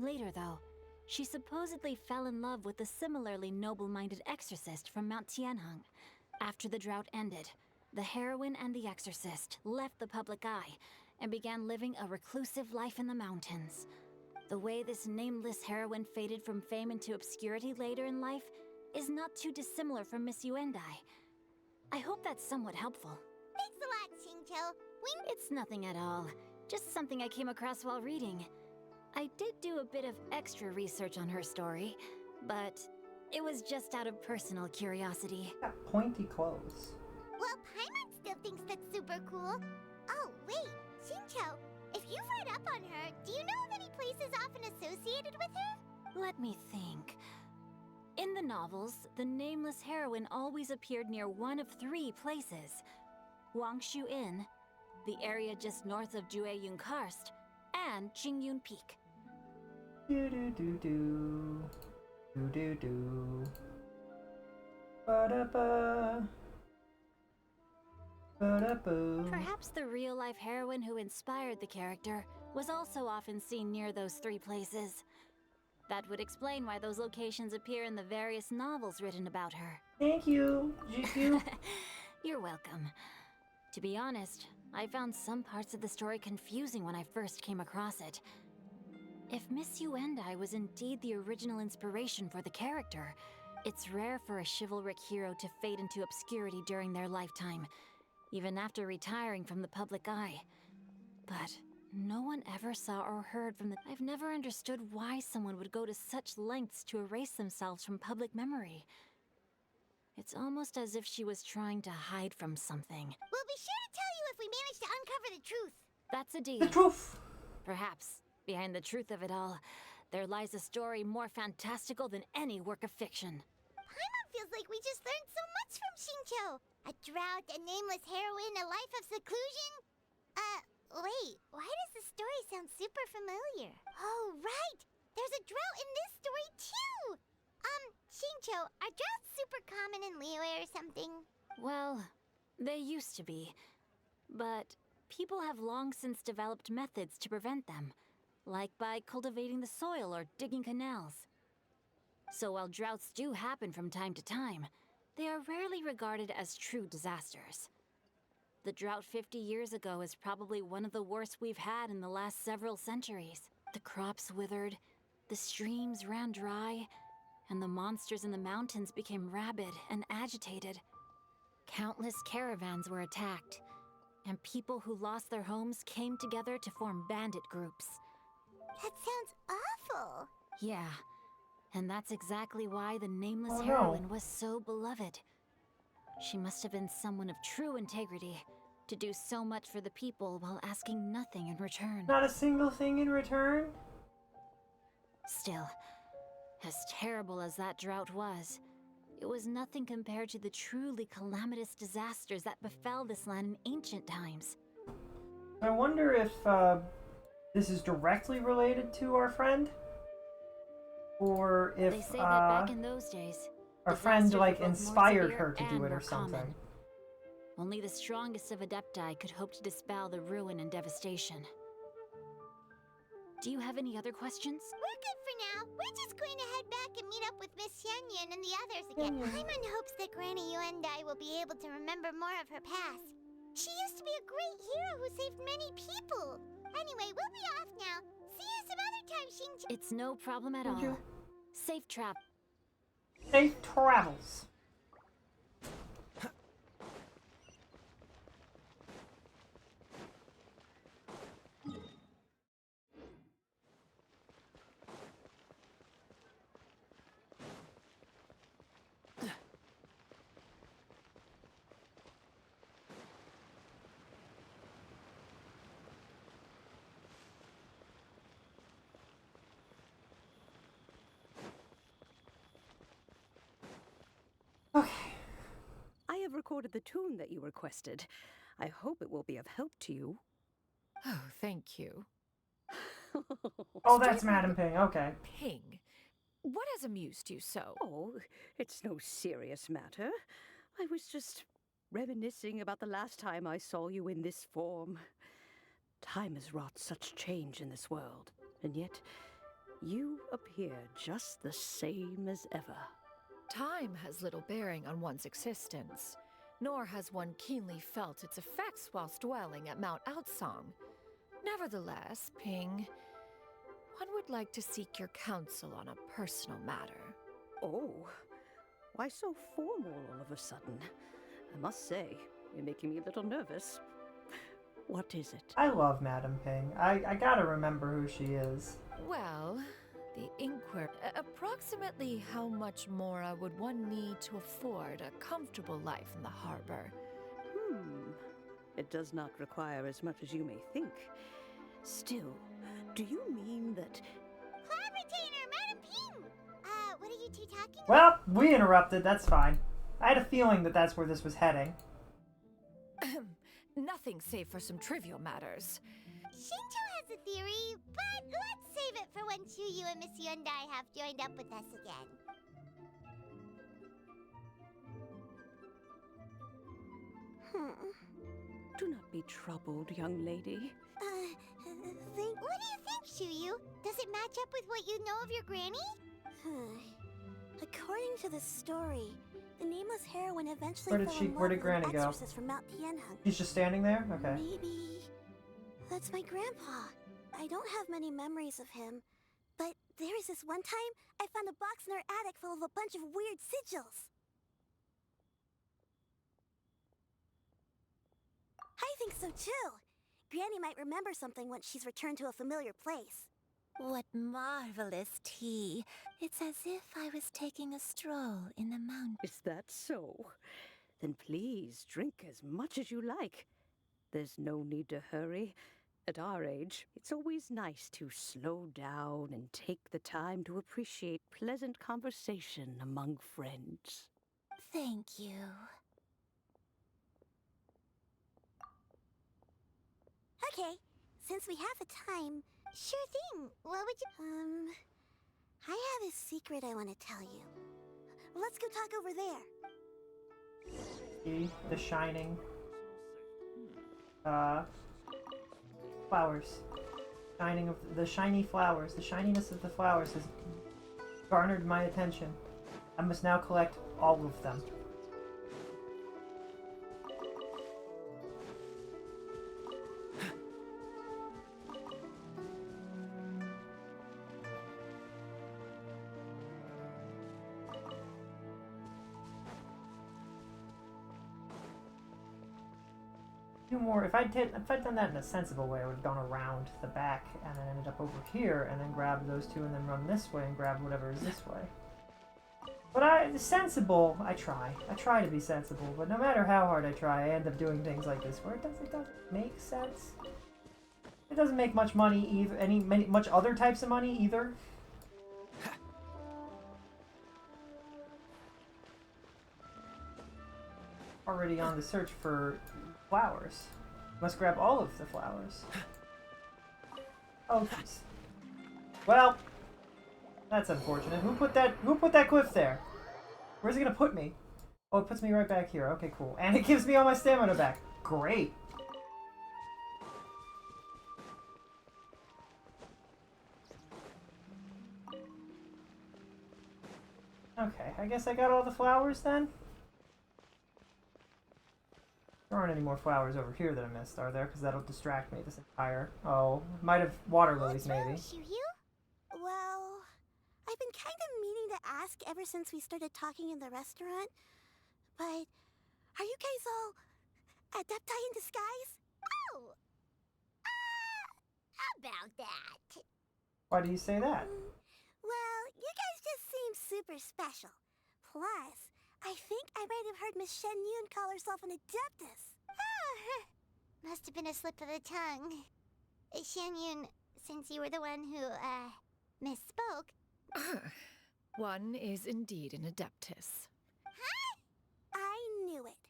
Later, though, she supposedly fell in love with a similarly noble-minded exorcist from Mount Tianheng. After the drought ended, the heroine and the exorcist left the public eye and began living a reclusive life in the mountains. The way this nameless heroine faded from fame into obscurity later in life is not too dissimilar from Miss Yuendai. I hope that's somewhat helpful. Thanks a lot, Shincho. It's nothing at all. Just something I came across while reading. I did do a bit of extra research on her story, but it was just out of personal curiosity. Got pointy clothes. Well, Paimon still thinks that's super cool. Oh, wait, Shincho, if you've read up on her, do you know of any places often associated with her? Let me think. In the novels, the nameless heroine always appeared near one of 3 places. Wangshu Inn, the area just north of Jueyun Karst, and Qingyun Peak. Do-do-do-do. Do-do-do. Ba-da-ba. Ba-da-boo. Perhaps the real-life heroine who inspired the character was also often seen near those 3 places. That would explain why those locations appear in the various novels written about her. Thank you, GQ. You're welcome. To be honest, I found some parts of the story confusing when I first came across it. If Miss Yuendai was indeed the original inspiration for the character, it's rare for a chivalric hero to fade into obscurity during their lifetime, even after retiring from the public eye. But no one ever saw or heard from the... I've never understood why someone would go to such lengths to erase themselves from public memory. It's almost as if she was trying to hide from something. We'll be sure to tell you if we manage to uncover the truth. That's a deal. The truth! Perhaps, behind the truth of it all, there lies a story more fantastical than any work of fiction. Paimon feels like we just learned so much from Shincho. A drought, a nameless heroine, a life of seclusion. Wait, why does the story sound super familiar? Oh, right! There's a drought in this story, too! Shincho, are droughts super common in Liyue or something? Well, they used to be. But people have long since developed methods to prevent them, like by cultivating the soil or digging canals. So while droughts do happen from time to time, they are rarely regarded as true disasters. The drought 50 years ago is probably one of the worst we've had in the last several centuries. The crops withered, the streams ran dry, and the monsters in the mountains became rabid and agitated. Countless caravans were attacked, and people who lost their homes came together to form bandit groups. That sounds awful. Yeah, and that's exactly why the nameless Oh, no. heroine was so beloved. She must have been someone of true integrity, to do so much for the people while asking nothing in return. Not a single thing in return? Still, as terrible as that drought was, it was nothing compared to the truly calamitous disasters that befell this land in ancient times. I wonder if this is directly related to our friend? Or if They say that back in those days, our friend disasters like were both more inspired severe her to do and it or more something. common. Only the strongest of Adepti could hope to dispel the ruin and devastation. Do you have any other questions? We're good for now. We're just going to head back and meet up with Miss Xianyun and the others again. Paimon hopes that Granny Yuendai will be able to remember more of her past. She used to be a great hero who saved many people. Anyway, we'll be off now. See you some other time, Xingqiu. It's no problem at Thank all. you. Safe trap. Safe travels. recorded the tune that you requested. I hope it will be of help to you. Oh, thank you. Oh, that's Madam Ping. Okay. Ping, what has amused you so? Oh, it's no serious matter. I was just reminiscing about the last time I saw you in this form. Time has wrought such change in this world, and yet you appear just the same as ever. Time has little bearing on one's existence, nor has one keenly felt its effects whilst dwelling at Mount Outsong. Nevertheless, Ping, one would like to seek your counsel on a personal matter. Oh, why so formal all of a sudden? I must say, you're making me a little nervous. What is it? I love Madam Ping. I gotta remember who she is. Well, the inquiry. Approximately how much more would one need to afford a comfortable life in the harbor? It does not require as much as you may think. Still, do you mean that... Cloud Retainer, Madam Ping! What are you two talking about? Well, we interrupted. That's fine. I had a feeling that that's where this was heading. Nothing save for some trivial matters. Shinto has a theory, but let's save it for when Chuyu and Miss Yundai have joined up with us again. Do not be troubled, young lady. What do you think, Chuyu? Does it match up with what you know of your granny? According to the story, the nameless heroine eventually Where did Granny go? from Mount Tianheng. She's just standing there? Okay. Maybe that's my grandpa. I don't have many memories of him, but there was this one time I found a box in our attic full of a bunch of weird sigils. I think so too. Granny might remember something once she's returned to a familiar place. What marvelous tea. It's as if I was taking a stroll in the mountains. Is that so? Then please drink as much as you like. There's no need to hurry. At our age, it's always nice to slow down and take the time to appreciate pleasant conversation among friends. Thank you. Okay, since we have the time, sure thing. What would you... I have a secret I want to tell you. Let's go talk over there. See? The shining. Flowers. Shining of the shiny flowers. The shininess of the flowers has garnered my attention. I must now collect all of them. More. If I'd done that in a sensible way, I would have gone around the back and then ended up over here and then grabbed those two and then run this way and grab whatever is this way. But sensible, I try to be sensible, but no matter how hard I try, I end up doing things like this where it doesn't make sense. It doesn't make much money either, much other types of money either. Already on the search for flowers. Must grab all of the flowers. Oh, jeez. Well, that's unfortunate. Who put that cliff there? Where's it gonna put me? Oh, it puts me right back here. Okay, cool. And it gives me all my stamina back. Great. Okay, I guess I got all the flowers then? There aren't any more flowers over here that I missed, are there? Because that'll distract me this entire... Oh, might have water lilies, maybe. Well, I've been kind of meaning to ask ever since we started talking in the restaurant, but are you guys all adepti in disguise? Oh! About that. Why do you say that? Well, you guys just seem super special. Plus, I think I might have heard Miss Shen Yun call herself an adeptus. Oh, must have been a slip of the tongue. Shen Yun, since you were the one who, misspoke. One is indeed an adeptus. Huh? I knew it.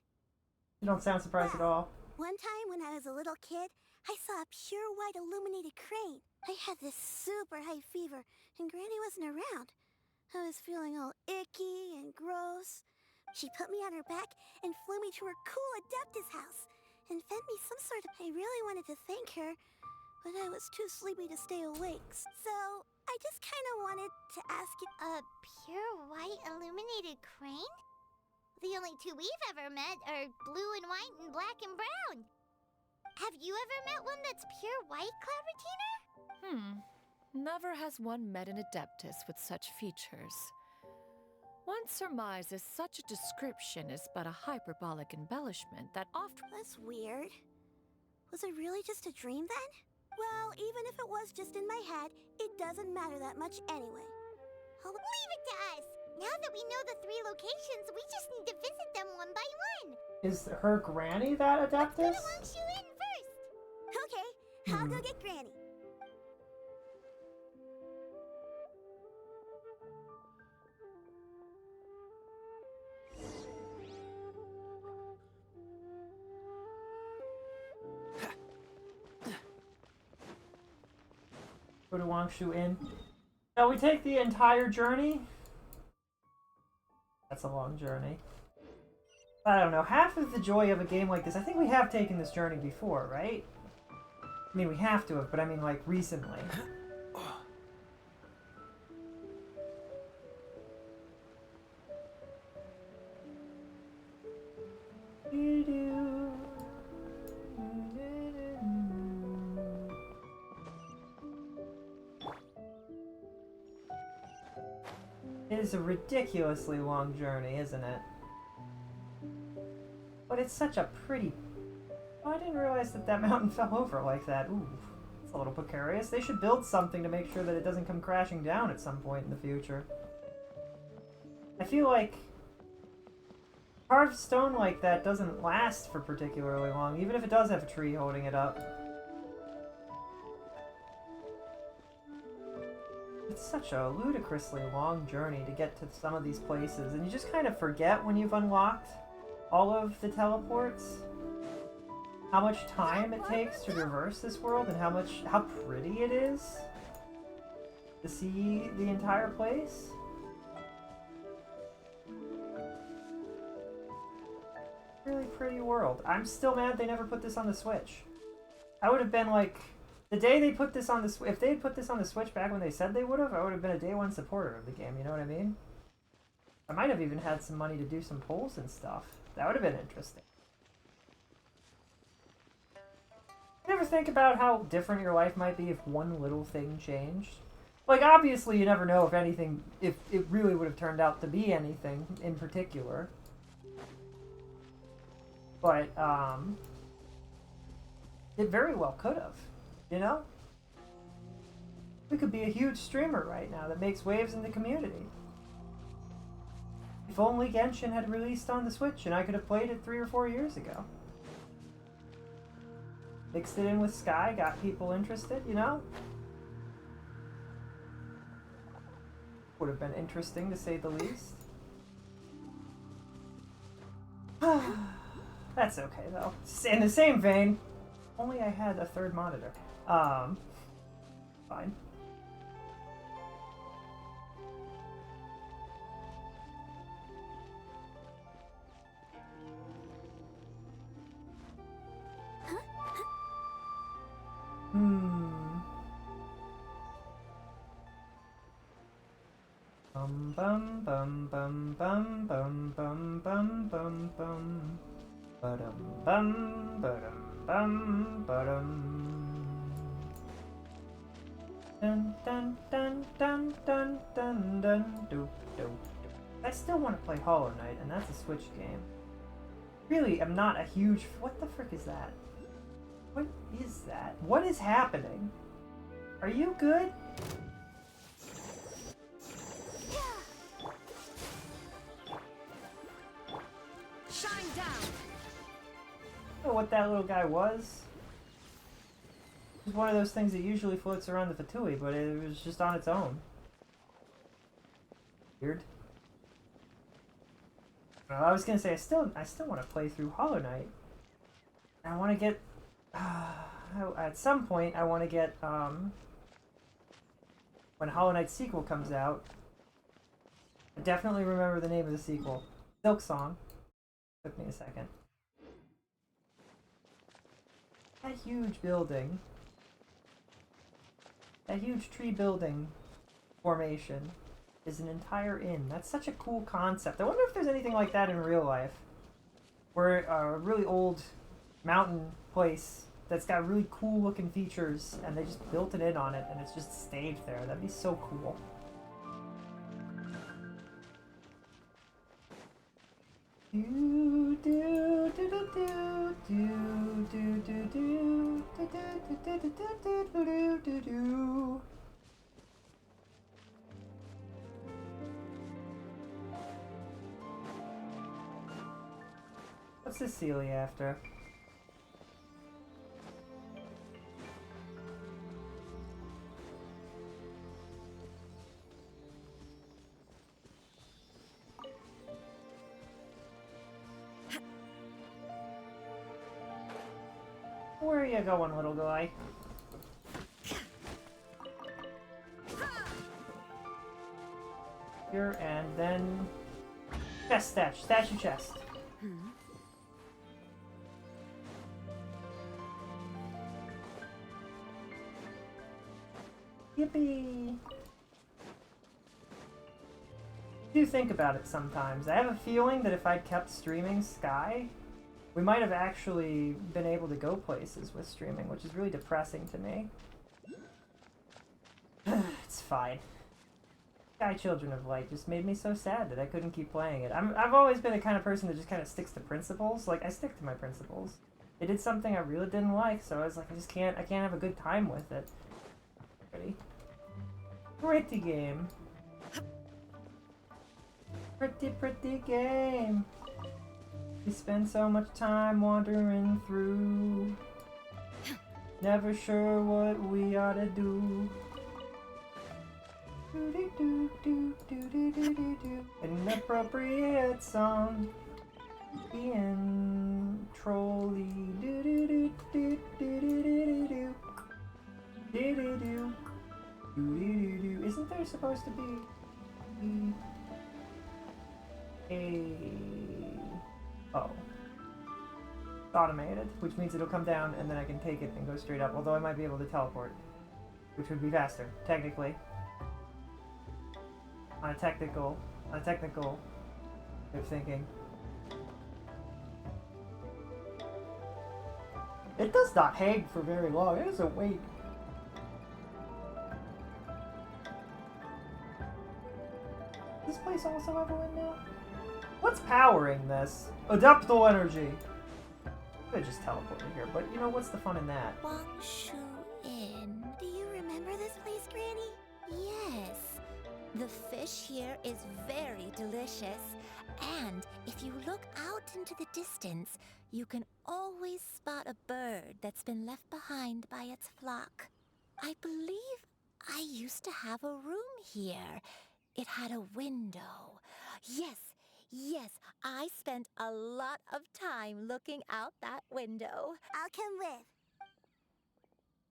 You don't sound surprised at all. One time when I was a little kid, I saw a pure white illuminated crane. I had this super high fever, and Granny wasn't around. I was feeling all icky and gross. She put me on her back and flew me to her cool Adeptus house and fed me some sort of... I really wanted to thank her, but I was too sleepy to stay awake. So I just kind of wanted to ask you... A pure white illuminated crane? The only two we've ever met are blue and white and black and brown. Have you ever met one that's pure white, Cloud Retainer? Never has one met an Adeptus with such features. One surmises such a description is but a hyperbolic embellishment that often... That's weird. Was it really just a dream then? Well, even if it was just in my head, it doesn't matter that much anyway. Leave it to us! Now that we know the 3 locations, we just need to visit them one by one. Is her granny that Adeptus? Let's go to Wangshu Inn first. Okay, I'll go get Granny. Go to Wangshu Inn. Shall we take the entire journey? That's a long journey. I don't know. Half of the joy of a game like this, I think we have taken this journey before, right? I mean, we have to have, but I mean, like, recently. It is a ridiculously long journey, isn't it? But it's such a pretty... Oh, I didn't realize that that mountain fell over like that. Ooh, it's a little precarious. They should build something to make sure that it doesn't come crashing down at some point in the future. I feel like carved stone like that doesn't last for particularly long, even if it does have a tree holding it up. It's such a ludicrously long journey to get to some of these places, and you just kind of forget when you've unlocked all of the teleports how much time it takes to traverse this world and how pretty it is to see the entire place. Really pretty world. I'm still mad they never put this on the Switch. I would have been like, the day they put this on the Switch, if they had put this on the Switch back when they said they would have, I would have been a day one supporter of the game, you know what I mean? I might have even had some money to do some polls and stuff. That would have been interesting. You ever think about how different your life might be if one little thing changed? Like, obviously you never know if anything, if it really would have turned out to be anything in particular. But, it very well could have, you know? We could be a huge streamer right now that makes waves in the community. If only Genshin had released on the Switch and I could have played it 3 or 4 years ago. Mixed it in with Sky, got people interested, you know? Would have been interesting to say the least. That's okay though. In the same vein, only I had a third monitor. Fine. Bum bum bum bum bum bum bum bum bum ba-dum bum ba-dum bum ba-dum dun dun dun dun dun dun dun do do. I still want to play Hollow Knight, and that's a Switch game. Really, I'm not a huge... What the frick is that? What is that? What is happening? Are you good? Shine down. I don't know what that little guy was. It was one of those things that usually floats around the Fatui, but it was just on its own. Weird. I was gonna say I still want to play through Hollow Knight. I want to get at some point I want to get when Hollow Knight sequel comes out. I definitely remember the name of the sequel. Silk Song. Took me a second. That huge building. That huge tree building formation is an entire inn. That's such a cool concept. I wonder if there's anything like that in real life. Where a really old mountain place that's got really cool looking features and they just built an inn on it and it's just stayed there. That'd be so cool. What's Cecilia after? Where are you going, little guy? Here and then chest statue chest. Yippee! I do think about it sometimes. I have a feeling that if I'd kept streaming Sky, we might have actually been able to go places with streaming, which is really depressing to me. It's fine. Sky Children of Light just made me so sad that I couldn't keep playing it. I've always been the kind of person that just kind of sticks to principles. Like, I stick to my principles. They did something I really didn't like, so I was like, I can't have a good time with it. Pretty game. Pretty game. We spend so much time wandering through. Never sure what we ought to do. Inappropriate song. Ian Trolley. Isn't there supposed to be a... Oh. It's automated, which means it'll come down and then I can take it and go straight up, although I might be able to teleport, which would be faster, technically. On a technical way of thinking. It does not hang for very long, it doesn't wait. Does this place also have a window? What's powering this? Adaptable energy. I could just teleported here, but you know, what's the fun in that? Wangshu Inn. Do you remember this place, Granny? Yes. The fish here is very delicious. And if you look out into the distance, you can always spot a bird that's been left behind by its flock. I believe I used to have a room here. It had a window. Yes, I spent a lot of time looking out that window. I'll come with.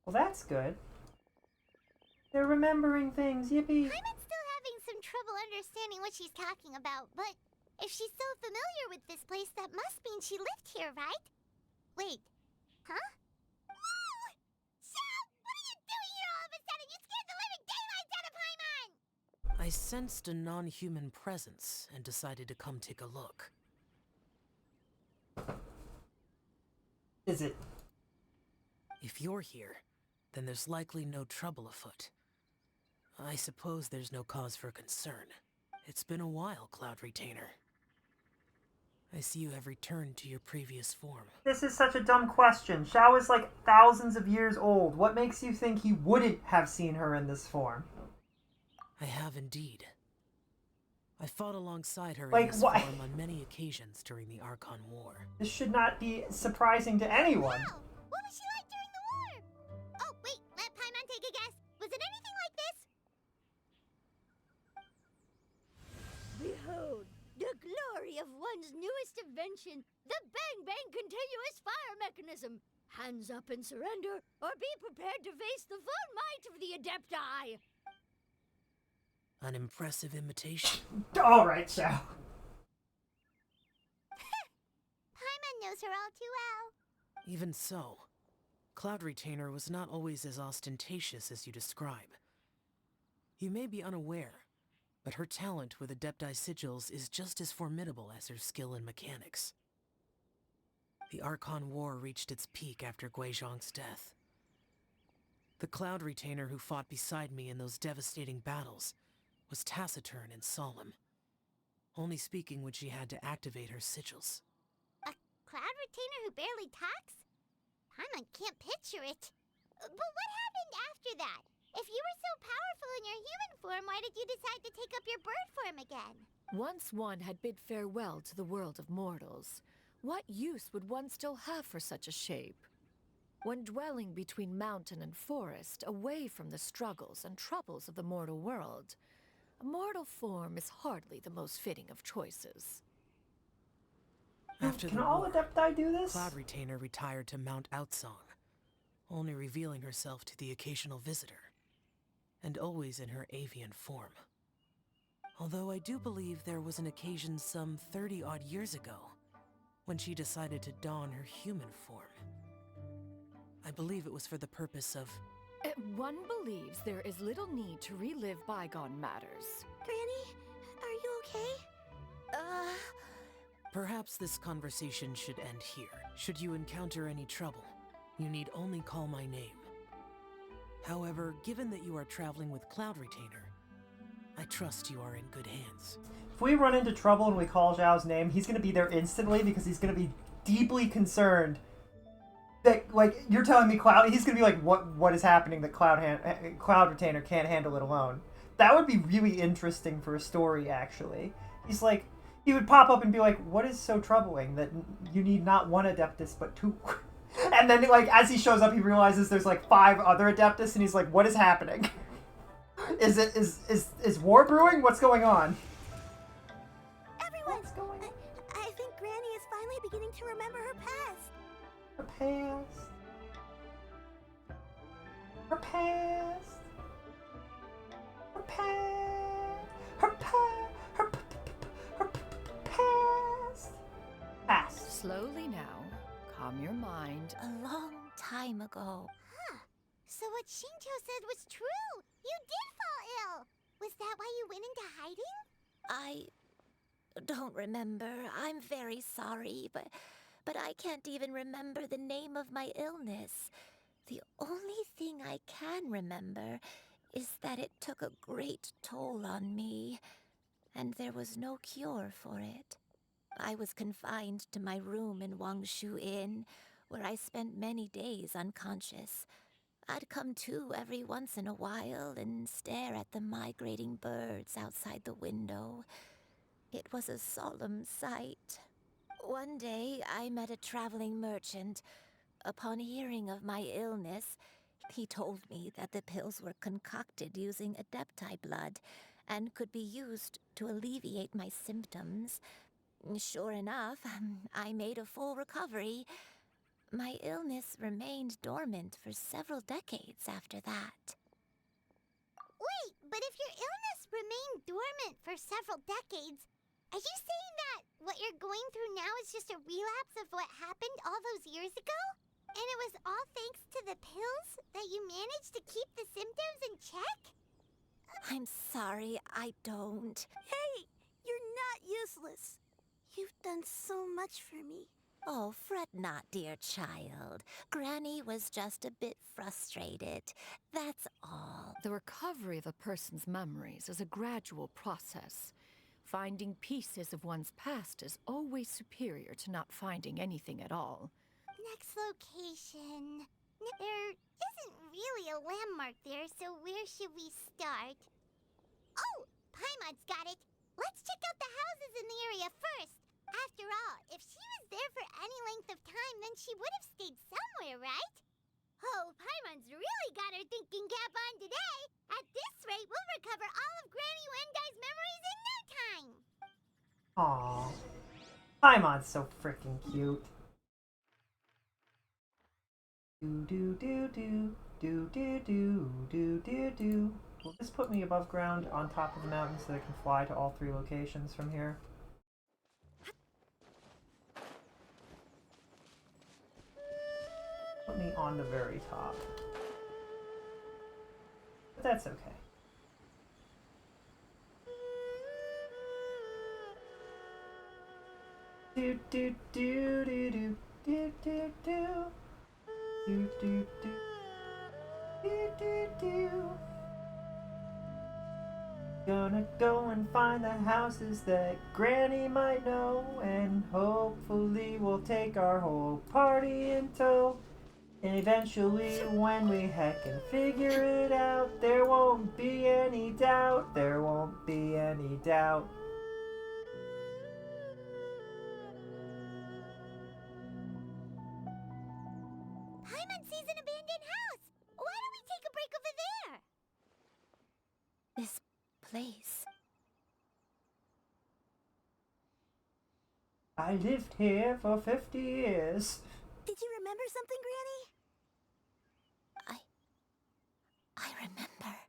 Well, that's good. They're remembering things, yippee! Paimon's still having some trouble understanding what she's talking about, but if she's so familiar with this place, that must mean she lived here, right? Wait, huh? Whoa! Shell! What are you doing here all of a sudden? You scared the living daylights out of Paimon! I sensed a non-human presence and decided to come take a look. Is it? If you're here, then there's likely no trouble afoot. I suppose there's no cause for concern. It's been a while, Cloud Retainer. I see you have returned to your previous form. This is such a dumb question. Xiao is like thousands of years old. What makes you think he wouldn't have seen her in this form? I have indeed. I fought alongside her Like, in this why? form on many occasions during the Archon War. This should not be surprising to anyone. Wow! What was she like during the war? Oh, wait, let Paimon take a guess. Was it anything like this? Behold, the glory of one Ganshin's newest invention, the Bang Bang Continuous Fire Mechanism. Hands up and surrender, or be prepared to face the full might of the Adepti. An impressive imitation. Alright, so. Paimon knows her all too well. Even so, Cloud Retainer was not always as ostentatious as you describe. You may be unaware, but her talent with Adepti sigils is just as formidable as her skill in mechanics. The Archon War reached its peak after Guizhong's death. The Cloud Retainer who fought beside me in those devastating battles was taciturn and solemn, only speaking when she had to activate her sigils. A Cloud Retainer who barely talks? Paimon can't picture it. But what happened after that? If you were so powerful in your human form, why did you decide to take up your bird form again? Once one had bid farewell to the world of mortals, what use would one still have for such a shape? When dwelling between mountain and forest, away from the struggles and troubles of the mortal world, a mortal form is hardly the most fitting of choices. Can all Adepti do this? Cloud Retainer retired to Mount Outsong, only revealing herself to the occasional visitor, and always in her avian form. Although I do believe there was an occasion some 30-odd years ago when she decided to don her human form. I believe it was for the purpose of... One believes there is little need to relive bygone matters. Granny, are you okay? Perhaps this conversation should end here. Should you encounter any trouble, you need only call my name. However, given that you are traveling with Cloud Retainer, I trust you are in good hands. If we run into trouble and we call Zhao's name, he's going to be there instantly because he's going to be deeply concerned that, like, you're telling me Cloud... He's going to be like, what is happening that Cloud Retainer can't handle it alone? That would be really interesting for a story, actually. He's like... He would pop up and be like, what is so troubling that you need not one Adeptus but two? And then, like, as he shows up, he realizes there's, like, 5 other Adeptus, and he's like, what is happening? Is war brewing? What's going on? Everyone! I think Granny is finally beginning to remember her past. Her past. Her past. Her past. Her past. Her past. Past. Slowly now, calm your mind. A long time ago. Huh. So what Shinjo said was true. You did fall ill. Was that why you went into hiding? I don't remember. I'm very sorry, but I can't even remember the name of my illness. The only thing I can remember is that it took a great toll on me, and there was no cure for it. I was confined to my room in Wangshu Inn, where I spent many days unconscious. I'd come to every once in a while and stare at the migrating birds outside the window. It was a solemn sight. One day, I met a traveling merchant. Upon hearing of my illness, he told me that the pills were concocted using Adepti blood and could be used to alleviate my symptoms. Sure enough, I made a full recovery. My illness remained dormant for several decades after that. Wait, but if your illness remained dormant for several decades, are you saying that what you're going through now is just a relapse of what happened all those years ago? And it was all thanks to the pills that you managed to keep the symptoms in check? I'm sorry, I don't. Hey, you're not useless. You've done so much for me. Oh, fret not, dear child. Granny was just a bit frustrated. That's all. The recovery of a person's memories is a gradual process. Finding pieces of one's past is always superior to not finding anything at all. Next location. There isn't really a landmark there, so where should we start? Oh, Paimon's got it. Let's check out the houses in the area first. After all, if she was there for any length of time, then she would have stayed somewhere, right? Oh, Paimon's really got her thinking cap on today. At this rate, we'll recover all of Granny Wendai's memories in no time. Aww. Paimon's so freaking cute. Do do do do do do do do do do. Will this put me above ground on top of the mountain so that I can fly to all 3 locations from here? Put me on the very top. But that's okay. Do do do do do do do do do do do do do. Gonna go and find the houses that Granny might know, and hopefully we'll take our whole party in tow. And eventually, when we heckin' figure it out, there won't be any doubt, there won't be any doubt. Paimon sees an abandoned house! Why don't we take a break over there? This place. I lived here for 50 years. Did you remember something, Granny? I remember.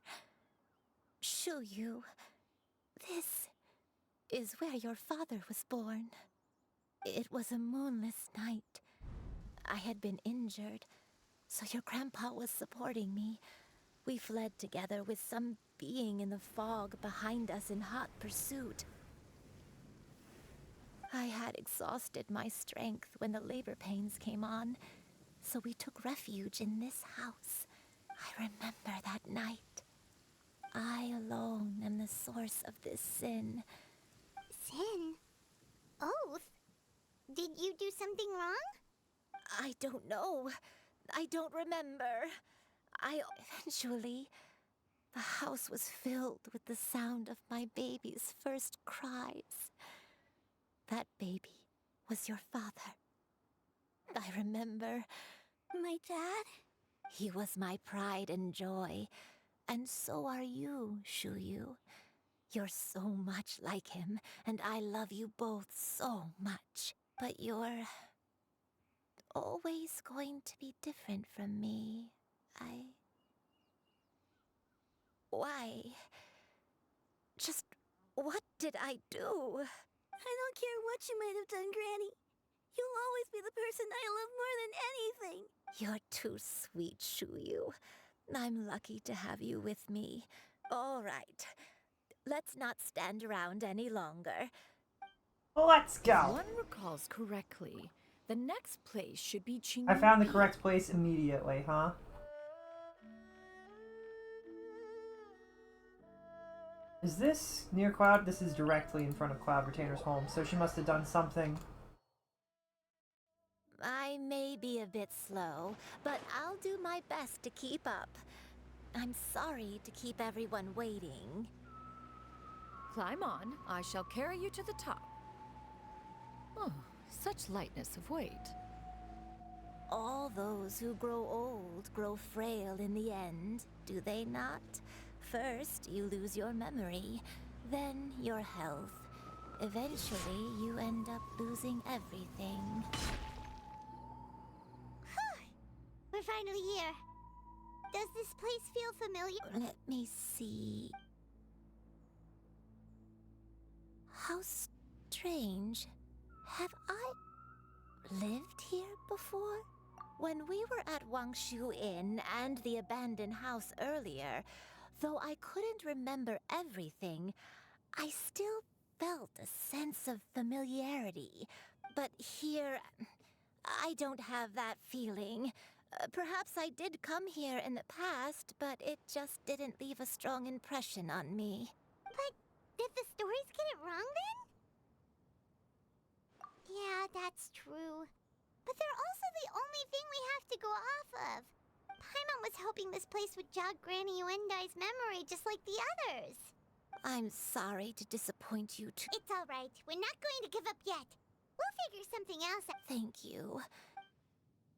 Shuyu, this is where your father was born. It was a moonless night. I had been injured, so your grandpa was supporting me. We fled together with some being in the fog behind us in hot pursuit. I had exhausted my strength when the labor pains came on, so we took refuge in this house. I remember that night. I alone am the source of this sin. Sin? Oath? Did you do something wrong? I don't know. I don't remember. Eventually, the house was filled with the sound of my baby's first cries. That baby was your father. I remember. My dad? He was my pride and joy. And so are you, Shuyu. You're so much like him, and I love you both so much. But you're always going to be different from me. Why? Just what did I do? I don't care what you might have done, Granny. You'll always be the person I love more than anything. You're too sweet, Shuyu. I'm lucky to have you with me. All right. Let's not stand around any longer. Let's go! If one recalls correctly, the next place should be Qingyu. I found the correct place immediately, huh? Is this near Cloud? This is directly in front of Cloud Retainer's home, so she must have done something. I may be a bit slow, but I'll do my best to keep up. I'm sorry to keep everyone waiting. Climb on. I shall carry you to the top. Oh, such lightness of weight. All those who grow old grow frail in the end, do they not? First, you lose your memory, then your health. Eventually, you end up losing everything. We're finally here. Does this place feel familiar? Let me see. How strange. Have I lived here before? When we were at Wangshu Inn and the abandoned house earlier, though I couldn't remember everything, I still felt a sense of familiarity. But here, I don't have that feeling. Perhaps I did come here in the past, but it just didn't leave a strong impression on me. But did the stories get it wrong then? Yeah, that's true. But they're also the only thing we have to go off of. Paimon was hoping this place would jog Granny Uendai's memory just like the others. I'm sorry to disappoint you too. It's all right. We're not going to give up yet. We'll figure something else out. Thank you.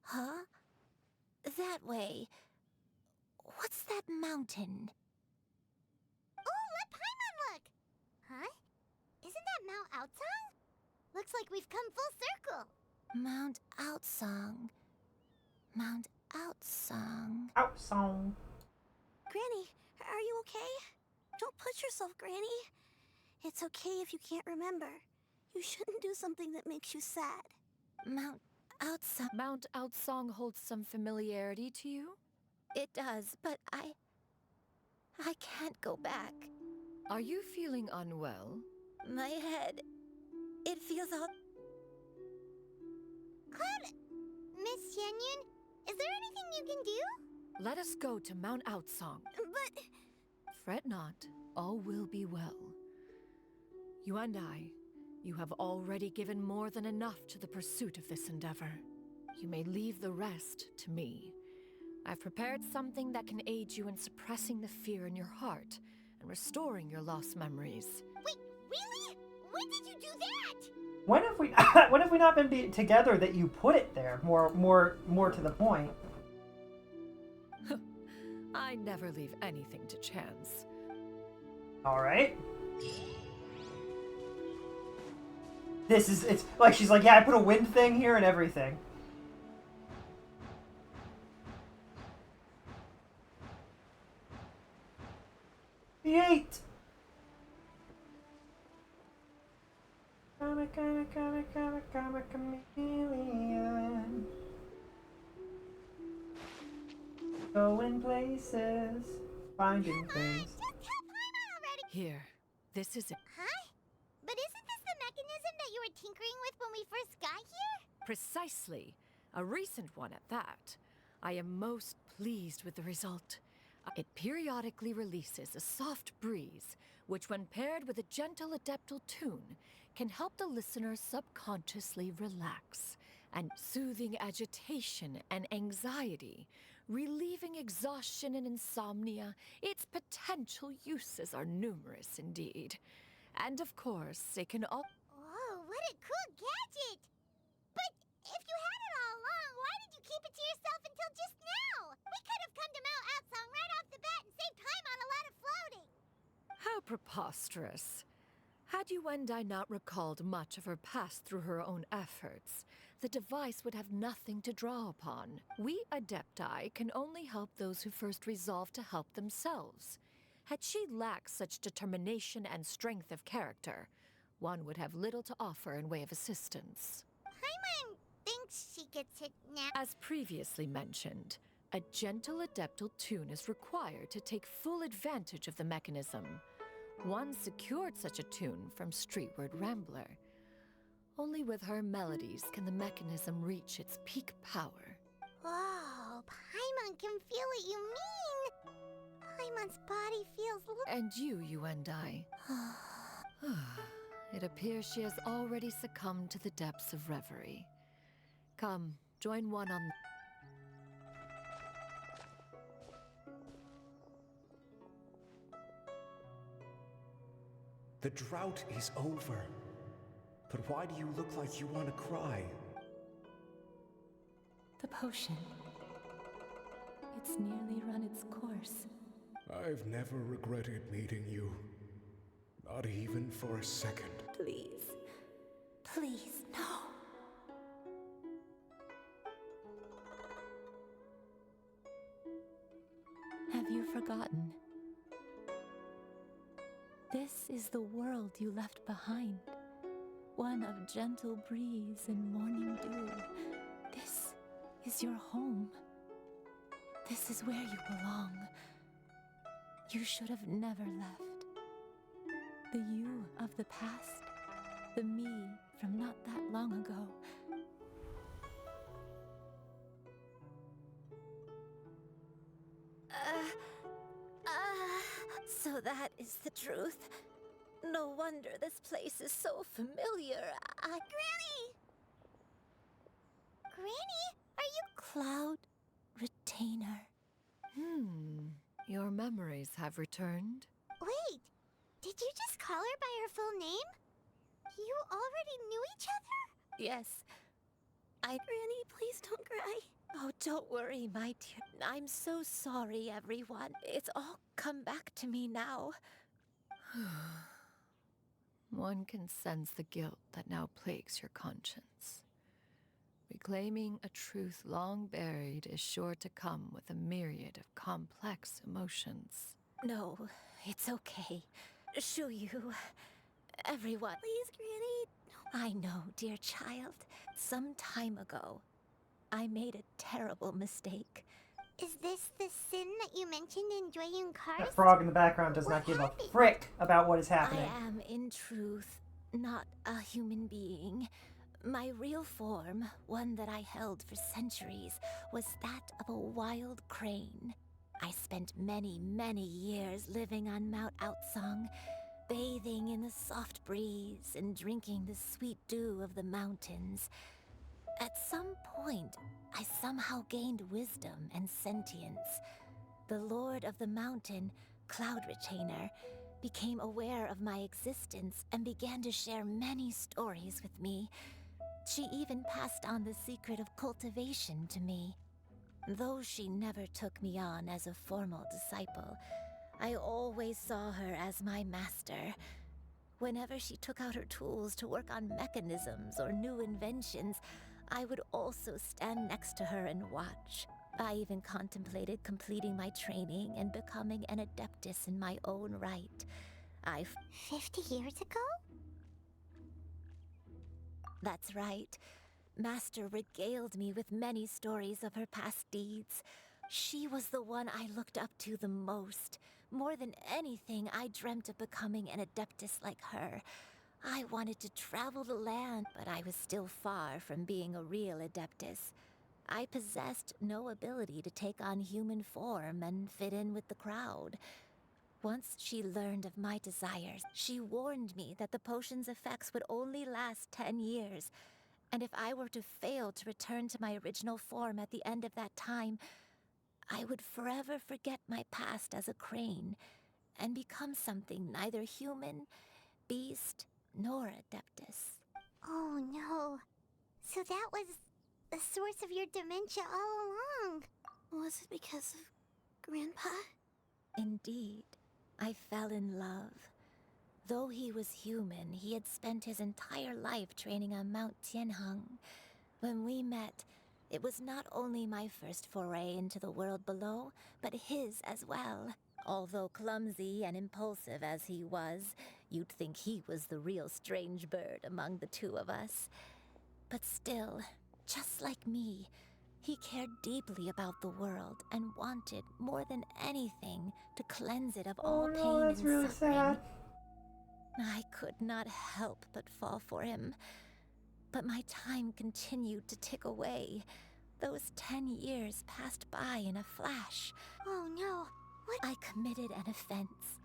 Huh? That way. What's that mountain? Oh, let Paimon look! Huh? Isn't that Mount Aotsang? Looks like we've come full circle. Mount Outsong. Mount Outsong. Outsong. Granny, are you okay? Don't push yourself, Granny. It's okay if you can't remember. You shouldn't do something that makes you sad. Mount Outsong. Mount Outsong holds some familiarity to you? It does, but I can't go back. Are you feeling unwell? My head, it feels all... Cloud... Miss Xianyun, is there anything you can do? Let us go to Mount Outsong. But... Fret not, all will be well. You and I, you have already given more than enough to the pursuit of this endeavor. You may leave the rest to me. I've prepared something that can aid you in suppressing the fear in your heart and restoring your lost memories. Wait, really? When did you do that? When have we when have we not been together that you put it there? More to the point. I never leave anything to chance. All right. It's like she's like, yeah, I put a wind thing here and everything. Yeet! I'm a chameleon. Going places, finding things. Here, this is it. Huh? But isn't this the mechanism that you were tinkering with when we first got here? Precisely. A recent one at that. I am most pleased with the result. It periodically releases a soft breeze, which when paired with a gentle adeptal tune, can help the listener subconsciously relax, and soothing agitation and anxiety, relieving exhaustion and insomnia. Its potential uses are numerous indeed. And of course, it can all... Whoa, what a cool gadget! But if you had it all along, why did you keep it to yourself until just now? We could have come to Mount Outsong right off the bat and saved time on a lot of floating. How preposterous. Had you and I not recalled much of her past through her own efforts, the device would have nothing to draw upon. We Adepti can only help those who first resolve to help themselves. Had she lacked such determination and strength of character, one would have little to offer in way of assistance. Paimon thinks she gets it now. As previously mentioned, a gentle adeptal tune is required to take full advantage of the mechanism. One secured such a tune from Streetward Rambler. Only with her melodies can the mechanism reach its peak power. Whoa, Paimon can feel what you mean. Paimon's body feels... And you and I. It appears she has already succumbed to the depths of reverie. Come, join one on... The drought is over. But why do you look like you want to cry? The potion. It's nearly run its course. I've never regretted meeting you. Not even for a second. Please. Please, no. Have you forgotten? This is the world you left behind. One of gentle breeze and morning dew. This is your home. This is where you belong. You should have never left. The you of the past, the me from not that long ago. So that is the truth. No wonder this place is so familiar. Granny! Granny, are you... Cloud Retainer. Your memories have returned. Wait, did you just call her by her full name? You already knew each other? Yes. Granny, please don't cry. Oh, don't worry, my dear. I'm so sorry, everyone. It's all come back to me now. One can sense the guilt that now plagues your conscience. Reclaiming a truth long buried is sure to come with a myriad of complex emotions. No, it's okay. Shuyu, everyone. Please, Granny. I know, dear child. Some time ago, I made a terrible mistake. Is this the sin that you mentioned in Dwayne Cars? That frog in the background does not give a frick about what is happening. I am, in truth, not a human being. My real form, one that I held for centuries, was that of a wild crane. I spent many, many years living on Mount Outsong, bathing in the soft breeze and drinking the sweet dew of the mountains. At some point, I somehow gained wisdom and sentience. The Lord of the Mountain, Cloud Retainer, became aware of my existence and began to share many stories with me. She even passed on the secret of cultivation to me. Though she never took me on as a formal disciple, I always saw her as my master. Whenever she took out her tools to work on mechanisms or new inventions, I would also stand next to her and watch. I even contemplated completing my training and becoming an adeptus in my own right. 50 years ago? That's right. Master regaled me with many stories of her past deeds. She was the one I looked up to the most. More than anything, I dreamt of becoming an adeptus like her. I wanted to travel the land, but I was still far from being a real adeptus. I possessed no ability to take on human form and fit in with the crowd. Once she learned of my desires, she warned me that the potion's effects would only last 10 years, and if I were to fail to return to my original form at the end of that time, I would forever forget my past as a crane and become something neither human, beast, nor adeptus. Oh no. So that was the source of your dementia all along. Was it because of Grandpa? Indeed, I fell in love. Though he was human, he had spent his entire life training on Mount Tianheng. When we met, it was not only my first foray into the world below, but his as well. Although clumsy and impulsive as he was, you'd think he was the real strange bird among the two of us. But still, just like me, he cared deeply about the world and wanted, more than anything, to cleanse it of all pain that's and really suffering. sad. I could not help but fall for him. But my time continued to tick away. Those 10 years passed by in a flash. Oh no, what? I committed an offense.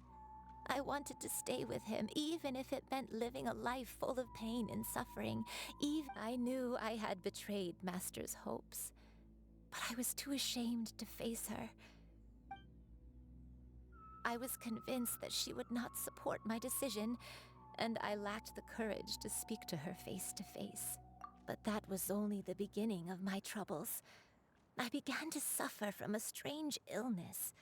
I wanted to stay with him, even if it meant living a life full of pain and suffering. Even I knew I had betrayed Master's hopes, but I was too ashamed to face her. I was convinced that she would not support my decision, and I lacked the courage to speak to her face to face. But that was only the beginning of my troubles. I began to suffer from a strange illness.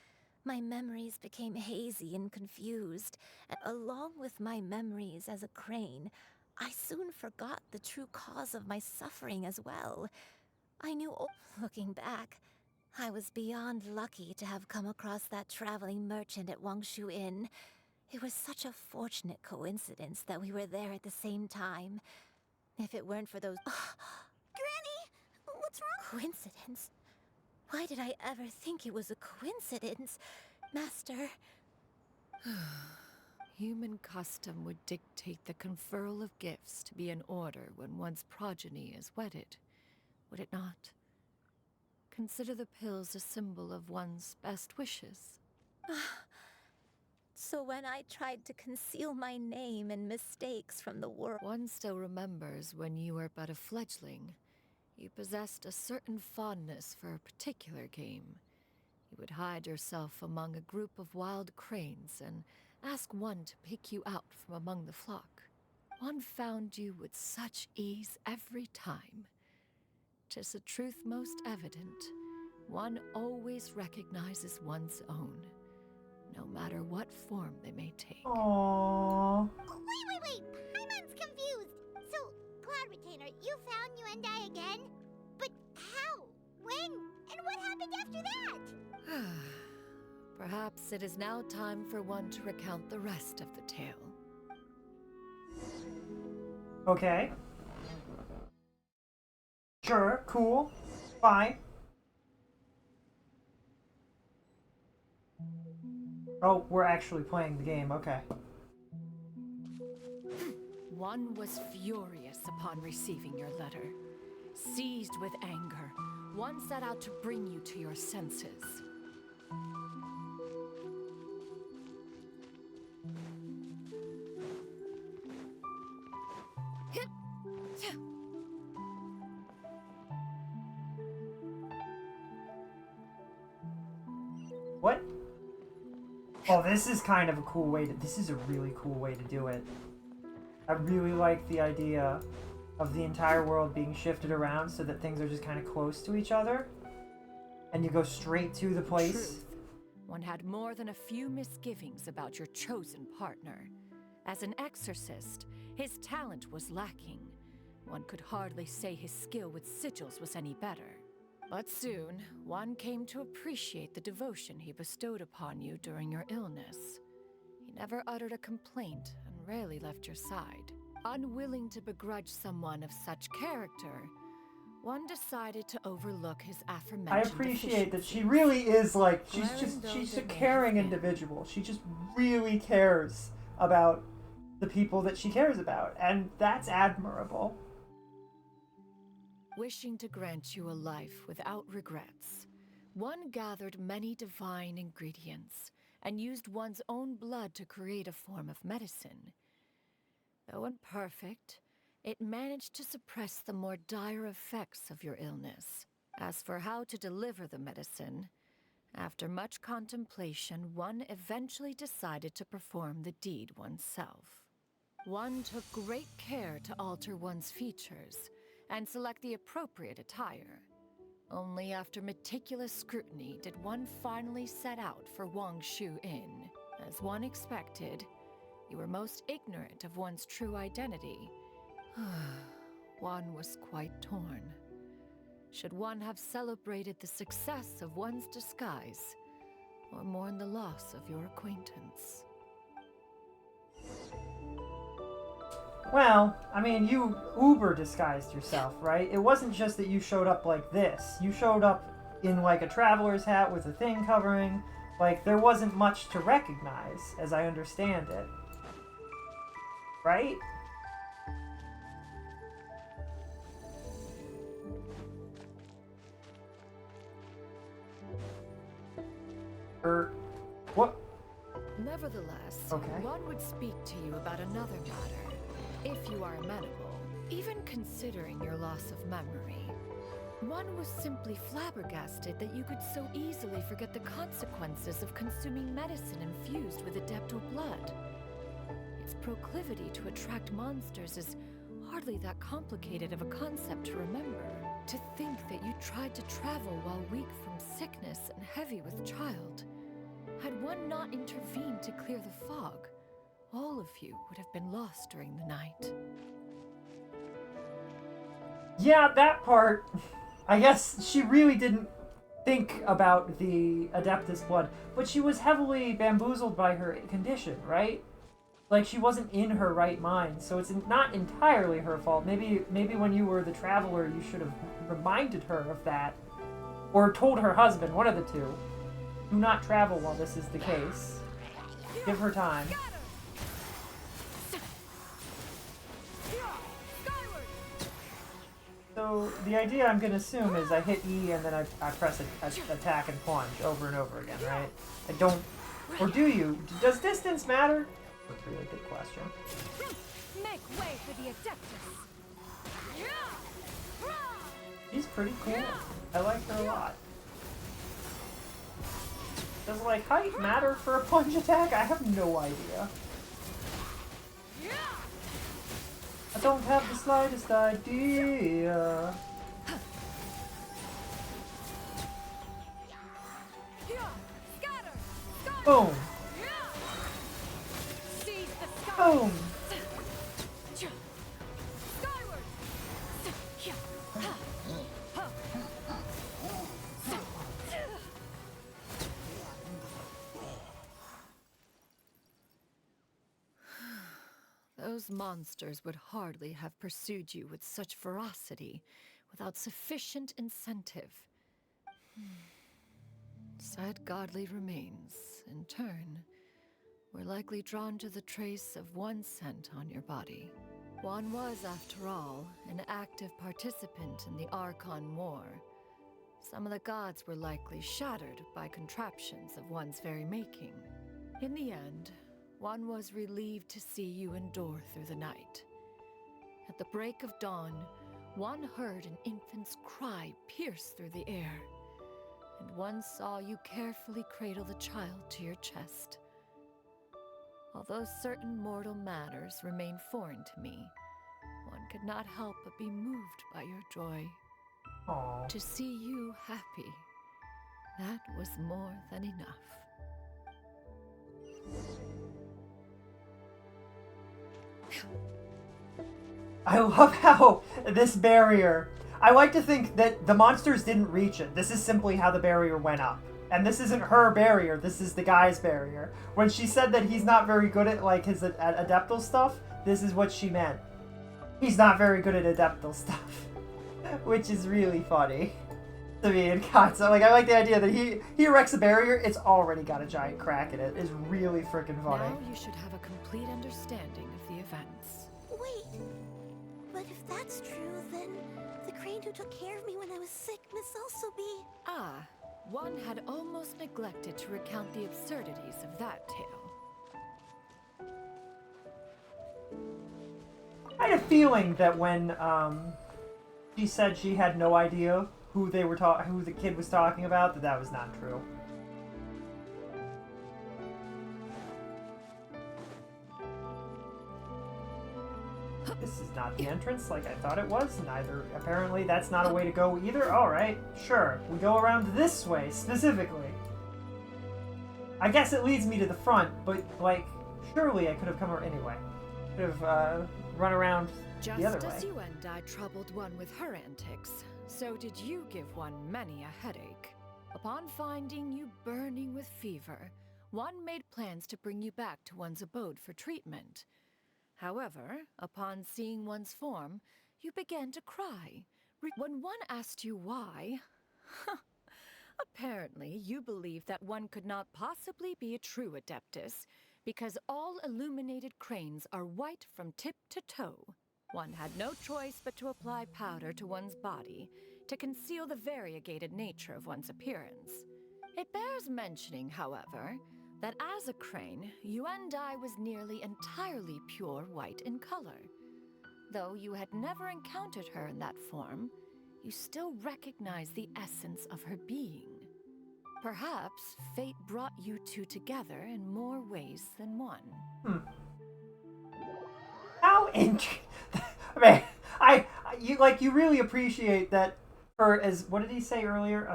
My memories became hazy and confused, and along with my memories as a crane, I soon forgot the true cause of my suffering as well. I knew, looking back, I was beyond lucky to have come across that traveling merchant at Wangshu Inn. It was such a fortunate coincidence that we were there at the same time. If it weren't for those... Granny, what's wrong? Coincidence? Why did I ever think it was a coincidence? Master... Human custom would dictate the conferral of gifts to be in order when one's progeny is wedded, would it not? Consider the pills a symbol of one's best wishes. So when I tried to conceal my name and mistakes from the world... One still remembers when you were but a fledgling. You possessed a certain fondness for a particular game. You would hide yourself among a group of wild cranes and ask one to pick you out from among the flock. One found you with such ease every time. 'Tis a truth most evident. One always recognizes one's own, no matter what form they may take. Aww. Wait, Perhaps it is now time for one to recount the rest of the tale. Okay. Sure, cool, fine. Oh, we're actually playing the game, okay. One was furious upon receiving your letter. Seized with anger, one set out to bring you to your senses. What? Oh, this is kind of a cool way to... This is a really cool way to do it. I really like the idea of the entire world being shifted around so that things are just kind of close to each other. And you go straight to the place. Truth. One had more than a few misgivings about your chosen partner. As an exorcist, his talent was lacking. One could hardly say his skill with sigils was any better. But soon, one came to appreciate the devotion he bestowed upon you during your illness. He never uttered a complaint and rarely left your side. Unwilling to begrudge someone of such character, one decided to overlook his aforementioned I appreciate that she really is like, she's a caring individual. She just really cares about the people that she cares about, and that's admirable. Wishing to grant you a life without regrets, one gathered many divine ingredients and used one's own blood to create a form of medicine. Though imperfect, it managed to suppress the more dire effects of your illness. As for how to deliver the medicine, after much contemplation, one eventually decided to perform the deed oneself. One took great care to alter one's features and select the appropriate attire. Only after meticulous scrutiny did one finally set out for Wangshu Inn. As one expected, you were most ignorant of one's true identity. One was quite torn. Should one have celebrated the success of one's disguise, or mourn the loss of your acquaintance? Well, I mean, you uber disguised yourself, right? It wasn't just that you showed up like this. You showed up in like a traveler's hat with a thing covering. Like, there wasn't much to recognize, as I understand it. Right? What? Nevertheless, Okay. one would speak to you about another matter, if you are amenable, even considering your loss of memory. One was simply flabbergasted that you could so easily forget the consequences of consuming medicine infused with adeptal blood. Its proclivity to attract monsters is hardly that complicated of a concept to remember. To think that you tried to travel while weak from sickness and heavy with child. Had one not intervened to clear the fog, all of you would have been lost during the night. Yeah, that part. I guess she really didn't think about the Adeptus blood, but she was heavily bamboozled by her condition, right? Like, she wasn't in her right mind, so it's not entirely her fault. Maybe when you were the traveler, you should have reminded her of that. Or told her husband, one of the two. Do not travel while this is the case. Give her time. So, the idea I'm going to assume is I hit E and then I press attack and plunge over and over again, right? I don't... Or do you? Does distance matter? That's a really good question. Make way for the Adeptus. She's pretty cool. I like her a lot. Does, like, height matter for a plunge attack? I have no idea. I don't have the slightest idea. Boom. Boom. those monsters would hardly have pursued you with such ferocity without sufficient incentive. Said godly remains, in turn, were likely drawn to the trace of one scent on your body. One was, after all, an active participant in the Archon War. Some of the gods were likely shattered by contraptions of one's very making. In the end, one was relieved to see you endure through the night. At the break of dawn, one heard an infant's cry pierce through the air, and one saw you carefully cradle the child to your chest. Although certain mortal matters remain foreign to me, one could not help but be moved by your joy. Aww. To see you happy, that was more than enough. I love how this barrier... I like to think that the monsters didn't reach it. This is simply how the barrier went up. And this isn't her barrier, this is the guy's barrier. When she said that he's not very good at, like, his adeptal stuff, this is what she meant. He's not very good at adeptal stuff. Which is really funny to me. And God, so, like, I like the idea that he erects a barrier, it's already got a giant crack in it. It's really freaking funny. Now you should have a complete understanding of the events. Wait, but if that's true, then the crane who took care of me when I was sick must also be... Ah, one had almost neglected to recount the absurdities of that tale. I had a feeling that when she said she had no idea who the kid was talking about, that was not true. This is not the entrance like I thought it was. Neither. Apparently, that's not a way to go either. Alright, sure. We go around this way, specifically. I guess it leads me to the front, but, like, surely I could have come anyway. Could have run around the other way. Just as you and I troubled one with her antics, so did you give one many a headache. Upon finding you burning with fever, one made plans to bring you back to one's abode for treatment. However, upon seeing one's form, you began to cry. When one asked you why, apparently you believed that one could not possibly be a true Adeptus, because all illuminated cranes are white from tip to toe. One had no choice but to apply powder to one's body to conceal the variegated nature of one's appearance. It bears mentioning, however, that as a crane, Yuendai was nearly entirely pure white in color. Though you had never encountered her in that form, you still recognized the essence of her being. Perhaps fate brought you two together in more ways than one. How interesting. I mean, you really appreciate that her, as, what did he say earlier?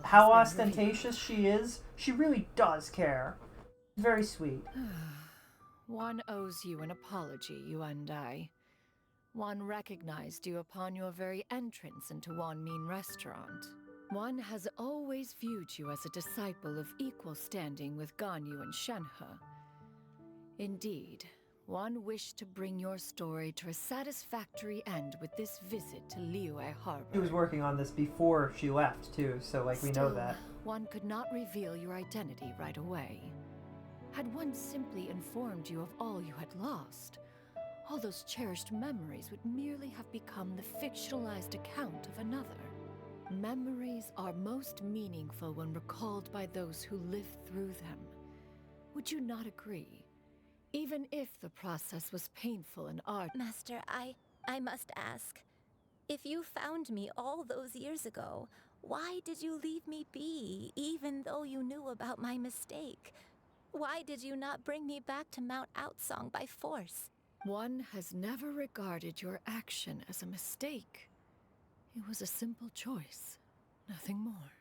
How ostentatious she is. She really does care. Very sweet. One owes you an apology, Yuendai. One recognized you upon your very entrance into Wanmin restaurant. One has always viewed you as a disciple of equal standing with Ganyu and Shenhe. Indeed, one wished to bring your story to a satisfactory end with this visit to Liyue Harbor. She was working on this before she left, too, so, like, we know that. One could not reveal your identity right away. Had one simply informed you of all you had lost, all those cherished memories would merely have become the fictionalized account of another. Memories are most meaningful when recalled by those who lived through them. Would you not agree? Even if the process was painful and arduous. Master, I must ask. If you found me all those years ago, why did you leave me be, even though you knew about my mistake? Why did you not bring me back to Mount Outsong by force? One has never regarded your action as a mistake. It was a simple choice, nothing more.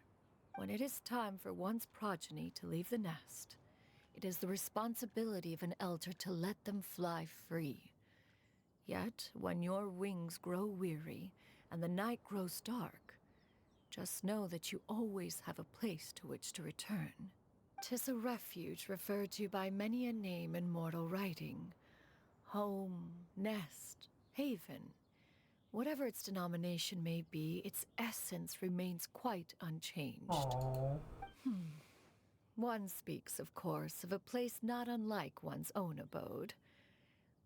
When it is time for one's progeny to leave the nest, it is the responsibility of an elder to let them fly free. Yet, when your wings grow weary and the night grows dark, just know that you always have a place to which to return. 'Tis a refuge referred to by many a name in mortal writing, home, nest, haven. Whatever its denomination may be, its essence remains quite unchanged. Aww. One speaks, of course, of a place not unlike one's own abode.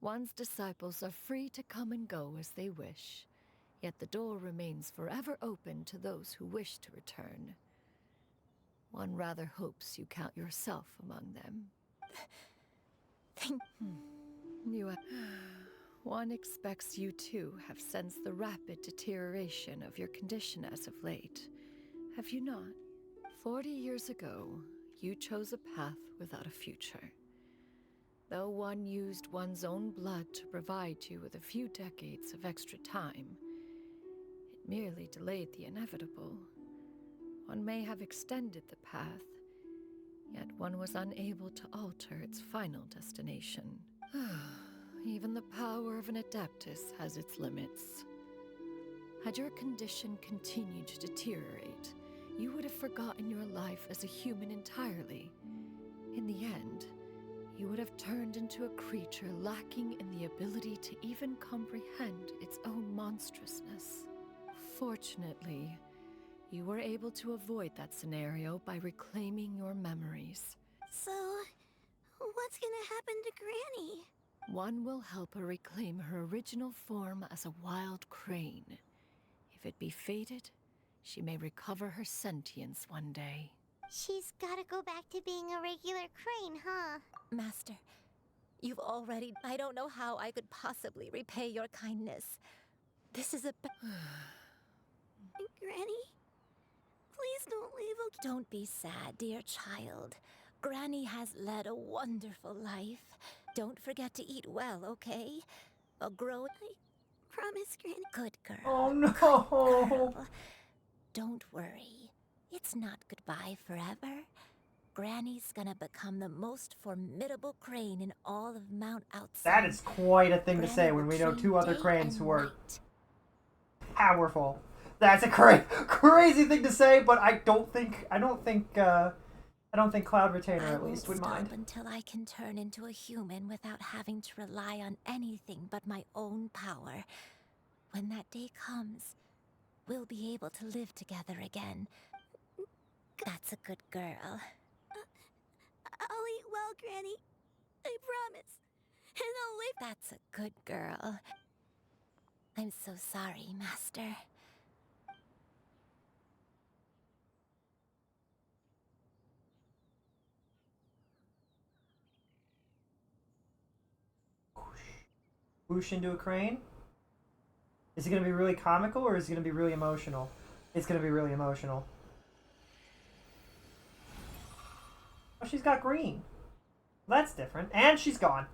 One's disciples are free to come and go as they wish, yet the door remains forever open to those who wish to return. One rather hopes you count yourself among them. You have... One expects you too have sensed the rapid deterioration of your condition as of late. Have you not? 40 years ago, you chose a path without a future. Though one used one's own blood to provide you with a few decades of extra time, it merely delayed the inevitable. One may have extended the path, yet one was unable to alter its final destination. Even the power of an Adeptus has its limits. Had your condition continued to deteriorate, you would have forgotten your life as a human entirely. In the end, you would have turned into a creature lacking in the ability to even comprehend its own monstrousness. Fortunately, you were able to avoid that scenario by reclaiming your memories. So, what's gonna happen to Granny? One will help her reclaim her original form as a wild crane. If it be fated, she may recover her sentience one day. She's gotta go back to being a regular crane, huh? Master, you've already... I don't know how I could possibly repay your kindness. This is a... Granny? Please don't leave, okay? Don't be sad, dear child. Granny has led a wonderful life. Don't forget to eat well, okay? A grow... I promise, Granny. Good girl. Oh no! Good girl. Don't worry. It's not goodbye forever. Granny's gonna become the most formidable crane in all of Mount Outside. That is quite a thing to Granny say when will we know train two other day cranes and who are night. powerful. That's a crazy thing to say, but I don't think Cloud Retainer I at least would won't mind. stop until I can turn into a human without having to rely on anything but my own power. When that day comes, we'll be able to live together again. That's a good girl. I'll eat well, Granny. I promise. And I'll live... That's a good girl. I'm so sorry, Master. Whoosh into a crane? Is it going to be really comical or is it going to be really emotional? It's going to be really emotional. Oh, she's got green. That's different. And she's gone.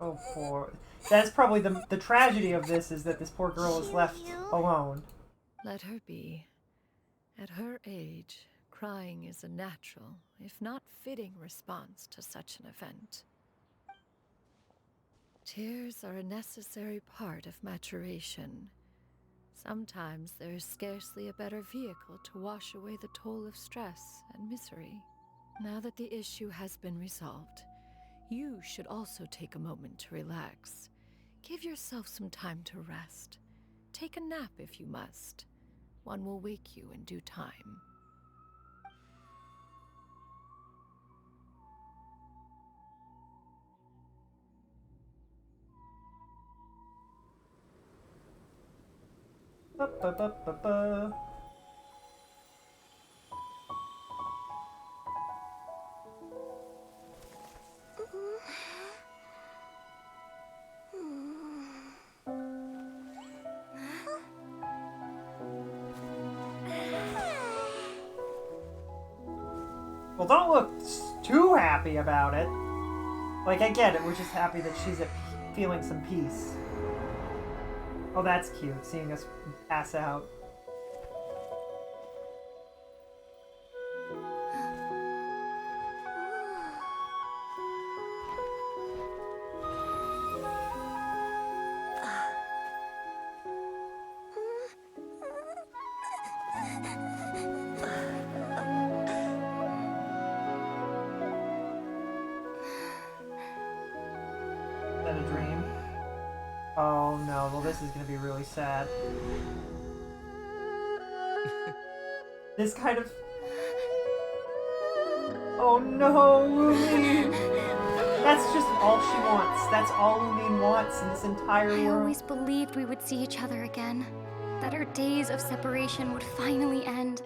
Oh, poor... That's probably the tragedy of this, is that this poor girl is left alone. Let her be. At her age, crying is a natural, if not fitting, response to such an event. Tears are a necessary part of maturation. Sometimes there is scarcely a better vehicle to wash away the toll of stress and misery. Now that the issue has been resolved, you should also take a moment to relax. Give yourself some time to rest. Take a nap if you must. One will wake you in due time. Ba-ba-ba-ba-ba. Well, don't look too happy about it. Like, I get it, we're just happy that she's feeling some peace. Oh, that's cute, seeing us pass out. this is gonna be really sad. This kind of... Oh no, Lumine! That's just all she wants. That's all Lumine wants in this entire world. I always believed we would see each other again. That our days of separation would finally end.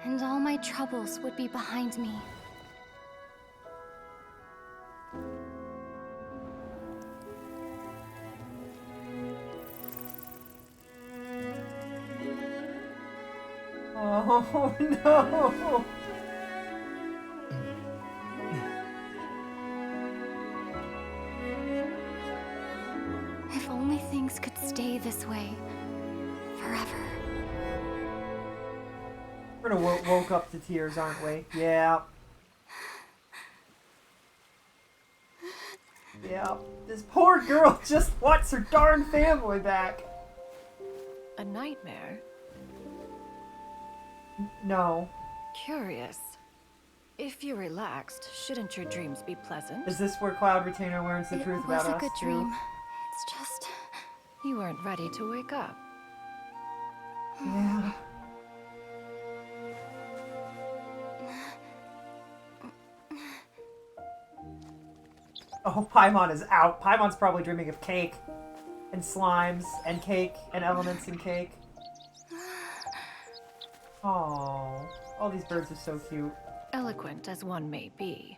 And all my troubles would be behind me. Oh no! If only things could stay this way forever. We're gonna woke up to tears, aren't we? Yeah. Yeah. This poor girl just wants her darn family back. A nightmare? No. Curious. If you're relaxed, shouldn't your dreams be pleasant? Is this where Cloud Retainer learns the truth about us? It was a good too? dream. It's just... You weren't ready to wake up. Yeah. Oh, Paimon is out. Paimon's probably dreaming of cake. And slimes. And cake. And elements in cake. Oh, all these birds are so cute. Eloquent as one may be,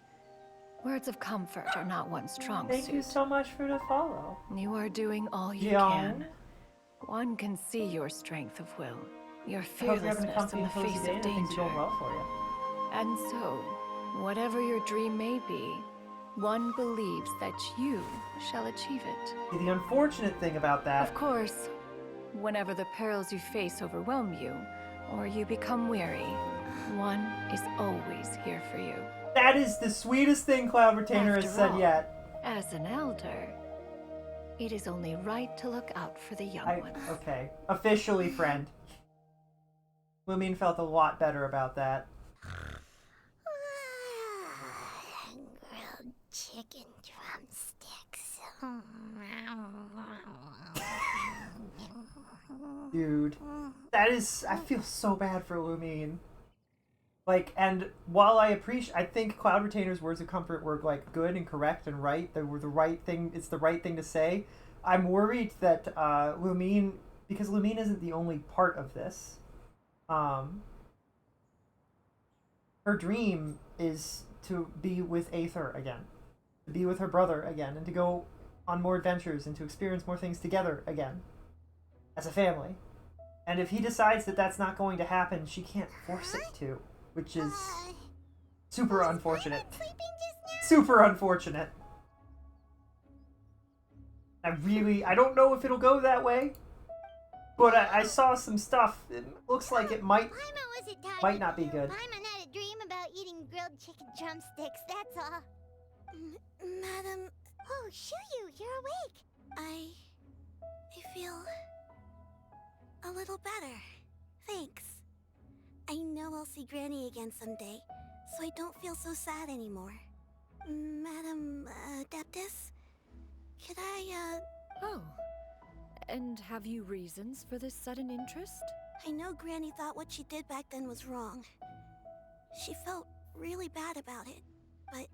words of comfort are not one's strong Thank suit. you so much for the follow. You are doing all you Yeah. can. One can see your strength of will, your I hope you're having a fearlessness comfy in the and cozy face day of and things are danger. going well for you. And so, whatever your dream may be, one believes that you shall achieve it. The unfortunate thing about that... Of course, whenever the perils you face overwhelm you, or you become weary, one is always here for you. That is the sweetest thing Cloud Retainer has After said all, yet. As an elder, it is only right to look out for the young ones. Okay. Officially, friend. Lumine felt a lot better about that. Grilled chicken drumsticks. Dude. That is... I feel so bad for Lumine. Like, and while I think Cloud Retainer's words of comfort were, like, good and correct and right. They were the right thing. It's the right thing to say. I'm worried that Lumine... Because Lumine isn't the only part of this. Her dream is to be with Aether again. To be with her brother again. And to go on more adventures and to experience more things together again. As a family. And if he decides that that's not going to happen, she can't force it to. Which is super unfortunate. Super unfortunate. I don't know if it'll go that way. But I saw some stuff. It looks like it might not be good. Paimon had a dream about eating grilled chicken drumsticks, that's all. Madam... Oh, Shuyu, you're awake. I feel a little better. Thanks. I know I'll see Granny again someday, so I don't feel so sad anymore. Madam Adeptus, could I, Oh. And have you reasons for this sudden interest? I know Granny thought what she did back then was wrong. She felt really bad about it, but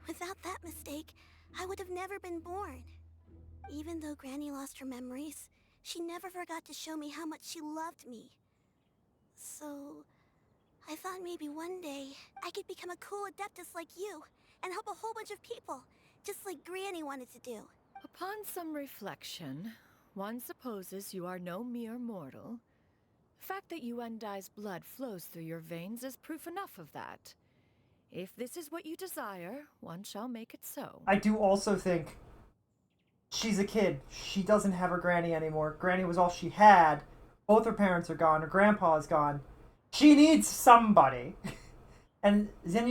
without that mistake, I would have never been born. Even though Granny lost her memories, she never forgot to show me how much she loved me. So, I thought maybe one day I could become a cool Adeptus like you and help a whole bunch of people, just like Granny wanted to do. Upon some reflection, one supposes you are no mere mortal. The fact that Yuendai's blood flows through your veins is proof enough of that. If this is what you desire, one shall make it so. I do also think she's a kid. She doesn't have her granny anymore. Granny was all she had. Both her parents are gone. Her grandpa is gone. She needs somebody. And Chan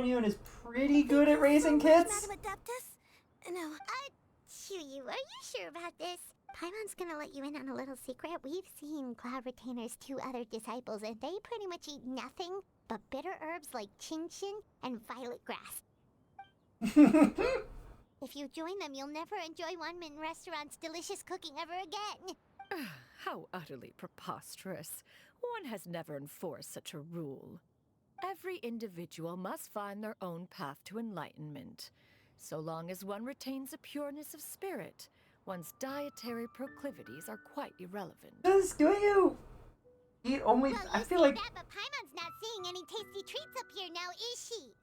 Yun is pretty good at raising kids. Madam Adeptus? No. Shuyu, are you sure about this? Paimon's gonna let you in on a little secret. We've seen Cloud Retainer's 2 other disciples, and they pretty much eat nothing but bitter herbs like Chinchin and violet grass. If you join them, you'll never enjoy One-Man Restaurant's delicious cooking ever again. How utterly preposterous. One has never enforced such a rule. Every individual must find their own path to enlightenment. So long as one retains a pureness of spirit, one's dietary proclivities are quite irrelevant. Just do you eat only? Well, I you feel say like that, but Paimon's not seeing any tasty treats up here now, is she?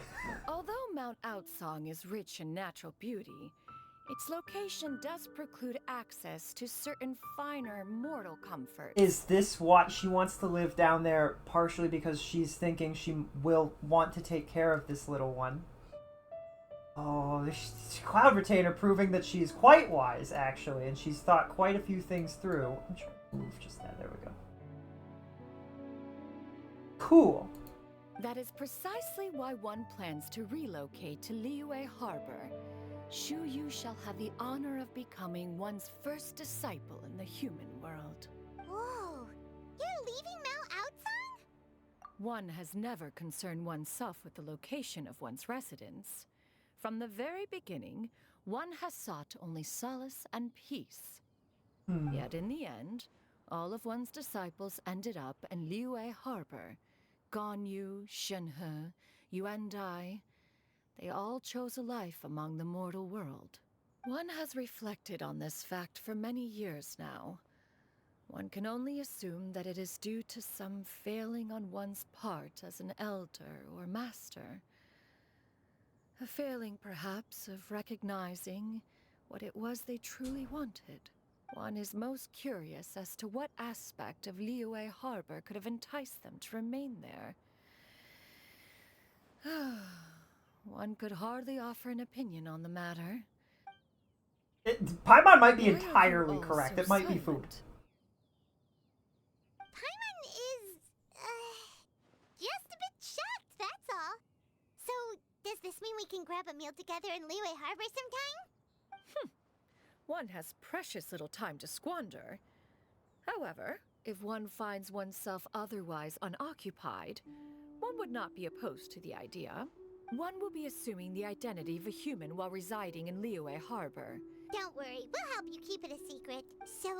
Although Mount Outsong is rich in natural beauty, its location does preclude access to certain finer mortal comforts. is this what she wants to live down there? Partially because she's thinking she will want to take care of this little one. Oh, this Cloud Retainer proving that she's quite wise, actually, and she's thought quite a few things through. I'm trying to move just that. There we go. Cool. That is precisely why one plans to relocate to Liyue Harbor. Shu Yu shall have the honor of becoming one's first disciple in the human world. Whoa, you're leaving Mount Outsong? One has never concerned oneself with the location of one's residence. From the very beginning, one has sought only solace and peace. Yet in the end, all of one's disciples ended up in Liyue Harbor. Ganyu, Shenhe, Yuan Dai, they all chose a life among the mortal world. One has reflected on this fact for many years now. One can only assume that it is due to some failing on one's part as an elder or master. A failing, perhaps, of recognizing what it was they truly wanted. One is most curious as to what aspect of Liyue Harbor could have enticed them to remain there. One could hardly offer an opinion on the matter. Paimon might be Why are you entirely all correct. so It might be food. silent? Paimon is, just a bit shocked, that's all. So, does this mean we can grab a meal together in Liyue Harbor sometime? One has precious little time to squander. However, if one finds oneself otherwise unoccupied, one would not be opposed to the idea. One will be assuming the identity of a human while residing in Liyue Harbor. Don't worry, we'll help you keep it a secret. So,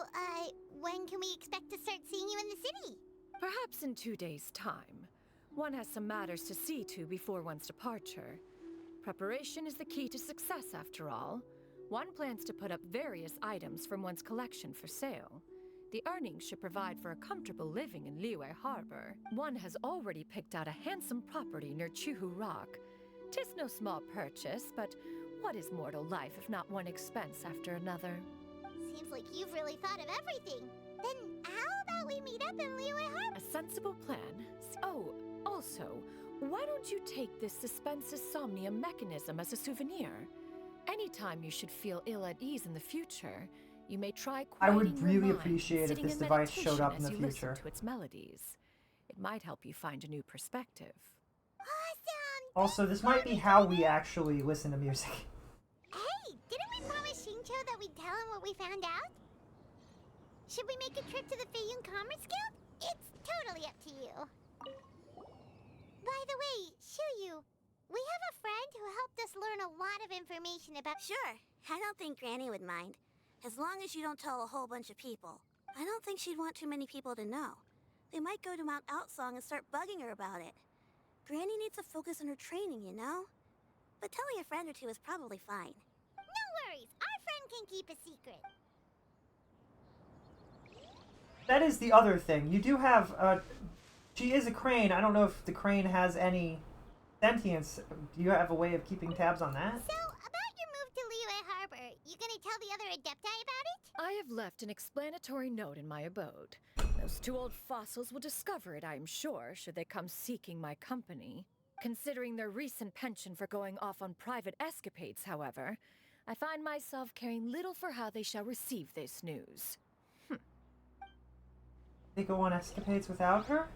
when can we expect to start seeing you in the city? Perhaps in 2 days' time. One has some matters to see to before one's departure. Preparation is the key to success, after all. One plans to put up various items from one's collection for sale. The earnings should provide for a comfortable living in Liyue Harbor. One has already picked out a handsome property near Chuhu Rock. 'Tis no small purchase, but what is mortal life if not one expense after another? Seems like you've really thought of everything. Then how about we meet up in Liyue Harbor? A sensible plan. Oh, also, why don't you take this Suspensus Somnium mechanism as a souvenir? Anytime you should feel ill at ease in the future, you may try I quieting would your really mind, appreciate if sitting this in device showed meditation up in as the you future. listen to its melodies. It might help you find a new perspective. Awesome! Also, this might be how we actually listen to music. Hey, didn't we promise Shincho that we'd tell him what we found out? Should we make a trip to the Feiyun Commerce Guild? It's totally up to you. By the way, Shuyu, we have a friend who helped us learn a lot of information about... Sure, I don't think Granny would mind. As long as you don't tell a whole bunch of people. I don't think she'd want too many people to know. They might go to Mount Outsong and start bugging her about it. Granny needs to focus on her training, you know? But telling a friend or two is probably fine. No worries, our friend can keep a secret. That is the other thing. You do have, she is a crane. I don't know if the crane has any sentience. Do you have a way of keeping tabs on that? So, about your move to Liyue Harbor, you gonna tell the other Adepti about it? I have left an explanatory note in my abode. Those two old fossils will discover it, I am sure, should they come seeking my company. Considering their recent penchant for going off on private escapades, however, I find myself caring little for how they shall receive this news. They go on escapades without her?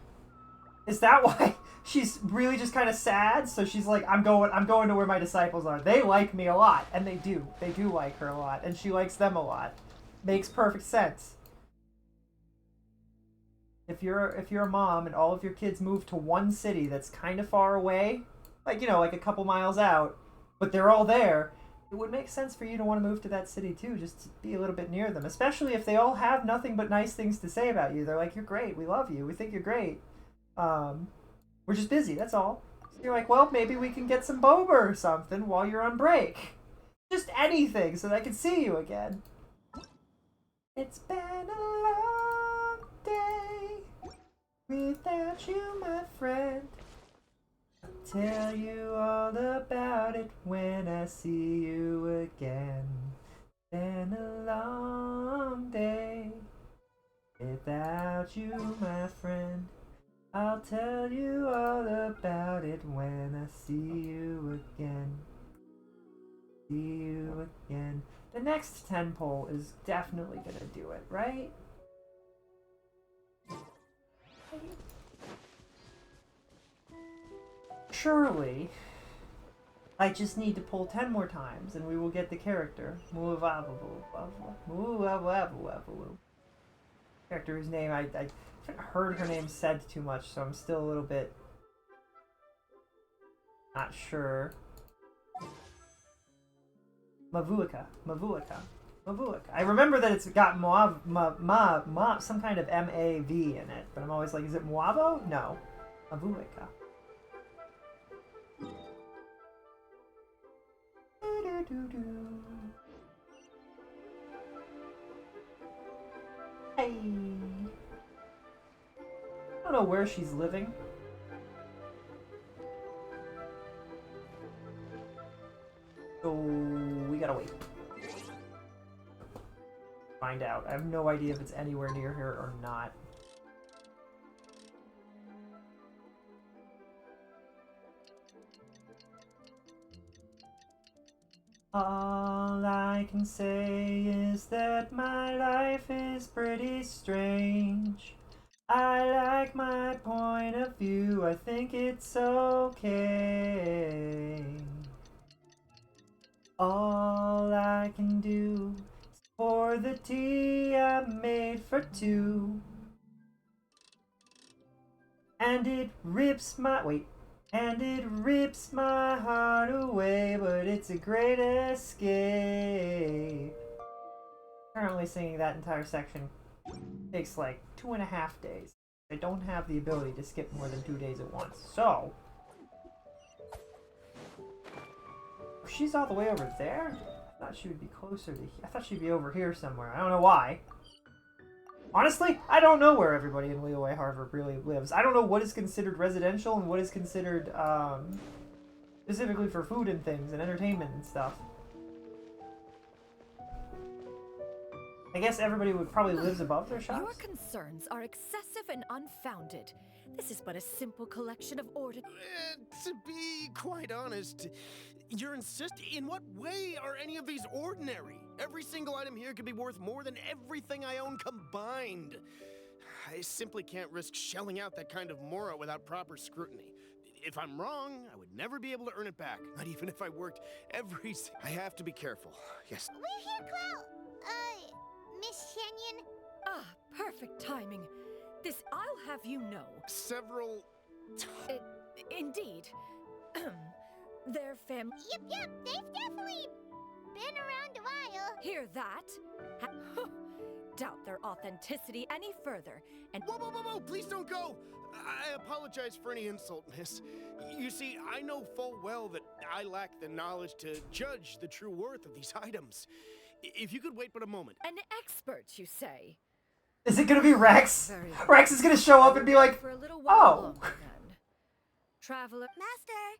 Is that why she's really just kind of sad? So she's like, I'm going to where my disciples are. They like me a lot, and they do. They do like her a lot, and she likes them a lot. Makes perfect sense. If you're a mom and all of your kids move to one city that's kind of far away, like, you know, like a couple miles out, but they're all there, it would make sense for you to want to move to that city too, just to be a little bit near them. Especially if they all have nothing but nice things to say about you. They're like, you're great, we love you, we think you're great. We're just busy, that's all. So you're like, well, maybe we can get some boba or something while you're on break. Just anything so that I can see you again. It's been a long day without you, my friend. I'll tell you all about it when I see you again. Been a long day without you, my friend. I'll tell you all about it when I see you again. See you again. The next 10 poll is definitely gonna do it, right? Surely, I just need to pull 10 more times and we will get the character. Character whose name I haven't heard her name said too much, so I'm still a little bit not sure. Mavuika. I remember that it's got some kind of M-A-V in it, but I'm always like, is it Moavo? No. Mavuika. Hey. I don't know where she's living. So we gotta wait. Find out. I have no idea if it's anywhere near here or not. All I can say is that my life is pretty strange. I like my point of view, I think it's okay. All I can do is pour the tea I made for two. And it rips my heart away, but it's a great escape. Currently singing that entire section takes like 2.5 days. I don't have the ability to skip more than 2 days at once, so... She's all the way over there? I thought she would be closer to here. I thought she'd be over here somewhere. I don't know why. Honestly, I don't know where everybody in Liyue Harbor really lives. I don't know what is considered residential and what is considered, specifically for food and things and entertainment and stuff. I guess everybody would probably lives above their shops. Your concerns are excessive and unfounded. This is but a simple collection of orders. To be quite honest, you're insisting. In what way are any of these ordinary? Every single item here could be worth more than everything I own combined. I simply can't risk shelling out that kind of mora without proper scrutiny. If I'm wrong, I would never be able to earn it back. Not even if I worked every... I have to be careful. Yes. We're here, Clow. Miss Shenyan. Ah, perfect timing. This I'll have you know. Several... Indeed. Their family... Yep, they've definitely been around a while. Hear that? Doubt their authenticity any further, and... Whoa, please don't go! I apologize for any insult, miss. You see, I know full well that I lack the knowledge to judge the true worth of these items. If you could wait but a moment. An expert, you say? Is it gonna be Rex? Rex is gonna show up and be like, oh! Traveler. Master!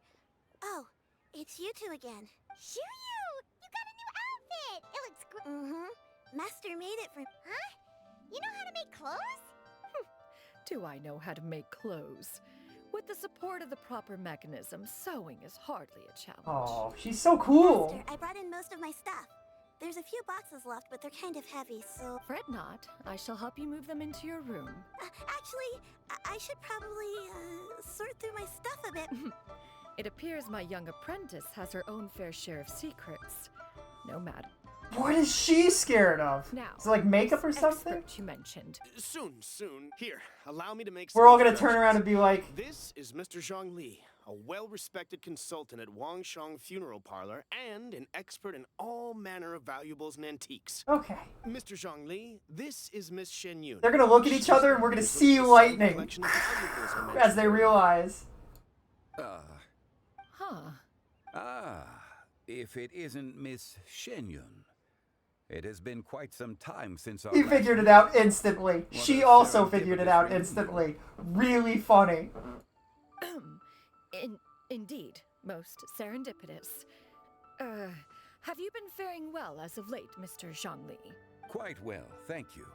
Oh, it's you two again. Shoo-you! You got a new outfit! It looks great. Mm-hmm. Master made it for... Huh? You know how to make clothes? Do I know how to make clothes? With the support of the proper mechanism, sewing is hardly a challenge. Oh, she's so cool! Master, I brought in most of my stuff. There's a few boxes left, but they're kind of heavy, so... Fret not. I shall help you move them into your room. Actually, I should probably, sort through my stuff a bit. It appears my young apprentice has her own fair share of secrets. No matter. What is she scared of? Now, is it like makeup or something? Expert you mentioned. Soon. Here, allow me to make... We're all gonna turn around and be like... This is Mr. Zhang Li, a well-respected consultant at Wangshang Funeral Parlor, and an expert in all manner of valuables and antiques. Okay. Mr. Zhongli, this is Miss Shen Yun. They're gonna look at each other and we're gonna see lightning as they realize. If it isn't Miss Shenyun. It has been quite some time since our He figured it out instantly. She also figured it out instantly. Really funny. Indeed, most serendipitous. Have you been faring well as of late, Mr. Zhongli? Quite well, thank you.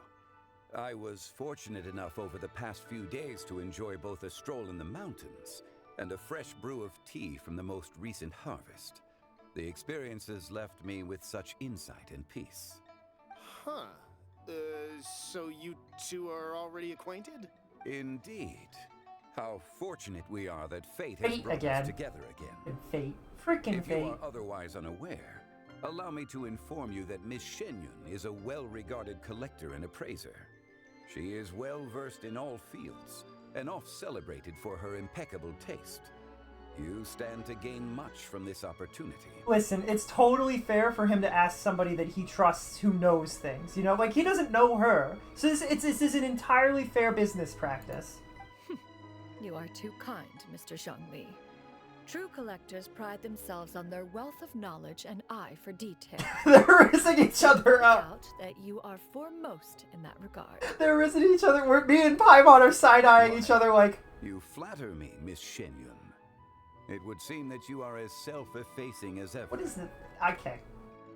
I was fortunate enough over the past few days to enjoy both a stroll in the mountains and a fresh brew of tea from the most recent harvest. The experiences left me with such insight and peace. Huh. So you two are already acquainted? Indeed. How fortunate we are that fate has brought us together again. Fate. Freaking If fate. you are otherwise unaware, allow me to inform you that Miss Shenyun is a well-regarded collector and appraiser. She is well-versed in all fields, and oft-celebrated for her impeccable taste. You stand to gain much from this opportunity. Listen, it's totally fair for him to ask somebody that he trusts who knows things. You know, like, he doesn't know her. So this is an entirely fair business practice. You are too kind, Mr. Zhongli. True collectors pride themselves on their wealth of knowledge and eye for detail. They're rizzing each other up. I doubt that you are foremost in that regard. They're rizzing each other. Me and Paimon are side-eyeing each other like... You flatter me, Miss Shenyun. It would seem that you are as self-effacing as ever. What is it? Okay.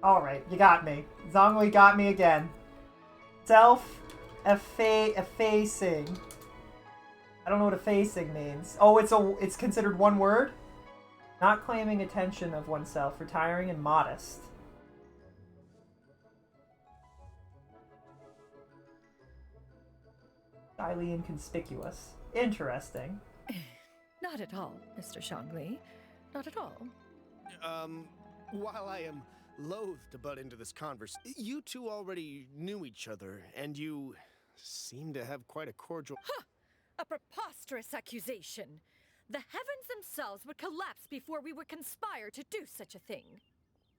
Alright, you got me. Zhongli got me again. Self-effacing. I don't know what effacing means. Oh, it's considered one word? Not claiming attention of oneself, retiring and modest. Highly inconspicuous. Interesting. Not at all, Mr. Zhongli. Not at all. While I am loath to butt into this conversation, you two already knew each other, and you seem to have quite a cordial... Huh! A preposterous accusation! The heavens themselves would collapse before we would conspire to do such a thing.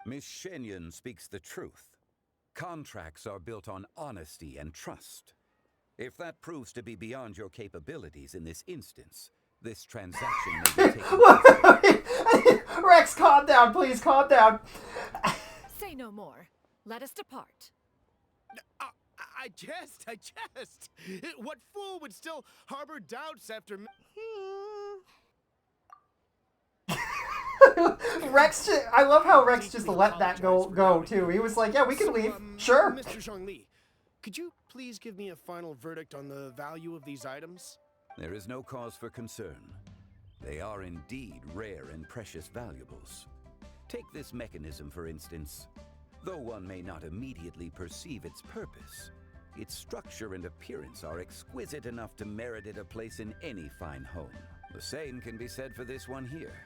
Miss Shenyun speaks the truth. Contracts are built on honesty and trust. If that proves to be beyond your capabilities in this instance, this transaction may be taken... Rex, calm down, please, calm down. Say no more. Let us depart. I jest. What fool would still harbor doubts after... Rex, I love how Rex just let that go too. He was like, yeah, we can leave. Sure. Mr. Zhongli, could you please give me a final verdict on the value of these items? There is no cause for concern. They are indeed rare and precious valuables. Take this mechanism, for instance. Though one may not immediately perceive its purpose, its structure and appearance are exquisite enough to merit it a place in any fine home. The same can be said for this one here.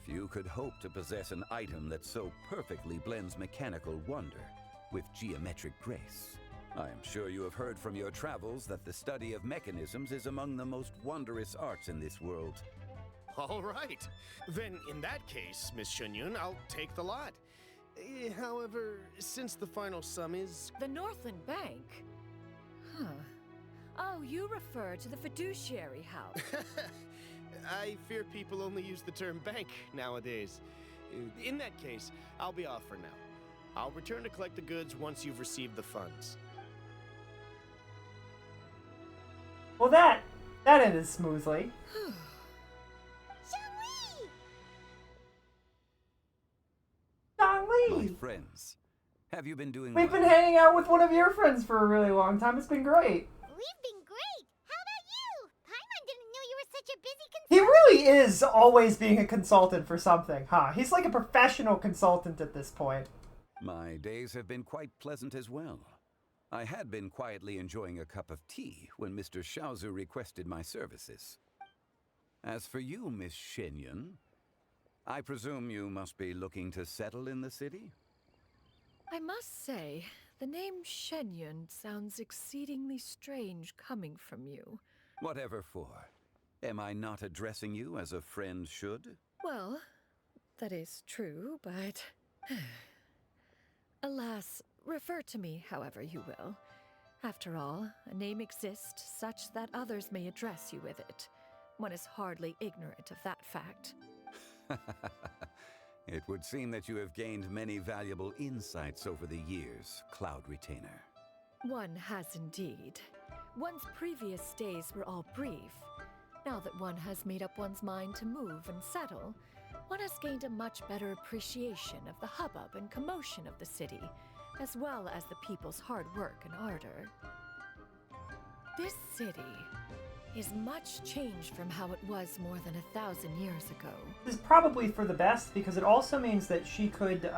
Few could hope to possess an item that so perfectly blends mechanical wonder with geometric grace. I am sure you have heard from your travels that the study of mechanisms is among the most wondrous arts in this world. All right. Then, in that case, Miss Shenyun, I'll take the lot. However, since the final sum is... The Northland Bank? Huh. Oh, you refer to the fiduciary house. I fear people only use the term bank nowadays. In that case, I'll be off for now. I'll return to collect the goods once you've received the funds. Well, that ended smoothly. My friends, have you been doing We've well? been hanging out with one of your friends for a really long time. It's been great. We've been great. How about you? Paimon didn't know you were such a busy He really is always being a consultant for something, huh? He's like a professional consultant at this point. My days have been quite pleasant as well. I had been quietly enjoying a cup of tea when Mr. Xiaozu requested my services. As for you, Miss Shenyun, I presume you must be looking to settle in the city? I must say, the name Shenyun sounds exceedingly strange coming from you. Whatever for. Am I not addressing you as a friend should? Well, that is true, but... Alas, refer to me however you will. After all, a name exists such that others may address you with it. One is hardly ignorant of that fact. It would seem that you have gained many valuable insights over the years, Cloud Retainer. One has indeed. One's previous days were all brief. Now that one has made up one's mind to move and settle, one has gained a much better appreciation of the hubbub and commotion of the city, as well as the people's hard work and ardor. This city is much changed from how it was more than 1,000 years ago. This is probably for the best, because it also means that she could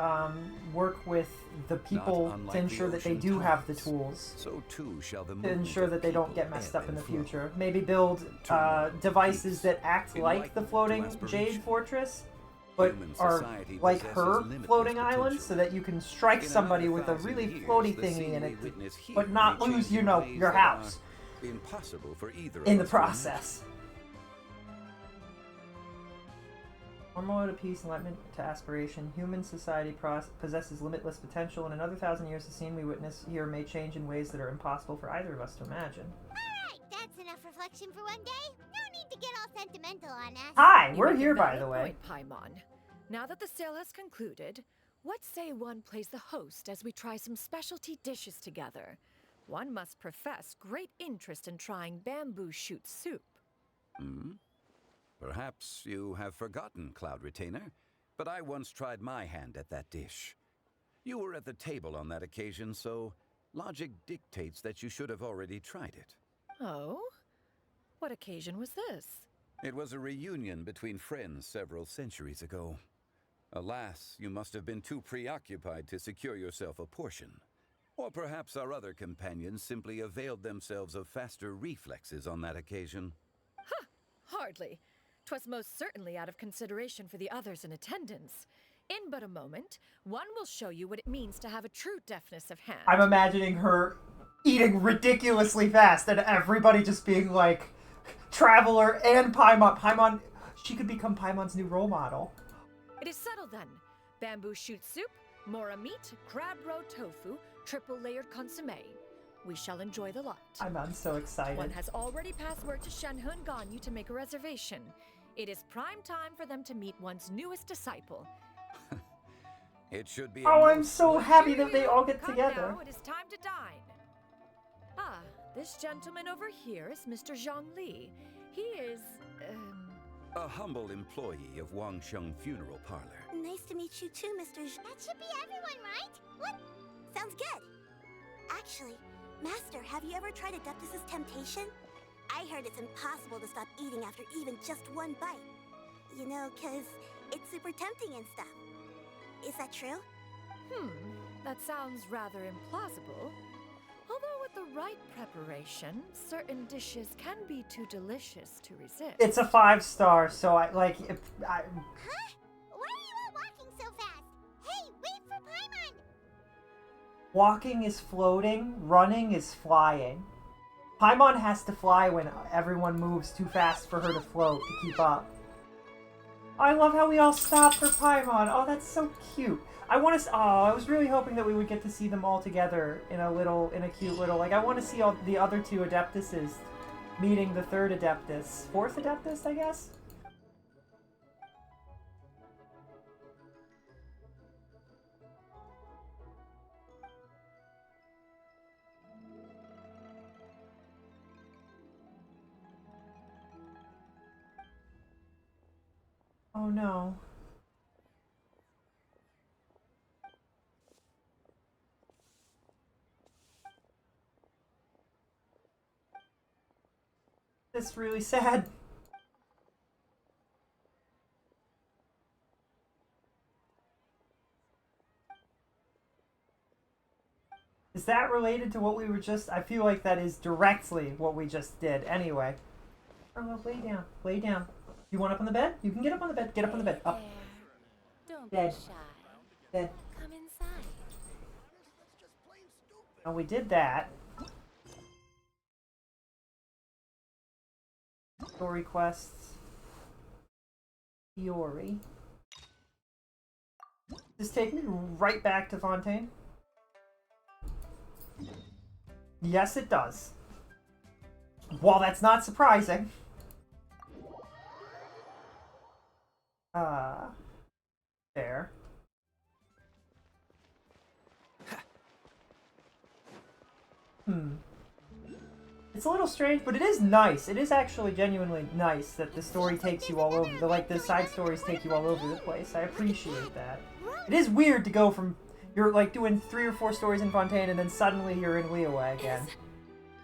work with the people to ensure that they do have the tools. So too shall the To ensure that they don't get messed up in the future. Maybe build devices that act like the floating Jade Fortress, but are like her floating island, so that you can strike somebody with a really floaty thingy in it, but not lose, you know, your house. Impossible for either In of the us to imagine. process. Formula to peace, enlightenment to aspiration. Human society possesses limitless potential. In another 1,000 years, the scene we witness here may change in ways that are impossible for either of us to imagine. Alright, that's enough reflection for one day. No need to get all sentimental on us. Hi, You we're make a here, by valid the way. point, Paimon. Now that the sale has concluded, what say one plays the host as we try some specialty dishes together? One must profess great interest in trying bamboo shoot soup. Hmm? Perhaps you have forgotten, Cloud Retainer, but I once tried my hand at that dish. You were at the table on that occasion, so logic dictates that you should have already tried it. Oh? What occasion was this? It was a reunion between friends several centuries ago. Alas, you must have been too preoccupied to secure yourself a portion. Or perhaps our other companions simply availed themselves of faster reflexes on that occasion. Hardly. 'Twas most certainly out of consideration for the others in attendance. In but a moment, one will show you what it means to have a true deftness of hand. I'm imagining her eating ridiculously fast and everybody just being like, Traveler and Paimon. Paimon, she could become Paimon's new role model. It is settled then. Bamboo shoot soup, mora meat, crab roe tofu, triple layered consomme. We shall enjoy the lot. I'm so excited. One has already passed word to Shenhe and Ganyu to make a reservation. It is prime time for them to meet one's newest disciple. It should be. Oh, I'm so happy that they all get Come together. now, it is time to dine. Ah, this gentleman over here is Mr. Zhang Li. He is, A humble employee of Wangsheng Funeral Parlor. Nice to meet you too, Mr. That should be everyone, right? What? Sounds good. Actually, Master, have you ever tried Adeptus' temptation? I heard it's impossible to stop eating after even just one bite. You know, 'cause it's super tempting and stuff. Is that true? That sounds rather implausible. Although with the right preparation, certain dishes can be too delicious to resist. It's a 5-star, so I like. Huh? Why are you all walking so fast? Hey, wait for Paimon! Walking is floating, running is flying. Paimon has to fly when everyone moves too fast for her to float to keep up. I love how we all stop for Paimon. Oh, that's so cute. I want to. Oh, I was really hoping that we would get to see them all together in a cute little. Like, I want to see all the other 2 Adeptuses meeting the 3rd Adeptus, 4th Adeptus, I guess. Oh no. That's really sad. Is that related to what we were just... I feel like that is directly what we just did. Anyway. Oh, lay down. Lay down. You want up on the bed? You can get up on the bed. Get up on the bed. Up. Don't Bed. be shy. Bed. Come inside. And we did that. Story quests. Fiori. Does this take me right back to Fontaine? Yes, it does. Well, that's not surprising. There. It's a little strange, but it is nice. It is actually genuinely nice that the story takes you all over. The side stories take you all over the place. I appreciate that. It is weird to go from you're like doing 3 or 4 stories in Fontaine and then suddenly you're in Liyue again.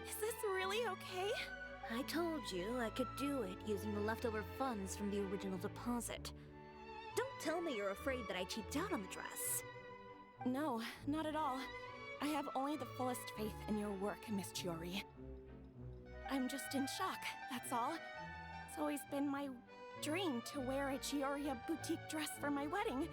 Is this really okay? I told you I could do it using the leftover funds from the original deposit. Don't tell me you're afraid that I cheaped out on the dress. No, not at all. I have only the fullest faith in your work, Miss Chiori. I'm just in shock, that's all. It's always been my dream to wear a Chioria boutique dress for my wedding.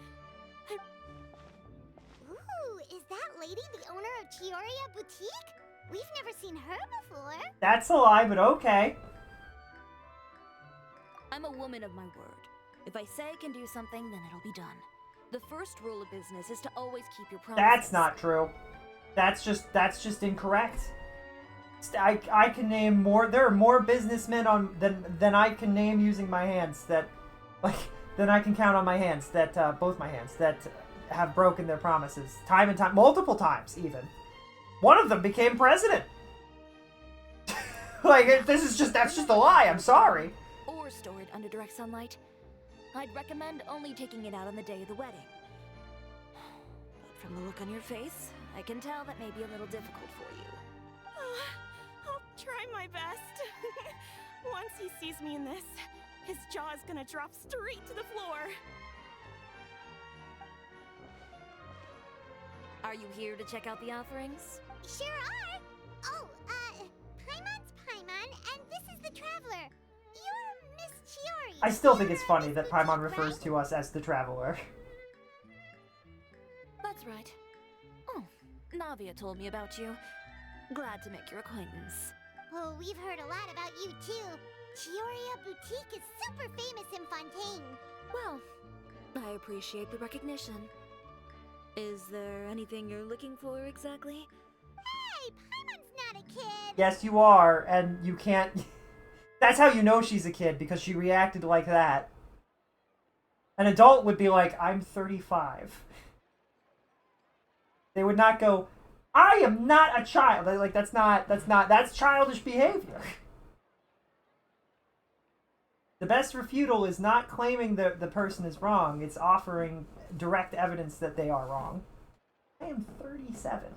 Ooh, is that lady the owner of Chioria Boutique? We've never seen her before. That's a lie, but okay. I'm a woman of my word. If I say I can do something, then it'll be done. The first rule of business is to always keep your promises. That's not true. That's just incorrect. I can name more. There are more businessmen than I can name using my hands than I can count on my hands both my hands that have broken their promises time and time, multiple times even. One of them became president. That's just a lie. I'm sorry. Or store it under direct sunlight. I'd recommend only taking it out on the day of the wedding. But from the look on your face, I can tell that may be a little difficult for you. I'll try my best. Once he sees me in this, his jaw is gonna drop straight to the floor. Are you here to check out the offerings? Sure are. Oh, Paimon's Paimon, and this is the Traveler. You're Miss Chiori. I still think it's funny that Paimon refers to us as the Traveler. That's right. Oh, Navia told me about you. Glad to make your acquaintance. Oh, we've heard a lot about you too. Chioria Boutique is super famous in Fontaine. Well, I appreciate the recognition. Is there anything you're looking for exactly? Hey, Paimon's not a kid. Yes, you are, and you can't... That's how you know she's a kid, because she reacted like that. An adult would be like, I'm 35. They would not go, I am not a child. Like, that's childish behavior. The best refutal is not claiming that the person is wrong. It's offering direct evidence that they are wrong. I am 37.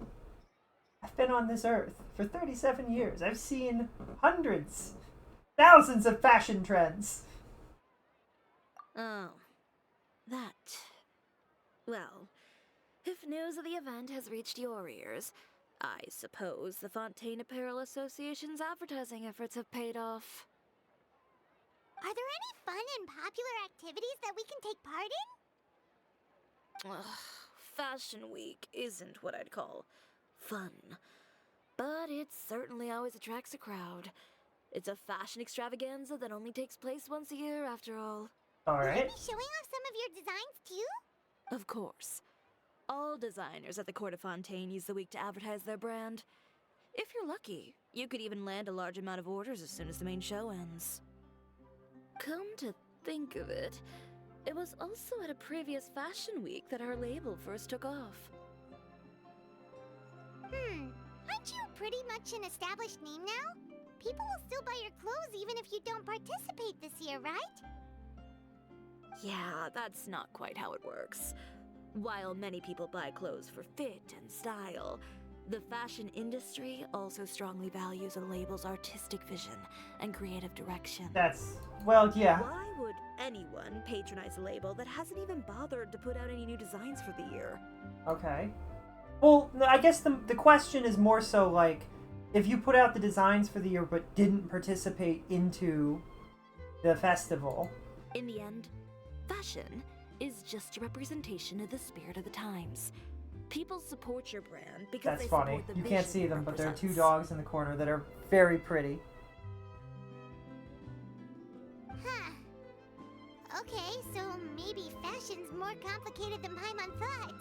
I've been on this earth for 37 years. I've seen hundreds, thousands of fashion trends. Oh, that. Well, if news of the event has reached your ears, I suppose the Fontaine Apparel Association's advertising efforts have paid off. Are there any fun and popular activities that we can take part in? Ugh, Fashion Week isn't what I'd call fun. But it certainly always attracts a crowd. It's a fashion extravaganza that only takes place once a year, after all. Alright. Will you be showing off some of your designs too? Of course. All designers at the Court of Fontaine use the week to advertise their brand. If you're lucky, you could even land a large amount of orders as soon as the main show ends. Come to think of it, it was also at a previous fashion week that our label first took off. Aren't you pretty much an established name now? People will still buy your clothes even if you don't participate this year, right? Yeah, that's not quite how it works. While many people buy clothes for fit and style, the fashion industry also strongly values a label's artistic vision and creative direction. Well, yeah. Why would anyone patronize a label that hasn't even bothered to put out any new designs for the year? Okay. Well, I guess the question is more so like, if you put out the designs for the year but didn't participate into the festival. In the end, fashion is just a representation of the spirit of the times. People support your brand because That's they funny. support the You vision can't see it them, but there are 2 represents. dogs in the corner that are very pretty. Huh. Okay, so maybe fashion's more complicated than Paimon thought.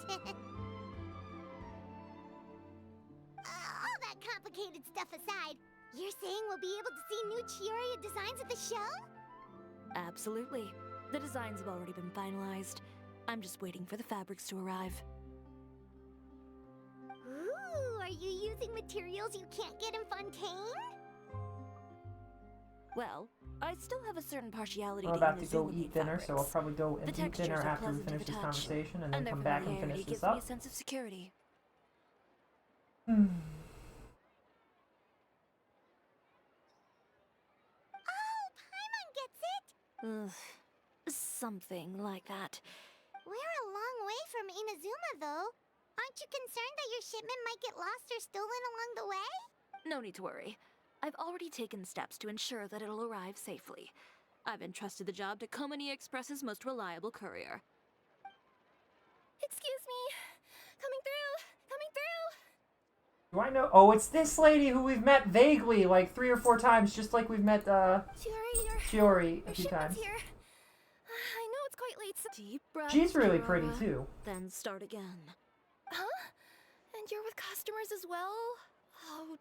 All that complicated stuff aside, you're saying we'll be able to see new Chioria designs at the show? Absolutely. The designs have already been finalized. I'm just waiting for the fabrics to arrive. Ooh, are you using materials you can't get in Fontaine? Well, I still have a certain partiality I'm to about to go Inazuma eat dinner, so I'll fabrics. probably go and The eat dinner textures are after we pleasant to finish the this touch, conversation, and then their come back and familiarity finish this gives me a up. sense of security. Oh, Paimon gets it! Ugh, something like that. We're a long way from Inazuma, though. Aren't you concerned that your shipment might get lost or stolen along the way? No need to worry. I've already taken steps to ensure that it'll arrive safely. I've entrusted the job to Komani Express's most reliable courier. Excuse me. Coming through. Coming through. Do I know? Oh, it's this lady who we've met vaguely, like 3 or 4 times, just like we've met Chiori a few times. Here. I know it's quite late. Deep breath. She's really pretty too. Then start again. Huh? And you're with customers as well? Oh,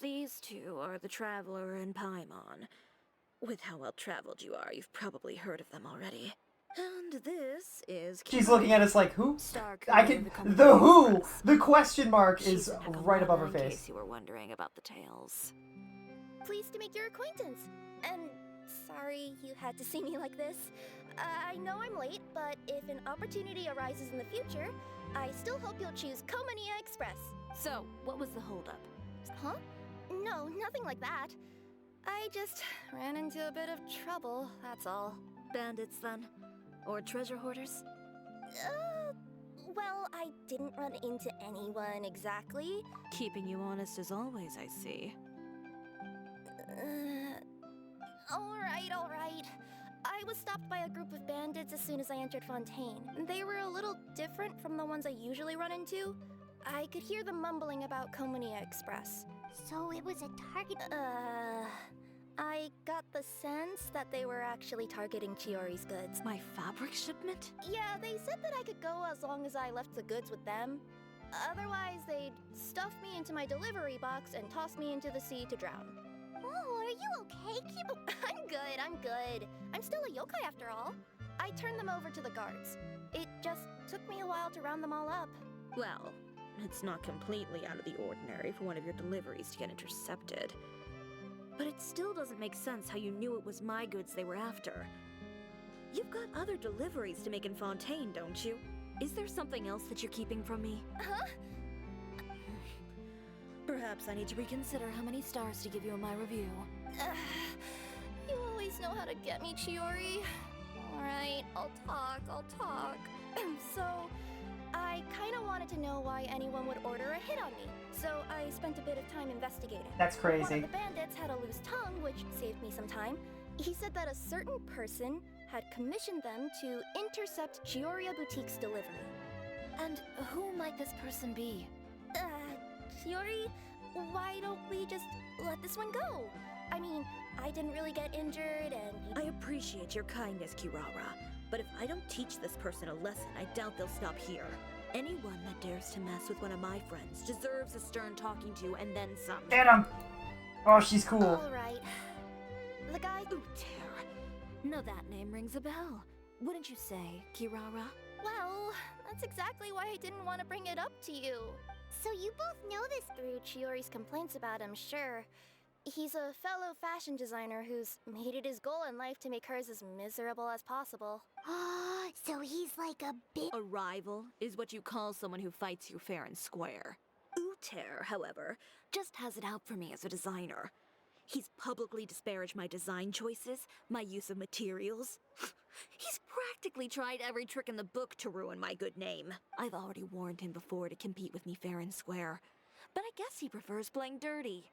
these two are the Traveler and Paimon. With how well traveled you are, you've probably heard of them already. And this is... She's looking at us like, who? Star I courier can... The who! The question mark She's is right above her in face. case you were wondering about the tales. Pleased to make your acquaintance. And sorry you had to see me like this. I know I'm late, but if an opportunity arises in the future, I still hope you'll choose Komania Express. So, what was the holdup? Huh? No, nothing like that. I just ran into a bit of trouble, that's all. Bandits, then? Or treasure hoarders? Well, I didn't run into anyone exactly. Keeping you honest as always, I see. Alright. I was stopped by a group of bandits as soon as I entered Fontaine. They were a little different from the ones I usually run into. I could hear them mumbling about Komania Express. So it was a target... I got the sense that they were actually targeting Chiori's goods. My fabric shipment? Yeah, they said that I could go as long as I left the goods with them. Otherwise, they'd stuff me into my delivery box and toss me into the sea to drown. Oh, are you okay? I'm good. I'm still a yokai after all. I turned them over to the guards. It just took me a while to round them all up. Well, it's not completely out of the ordinary for one of your deliveries to get intercepted. But it still doesn't make sense how you knew it was my goods they were after. You've got other deliveries to make in Fontaine, don't you? Is there something else that you're keeping from me? Huh? Perhaps I need to reconsider how many stars to give you in my review. You always know how to get me, Chiori. Alright, I'll talk. So, I kinda wanted to know why anyone would order a hit on me, so I spent a bit of time investigating. That's crazy. One of the bandits had a loose tongue, which saved me some time. He said that a certain person had commissioned them to intercept Chioria Boutique's delivery. And who might this person be? Chiori, why don't we just let this one go? I mean, I didn't really get injured and... I appreciate your kindness, Kirara, but if I don't teach this person a lesson, I doubt they'll stop here. Anyone that dares to mess with one of my friends deserves a stern talking to and then some. Get him! Oh, she's cool. Alright. The guy... Uter. No, that name rings a bell. Wouldn't you say, Kirara? Well, that's exactly why I didn't want to bring it up to you. So you both know this through Chiori's complaints about him, sure. He's a fellow fashion designer who's made it his goal in life to make hers as miserable as possible. So he's like a big... A rival is what you call someone who fights you fair and square. Uter, however, just has it out for me as a designer. He's publicly disparaged my design choices, my use of materials. He's practically tried every trick in the book to ruin my good name. I've already warned him before to compete with me fair and square, but I guess he prefers playing dirty.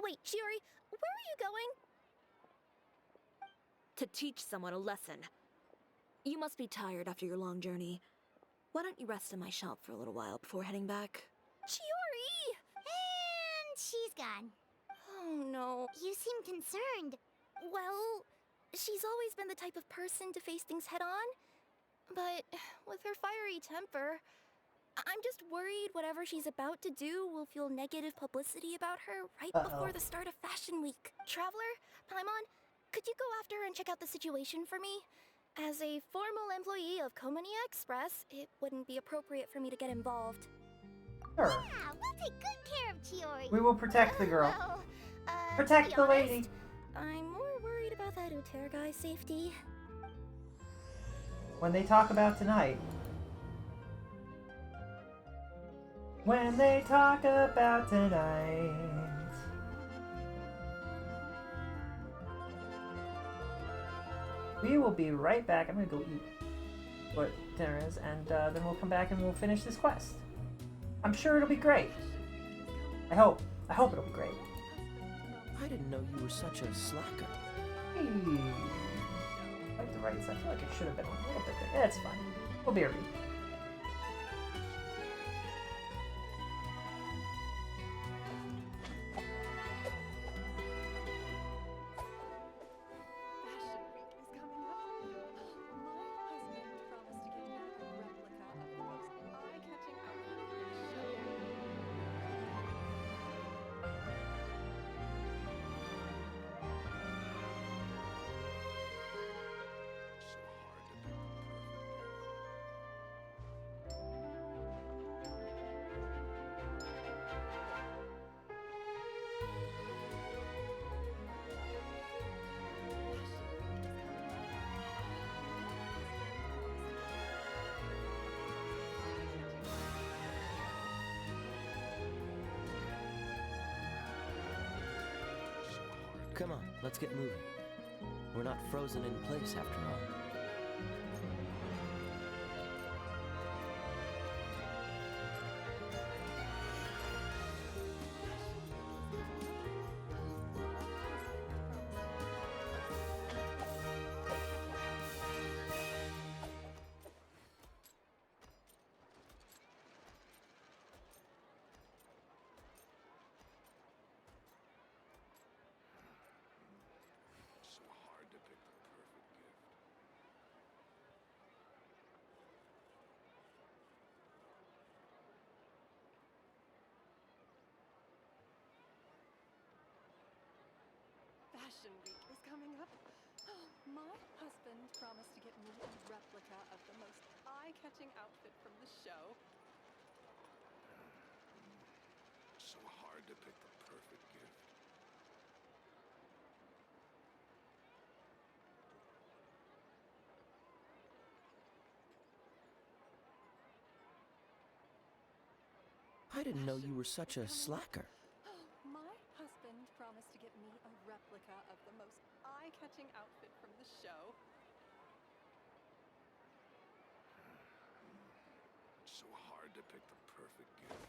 Wait, Chiori, where are you going? To teach someone a lesson. You must be tired after your long journey. Why don't you rest in my shop for a little while before heading back? Chiori! And she's gone. Oh no. You seem concerned. Well, she's always been the type of person to face things head on. But with her fiery temper, I'm just worried whatever she's about to do will fuel negative publicity about her right before the start of Fashion Week. Traveler, Paimon, could you go after her and check out the situation for me? As a formal employee of Komania Express, it wouldn't be appropriate for me to get involved. Sure. Yeah, we'll take good care of Chiori. We will protect the girl. Well, Protect the lady. I'm more worried about that Uter guy's safety. When they talk about tonight. When they talk about tonight. We will be right back. I'm gonna go eat what dinner is, and then we'll come back and we'll finish this quest. I'm sure it'll be great. I hope it'll be great. I didn't know you were such a slacker. Hey. Like the right side. I feel like it should have been a little bit there. Yeah, it's fine. We'll be right back. Come on, let's get moving. We're not frozen in place after all. Fashion Week is coming up. My husband promised to get me a replica of the most eye-catching outfit from the show. So hard to pick the perfect gift. I didn't know you were such a slacker. My husband promised to get me a replica of the most eye-catching outfit from the show. So hard to pick the perfect gift.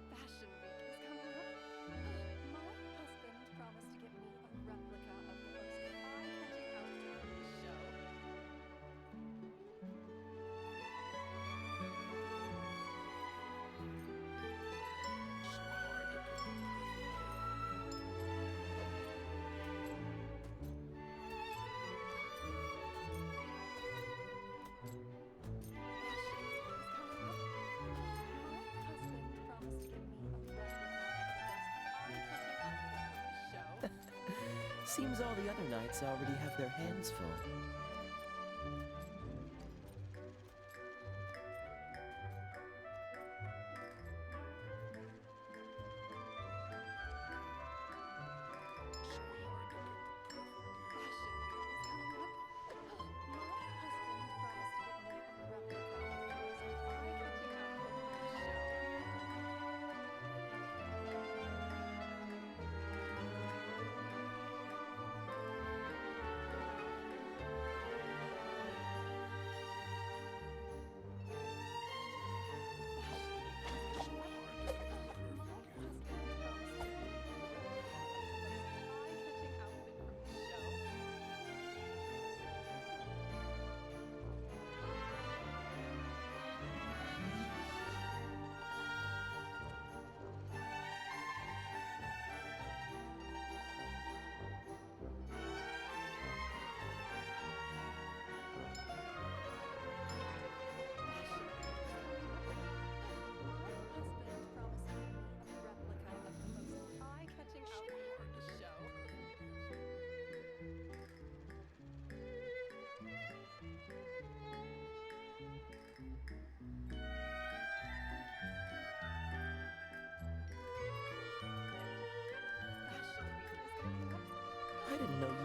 Fashion Week is coming up. My husband promised to get me a replica of the most eye-catching outfit from the show. Seems all the other knights already have their hands full.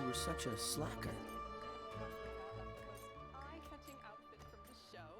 were such a slacker. Eye-catching outfit from the show.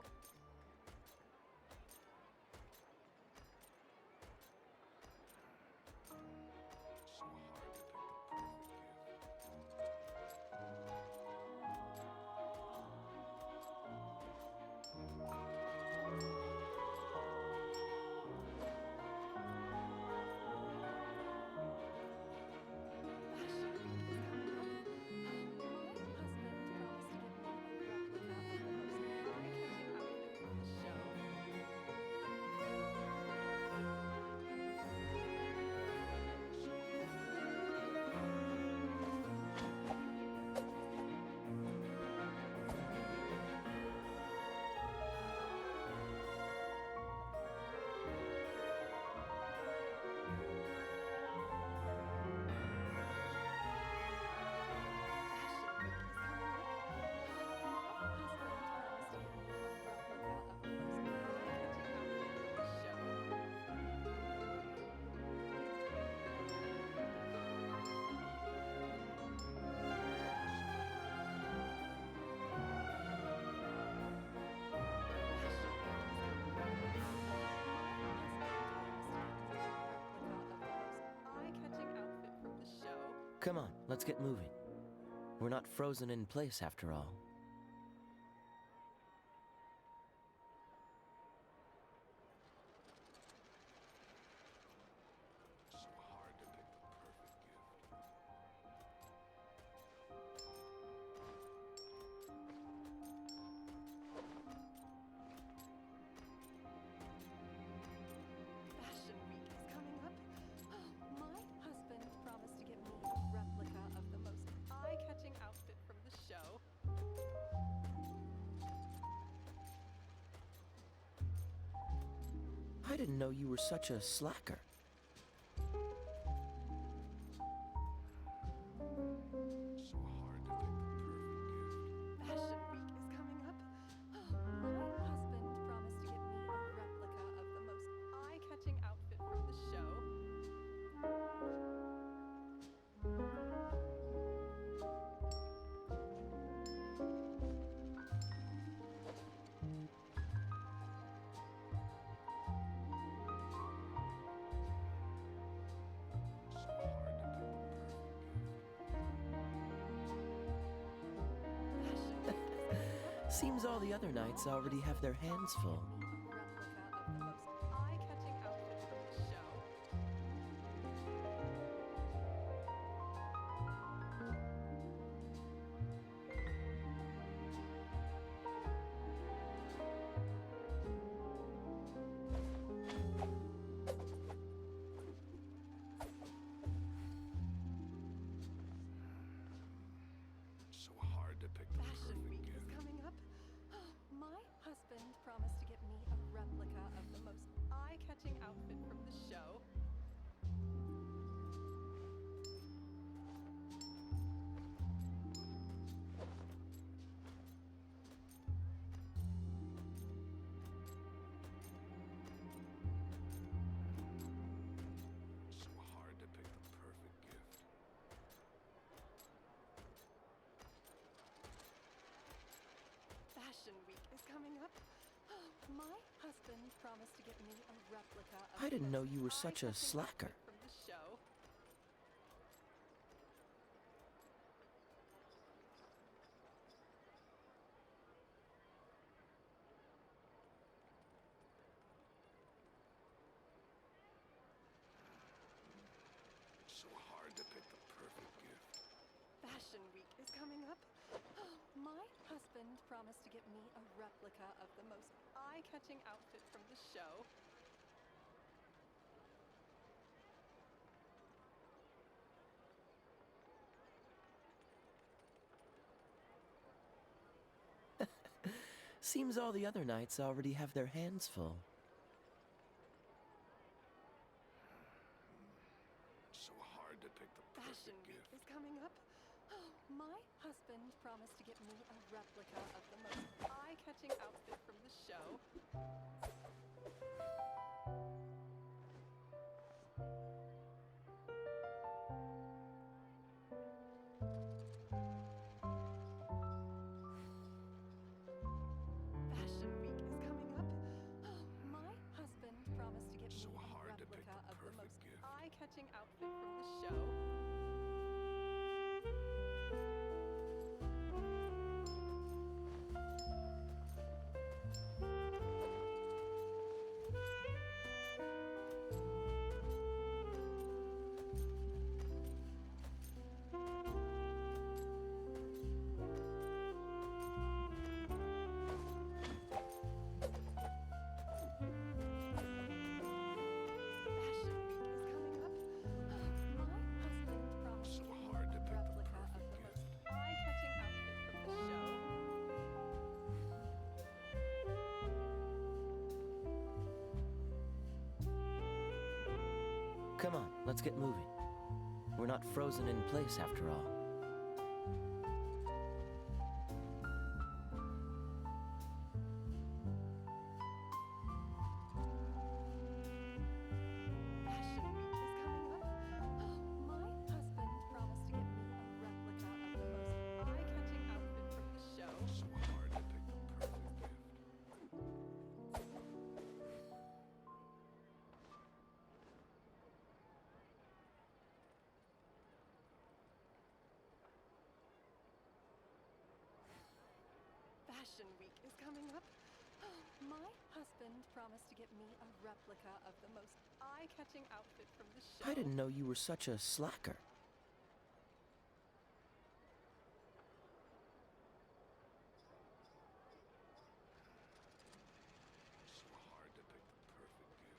Come on, let's get moving. We're not frozen in place after all. Fashion Week is coming up. My husband promised to get me a replica of the most eye-catching outfit from the show. I didn't know you were such a slacker. Fashion Week is coming up. My husband promised to get me a replica of the most eye-catching outfit from the show. Seems all the other knights already have their hands full. Replica of the most eye-catching outfit from the show. So hard to pick the Fashion Week is coming up. My husband promised to get me a replica of the most eye-catching outfit from the show. So hard to pick the perfect gift. Fashion Week is coming up. My husband promised to get me a replica of I didn't the know most you were such a eye-catching slacker. outfit from the show. So hard to pick the perfect gift. Fashion Week is coming up. My husband promised to get me a replica of the most eye-catching outfit from the show. Seems all the other knights already have their hands full. So hard to pick the Fashion perfect Week gift. is coming up. My husband promised to get me a replica of the most eye-catching outfit from the show. Come on, let's get moving. We're not frozen in place after all. Fashion Week is coming up. My husband promised to get me a replica of the most eye-catching outfit from the show. I didn't know you were such a slacker. So hard to pick the perfect gift.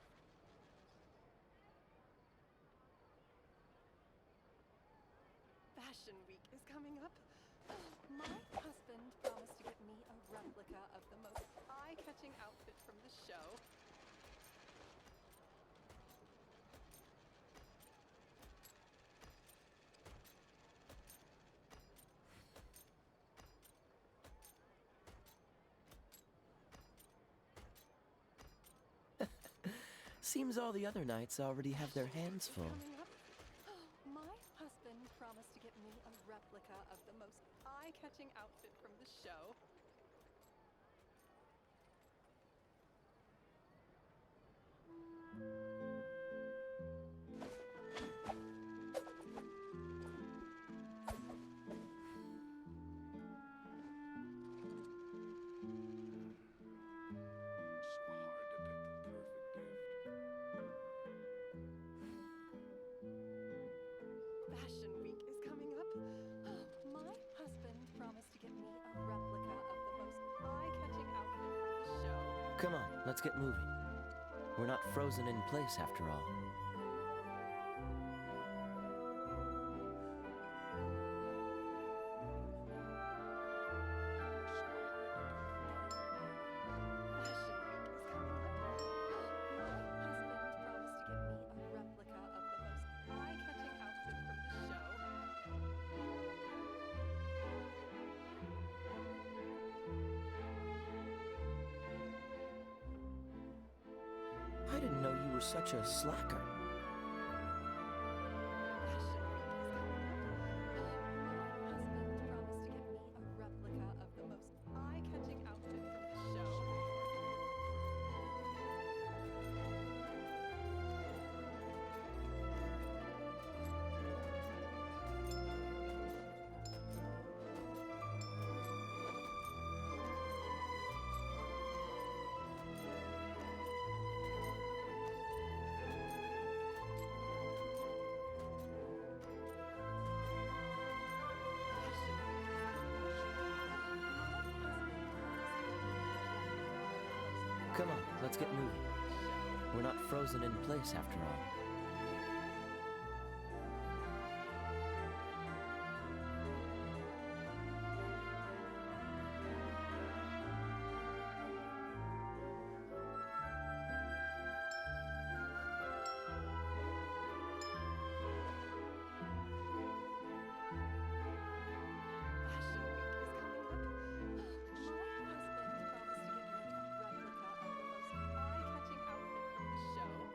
Fashion Week is coming up. My husband promised to get me a replica of the most eye-catching outfit from the show. Seems all the other knights already have their hands full. Coming up. My husband promised to get me a replica of the most eye-catching outfit from the show. Fashion Week is coming up. My husband promised to get me a replica of the most eye-catching outfit from the show. Come on, let's get moving. We're not frozen in place after all. Fashion Week is coming up. My husband promised to get me a replica of the most eye-catching outfit from the show. I didn't know you were such a slacker. Fashion Week is coming up. My husband promised to get me a replica of the most eye-catching outfit from the show. Come on, let's get moving. We're not frozen in place after all.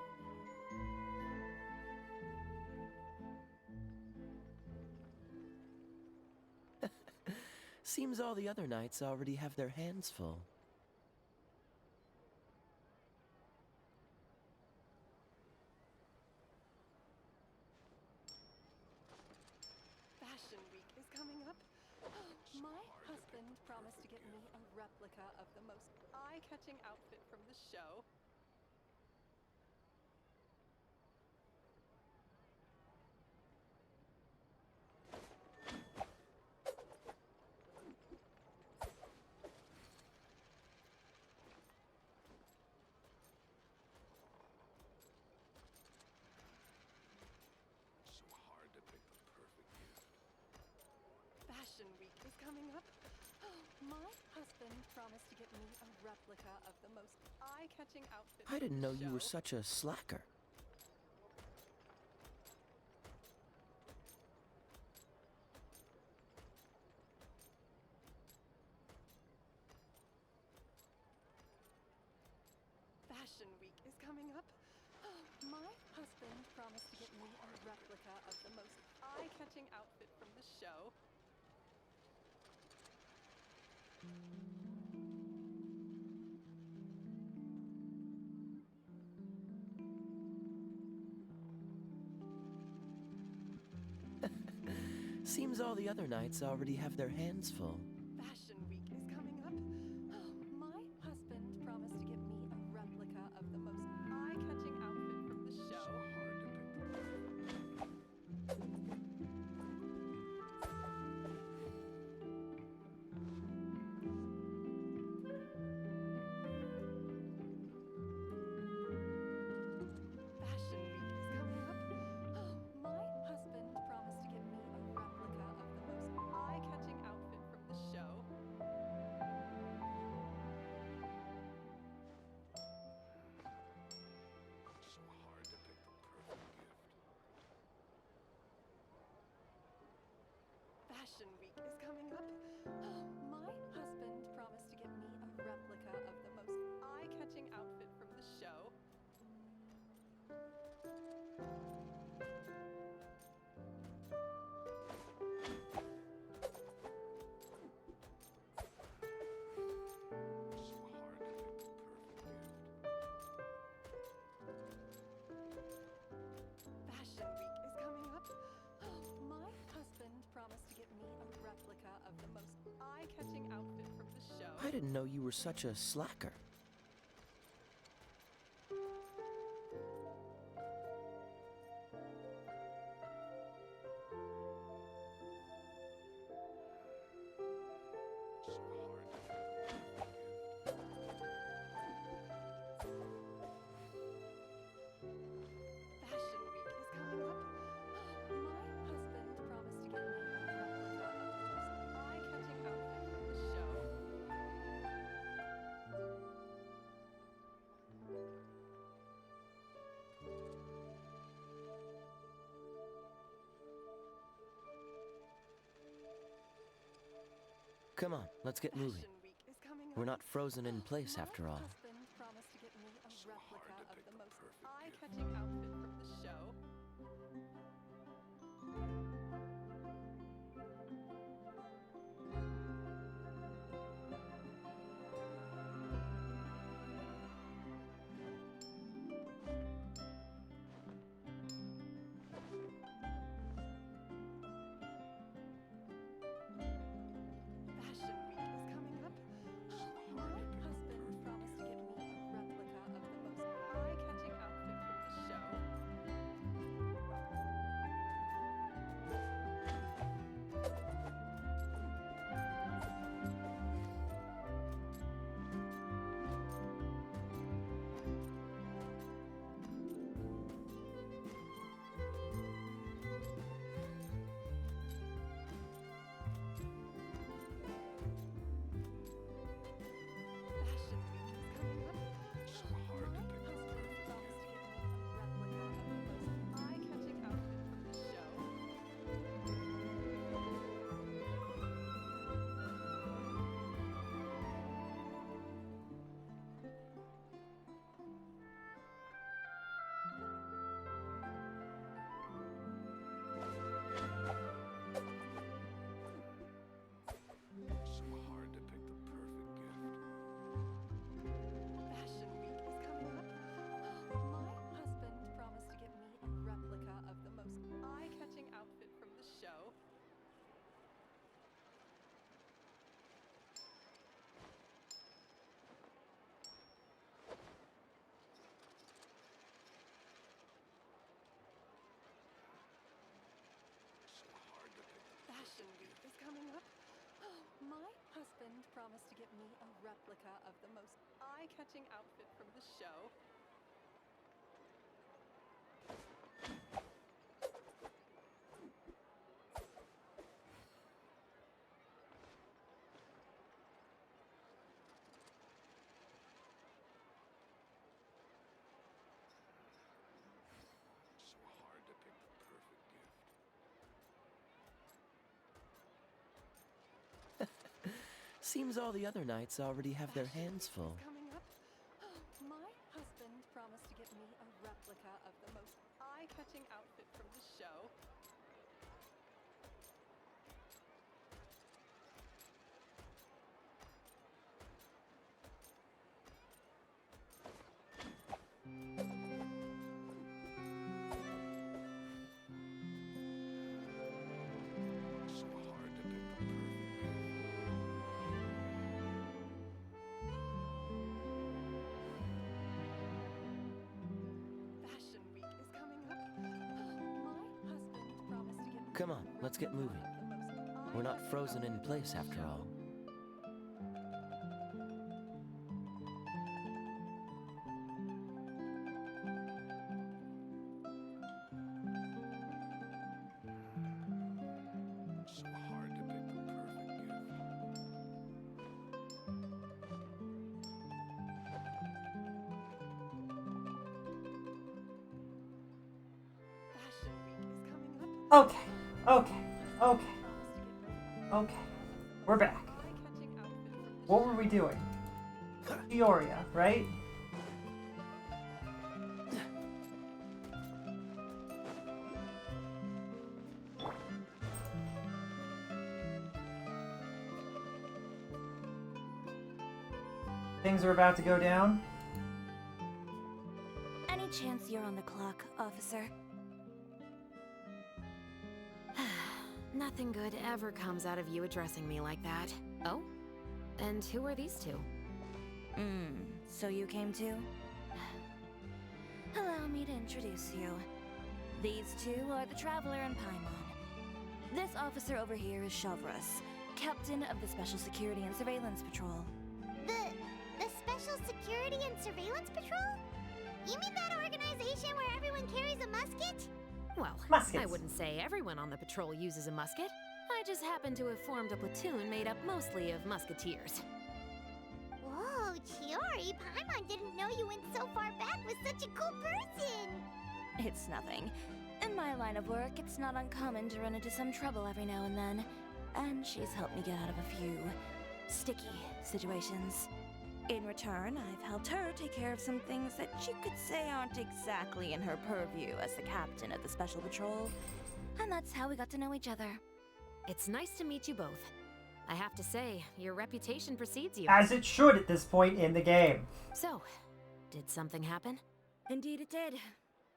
Fashion Week is coming up. My husband promised to get me a replica of the most eye-catching outfit from the show. Seems all the other knights already have their hands full. Fashion Week is coming up. My husband promised to get me a replica of the most eye-catching outfit from the show. So hard to pick the perfect gift. Fashion Week is coming up. My husband promised to get me a replica of the most eye-catching outfit I from didn't the know you were show. such a slacker. My husband promised to get me a replica of the most eye-catching outfit from the show. Seems all the other knights already have their hands full. Fashion Week is coming up. My husband promised to get me a replica of the most eye-catching outfit from the show. Fashion Week is coming up. My husband promised to get me a replica of the most eye-catching outfit from the show. So hard to pick the perfect gift. Fashion Week is coming up. My husband promised to get me a replica of the most eye-catching outfit from the show. Fashion Week is coming up. My husband promised to get me a replica of the most eye-catching outfit from the show. I didn't know you were such a slacker. Fashion Week is coming up. My husband promised to get me a replica of the most eye-catching outfit from the show. Come on, let's get moving. Fashion Week is coming up. We're not frozen in place after all. My husband promised to get me a replica of the most eye-catching outfit from the show. Fashion Week is coming up. My husband promised to get me a replica of the most eye-catching outfit from the show. Fashion Week is coming up. My husband promised to get me a replica of the most eye-catching outfit from the show. So hard to pick the perfect gift. Fashion Week is coming up. My husband promised to get me a replica of the most eye-catching outfit from the show. So hard to pick the Fashion Week is coming up. My husband promised to get me a replica of the most eye-catching outfit from the show. So hard to pick the perfect gift. Seems all the other knights already have their hands full. Coming up. My husband promised to get me a replica of Come on, let's get moving. We're not frozen in place after all. So hard to pick the perfect gift. Fashion Week is coming up. Okay, okay, okay, okay. We're back. What were we doing? Peoria, right? Things are about to go down. Any chance you're on the clock, officer? Nothing good ever comes out of you addressing me like that. Oh? And who are these two? So you came too? Allow me to introduce you. These two are the Traveler and Paimon. This officer over here is Shavras, Captain of the Special Security and Surveillance Patrol. The Special Security and Surveillance Patrol? You mean that organization where everyone carries a musket? Well, Muskets. I wouldn't say everyone on the patrol uses a musket. I just happen to have formed a platoon made up mostly of musketeers. Whoa, Chiori, Paimon didn't know you went so far back with such a cool person! It's nothing. In my line of work, it's not uncommon to run into some trouble every now and then. And she's helped me get out of a few sticky situations. In return, I've helped her take care of some things that you could say aren't exactly in her purview as the captain of the Special Patrol. And that's how we got to know each other. It's nice to meet you both. I have to say, your reputation precedes you. As it should at this point in the game. So, did something happen? Indeed it did.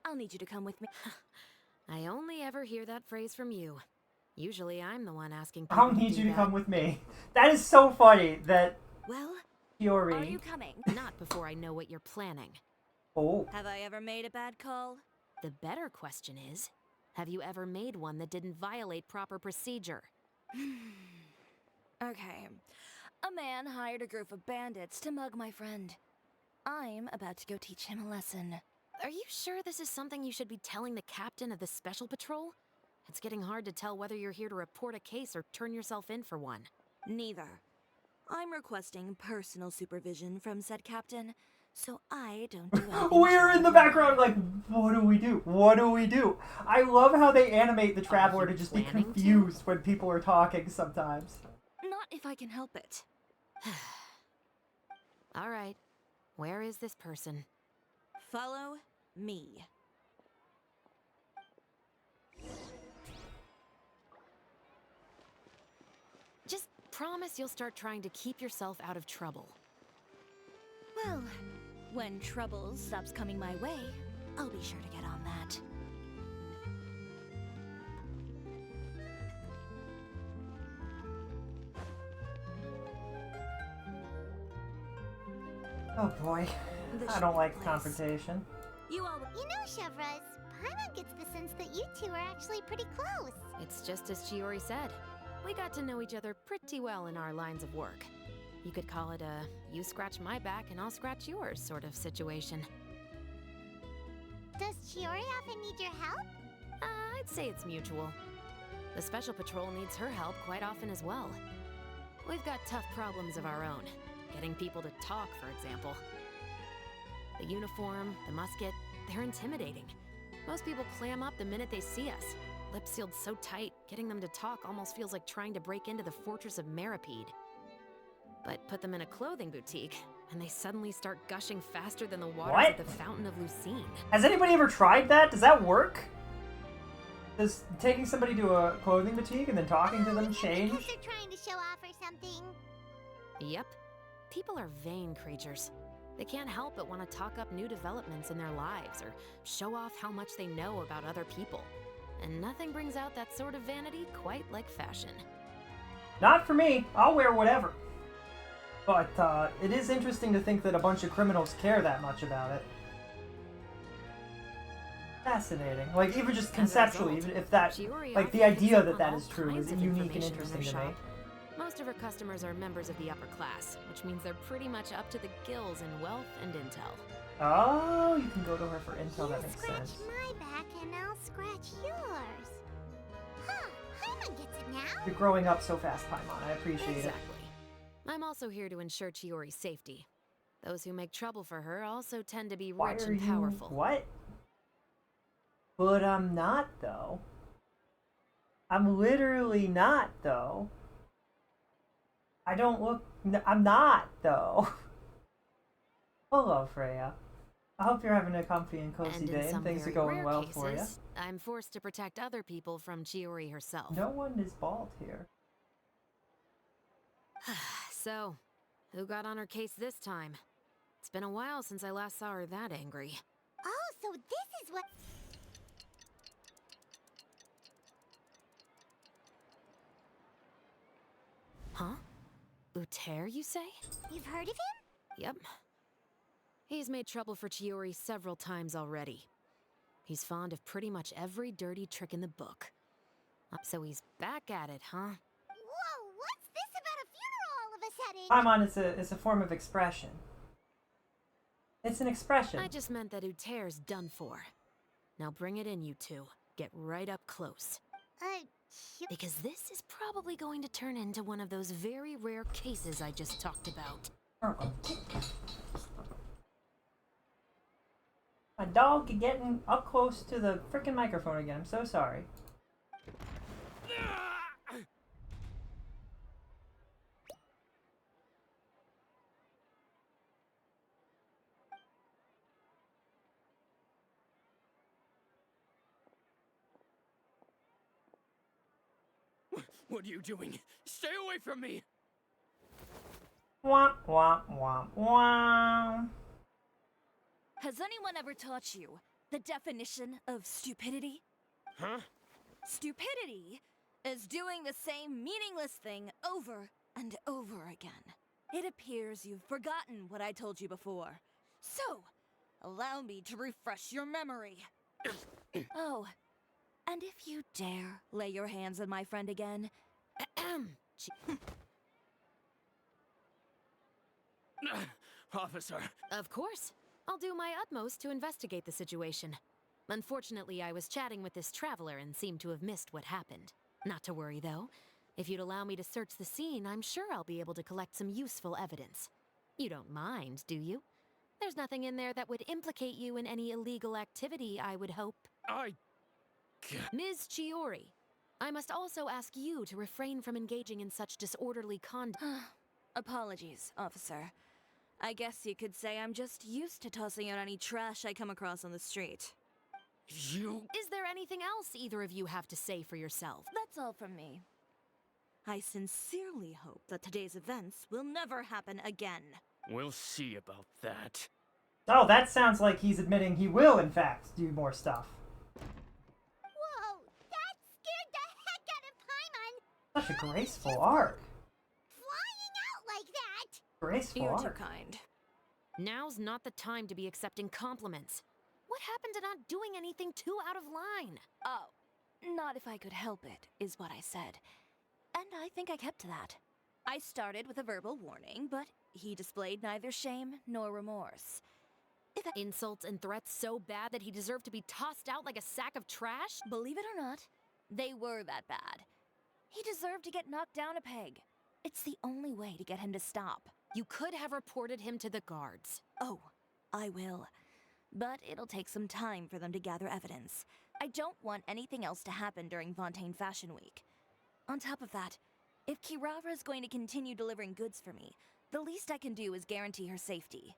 I'll need you to come with me. I only ever hear that phrase from you. Usually I'm the one asking people I'll need you to come with me. That is so funny that Well, Chiori... are you coming? Not before I know what you're planning. Oh. Have I ever made a bad call? The better question is, have you ever made one that didn't violate proper procedure? Okay. A man hired a group of bandits to mug my friend. I'm about to go teach him a lesson. Are you sure this is something you should be telling the captain of the Special Patrol? It's getting hard to tell whether you're here to report a case or turn yourself in for one. Neither. I'm requesting personal supervision from said captain, so I don't do anything. We're in the background like, what do we do? What do we do? I love how they animate the Traveler to just be confused when people are talking sometimes. Not if I can help it. All right. Where is this person? Follow me. Just promise you'll start trying to keep yourself out of trouble. Well, when trouble stops coming my way, I'll be sure to get on that. Oh boy. I don't like confrontation. You know, Chevraz, Paimon gets the sense that you two are actually pretty close. It's just as Chiori said. We got to know each other pretty well in our lines of work. You could call it a you scratch my back and I'll scratch yours sort of situation. Does Chiori often need your help? I'd say it's mutual. The Special Patrol needs her help quite often as well. We've got tough problems of our own. Getting people to talk, for example. The uniform, the musket, they're intimidating. Most people clam up the minute they see us. Lips sealed so tight, getting them to talk almost feels like trying to break into the fortress of Meripede. But put them in a clothing boutique, and they suddenly start gushing faster than the waters of the Fountain of Lucine. Has anybody ever tried that? Does that work? Does taking somebody to a clothing boutique and then talking to them change? Because they're trying to show off or something. Yep. People are vain creatures. They can't help but want to talk up new developments in their lives or show off how much they know about other people. And nothing brings out that sort of vanity quite like fashion. Not for me. I'll wear whatever. But it is interesting to think that a bunch of criminals care that much about it. Fascinating. Like, even just As a conceptually, result, even if that, Chiori like, the often picks idea up that on that all is true kinds is of unique and information in interesting her to me. shop. Most of her customers are members of the upper class, which means they're pretty much up to the gills in wealth and intel. Oh, you can go to her for intel, that makes Scratch sense. my back and I'll scratch yours. Huh, Paimon gets it now. You're growing up so fast, Paimon. I appreciate Exactly. I'm also here to ensure Chiori's safety. Those who make trouble for her also tend to be Why rich are and you... powerful. What? But I'm not, though. I'm literally not, though. I don't look... I'm not, though. Hello, Freya. I hope you're having a comfy and cozy And in day and some things are very going rare well cases, for you. I'm forced to protect other people from Chiori herself. No one is bald here. So, who got on her case this time? It's been a while since I last saw her that angry. Oh, so this is what... Huh? Uter, you say? You've heard of him? Yep. He's made trouble for Chiori several times already. He's fond of pretty much every dirty trick in the book. So he's back at it, huh? Whoa, what's this about a funeral all of a sudden? Paimon is a form of expression. It's an expression. I just meant that Uter's done for. Now bring it in, you two. Get right up close. Because this is probably going to turn into one of those very rare cases I just talked about. My dog getting up close to the frickin' microphone again. I'm so sorry. What are you doing? Stay away from me! Womp, womp, womp, womp. Has anyone ever taught you the definition of stupidity? Huh? Stupidity is doing the same meaningless thing over and over again. It appears you've forgotten what I told you before. So, allow me to refresh your memory. Oh, and if you dare lay your hands on my friend again... Officer. Of course. I'll do my utmost to investigate the situation. Unfortunately, I was chatting with this traveler and seemed to have missed what happened. Not to worry, though. If you'd allow me to search the scene, I'm sure I'll be able to collect some useful evidence. You don't mind, do you? There's nothing in there that would implicate you in any illegal activity, I would hope. Ms. Chiori, I must also ask you to refrain from engaging in such disorderly conduct. Apologies, officer. I guess you could say I'm just used to tossing out any trash I come across on the street. Is there anything else either of you have to say for yourself? That's all from me. I sincerely hope that today's events will never happen again. We'll see about that. Oh, that sounds like he's admitting he will, in fact, do more stuff. Whoa, that scared the heck out of Paimon! Such a graceful arc. Flying out like that! Graceful You're arc. too kind. Now's not the time to be accepting compliments. What happened to not doing anything too out of line? Oh, not if I could help it, is what I said. And I think I kept to that. I started with a verbal warning, but he displayed neither shame nor remorse. Insults and threats so bad that he deserved to be tossed out like a sack of trash? Believe it or not, they were that bad. He deserved to get knocked down a peg. It's the only way to get him to stop. You could have reported him to the guards. Oh, I will. But it'll take some time for them to gather evidence. I don't want anything else to happen during Fontaine Fashion Week. On top of that, if Kirara is going to continue delivering goods for me, the least I can do is guarantee her safety.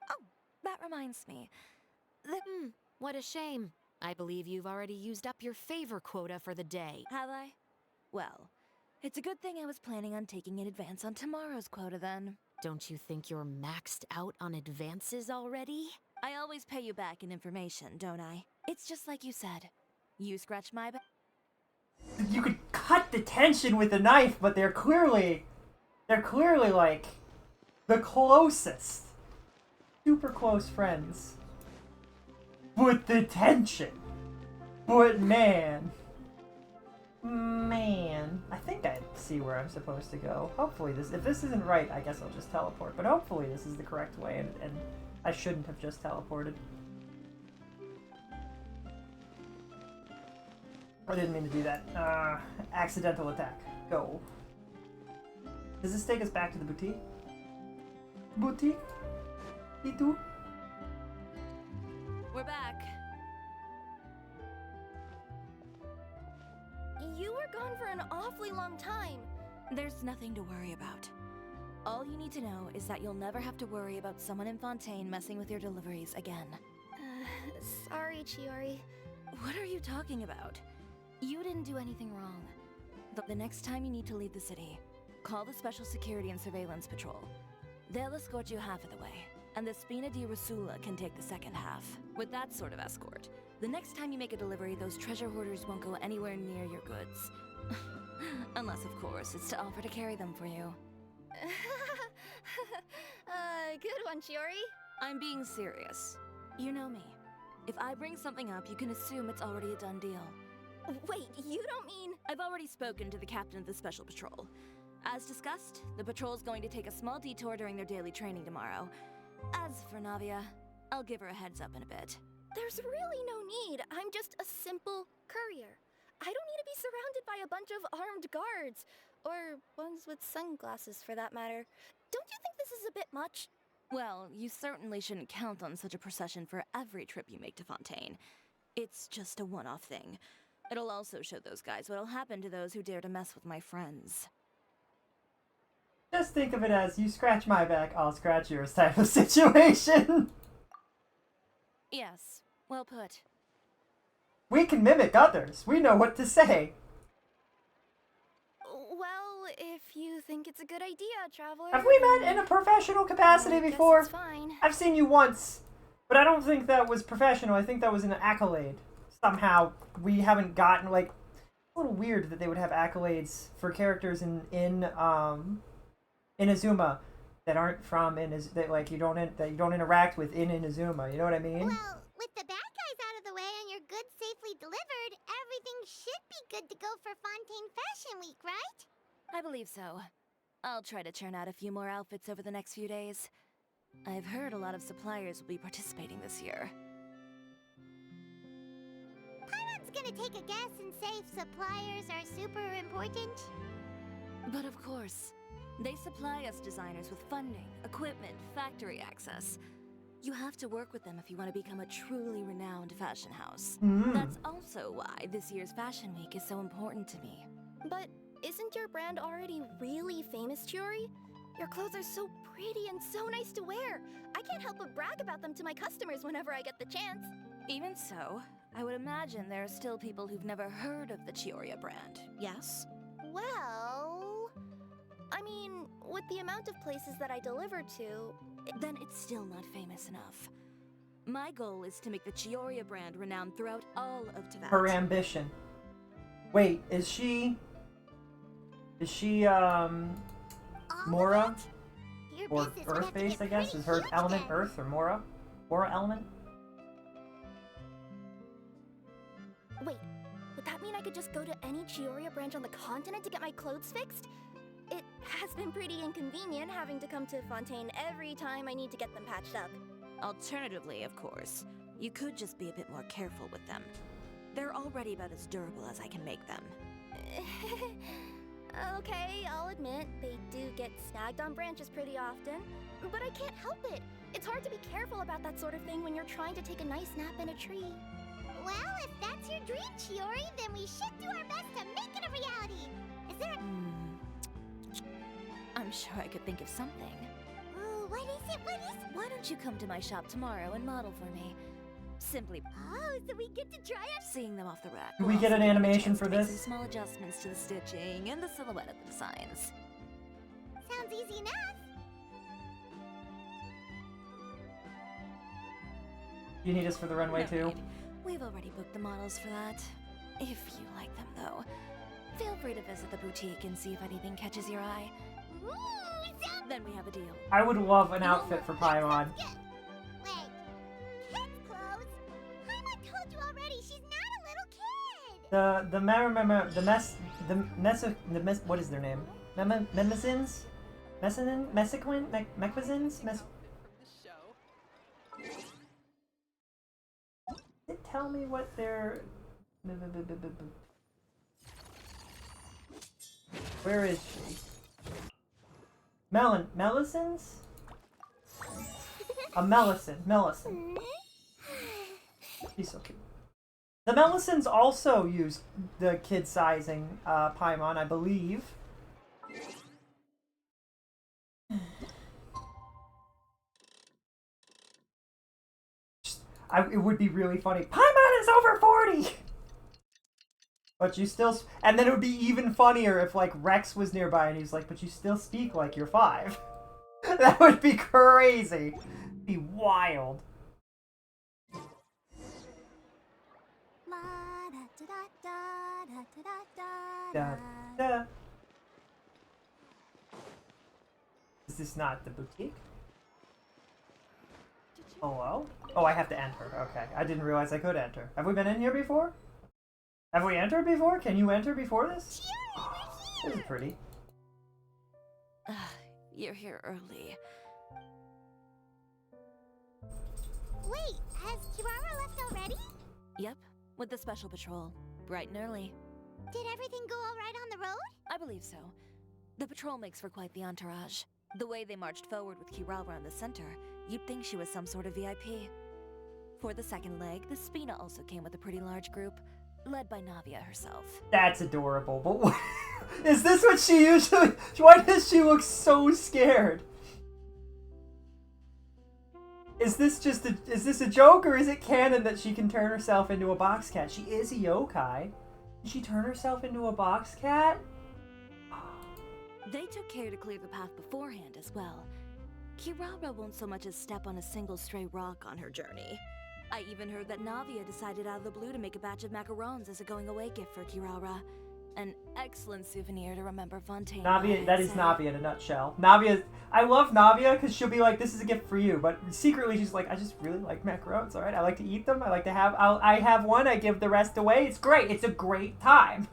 Oh, that reminds me. What a shame. I believe you've already used up your favor quota for the day. Have I? Well, it's a good thing I was planning on taking an advance on tomorrow's quota then. Don't you think you're maxed out on advances already? I always pay you back in information, don't I? It's just like you said. You scratch my back. You could cut the tension with a knife, but they're clearly like the closest. Super close friends. But the tension. But man. I think I see where I'm supposed to go. Hopefully if this isn't right, I guess I'll just teleport. But hopefully this is the correct way, and I shouldn't have just teleported. I didn't mean to do that. Accidental attack. Go. Does this take us back to the boutique? Boutique? Itu? We're back. You were gone for an awfully long time. There's nothing to worry about. All you need to know is that you'll never have to worry about someone in Fontaine messing with your deliveries again. Sorry, Chiori. What are you talking about? You didn't do anything wrong. The next time you need to leave the city, call the Special Security and Surveillance Patrol. They'll escort you half of the way, and the Spina di Rosula can take the second half. With that sort of escort, the next time you make a delivery, those treasure hoarders won't go anywhere near your goods. Unless, of course, it's to offer to carry them for you. Good one, Chiori. I'm being serious. You know me. If I bring something up, you can assume it's already a done deal. Wait, you don't mean... I've already spoken to the captain of the Special Patrol. As discussed, the patrol's going to take a small detour during their daily training tomorrow. As for Navia, I'll give her a heads up in a bit. There's really no need. I'm just a simple courier. I don't need to be surrounded by a bunch of armed guards. Or ones with sunglasses, for that matter. Don't you think this is a bit much? Well, you certainly shouldn't count on such a procession for every trip you make to Fontaine. It's just a one-off thing. It'll also show those guys what'll happen to those who dare to mess with my friends. Just think of it as, you scratch my back, I'll scratch yours type of situation. Yes, well put. We can mimic others. We know what to say. Well, if you think it's a good idea, Traveler... Have we met in a professional capacity before? It's fine. I've seen you once, but I don't think that was professional. I think that was an accolade. Somehow, we haven't gotten, like... It's a little weird that they would have accolades for characters in Inazuma that aren't from that like you don't interact with in Inazuma. You know what I mean? Well, with the bad guys out of the way and your goods safely delivered, everything should be good to go for Fontaine Fashion Week, right? I believe so. I'll try to churn out a few more outfits over the next few days. I've heard a lot of suppliers will be participating this year. Paimon's gonna take a guess and say if suppliers are super important. But of course, they supply us designers with funding, equipment, factory access. You have to work with them if you want to become a truly renowned fashion house. That's also why this year's Fashion Week is so important to me. But isn't your brand already really famous, Chiori? Your clothes are so pretty and so nice to wear. I can't help but brag about them to my customers whenever I get the chance. Even so, I would imagine there are still people who've never heard of the Chiori brand, yes? Well... I mean, with the amount of places that I deliver to... Then it's still not famous enough. My goal is to make the Chiori brand renowned throughout all of Teyvat. Her ambition. Wait, is she Mora? Or Earth-based, I guess? Is her element Earth or Mora? Mora element? Wait, would that mean I could just go to any Chiori branch on the continent to get my clothes fixed? It has been pretty inconvenient having to come to Fontaine every time I need to get them patched up. Alternatively, of course, you could just be a bit more careful with them. They're already about as durable as I can make them. Okay, I'll admit, they do get snagged on branches pretty often, but I can't help it. It's hard to be careful about that sort of thing when you're trying to take a nice nap in a tree. Well, if that's your dream, Chiori, then we should do our best to make it a reality. Is there a... I'm sure I could think of something. Ooh, what is it? What is it? Why don't you come to my shop tomorrow and model for me? Simply... Oh, so we get to try it? Seeing them off the rack. Do we get an animation for this? Some small adjustments to the stitching and the silhouette of the designs. Sounds easy enough. You need us for the runway too? Need. We've already booked the models for that. If you like them, though, feel free to visit the boutique and see if anything catches your eye. Ooh, then we have a deal. I would love an outfit for Paimon. Wait, kids' clothes? What is their name? Memezins? Mesequin? Mequizins? Tell me what their... Where is she? Melisons? A Melicin. She's so cute. The Melisons also use the kid sizing Paimon, I believe. It would be really funny. Paimon is over 40! But you still... And then it would be even funnier if, like, Rex was nearby and he's like, but you still speak like you're 5. That would be crazy. It'd be wild. Da, da. Is this not the boutique? Hello? Oh, I have to enter. Okay. I didn't realize I could enter. Have we been in here before? Have we entered before? Can you enter before this? This is pretty. You're here early. Wait, has Kirara left already? Yep, with the special patrol. Bright and early. Did everything go all right on the road? I believe so. The patrol makes for quite the entourage. The way they marched forward with Kirara in the center, you'd think she was some sort of VIP. For the second leg, the Spina also came with a pretty large group, led by Navia herself. That's adorable, but what... Is this what she usually... Why does she look so scared? Is this just a... Is this a joke, or is it canon that she can turn herself into a box cat? She is a yokai. Did she turn herself into a box cat? They took care to clear the path beforehand as well. Kirara won't so much as step on a single stray rock on her journey. I even heard that Navia decided out of the blue to make a batch of macarons as a going-away gift for Kirara. An excellent souvenir to remember Fontaine. Navia, that is Navia in a nutshell. Navia, I love Navia because she'll be like, this is a gift for you, but secretly she's like, I just really like macarons, alright? I like to eat them, I like to have, I have one, I give the rest away. It's great, it's a great time.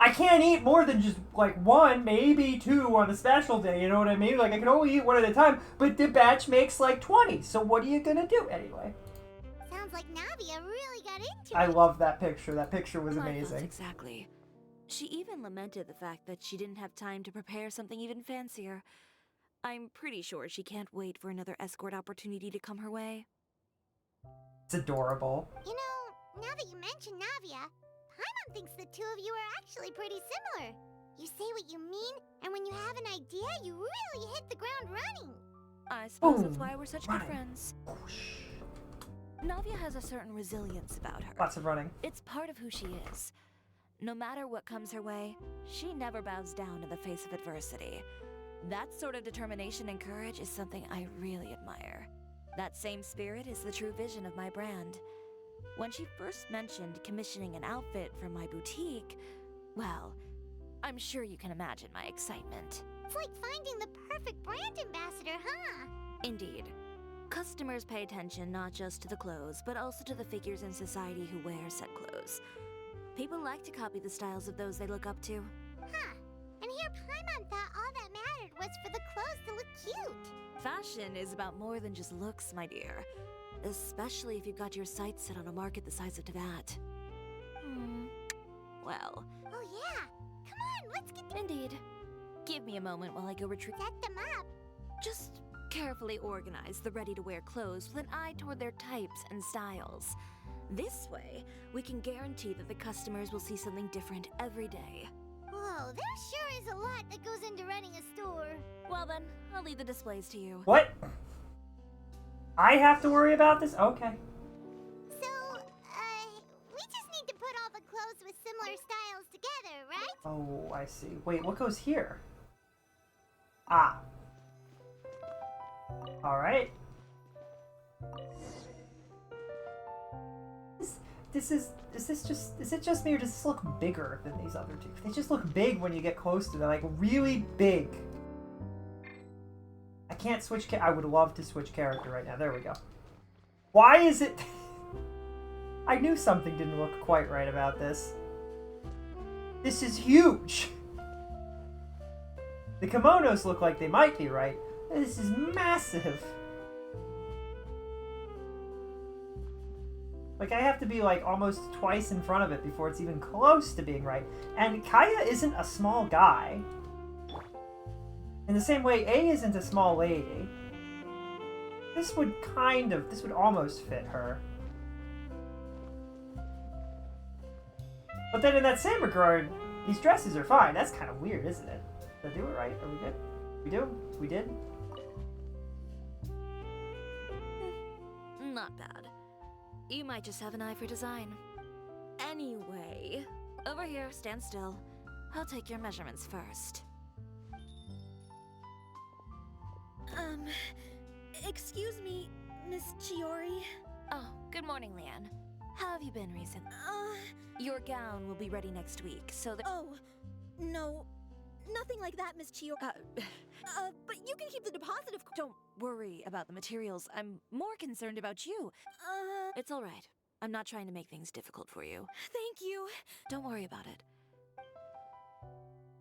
I can't eat more than just, like, 1, maybe 2 on a special day, you know what I mean? Like, I can only eat 1 at a time, but the batch makes, like, 20, so what are you gonna do anyway? Sounds like Navia really got into it. I love that picture was amazing. Exactly. She even lamented the fact that she didn't have time to prepare something even fancier. I'm pretty sure she can't wait for another escort opportunity to come her way. It's adorable. You know, now that you mention Navia, Paimon thinks the two of you are actually pretty similar. You say what you mean, and when you have an idea, you really hit the ground running. I suppose that's why we're such good friends. Navia has a certain resilience about her. Lots of running. It's part of who she is. No matter what comes her way, she never bows down in the face of adversity. That sort of determination and courage is something I really admire. That same spirit is the true vision of my brand. When she first mentioned commissioning an outfit for my boutique, well, I'm sure you can imagine my excitement. It's like finding the perfect brand ambassador, huh? Indeed. Customers pay attention not just to the clothes, but also to the figures in society who wear said clothes. People like to copy the styles of those they look up to. Huh. And here Paimon thought all that mattered was for the clothes to look cute. Fashion is about more than just looks, my dear. Especially if you've got your sights set on a market the size of Teyvat. Well. Oh yeah. Come on, let's get Indeed. Give me a moment while I go retrieve. Set them up. Just carefully organize the ready-to-wear clothes with an eye toward their types and styles. This way, we can guarantee that the customers will see something different every day. Whoa, there sure is a lot that goes into running a store. Well then, I'll leave the displays to you. What? I have to worry about this? Okay. So, we just need to put all the clothes with similar styles together, right? Oh, I see. Wait, what goes here? Ah. Alright. Is it just me, or does this look bigger than these other two? They just look big when you get close to them, like really big. I can't switch I would love to switch character right now. There we go. Why is it... I knew something didn't look quite right about this. This is huge! The kimonos look like they might be right. This is massive! Like, I have to be, like, almost twice in front of it before it's even close to being right. And Kaya isn't a small guy. In the same way, A isn't a small lady. This would almost fit her. But then in that same regard, these dresses are fine. That's kind of weird, isn't it? Did I do it right? Are we good? We do? We did? Not bad. You might just have an eye for design. Anyway, over here, stand still. I'll take your measurements first. Excuse me, Miss Chiori. Oh, good morning, Leanne. How have you been recently? Your gown will be ready next week, so that— Oh, no. Nothing like that, Miss Chiori. But you can keep the deposit of— Don't worry about the materials. I'm more concerned about you. It's all right. I'm not trying to make things difficult for you. Thank you. Don't worry about it.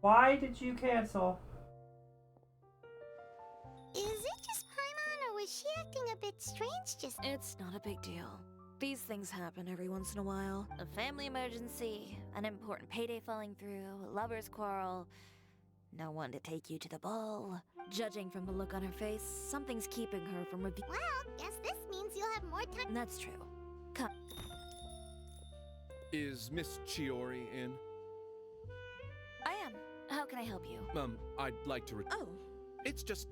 Why did you cancel? Is it just Paimon, or was she acting a bit strange just— It's not a big deal. These things happen every once in a while. A family emergency, an important payday falling through, a lover's quarrel, no one to take you to the ball. Judging from the look on her face, something's keeping her from Well, guess this means you'll have more time— That's true. Come. Is Miss Chiori in? I am. How can I help you? I'd like to Oh. It's just,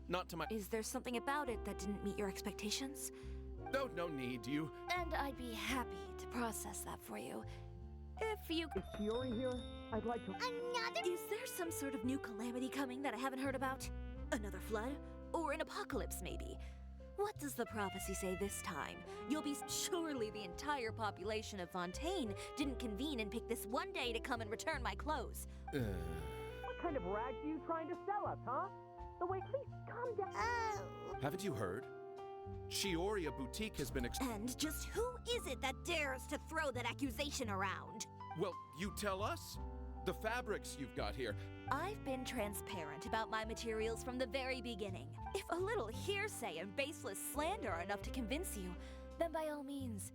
not to my— Is there something about it that didn't meet your expectations? No need, you— And I'd be happy to process that for you. If you— Is Chiori here? I'd like to— Another— Is there some sort of new calamity coming that I haven't heard about? Another flood? Or an apocalypse, maybe? What does the prophecy say this time? You'll be— Surely the entire population of Fontaine didn't convene and pick this one day to come and return my clothes. What kind of rags are you trying to sell us, huh? The way— Please, calm down. Oh. Haven't you heard? Chioria Boutique has been And just who is it that dares to throw that accusation around? Well, you tell us. The fabrics you've got here. I've been transparent about my materials from the very beginning. If a little hearsay and baseless slander are enough to convince you, then by all means,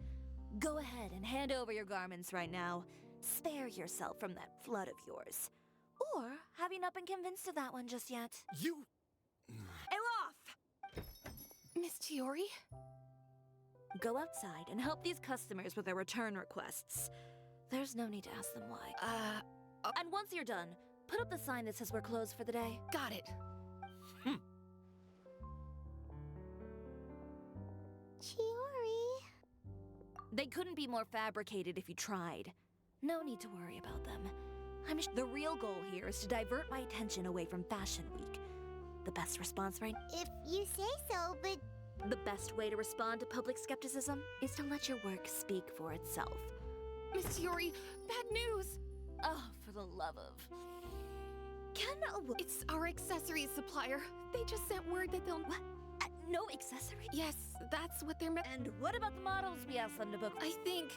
go ahead and hand over your garments right now. Spare yourself from that flood of yours. Or have you not been convinced of that one just yet? You— Elof! Miss Chiori? Go outside and help these customers with their return requests. There's no need to ask them why. And once you're done, put up the sign that says we're closed for the day. Got it. Chiori. They couldn't be more fabricated if you tried. No need to worry about them. The real goal here is to divert my attention away from Fashion Week. The best response, right? If you say so, but— The best way to respond to public skepticism is to let your work speak for itself. Miss Chiori, bad news! Oh, for the love of... It's our accessories supplier. They just sent word that they'll— What? No accessories? Yes, that's what they're— And what about the models we asked them to book? I think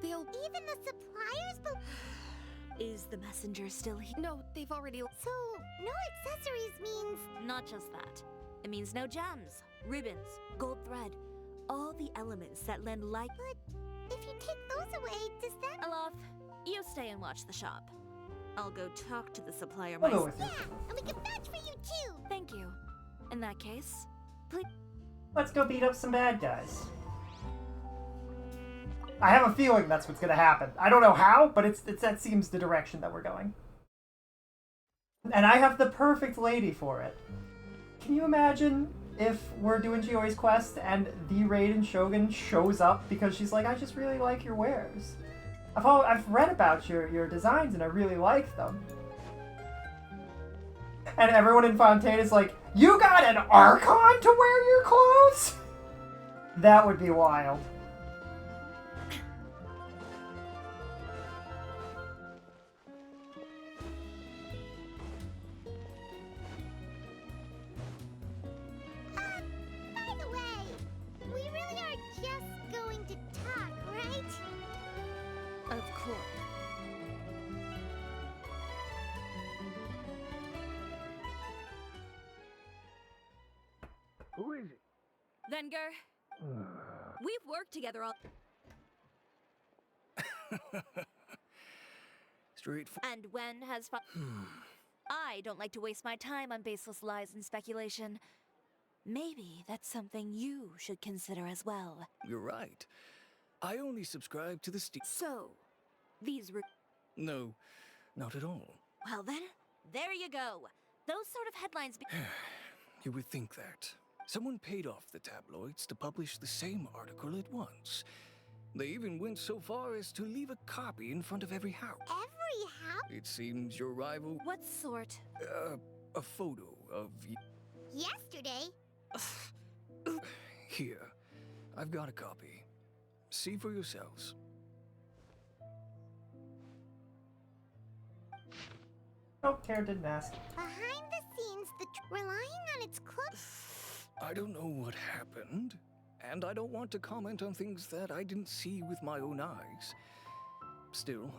they'll— Even the suppliers, but— Is the messenger still here? No, they've already— So, no accessories means— Not just that. It means no gems, ribbons, gold thread, all the elements that lend light. But if you take those away, does that— Elof, you stay and watch the shop. I'll go talk to the supplier I'll go myself. with you. Yeah, and we can vouch for you too! Thank you. In that case, please— Let's go beat up some bad guys. I have a feeling that's what's gonna happen. I don't know how, but that seems the direction that we're going. And I have the perfect lady for it. Can you imagine if we're doing Chiori's quest and the Raiden Shogun shows up because she's like, I just really like your wares. I've read about your designs and I really like them. And everyone in Fontaine is like, you got an Archon to wear your clothes? That would be wild. By the way, we really are just going to talk, right? Of course. Venger, we've worked together all. Straightforward. And when has I don't like to waste my time on baseless lies and speculation. Maybe that's something you should consider as well. You're right. I only subscribe to the So, these No, not at all. well then, there you go. Those sort of headlines You would think that. Someone paid off the tabloids to publish the same article at once. They even went so far as to leave a copy in front of every house. Every house? It seems your rival... What sort? A photo of... Yesterday? Here, I've got a copy. See for yourselves. Oh, Kara didn't ask. Behind the scenes, relying on its I don't know what happened, and I don't want to comment on things that I didn't see with my own eyes. Still,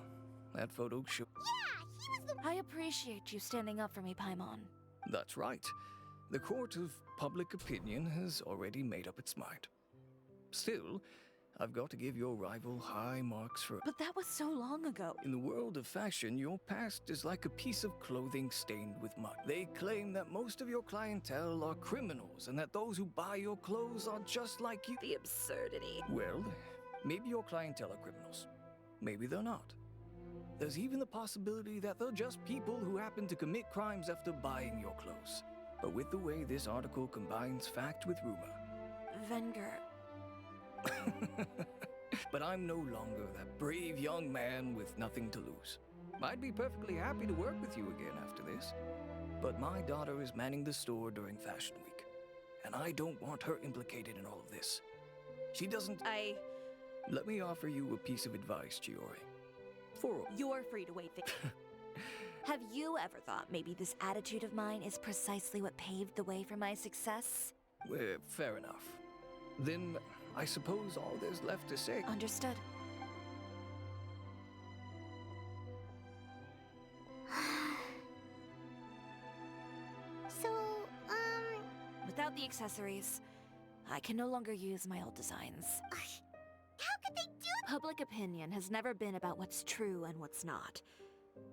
that photo should... Yeah, he was the... I appreciate you standing up for me, Paimon. That's right. The court of public opinion has already made up its mind. Still, I've got to give your rival high marks for... But that was so long ago. In the world of fashion, your past is like a piece of clothing stained with mud. They claim that most of your clientele are criminals and that those who buy your clothes are just like you. The absurdity. Well, maybe your clientele are criminals. Maybe they're not. There's even the possibility that they're just people who happen to commit crimes after buying your clothes. But with the way this article combines fact with rumor... Venger... But I'm no longer that brave young man with nothing to lose. I'd be perfectly happy to work with you again after this. But my daughter is manning the store during Fashion Week, and I don't want her implicated in all of this. She doesn't... Let me offer you a piece of advice, Chiori. You're free to wait. Have you ever thought maybe this attitude of mine is precisely what paved the way for my success? Fair enough. Then... I suppose all there's left to say... Understood. So, Without the accessories, I can no longer use my old designs. How could they do... Public opinion has never been about what's true and what's not.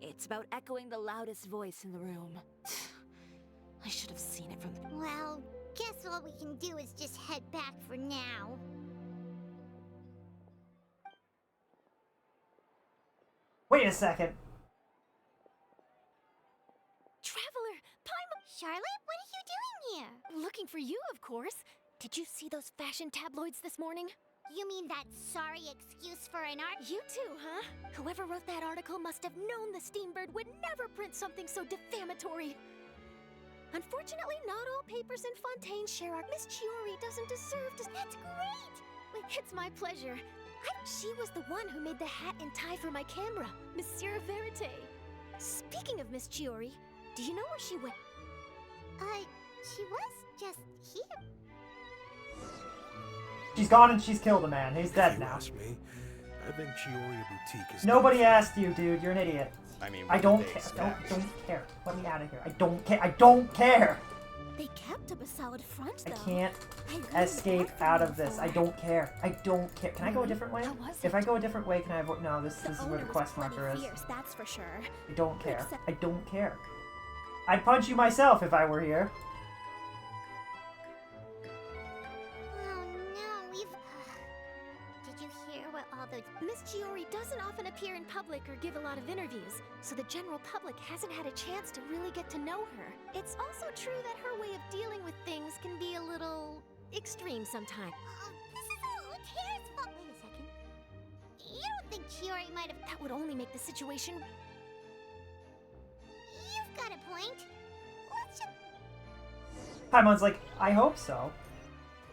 It's about echoing the loudest voice in the room. I should have seen it from the... Well, guess what we can do is just head back for now. Wait a second. Traveler! Paimon! Charlotte, what are you doing here? Looking for you, of course. Did you see those fashion tabloids this morning? You mean that sorry excuse for an art? You too, huh? Whoever wrote that article must have known the Steambird would never print something so defamatory. Unfortunately, not all papers in Fontaine share our... Miss Chiori doesn't deserve to... That's great! It's my pleasure. She was the one who made the hat and tie for my camera, Monsieur Verite. Speaking of Miss Chiori, do you know where she went? She was just here. She's gone and she's killed a man. He's dead now. Ask me, I think Chiori Boutique is... Nobody asked you, dude. You're an idiot. I mean, I don't care. Don't care. Let me out of here. I don't care. I don't care. They kept up a solid front, though. I can't escape out of this. I don't care. I don't care. Can I go a different way? If I go a different way, can I avoid? No, this is where the quest marker is. Fierce, that's for sure. I don't care. I don't care. I'd punch you myself if I were here. Oh no, we've... Did you hear what all those... Miss Chiori doesn't often appear in public or give a lot of interviews, so the general public hasn't had a chance to really get to know her. It's also true that her way of dealing with things can be a little... extreme sometimes. This is all Tara's fault. Wait a second. You don't think Chiori might have... That would only make the situation... You've got a point. Let's just... Paimon's like, I hope so.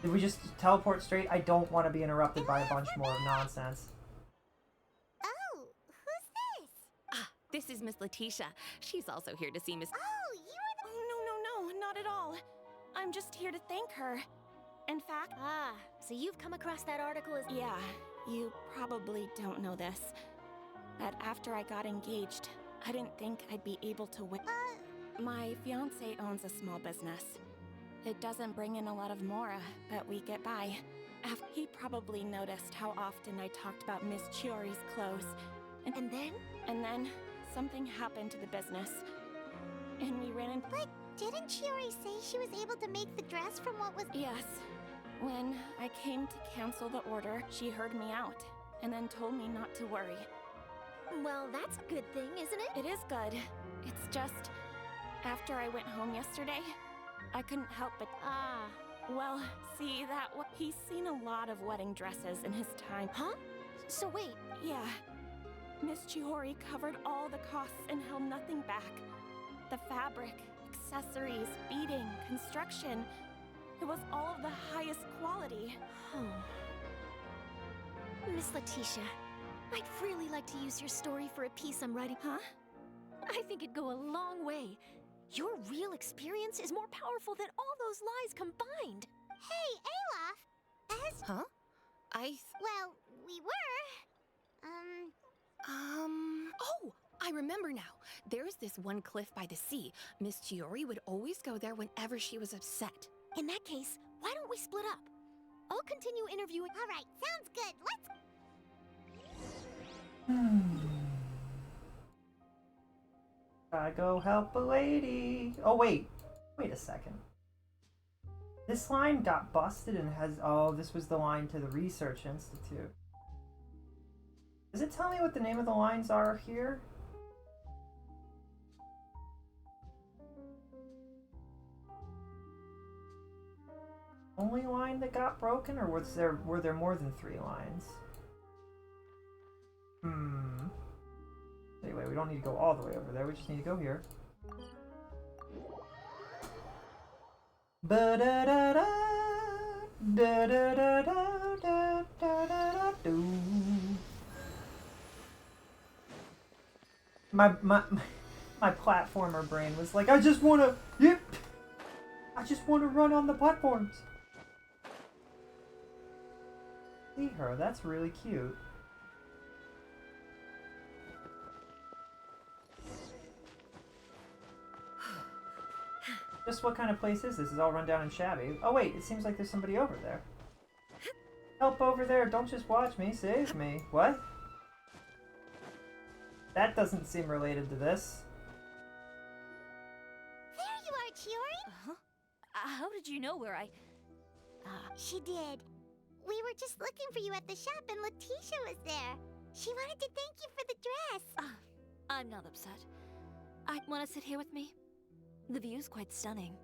Did we just teleport straight? I don't want to be interrupted by a bunch more nonsense. Oh, who's this? Ah, this is Miss Letitia. She's also here to see Miss... Oh, you are the... Oh, no, not at all. I'm just here to thank her. In fact... Ah, so you've come across that article as... Yeah, you probably don't know this. But after I got engaged, I didn't think I'd be able to win. My fiancé owns a small business. It doesn't bring in a lot of mora, but we get by. He probably noticed how often I talked about Miss Chiori's clothes. And then something happened to the business. And we ran into... But didn't Chiori say she was able to make the dress from what was... Yes. When I came to cancel the order, she heard me out, and then told me not to worry. Well, that's a good thing, isn't it? It is good. It's just... After I went home yesterday, I couldn't help but... Well, see, he's seen a lot of wedding dresses in his time. Huh? So wait. Yeah. Miss Chiori covered all the costs and held nothing back. The fabric, accessories, beading, construction. It was all of the highest quality. Miss Letitia, I'd really like to use your story for a piece I'm writing. Huh? I think it'd go a long way. Your real experience is more powerful than all those lies combined. Hey, Olaf! Huh? Well, we were... Oh, I remember now. There's this one cliff by the sea. Miss Chiori would always go there whenever she was upset. In that case, why don't we split up? I'll continue interviewing. All right, sounds good. Gotta go help a lady. Oh, wait a second. This line got busted and has... Oh, this was the line to the Research Institute. Does it tell me what the name of the lines are here? Only line that got broken, or were there more than 3 lines? Anyway, we don't need to go all the way over there, we just need to go here. Ba-da-da-da, da-da-da-da-da-da-da-da-do. My platformer brain was like, I just wanna run on the platforms. See her, that's really cute. Just what kind of place is this? It's all run down and shabby. Oh wait, it seems like there's somebody over there. Help over there, don't just watch me, save me. What? That doesn't seem related to this. There you are, Chiori! How did you know where I... She did. We were just looking for you at the shop and Letitia was there. She wanted to thank you for the dress. I'm not upset. I want to sit here with me? The view's quite stunning.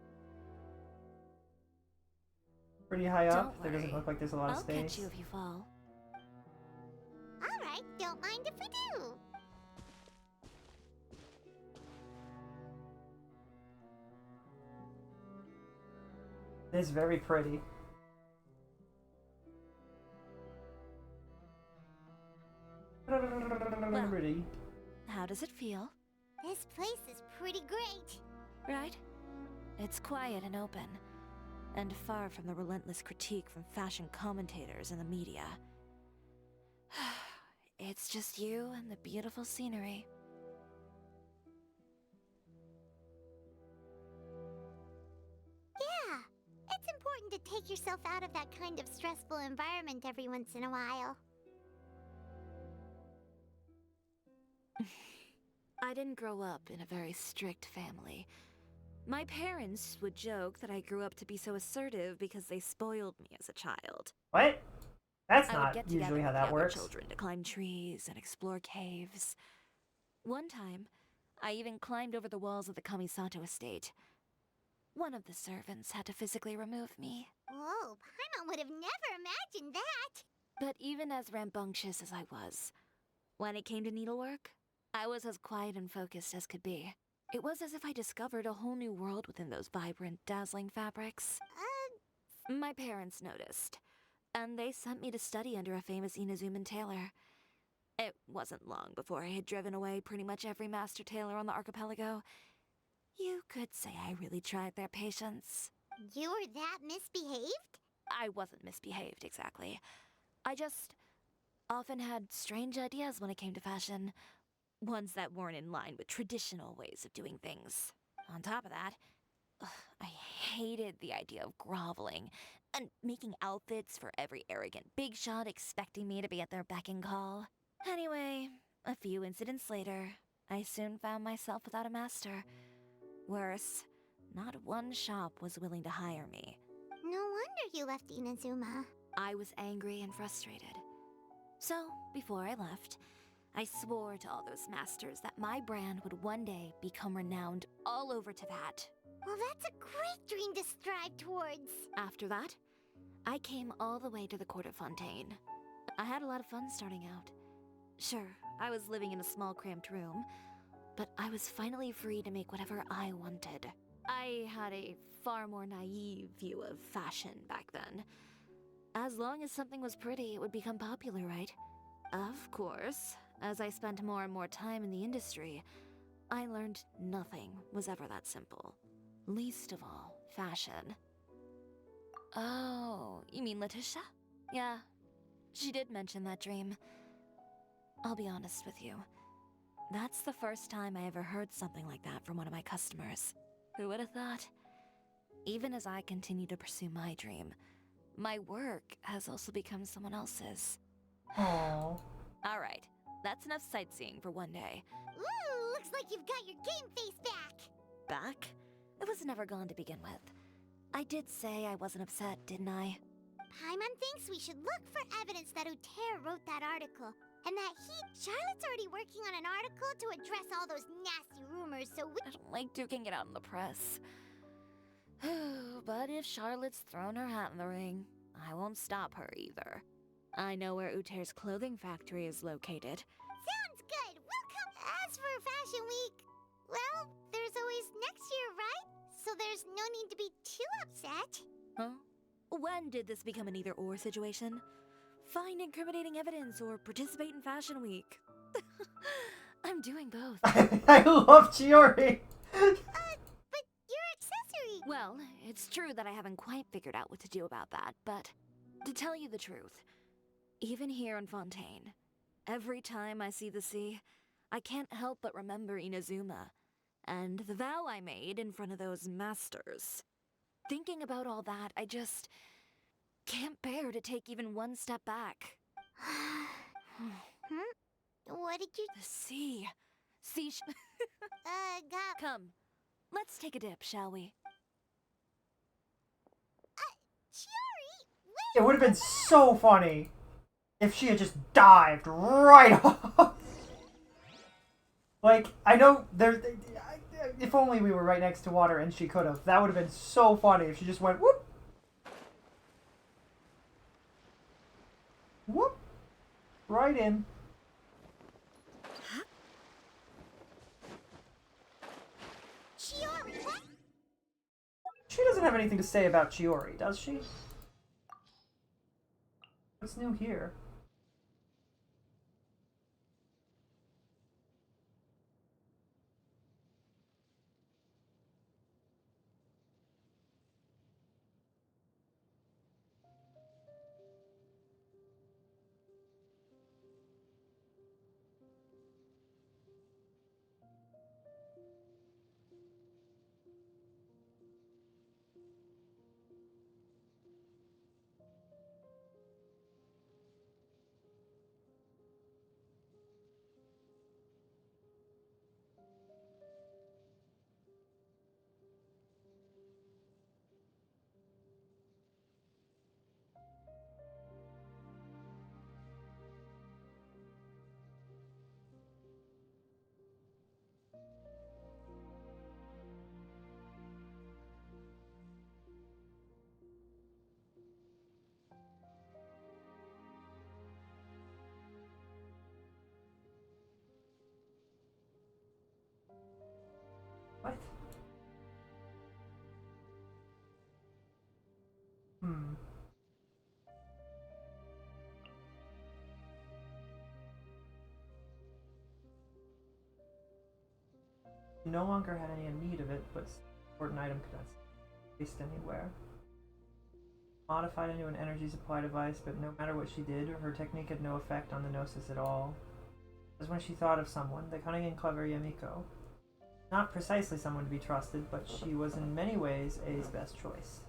Pretty high up. Don't There doesn't worry. look like there's a lot of I'll space. catch you if you fall. Alright, don't mind if we do. It's very pretty. Well, how does it feel? This place is pretty great. Right? It's quiet and open, and far from the relentless critique from fashion commentators and the media. It's just you and the beautiful scenery. Yeah, it's important to take yourself out of that kind of stressful environment every once in a while. I didn't grow up in a very strict family. My parents would joke that I grew up to be so assertive because they spoiled me as a child. What? That's I would not get usually together how with that the works. other children to climb trees and explore caves. One time, I even climbed over the walls of the Kamisato estate. One of the servants had to physically remove me. Whoa, Paimon would have never imagined that. But even as rambunctious as I was, when it came to needlework, I was as quiet and focused as could be. It was as if I discovered a whole new world within those vibrant, dazzling fabrics. My parents noticed, and they sent me to study under a famous Inazuman tailor. It wasn't long before I had driven away pretty much every master tailor on the archipelago. You could say I really tried their patience. You were that misbehaved? I wasn't misbehaved, exactly. I just often had strange ideas when it came to fashion. Ones that weren't in line with traditional ways of doing things. On top of that, I hated the idea of groveling and making outfits for every arrogant big shot expecting me to be at their beck and call. Anyway, a few incidents later, I soon found myself without a master. Worse, not one shop was willing to hire me. No wonder you left Inazuma. I was angry and frustrated. So, before I left, I swore to all those masters that my brand would one day become renowned all over Teyvat. Well, that's a great dream to strive towards. After that, I came all the way to the court of Fontaine. I had a lot of fun starting out. Sure, I was living in a small cramped room, but I was finally free to make whatever I wanted. I had a far more naive view of fashion back then. As long as something was pretty, it would become popular, right? Of course, as I spent more and more time in the industry, I learned nothing was ever that simple. Least of all, fashion. Oh, you mean Letitia? Yeah, she did mention that dream. I'll be honest with you. That's the first time I ever heard something like that from one of my customers. Who would have thought? Even as I continue to pursue my dream, my work has also become someone else's. Aww. Alright, that's enough sightseeing for one day. Ooh, looks like you've got your game face back. Back? It was never gone to begin with. I did say I wasn't upset, didn't I? Paimon thinks we should look for evidence that Uter wrote that article. And that Charlotte's already working on an article to address all those nasty rumors, so we— I don't like duking it out in the press. But if Charlotte's thrown her hat in the ring, I won't stop her either. I know where Uter's clothing factory is located. Sounds good! We'll come— As for Fashion Week, well, there's always next year, right? So there's no need to be too upset. Huh? When did this become an either-or situation? Find incriminating evidence or participate in Fashion Week. I'm doing both. I love Chiori! But your accessory— Well, it's true that I haven't quite figured out what to do about that, but to tell you the truth, even here in Fontaine, every time I see the sea, I can't help but remember Inazuma, and the vow I made in front of those masters. Thinking about all that, I just can't bear to take even one step back. What did you— The sea. Come, let's take a dip, shall we? Chiori, wait! It would have been so funny if she had just dived right off. Like, I know there. If only we were right next to water and she could have. That would have been so funny if she just went whoop. Whoop. Right in. Chiori, what? She doesn't have anything to say about Chiori, does she? What's new here? What? She no longer had any need of it, but important item could not be placed anywhere. Modified into an energy supply device, but no matter what she did, her technique had no effect on the Gnosis at all. As when she thought of someone, the cunning and clever Yamiko. Not precisely someone to be trusted, but she was in many ways A's best choice.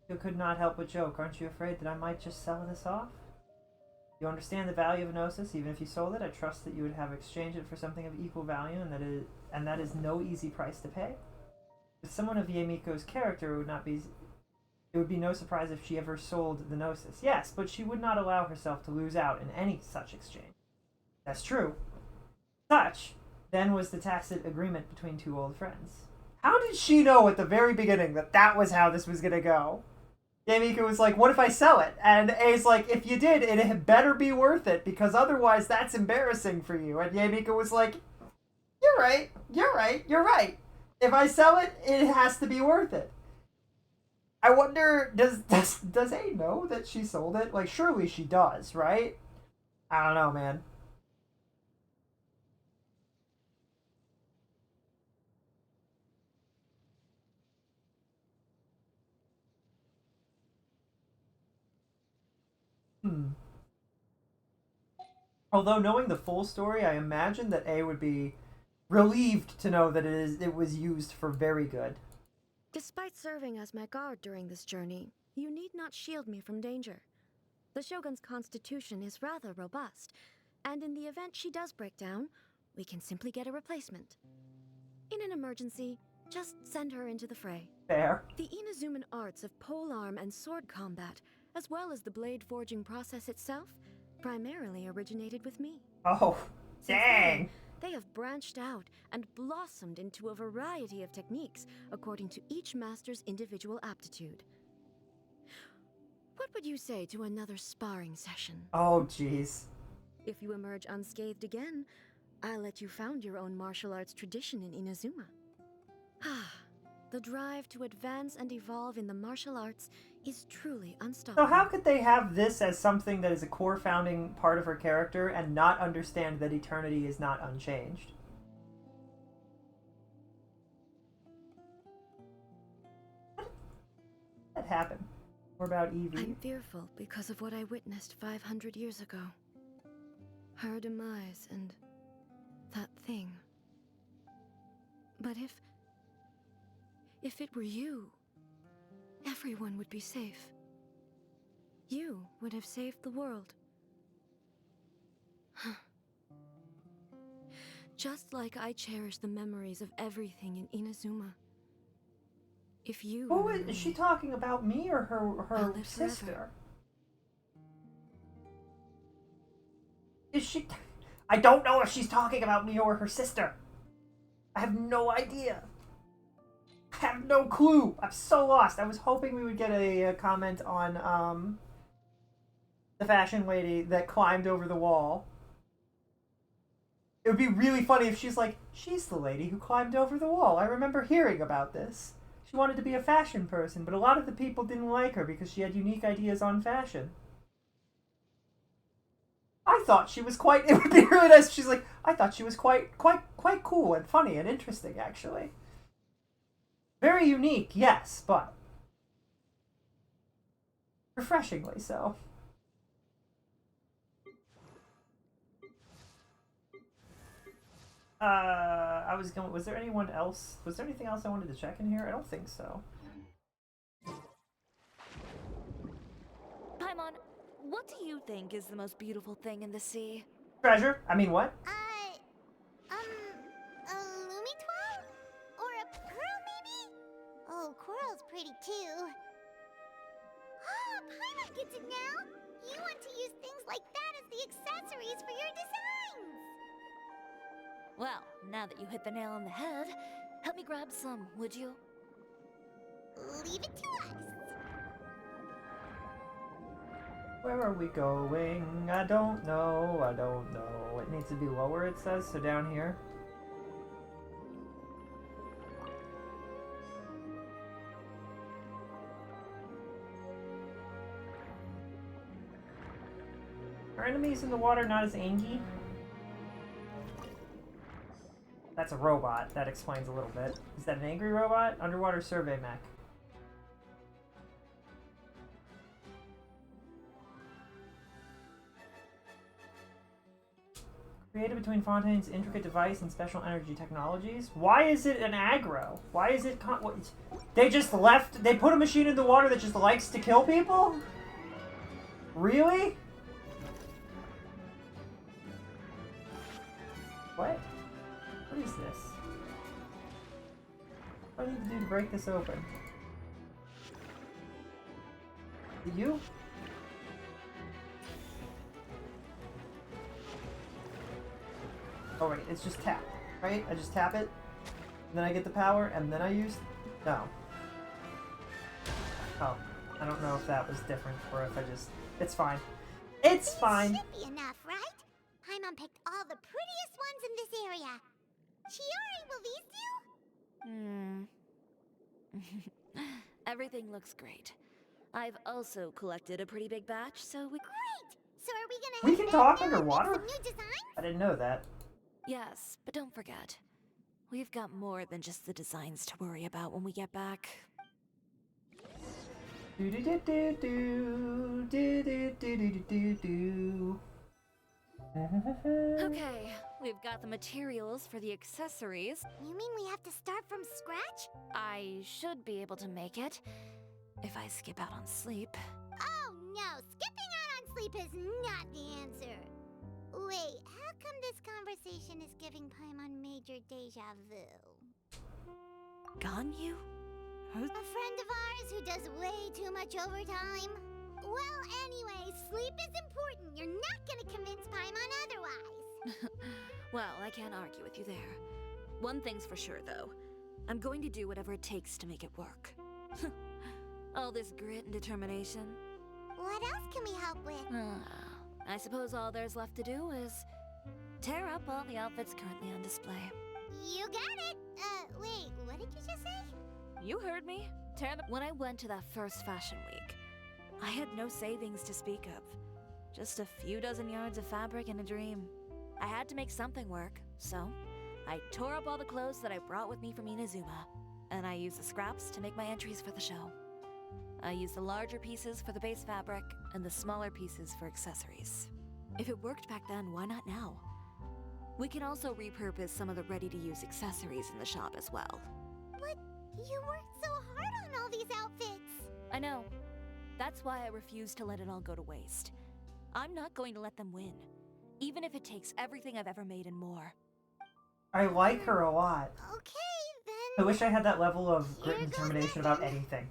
You could not help but joke, aren't you afraid that I might just sell this off? You understand the value of Gnosis, even if you sold it. I trust that you would have exchanged it for something of equal value, and that is no easy price to pay. With someone of Yemiko's character, it would be no surprise if she ever sold the Gnosis. Yes, but she would not allow herself to lose out in any such exchange. That's true. Such, then, was the tacit agreement between two old friends. How did she know at the very beginning that that was how this was gonna go? Yemiko was like, what if I sell it? And A's like, if you did, it had better be worth it, because otherwise that's embarrassing for you. And Yemiko was like, you're right. If I sell it, it has to be worth it. I wonder, does A know that she sold it? Like, surely she does, right? I don't know, man. Although knowing the full story, I imagine that A would be relieved to know that it was used for very good. Despite serving as my guard during this journey, you need not shield me from danger. The Shogun's constitution is rather robust, and in the event she does break down, we can simply get a replacement. In an emergency, just send her into the fray. Fair. The Inazuman arts of polearm and sword combat, as well as the blade forging process itself, primarily originated with me. Oh, dang! Since then, they have branched out and blossomed into a variety of techniques according to each master's individual aptitude. What would you say to another sparring session? Oh, jeez. If you emerge unscathed again, I'll let you found your own martial arts tradition in Inazuma. The drive to advance and evolve in the martial arts is truly unstoppable. So how could they have this as something that is a core founding part of her character and not understand that eternity is not unchanged? What happened? Or about Evie? I'm fearful because of what I witnessed 500 years ago. Her demise and that thing. But if it were you, everyone would be safe. You would have saved the world. Just like I cherish the memories of everything in Inazuma. If you Who is she talking about, me or her sister? Forever. Is she? I don't know if she's talking about me or her sister. I have no idea. I have no clue. I'm so lost. I was hoping we would get a comment on the fashion lady that climbed over the wall. It would be really funny if she's like, she's the lady who climbed over the wall. I remember hearing about this. She wanted to be a fashion person, but a lot of the people didn't like her because she had unique ideas on fashion. I thought she was quite... It would be really nice if she's like, I thought she was quite cool and funny and interesting, actually. Very unique, yes, but... refreshingly so. Was there anyone else? Was there anything else I wanted to check in here? I don't think so. Paimon, what do you think is the most beautiful thing in the sea? Treasure? I mean, what? A Lumitwile? Or a pearl, maybe? Oh, coral's pretty too. Ah, Paimon gets it now! You want to use things like that as the accessories for your designs! Well, now that you hit the nail on the head, help me grab some, would you? Leave it to us! Where are we going? I don't know. It needs to be lower, it says, so down here. Are enemies in the water not as angy? That's a robot. That explains a little bit. Is that an angry robot? Underwater survey mech. Created between Fontaine's intricate device and special energy technologies. Why is it an aggro? Why is it they just left? They put a machine in the water that just likes to kill people? Really? What? What is this? What do I need to do to break this open? Is it you? Oh wait, it's just tap, right? I just tap it, and then I get the power, and then I use... No. Oh, I don't know if that was different, or if I just... It's fine. It's fine! Should be enough, right? Paimon picked all the prettiest ones in this area. Chiori, will these do? Everything looks great. I've also collected a pretty big batch, so we... Great! So are we gonna We head can back talk now and underwater? make some new designs? I didn't know that. Yes, but don't forget. We've got more than just the designs to worry about when we get back. Do do do do do do do do do do do. Okay, we've got the materials for the accessories. You mean we have to start from scratch? I should be able to make it, if I skip out on sleep. Oh no, skipping out on sleep is not the answer. Wait, how come this conversation is giving Paimon major deja vu? Ganyu? A friend of ours who does way too much overtime? Well, anyway, sleep is important. You're not gonna convince Paimon otherwise. Well, I can't argue with you there. One thing's for sure, though. I'm going to do whatever it takes to make it work. All this grit and determination. What else can we help with? I suppose all there's left to do is tear up all the outfits currently on display. You got it! Wait, what did you just say? You heard me. Tear them. When I went to that first fashion week, I had no savings to speak of. Just a few dozen yards of fabric and a dream. I had to make something work, so I tore up all the clothes that I brought with me from Inazuma, and I used the scraps to make my entries for the show. I used the larger pieces for the base fabric, and the smaller pieces for accessories. If it worked back then, why not now? We can also repurpose some of the ready-to-use accessories in the shop as well. But you worked so hard on all these outfits! I know. That's why I refuse to let it all go to waste. I'm not going to let them win, even if it takes everything I've ever made and more. I like her a lot. Okay, then... I wish I had that level of grit and determination about anything.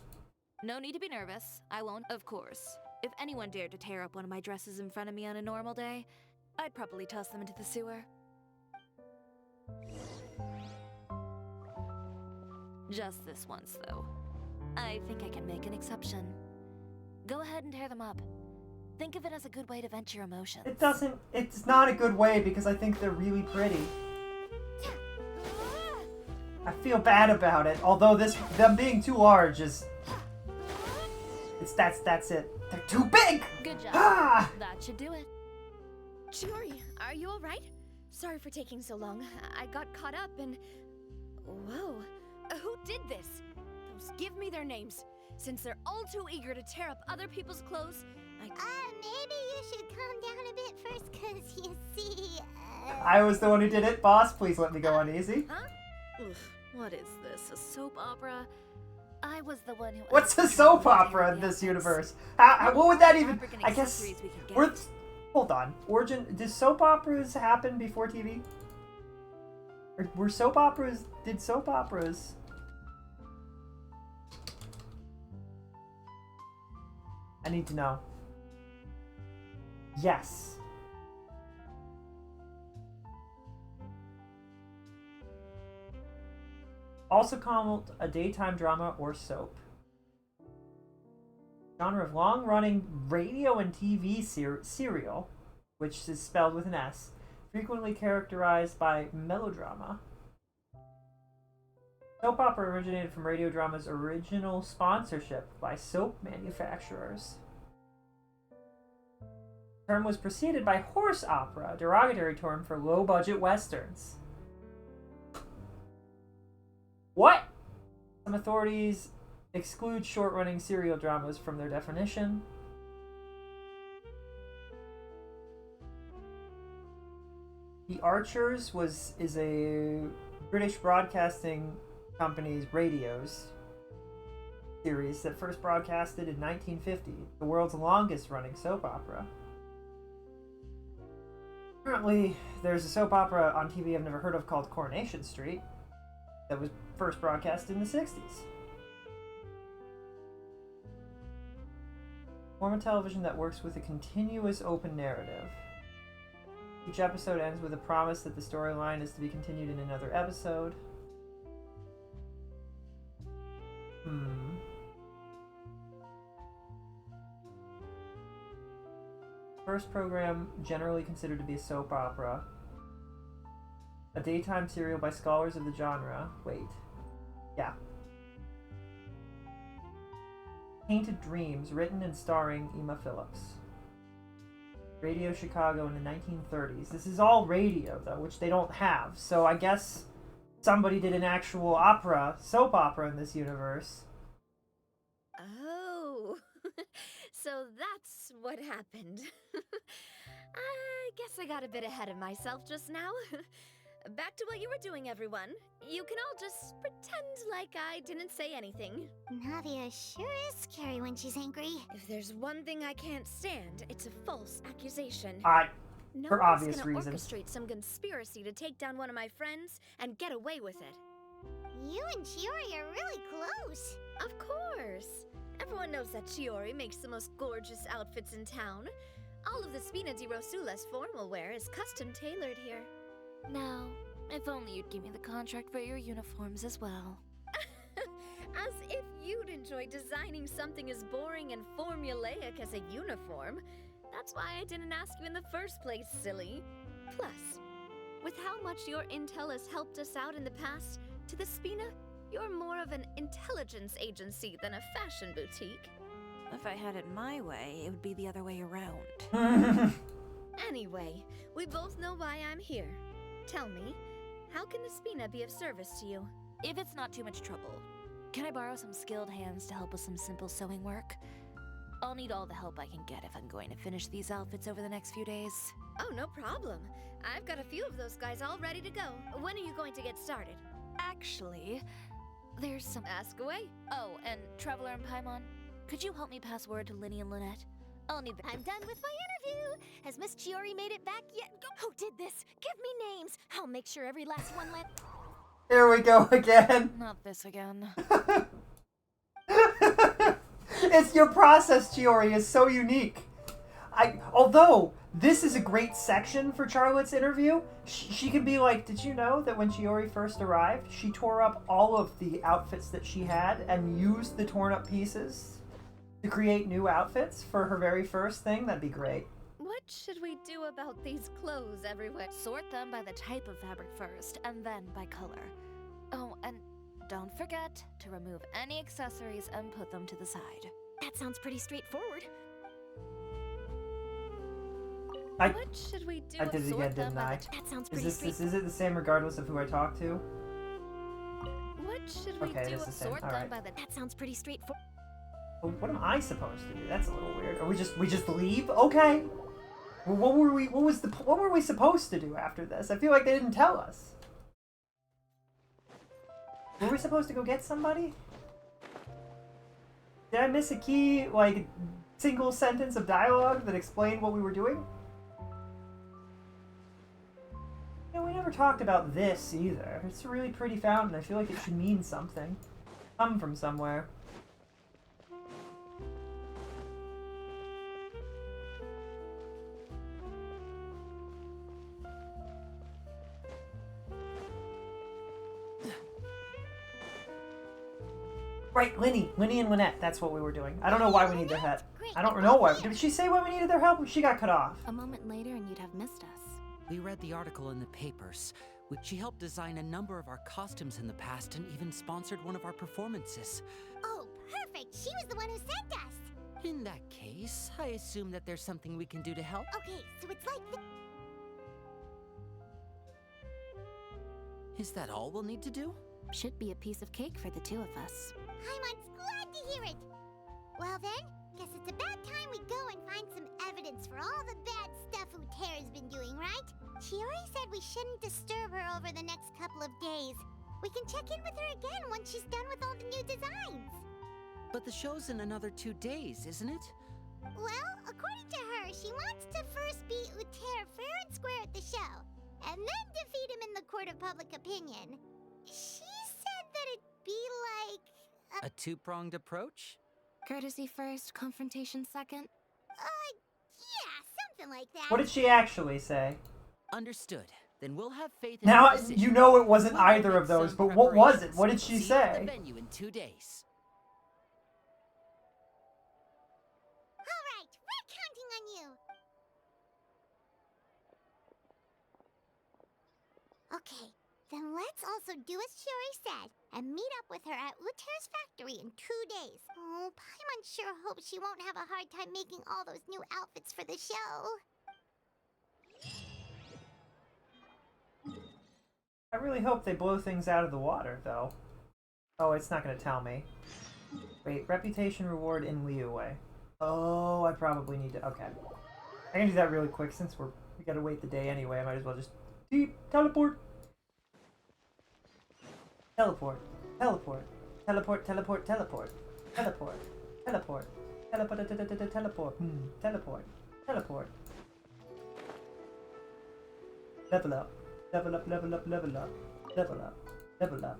No need to be nervous. I won't, of course. If anyone dared to tear up one of my dresses in front of me on a normal day, I'd probably toss them into the sewer. Just this once, though. I think I can make an exception. Go ahead and tear them up. Think of it as a good way to vent your emotions. It's not a good way because I think they're really pretty. I feel bad about it, although them being too large is... That's it. They're too big! Good job. Ah! That should do it. Chiori, are you alright? Sorry for taking so long. I got caught up and... Whoa. Who did this? Those give me their names. Since they're all too eager to tear up other people's clothes, maybe you should calm down a bit first, cause you see, I was the one who did it. Boss, please let me go on easy. Huh? Ugh, what is this? A soap opera? I was the one who... What's a soap opera in this universe? What would that even... I guess... Hold on. Did soap operas happen before TV? Or were soap operas... Did soap operas... I need to know. Yes. Also called a daytime drama or soap. Genre of long-running radio and TV serial, which is spelled with an S, frequently characterized by melodrama. Soap opera originated from radio drama's original sponsorship by soap manufacturers. The term was preceded by horse opera, a derogatory term for low-budget westerns. What? Some authorities exclude short-running serial dramas from their definition. The Archers is a British broadcasting company's radios series that first broadcasted in 1950, the world's longest running soap opera. Currently, there's a soap opera on TV I've never heard of called Coronation Street that was first broadcast in the 60s. Form of television that works with a continuous open narrative. Each episode ends with a promise that the storyline is to be continued in another episode. First program generally considered to be a soap opera. A daytime serial by scholars of the genre. Wait. Yeah. Painted Dreams, written and starring Emma Phillips. Radio Chicago in the 1930s. This is all radio, though, which they don't have. So I guess somebody did an actual opera, soap opera in this universe. Oh, so that's what happened. I guess I got a bit ahead of myself just now. Back to what you were doing, everyone. You can all just pretend like I didn't say anything. Nadia sure is scary when she's angry. If there's one thing I can't stand, it's a false accusation. No for one's obvious gonna reasons. orchestrate some conspiracy to take down one of my friends and get away with it. You and Chiori are really close. Of course. Everyone knows that Chiori makes the most gorgeous outfits in town. All of the Spina di Rosula's formal wear is custom tailored here. Now, if only you'd give me the contract for your uniforms as well. As if you'd enjoy designing something as boring and formulaic as a uniform. That's why I didn't ask you in the first place, silly. Plus, with how much your intel has helped us out in the past, to the Spina, you're more of an intelligence agency than a fashion boutique. If I had it my way, it would be the other way around. Anyway, we both know why I'm here. Tell me, how can the Spina be of service to you? If it's not too much trouble, can I borrow some skilled hands to help with some simple sewing work? I'll need all the help I can get if I'm going to finish these outfits over the next few days. Oh, no problem. I've got a few of those guys all ready to go. When are you going to get started? Actually, there's some... Ask away. Oh, and Traveler and Paimon, could you help me pass word to Linny and Lynette? I'll need the... I'm done with my interview. Has Miss Chiori made it back yet? Who did this? Give me names. I'll make sure every last one lands. Here we go again. Not this again. It's your process, Chiori, is so unique. Although this is a great section for Charlotte's interview, she can be like, did you know that when Chiori first arrived, she tore up all of the outfits that she had and used the torn up pieces to create new outfits for her very first thing? That'd be great. What should we do about these clothes everywhere? Sort them by the type of fabric first, and then by color. Oh, and don't forget to remove any accessories and put them to the side. That sounds pretty straightforward. What should we do? I did it again, didn't I? That sounds pretty Is it the same regardless of who I talk to? What should we Okay, do? it's the same. Sort All them right. by the... That sounds pretty straightforward. Well, what am I supposed to do? That's a little weird. Are we just leave? Okay. Well, what were we supposed to do after this? I feel like they didn't tell us. Were we supposed to go get somebody? Did I miss a key, like, single sentence of dialogue that explained what we were doing? You know, we never talked about this either. It's a really pretty fountain. I feel like it should mean something. Come from somewhere. Right, Linny and Lynette, that's what we were doing. I don't know why we need their help. I don't know why. Did she say why we needed their help? She got cut off. A moment later and you'd have missed us. We read the article in the papers. She helped design a number of our costumes in the past and even sponsored one of our performances. Oh, perfect. She was the one who sent us. In that case, I assume that there's something we can do to help. Okay, so it's like Is that all we'll need to do? Should be a piece of cake for the two of us. Paimon's glad to hear it. Well then, guess it's about time we go and find some evidence for all the bad stuff Uterra's been doing, right? Chiori said we shouldn't disturb her over the next couple of days. We can check in with her again once she's done with all the new designs. But the show's in another 2 days, isn't it? Well, according to her, she wants to first beat Uter fair and square at the show, and then defeat him in the court of public opinion. She said that it'd be like A two-pronged approach? Courtesy first, confrontation second? Yeah, something like that. What did she actually say? Understood. Then we'll have faith in Now, her decision. you know it wasn't We'll either make of those, some but what was it? preparations. What did she See you at say? the venue in 2 days. All right, we're counting on you. Okay, then let's also do as Chiori said and meet up with her at Uter's factory in 2 days. Oh, Paimon sure hopes she won't have a hard time making all those new outfits for the show. I really hope they blow things out of the water, though. Oh, it's not going to tell me. Wait, reputation reward in Liyue. Oh, I probably need to... Okay. I can do that really quick since we gotta wait the day anyway. I might as well just... Teleport! Teleport. Teleport. Teleport, teleport, teleport. Teleport. Teleport. Teleport, teleport. Teleport. Teleport. Level up. Level up, level up, level up. Level up. Level up.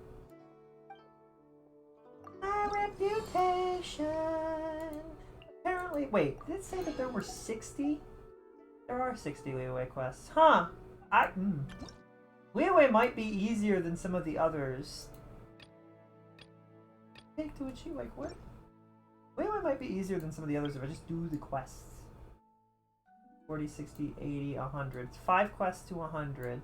My reputation. Apparently, wait, did it say that there were 60? There are 60 Liyue quests. Huh. Liyue might be easier than some of the others. Take to achieve, like what? Liyue might be easier than some of the others if I just do the quests. 40, 60, 80, 100. It's 5 quests to 100.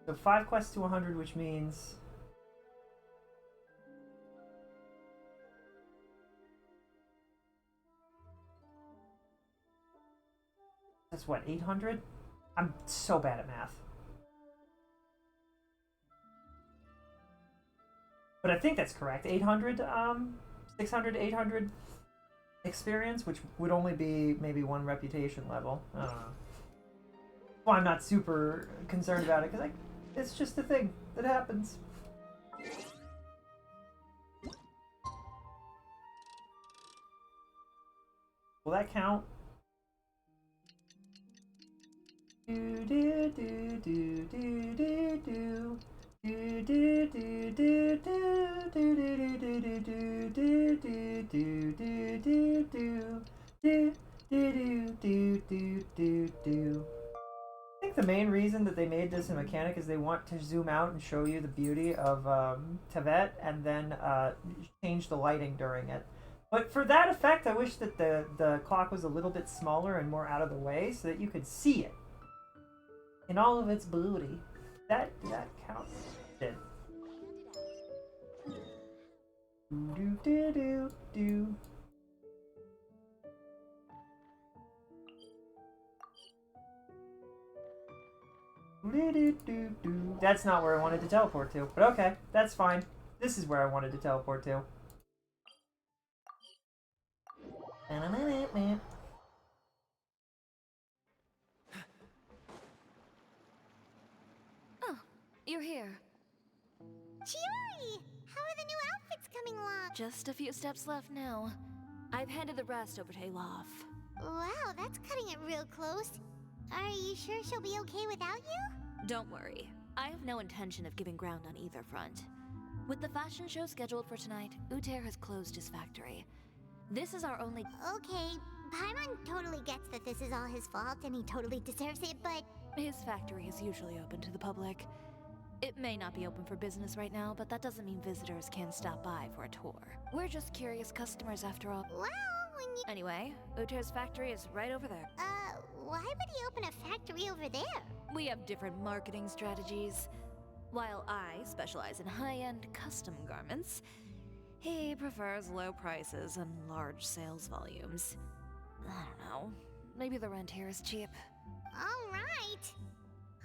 So 5 quests to 100, which means... That's what, 800? I'm so bad at math. But I think that's correct. 800, 600, 800 experience, which would only be maybe 1 reputation level. I don't know. Well, I'm not super concerned about it, because it's just a thing that happens. Will that count? Do do do do do do do. Do do do do do do do do do do do do do do do do do do do do. I think the main reason that they made this a mechanic is they want to zoom out and show you the beauty of Tevet and then change the lighting during it. But for that effect, I wish that the clock was a little bit smaller and more out of the way so that you could see it in all of its beauty. That counts. Did. Do do do do. That's not where I wanted to teleport to, but okay, that's fine. This is where I wanted to teleport to. Oh, you're here. Chiori! How are the new outfits coming along? Just a few steps left now. I've handed the rest over to Olaf. Wow, that's cutting it real close. Are you sure she'll be okay without you? Don't worry. I have no intention of giving ground on either front. With the fashion show scheduled for tonight, Uter has closed his factory. This is our only... Okay, Paimon totally gets that this is all his fault and he totally deserves it, but... His factory is usually open to the public. It may not be open for business right now, but that doesn't mean visitors can stop by for a tour. We're just curious customers after all. Well, when you... Anyway, Uter's factory is right over there. Why would he open a factory over there? We have different marketing strategies. While I specialize in high-end custom garments, he prefers low prices and large sales volumes. I don't know. Maybe the rent here is cheap. All right.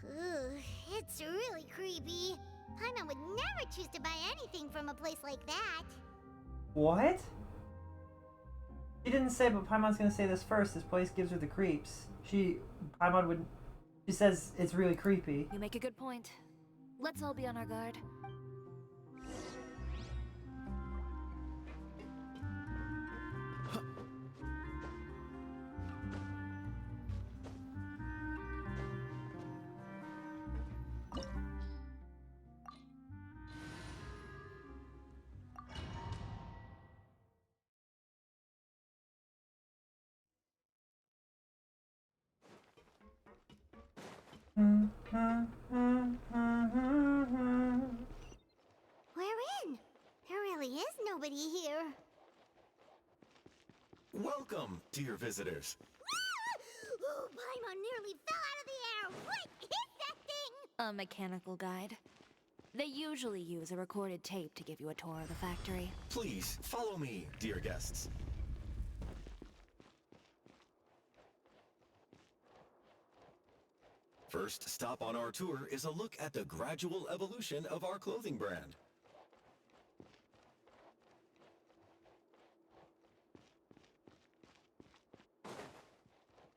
Ooh, it's really creepy. Paimon would never choose to buy anything from a place like that. What? She didn't say, but Paimon's gonna say this first. This place gives her the creeps. Paimon would. She says it's really creepy. You make a good point. Let's all be on our guard. We're in. There really is nobody here. Welcome, dear visitors. Oh, Paimon nearly fell out of the air. What is that thing? A mechanical guide. They usually use a recorded tape to give you a tour of the factory. Please follow me, dear guests. First stop on our tour is a look at the gradual evolution of our clothing brand.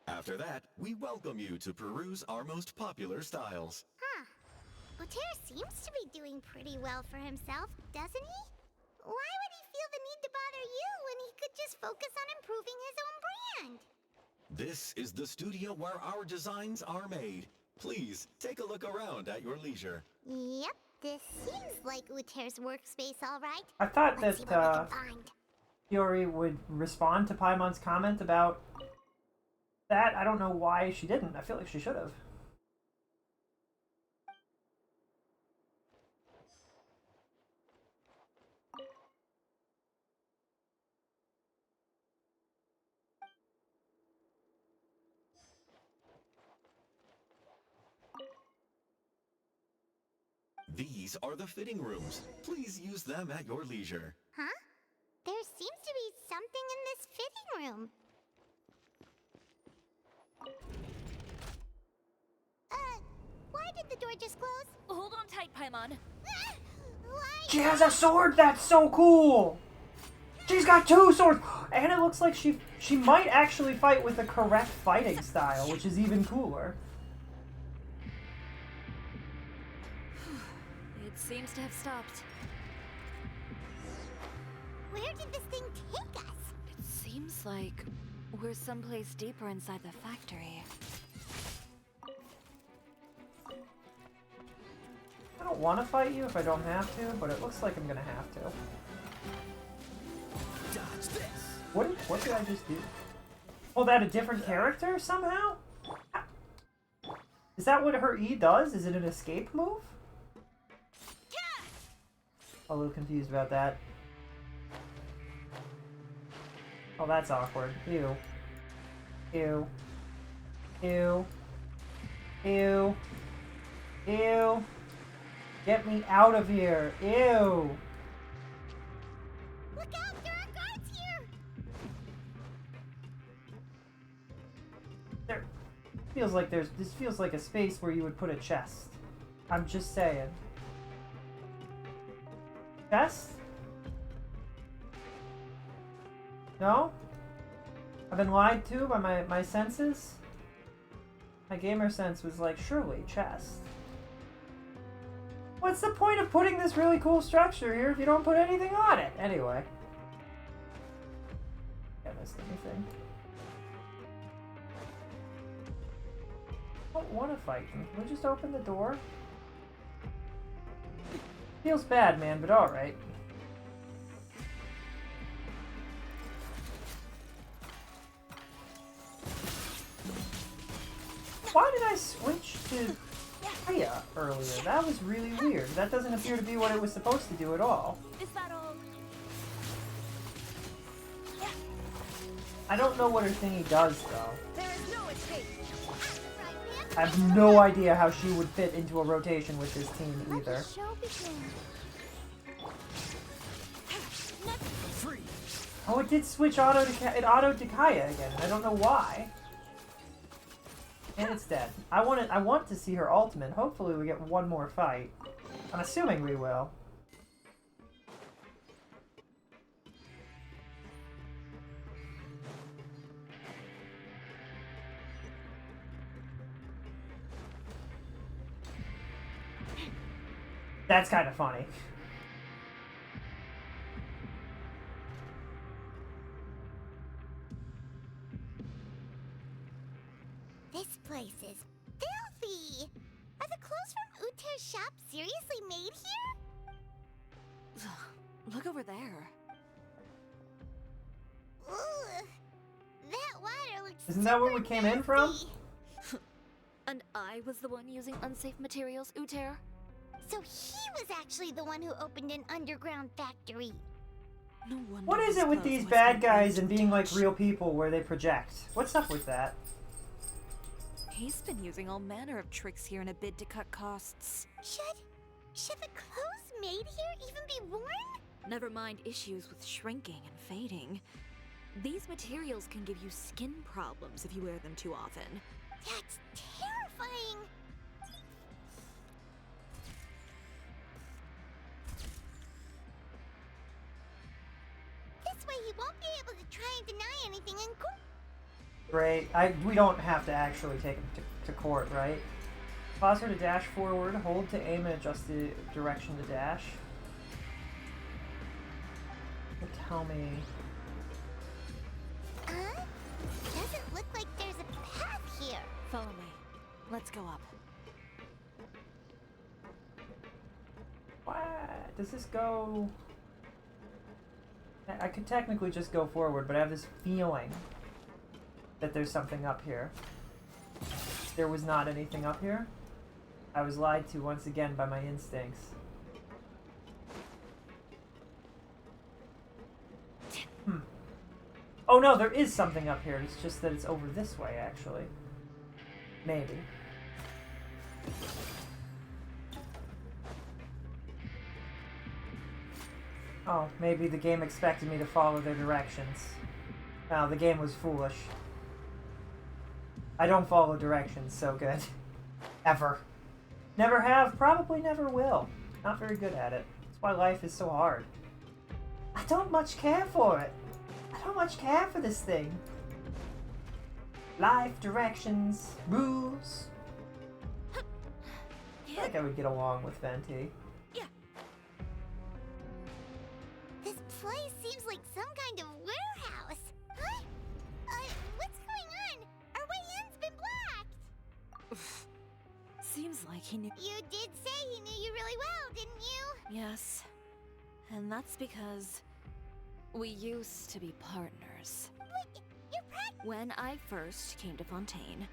After that, we welcome you to peruse our most popular styles. Huh. Uter seems to be doing pretty well for himself, doesn't he? Why would he feel the need to bother you when he could just focus on improving his own brand? This is the studio where our designs are made. Please, take a look around at your leisure. Yep, this seems like Uter's workspace, all right. I thought Let's see what we that can find. Fiori would respond to Paimon's comment about that. I don't know why she didn't. I feel like she should have. These are the fitting rooms. Please use them at your leisure. Huh? There seems to be something in this fitting room. Why did the door just close? Hold on tight, Paimon. She has a sword. That's so cool. She's got 2 swords, and it looks like she might actually fight with the correct fighting style, which is even cooler. It seems to have stopped. Where did this thing take us? It seems like we're someplace deeper inside the factory. I don't want to fight you if I don't have to, but it looks like I'm gonna have to. Dodge this. What did I just do? Pulled out a different character somehow? Is that what her E does? Is it an escape move? A little confused about that. Oh, that's awkward. Ew. Ew. Ew. Ew. Ew. Get me out of here. Ew. Look out, there are guards here. This feels like a space where you would put a chest. I'm just saying. Chest? No? I've been lied to by my senses? My gamer sense was like, surely, chest. What's the point of putting this really cool structure here if you don't put anything on it? Anyway. I missed anything. I don't want to fight them. Can we just open the door? Feels bad, man, but alright. Why did I switch to Kaya earlier? That was really weird. That doesn't appear to be what it was supposed to do at all. Is that all? I don't know what her thingy does, though. There is no escape. I have no idea how she would fit into a rotation with this team either. Oh, it did switch auto to Kaya again. I don't know why. And it's dead. I want to see her ultimate. Hopefully we get one more fight. I'm assuming we will. That's kind of funny. This place is filthy! Are the clothes from Uter's shop seriously made here? Look over there. Ugh. That water looks Isn't that where we came in from? And I was the one using unsafe materials, Uter? So he was actually the one who opened an underground factory. No wonder. What is it with these bad guys and being like real people where they project? What's up with that? He's been using all manner of tricks here in a bid to cut costs. Should the clothes made here even be worn? Never mind issues with shrinking and fading. These materials can give you skin problems if you wear them too often. That's terrifying! This way he won't be able to try and deny anything in court. Great. We don't have to actually take him to court, right? Pause her to dash forward, hold to aim and adjust the direction to dash. Tell me. Doesn't look like there's a path here. Follow me. Let's go up. What? Does this go... I could technically just go forward, but I have this feeling that there's something up here. There was not anything up here. I was lied to once again by my instincts. Oh no, there is something up here. It's just that it's over this way, actually. Maybe. Oh, maybe the game expected me to follow their directions. No, the game was foolish. I don't follow directions so good. Ever. Never have, probably never will. Not very good at it. That's why life is so hard. I don't much care for it. I don't much care for this thing. Life, directions, rules. I feel like I would get along with Venti. This place seems like some kind of warehouse. Huh? What's going on? Our way in's been blocked. Seems like he knew. You did say he knew you really well, didn't you? Yes. And that's because we used to be partners. But you're When I first came to Fontaine,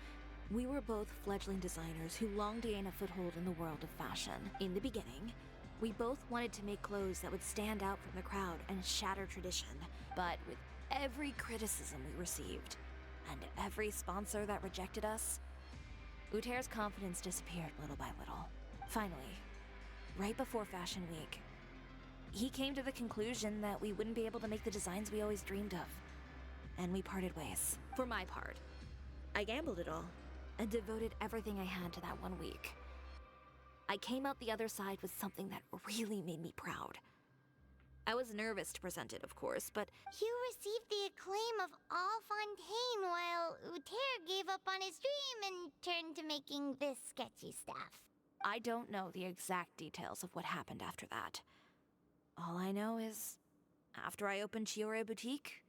we were both fledgling designers who longed to gain a foothold in the world of fashion. In the beginning, we both wanted to make clothes that would stand out from the crowd and shatter tradition. But with every criticism we received, and every sponsor that rejected us, Uter's confidence disappeared little by little. Finally, right before Fashion Week, he came to the conclusion that we wouldn't be able to make the designs we always dreamed of. And we parted ways. For my part, I gambled it all and devoted everything I had to that 1 week. I came out the other side with something that really made me proud. I was nervous to present it, of course, but You received the acclaim of all Fontaine while Uter gave up on his dream and turned to making this sketchy stuff. I don't know the exact details of what happened after that. All I know is, after I opened Chiore Boutique,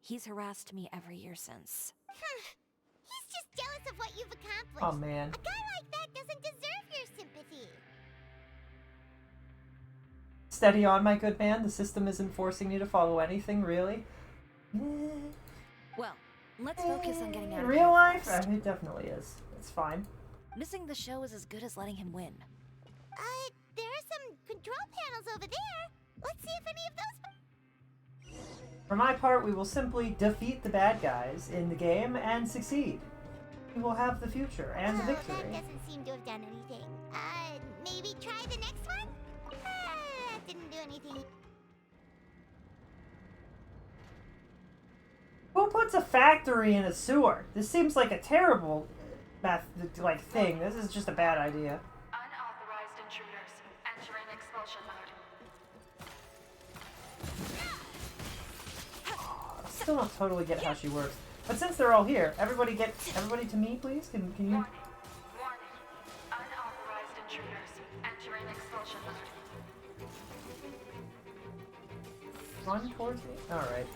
he's harassed me every year since. He's just jealous of what you've accomplished. Oh man. A guy like that doesn't deserve your sympathy. Steady on, my good man. The system isn't forcing you to follow anything, really. Well, let's focus on getting out In of real here life? first. It definitely is. It's fine. Missing the show is as good as letting him win. There are some control panels over there. Let's see if any of those... For my part, we will simply defeat the bad guys in the game and succeed. We will have the future and the victory. That doesn't seem to have done anything. Maybe try the next one? That didn't do anything. Who puts a factory in a sewer? This seems like a terrible thing. This is just a bad idea. Unauthorized intruders entering expulsion mode. Still don't totally get how she works. But since they're all here, everybody to me, please. Can you? Warning. Unauthorized intruders entering expulsion mode. run towards me? Alright.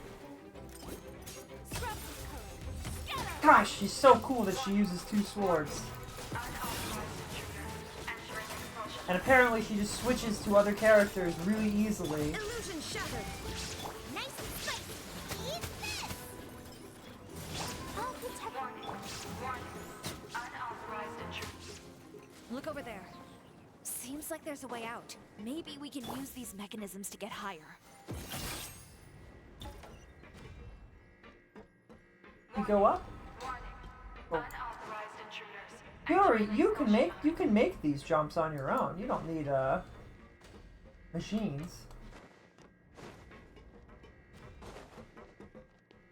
Gosh, she's so cool that she uses 2 swords. And apparently she just switches to other characters really easily. Illusion shattered. Nice and spicy. Eat this. I'll protect Look over there. Seems like there's a way out. Maybe we can use these mechanisms to get higher. You go up? Oh. Yuri, you can make these jumps on your own. You don't need machines.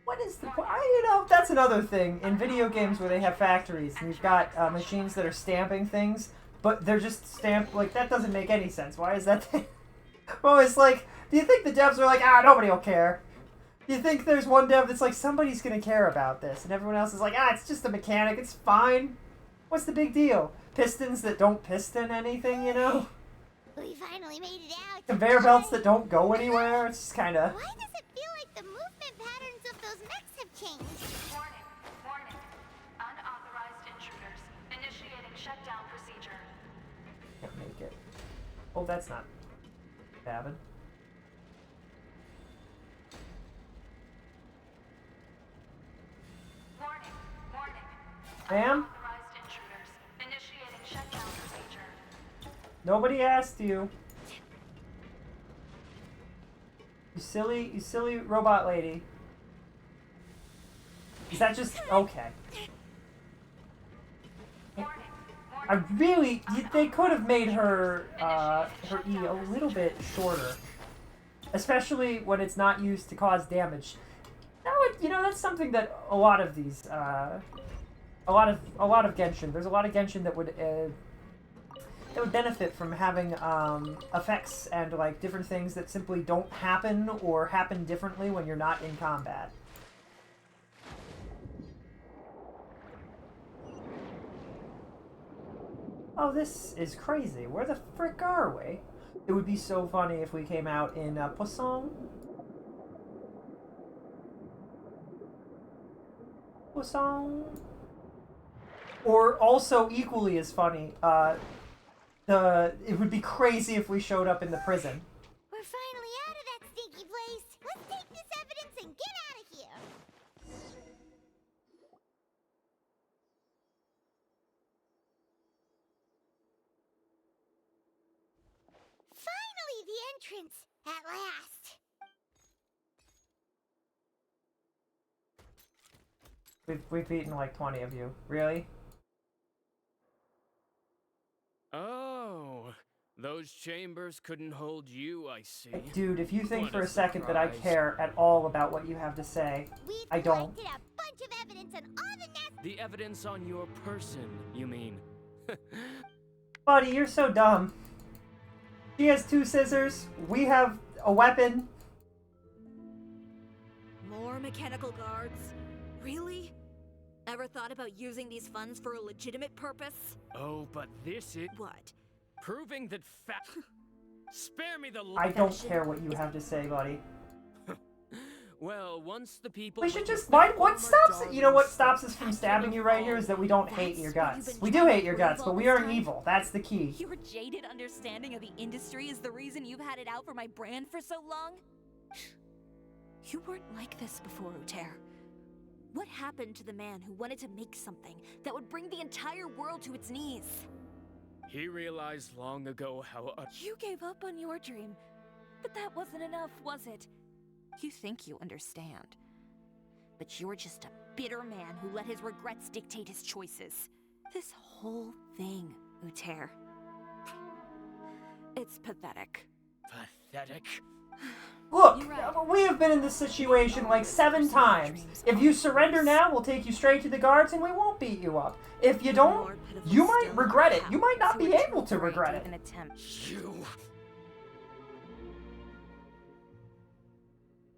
What is the point? You know, that's another thing in video games where they have factories and you've got machines that are stamping things, but they're just stamped. Like, that doesn't make any sense. Why is that thing? Well, it's like, do you think the devs are like, nobody will care? Do you think there's one dev that's like, somebody's gonna care about this, and everyone else is like, it's just a mechanic, it's fine. What's the big deal? Pistons that don't piston anything, you know? We finally made it out. Conveyor belts that don't go anywhere. It's just kind of. Why does it feel like the movement patterns of those mechs have changed? Warning. Unauthorized intruders. Initiating shutdown procedure. Can't make it. Oh, that's not Davin. Warning. Ma'am? Unauthorized intruders. Initiating shutdown procedure. Nobody asked you. You silly robot lady. Is that just okay? I really, they could have made her her E a little bit shorter, especially when it's not used to cause damage. That would, that's something that a lot of these, a lot of Genshin. There's a lot of Genshin that would benefit from having effects and like different things that simply don't happen or happen differently when you're not in combat. Oh, this is crazy. Where the frick are we? It would be so funny if we came out in Poisson. Poisson. Or also equally as funny, it would be crazy if we showed up in the prison. We're finally out of that stinky place. Let's take this evidence and get out of here. Finally, the entrance! At last! We've beaten like 20 of you. Really? Oh, those chambers couldn't hold you, I see. Dude, if you think What for a a second that I surprise. care at all about what you have to say, I don't. Collected a bunch of evidence and all the The evidence on your person, you mean? Buddy, you're so dumb. She has 2 scissors. We have a weapon. More mechanical guards? Really? Ever thought about using these funds for a legitimate purpose? Oh, but this is... What? Proving that Spare me the... I don't care what you have to say, buddy. Well, once the people... We should just... What stops it? You know what stops us from stabbing you right here is that we don't hate your guts. We do hate your guts, but we aren't evil. That's the key. Your jaded understanding of the industry is the reason you've had it out for my brand for so long? You weren't like this before, Uter. What happened to the man who wanted to make something that would bring the entire world to its knees? He realized long ago how... You gave up on your dream, but that wasn't enough, was it? You think you understand, but you're just a bitter man who let his regrets dictate his choices. This whole thing, Uter. It's pathetic. Pathetic? Look, we have been in this situation like 7 times. If you surrender now, we'll take you straight to the guards and we won't beat you up. If you don't, you might regret it. You might not be able to regret it.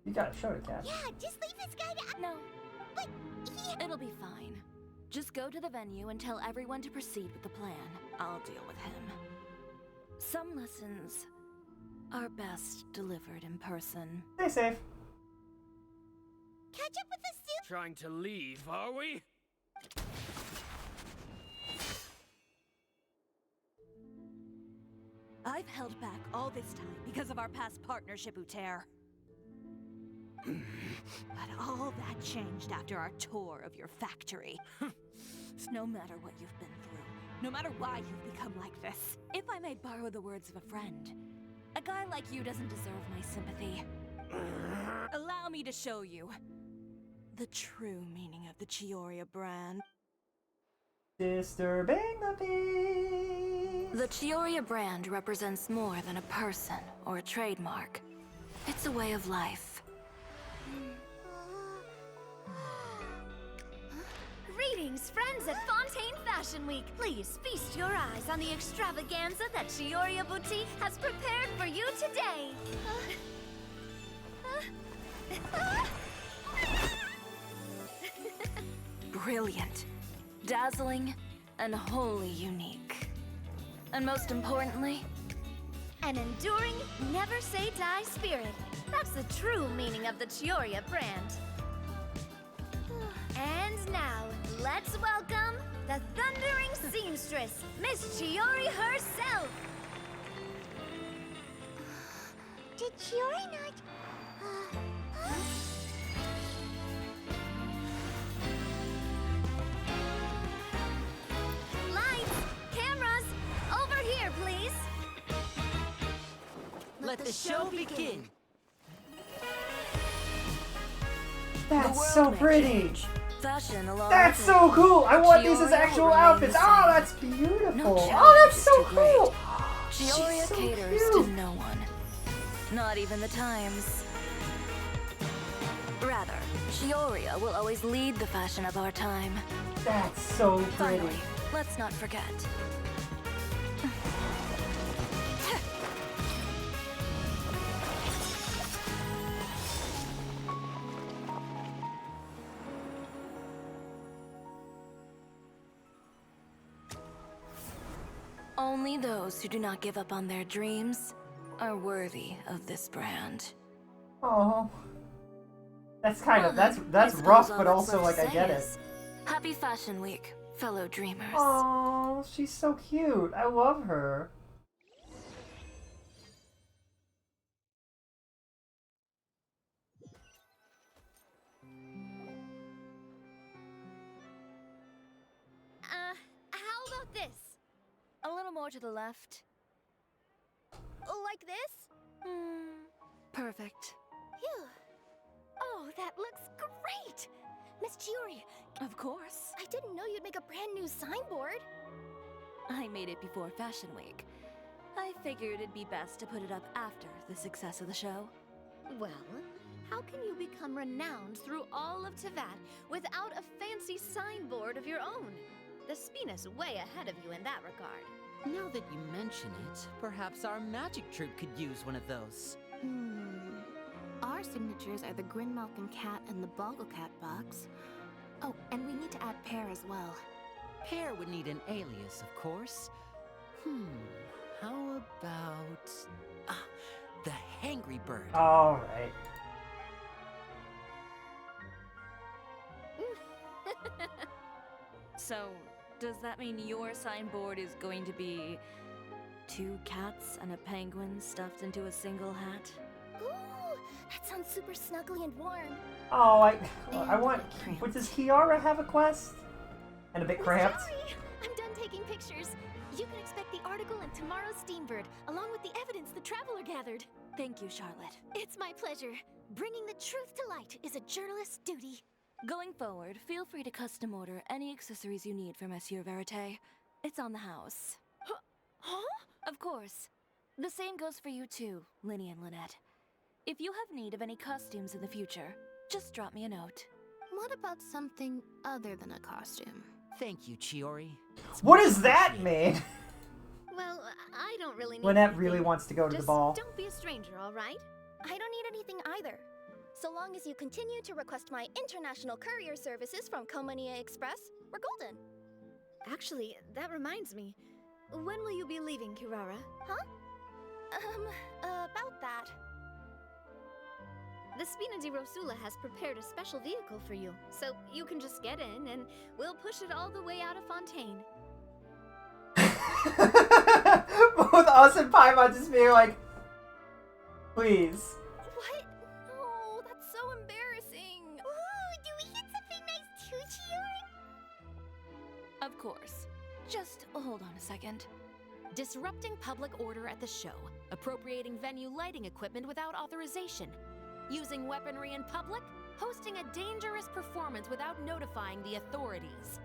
You gotta show it, Cat. Yeah, just leave this guy to... No. But It'll be fine. Just go to the venue and tell everyone to proceed with the plan. I'll deal with him. Some lessons are best delivered in person. Stay safe. Catch up with the suit. Trying to leave, are we? I've held back all this time because of our past partnership, Uter. But all that changed after our tour of your factory. No matter what you've been through, no matter why you've become like this, if I may borrow the words of a friend, a guy like you doesn't deserve my sympathy. Allow me to show you the true meaning of the Chioria brand. Disturbing the peace. The Chioria brand represents more than a person or a trademark. It's a way of life. Greetings, friends at Fontaine Fashion Week. Please feast your eyes on the extravaganza that Chioria Boutique has prepared for you today. Brilliant, dazzling, and wholly unique. And most importantly, An enduring, never-say-die spirit. That's the true meaning of the Chioria brand. And now, let's welcome the thundering seamstress, Miss Chiori herself! Did Chiori not... Lights! Cameras! Over here, please! Let the show begin! That's so pretty! fashion along That's with so it. cool! I want these as Chioria actual will remain outfits! the Oh, same. that's beautiful! No Oh, challenge that's is so too great. cool! Chioria She's so caters cute. to no one. Not even the times. Rather, Chioria will always lead the fashion of our time. That's so pretty. Finally, let's not forget. Only those who do not give up on their dreams are worthy of this brand. Oh. That's kind of, Well, that's I rough, suppose all but that's also, left like, to I get say it. is, Happy Fashion Week, fellow dreamers. Oh, she's so cute. I love her. How about this? A little more to the left. Like this? Perfect. Phew. Oh, that looks great! Miss Chiori, Of course. I didn't know you'd make a brand new signboard. I made it before Fashion Week. I figured it'd be best to put it up after the success of the show. Well, how can you become renowned through all of Tevat without a fancy signboard of your own? The Spina's way ahead of you in that regard. Now that you mention it, perhaps our magic troupe could use one of those. Our signatures are the Grinmalkin cat and the Boggle cat box. Oh, and we need to add Pear as well. Pear would need an alias, of course. How about... the Hangry Bird. Alright. So, does that mean your signboard is going to be 2 cats and a penguin stuffed into a single hat? Ooh, that sounds super snuggly and warm. Oh, I want... But does Kiara have a quest? And a bit cramped? Sorry, I'm done taking pictures. You can expect the article in tomorrow's Steambird, along with the evidence the Traveler gathered. Thank you, Charlotte. It's my pleasure. Bringing the truth to light is a journalist's duty. Going forward, feel free to custom order any accessories you need for Monsieur Verite. It's on the house. Huh? Of course. The same goes for you too, Linny and Lynette. If you have need of any costumes in the future, just drop me a note. What about something other than a costume? Thank you, Chiori. What does that mean? Well, I don't really need Lynette anything. really wants to go to the Just ball. don't be a stranger, all right? I don't need anything either. So long as you continue to request my international courier services from Komania Express, we're golden. Actually, that reminds me. When will you be leaving, Kirara? Huh? About that. The Spina di Rosula has prepared a special vehicle for you, so you can just get in and we'll push it all the way out of Fontaine. Both us and Paimon just being like, please. What? No, that's so embarrassing. Ooh, do we get something nice too, Chiori? Of course. Just hold on a second. Disrupting public order at the show, appropriating venue lighting equipment without authorization, using weaponry in public, hosting a dangerous performance without notifying the authorities.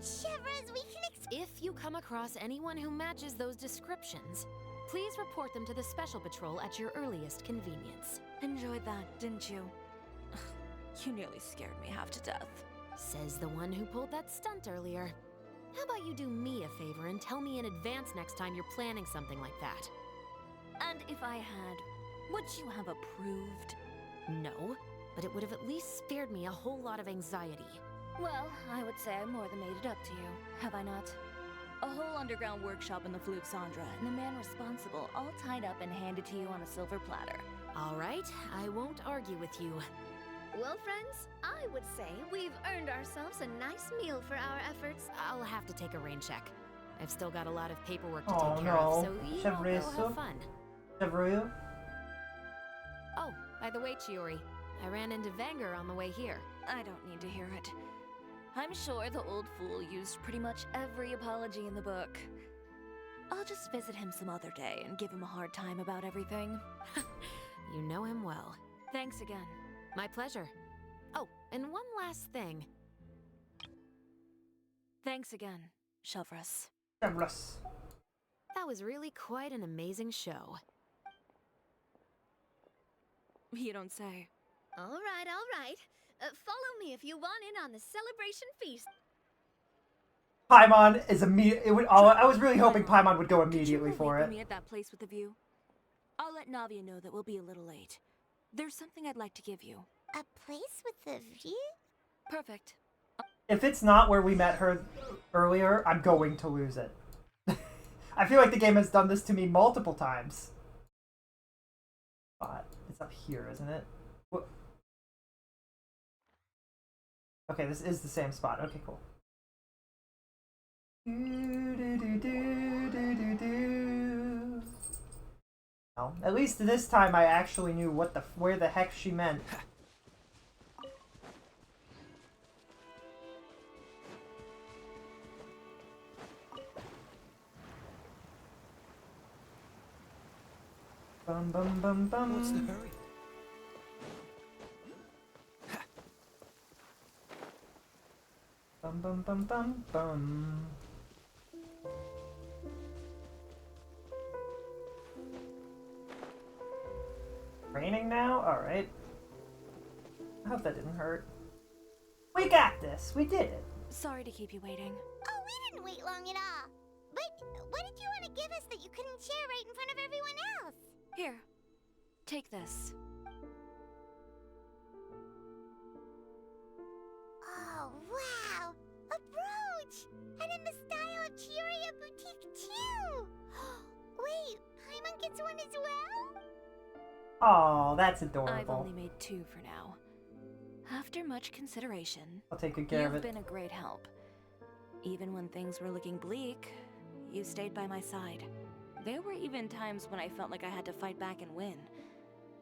Chevrolet, we can If you come across anyone who matches those descriptions, please report them to the Special Patrol at your earliest convenience. Enjoyed that, didn't you? You nearly scared me half to death. Says the one who pulled that stunt earlier. How about you do me a favor and tell me in advance next time you're planning something like that? And if I had, would you have approved? No, but it would have at least spared me a whole lot of anxiety. Well, I would say I more than made it up to you, have I not? A whole underground workshop in the Flute Sandra, and the man responsible all tied up and handed to you on a silver platter. All right, I won't argue with you. Well, friends, I would say we've earned ourselves a nice meal for our efforts. I'll have to take a rain check. I've still got a lot of paperwork to Oh take care no. of, so you all go have fun. Chevrolet? Oh, by the way, Chiori, I ran into Vanger on the way here. I don't need to hear it. I'm sure the old fool used pretty much every apology in the book. I'll just visit him some other day and give him a hard time about everything. You know him well. Thanks again. My pleasure. Oh, and one last thing. Thanks again, Chevrolet. Chevrolet. That was really quite an amazing show. You don't say. All right, all right. Follow me if you want in on the celebration feast. Paimon is I was really hoping Paimon would go immediately for Wait it. for me at that place with the view. I'll let Navia know that we'll be a little late. There's something I'd like to give you. A place with a view? Perfect. If it's not where we met her earlier, I'm going to lose it. I feel like the game has done this to me multiple times. But it's up here, isn't it? What? Okay, this is the same spot. Okay, cool. Well, at least this time I actually knew where the heck she meant. Bum bum bum bum. What's the hurry? Bum bum bum bum bum. Raining now? Alright. I hope that didn't hurt. We got this! We did it! Sorry to keep you waiting. Oh, we didn't wait long at all. But what did you want to give us that you couldn't share right in front of everyone else? Here, take this. Oh, wow! A brooch! And in the style of Chioria Boutique, too! Wait, Paimon gets one as well? Oh, that's I've adorable. only made 2 for now. After much consideration, I'll take good care of you've it. been a great help. Even when things were looking bleak, you stayed by my side. There were even times when I felt like I had to fight back and win.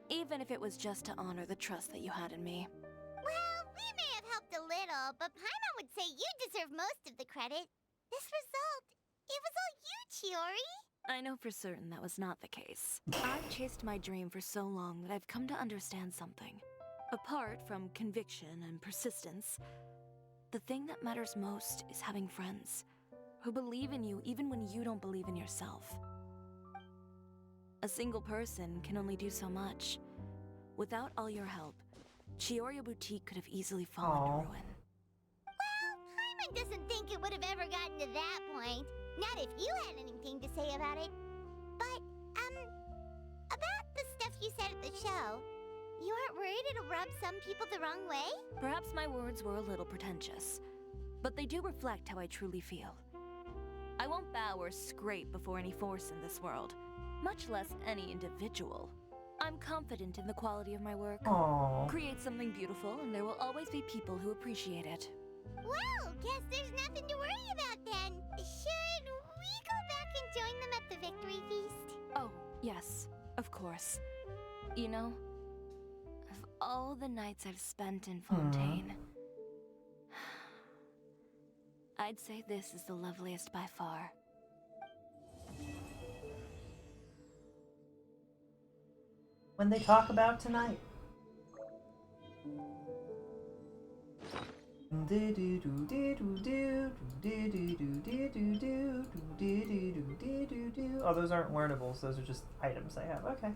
Even if it was just to honor the trust that you had in me. Well, we may have helped a little, but Paimon would say you deserve most of the credit. This result, it was all you, Chiori. I know for certain that was not the case. I've chased my dream for so long that I've come to understand something. Apart from conviction and persistence, the thing that matters most is having friends who believe in you even when you don't believe in yourself. A single person can only do so much. Without all your help, Chioria Boutique could have easily fallen to ruin. Well, Paimon doesn't think it would have ever gotten to that point. Not if you had anything to say about it. But, about the stuff you said at the show, you aren't worried it'll rub some people the wrong way? Perhaps my words were a little pretentious, but they do reflect how I truly feel. I won't bow or scrape before any force in this world. much less any individual. I'm confident in the quality of my work. Aww. Create something beautiful, and there will always be people who appreciate it. Well, guess there's nothing to worry about then. Should we go back and join them at the victory feast? Oh, yes, of course. You know, of all the nights I've spent in Fontaine, I'd say this is the loveliest by far. When they talk about tonight. Oh, those aren't learnables, those are just items I have. Okay.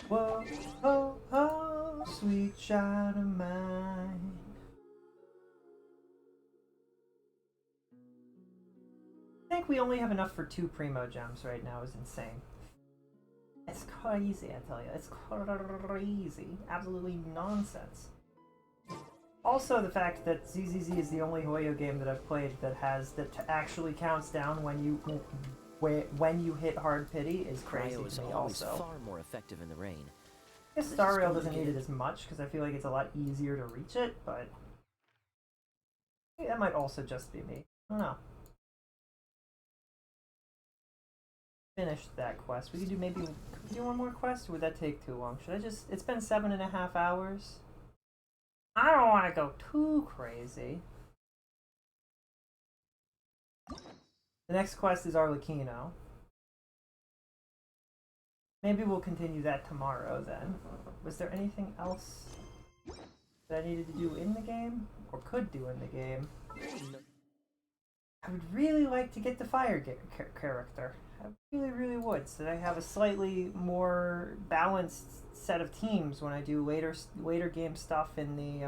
Whoa, ho, ho, sweet child of mine. I think we only have enough for 2 Primo Gems right now is insane. It's crazy, I tell you. It's crazy. Absolutely nonsense. Also, the fact that ZZZ is the only Hoyo game that I've played that actually counts down when you hit hard pity is crazy Cryo is to me. always Also, far more effective in the rain. I guess Star Rail doesn't need it as much because I feel like it's a lot easier to reach it, but that might also just be me. I don't know. Finished that quest. We could do maybe do one more quest, or would that take too long? Should I just? It's been 7.5 hours. I don't want to go too crazy. The next quest is Arlecchino. Maybe we'll continue that tomorrow then. Was there anything else that I needed to do in the game? Or could do in the game? I would really like to get the fire character. I really, really would, so that I have a slightly more balanced set of teams when I do later game stuff in the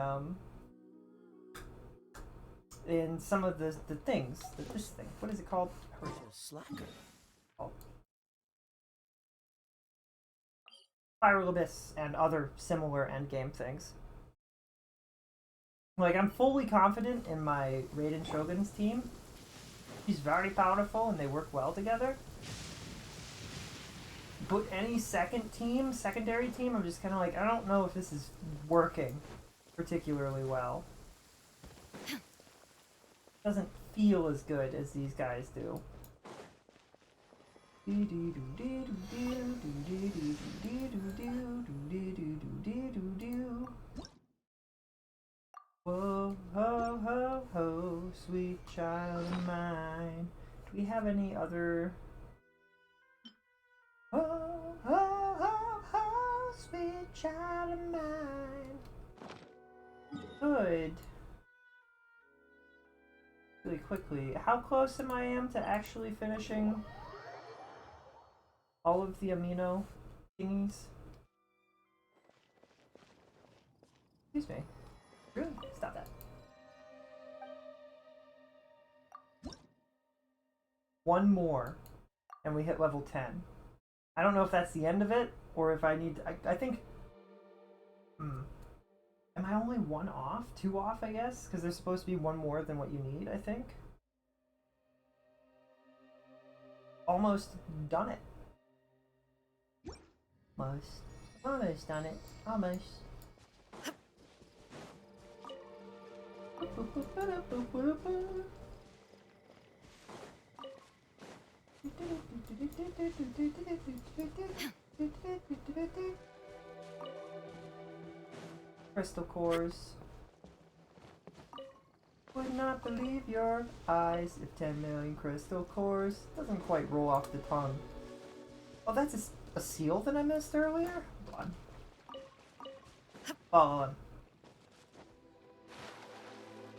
in some of the things. This thing. What is it called? Slacker. Oh. Spiral Abyss and other similar endgame things. Like, I'm fully confident in my Raiden Shogun's team. He's very powerful and they work well together. But any secondary team, I'm just kind of like, I don't know if this is working particularly well. Doesn't feel as good as these guys do. Whoa, ho, ho, ho, sweet child of mine. Do we have any other... Ho, ho, ho, ho, sweet child of mine. Good. Really quickly, how close am I to actually finishing all of the amino thingies? Excuse me. Really? Stop that. One more, and we hit level 10. I don't know if that's the end of it, or if I need... I think... Am I only 1 off? 2 off, I guess? Because there's supposed to be 1 more than what you need, I think. Almost done it. Almost done it. Almost. Crystal cores. Would not believe your eyes if 10 million crystal cores. Doesn't quite roll off the tongue. Oh, that's a seal that I missed earlier? Hold on. Follow him.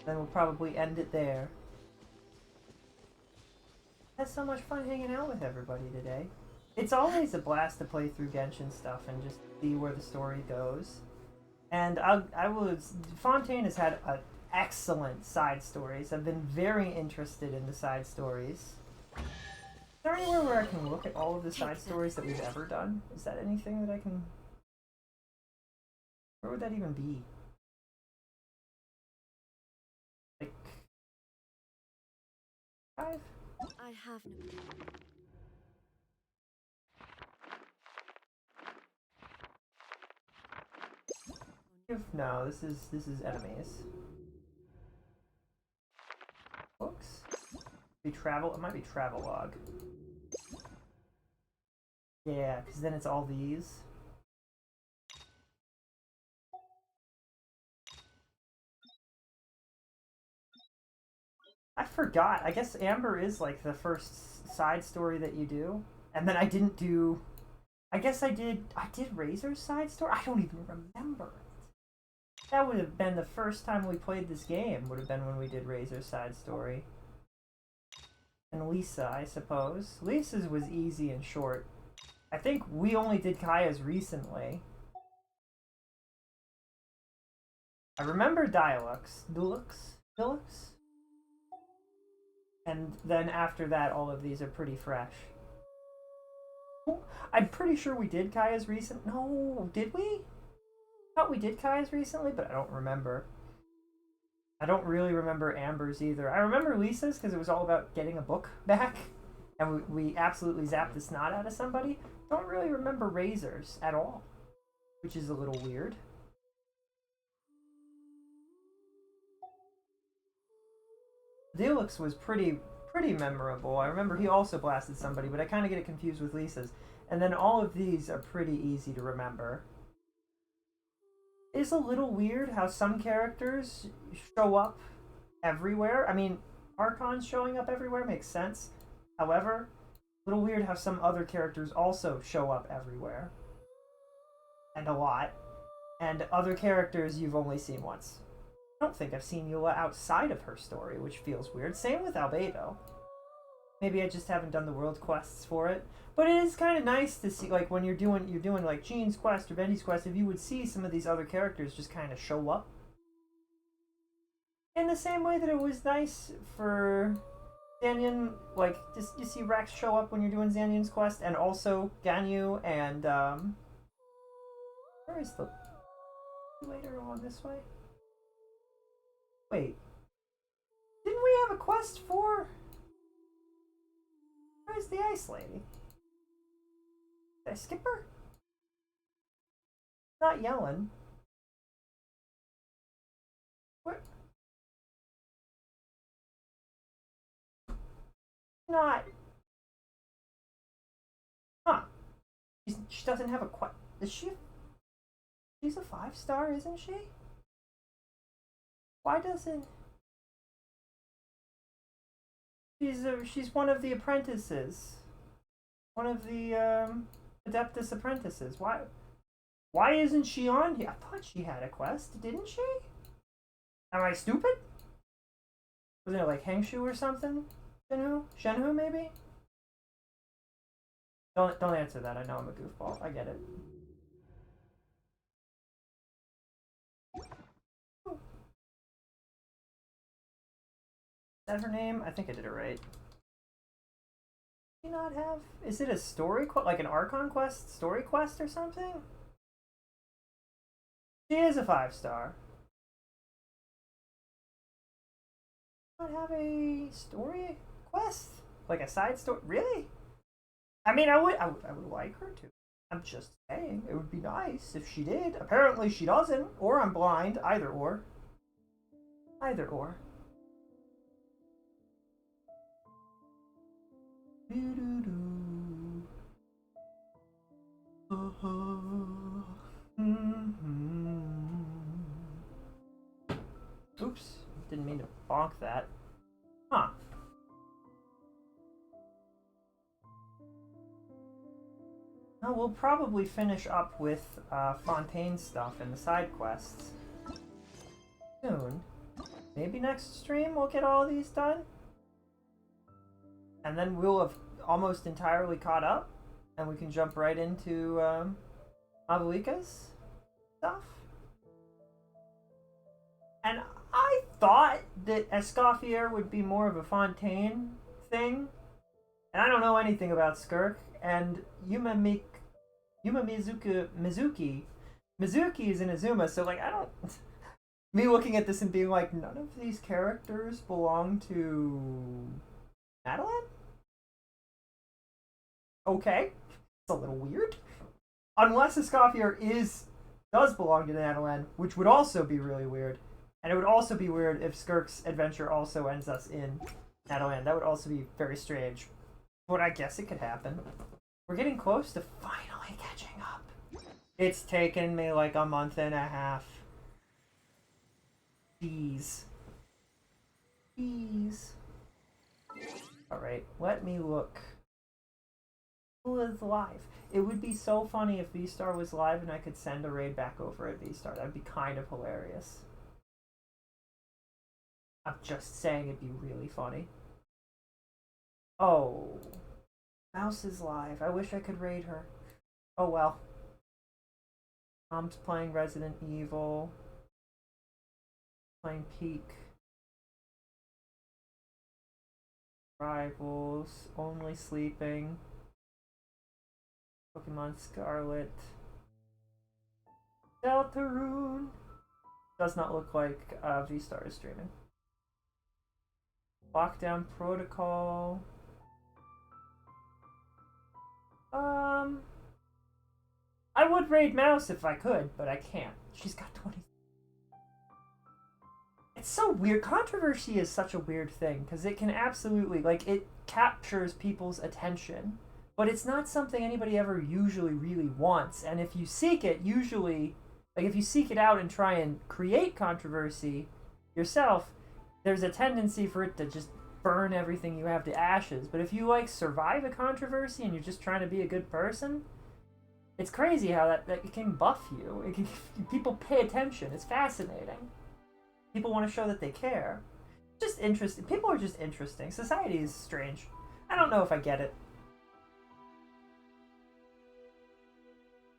Then we'll probably end it there. Had so much fun hanging out with everybody today. It's always a blast to play through Genshin stuff and just see where the story goes. And Fontaine has had excellent side stories. I've been very interested in the side stories. Is there anywhere where I can look at all of the side stories that we've ever done? Is that anything that I can... Where would that even be? Like... 5? I have no... No, this is enemies. Books? Be travel. It might be travelogue. Yeah, because then it's all these. I forgot. I guess Amber is like the first side story that you do, and then I didn't do. I guess I did. I did Razor's side story. I don't even remember. That would have been the first time we played this game. Would have been when we did Razor's side story. And Lisa, I suppose. Lisa's was easy and short. I think we only did Kaya's recently. I remember Deluxe. And then after that, all of these are pretty fresh. I'm pretty sure we did Kaya's recent. No, did we? I thought we did Kaya's recently, but I don't remember. I don't really remember Amber's either. I remember Lisa's because it was all about getting a book back, and we absolutely zapped the snot out of somebody. Don't really remember Razor's at all, which is a little weird. Deluxe was pretty memorable. I remember he also blasted somebody, but I kind of get it confused with Lisa's. And then all of these are pretty easy to remember. It's a little weird how some characters show up everywhere. I mean, Archon's showing up everywhere makes sense. However, a little weird how some other characters also show up everywhere. And a lot. And other characters you've only seen once. I don't think I've seen Eula outside of her story, which feels weird. Same with Albedo. Maybe I just haven't done the world quests for it. But it is kind of nice to see, like, when you're doing like Jean's quest or Bendy's quest, if you would see some of these other characters just kind of show up. In the same way that it was nice for Zanyan, like, just you see Rex show up when you're doing Zanyan's quest, and also Ganyu and, where is the... later along this way? Wait. Didn't we have a quest for... Where's the ice lady? Did I skip her? Not yelling. What? Not. Huh. She doesn't have a quest. Is she? She's a 5-star, isn't she? Why doesn't... She's one of the apprentices. One of the, Adeptus apprentices. Why isn't she on here? I thought she had a quest, didn't she? Am I stupid? Wasn't it like Hengshu or something? Shenhu maybe? Don't answer that. I know I'm a goofball. I get it. Is that her name? I think I did it right. Do you not have... Is it a story quest? Like an Archon quest? Story quest or something? She is a 5-star. Not have a story quest? Like a side story? Really? I mean, I would like her to. I'm just saying, it would be nice if she did. Apparently she doesn't, or I'm blind. Either or. Either or. Oops, didn't mean to bonk that. Huh. Now we'll probably finish up with Fontaine stuff and the side quests soon. Maybe next stream we'll get all these done. And then we'll have almost entirely caught up, and we can jump right into Mavalika's stuff. And I thought that Escoffier would be more of a Fontaine thing, and I don't know anything about Skirk. And Yuma Mizuki is in Azuma, so like I don't. Me looking at this and being like, none of these characters belong to Madeline? Okay. It's a little weird. Unless Escoffier is does belong to Natalan, which would also be really weird. And it would also be weird if Skirk's adventure also ends us in Natalan. That would also be very strange. But I guess it could happen. We're getting close to finally catching up. It's taken me like a month and a half. Jeez. Jeez. Alright, let me look. Who is live? It would be so funny if V-Star was live and I could send a raid back over at V-Star. That'd be kind of hilarious. I'm just saying it'd be really funny. Oh. Mouse is live. I wish I could raid her. Oh well. Mom's playing Resident Evil. Playing Peak. Rivals. Only Sleeping. Pokemon Scarlet. Deltarune. Does not look like V-Star is streaming. Lockdown Protocol. I would raid Mouse if I could, but I can't. She's got 20. It's so weird. Controversy is such a weird thing because it can absolutely, like, it captures people's attention, but it's not something anybody ever usually really wants. And if you seek it, usually, like, if you seek it out and try and create controversy yourself, there's a tendency for it to just burn everything you have to ashes. But if you, like, survive a controversy and you're just trying to be a good person, it's crazy how that it can buff you. It can, people pay attention. It's fascinating. People want to show that they care. Just interesting. People are just interesting. Society is strange. I don't know if I get it.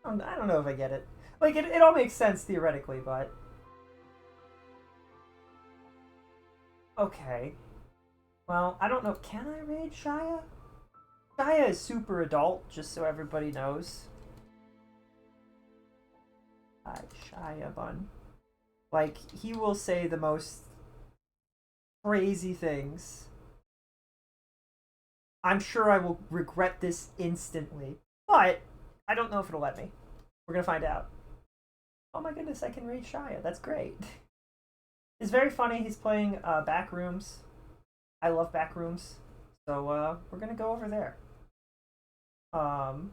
I don't know if I get it. Like, it all makes sense theoretically, but... Okay. Well, I don't know. Can I raid Shia? Shia is super adult, just so everybody knows. Hi, Shia Bun. Like, he will say the most crazy things. I'm sure I will regret this instantly, but I don't know if it'll let me. We're gonna find out. Oh my goodness, I can raid Shia. That's great. It's very funny. He's playing Backrooms. I love Backrooms. So we're gonna go over there. Of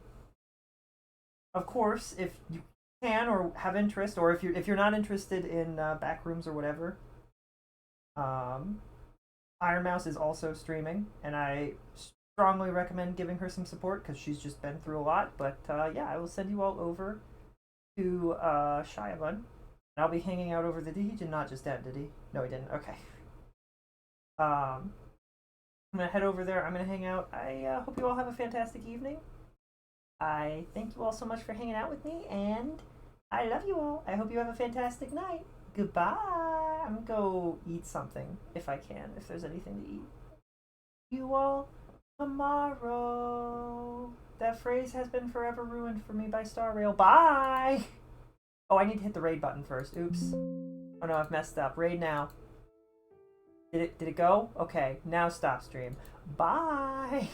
course, if you can or have interest, or if you're not interested in Backrooms or whatever, Iron Mouse is also streaming, and I strongly recommend giving her some support because she's just been through a lot. But yeah, I will send you all over to Shiabun, and I'll be hanging out over the. He did not just end, did he? No, he didn't. Okay. I'm gonna head over there. I'm gonna hang out. I hope you all have a fantastic evening. I thank you all so much for hanging out with me, and I love you all. I hope you have a fantastic night. Goodbye. I'm gonna go eat something if I can, if there's anything to eat. You all tomorrow. That phrase has been forever ruined for me by Star Rail. Bye. Oh, I need to hit the raid button first. Oops. Oh no, I've messed up. Raid now. Did it go? Okay, now stop stream. Bye.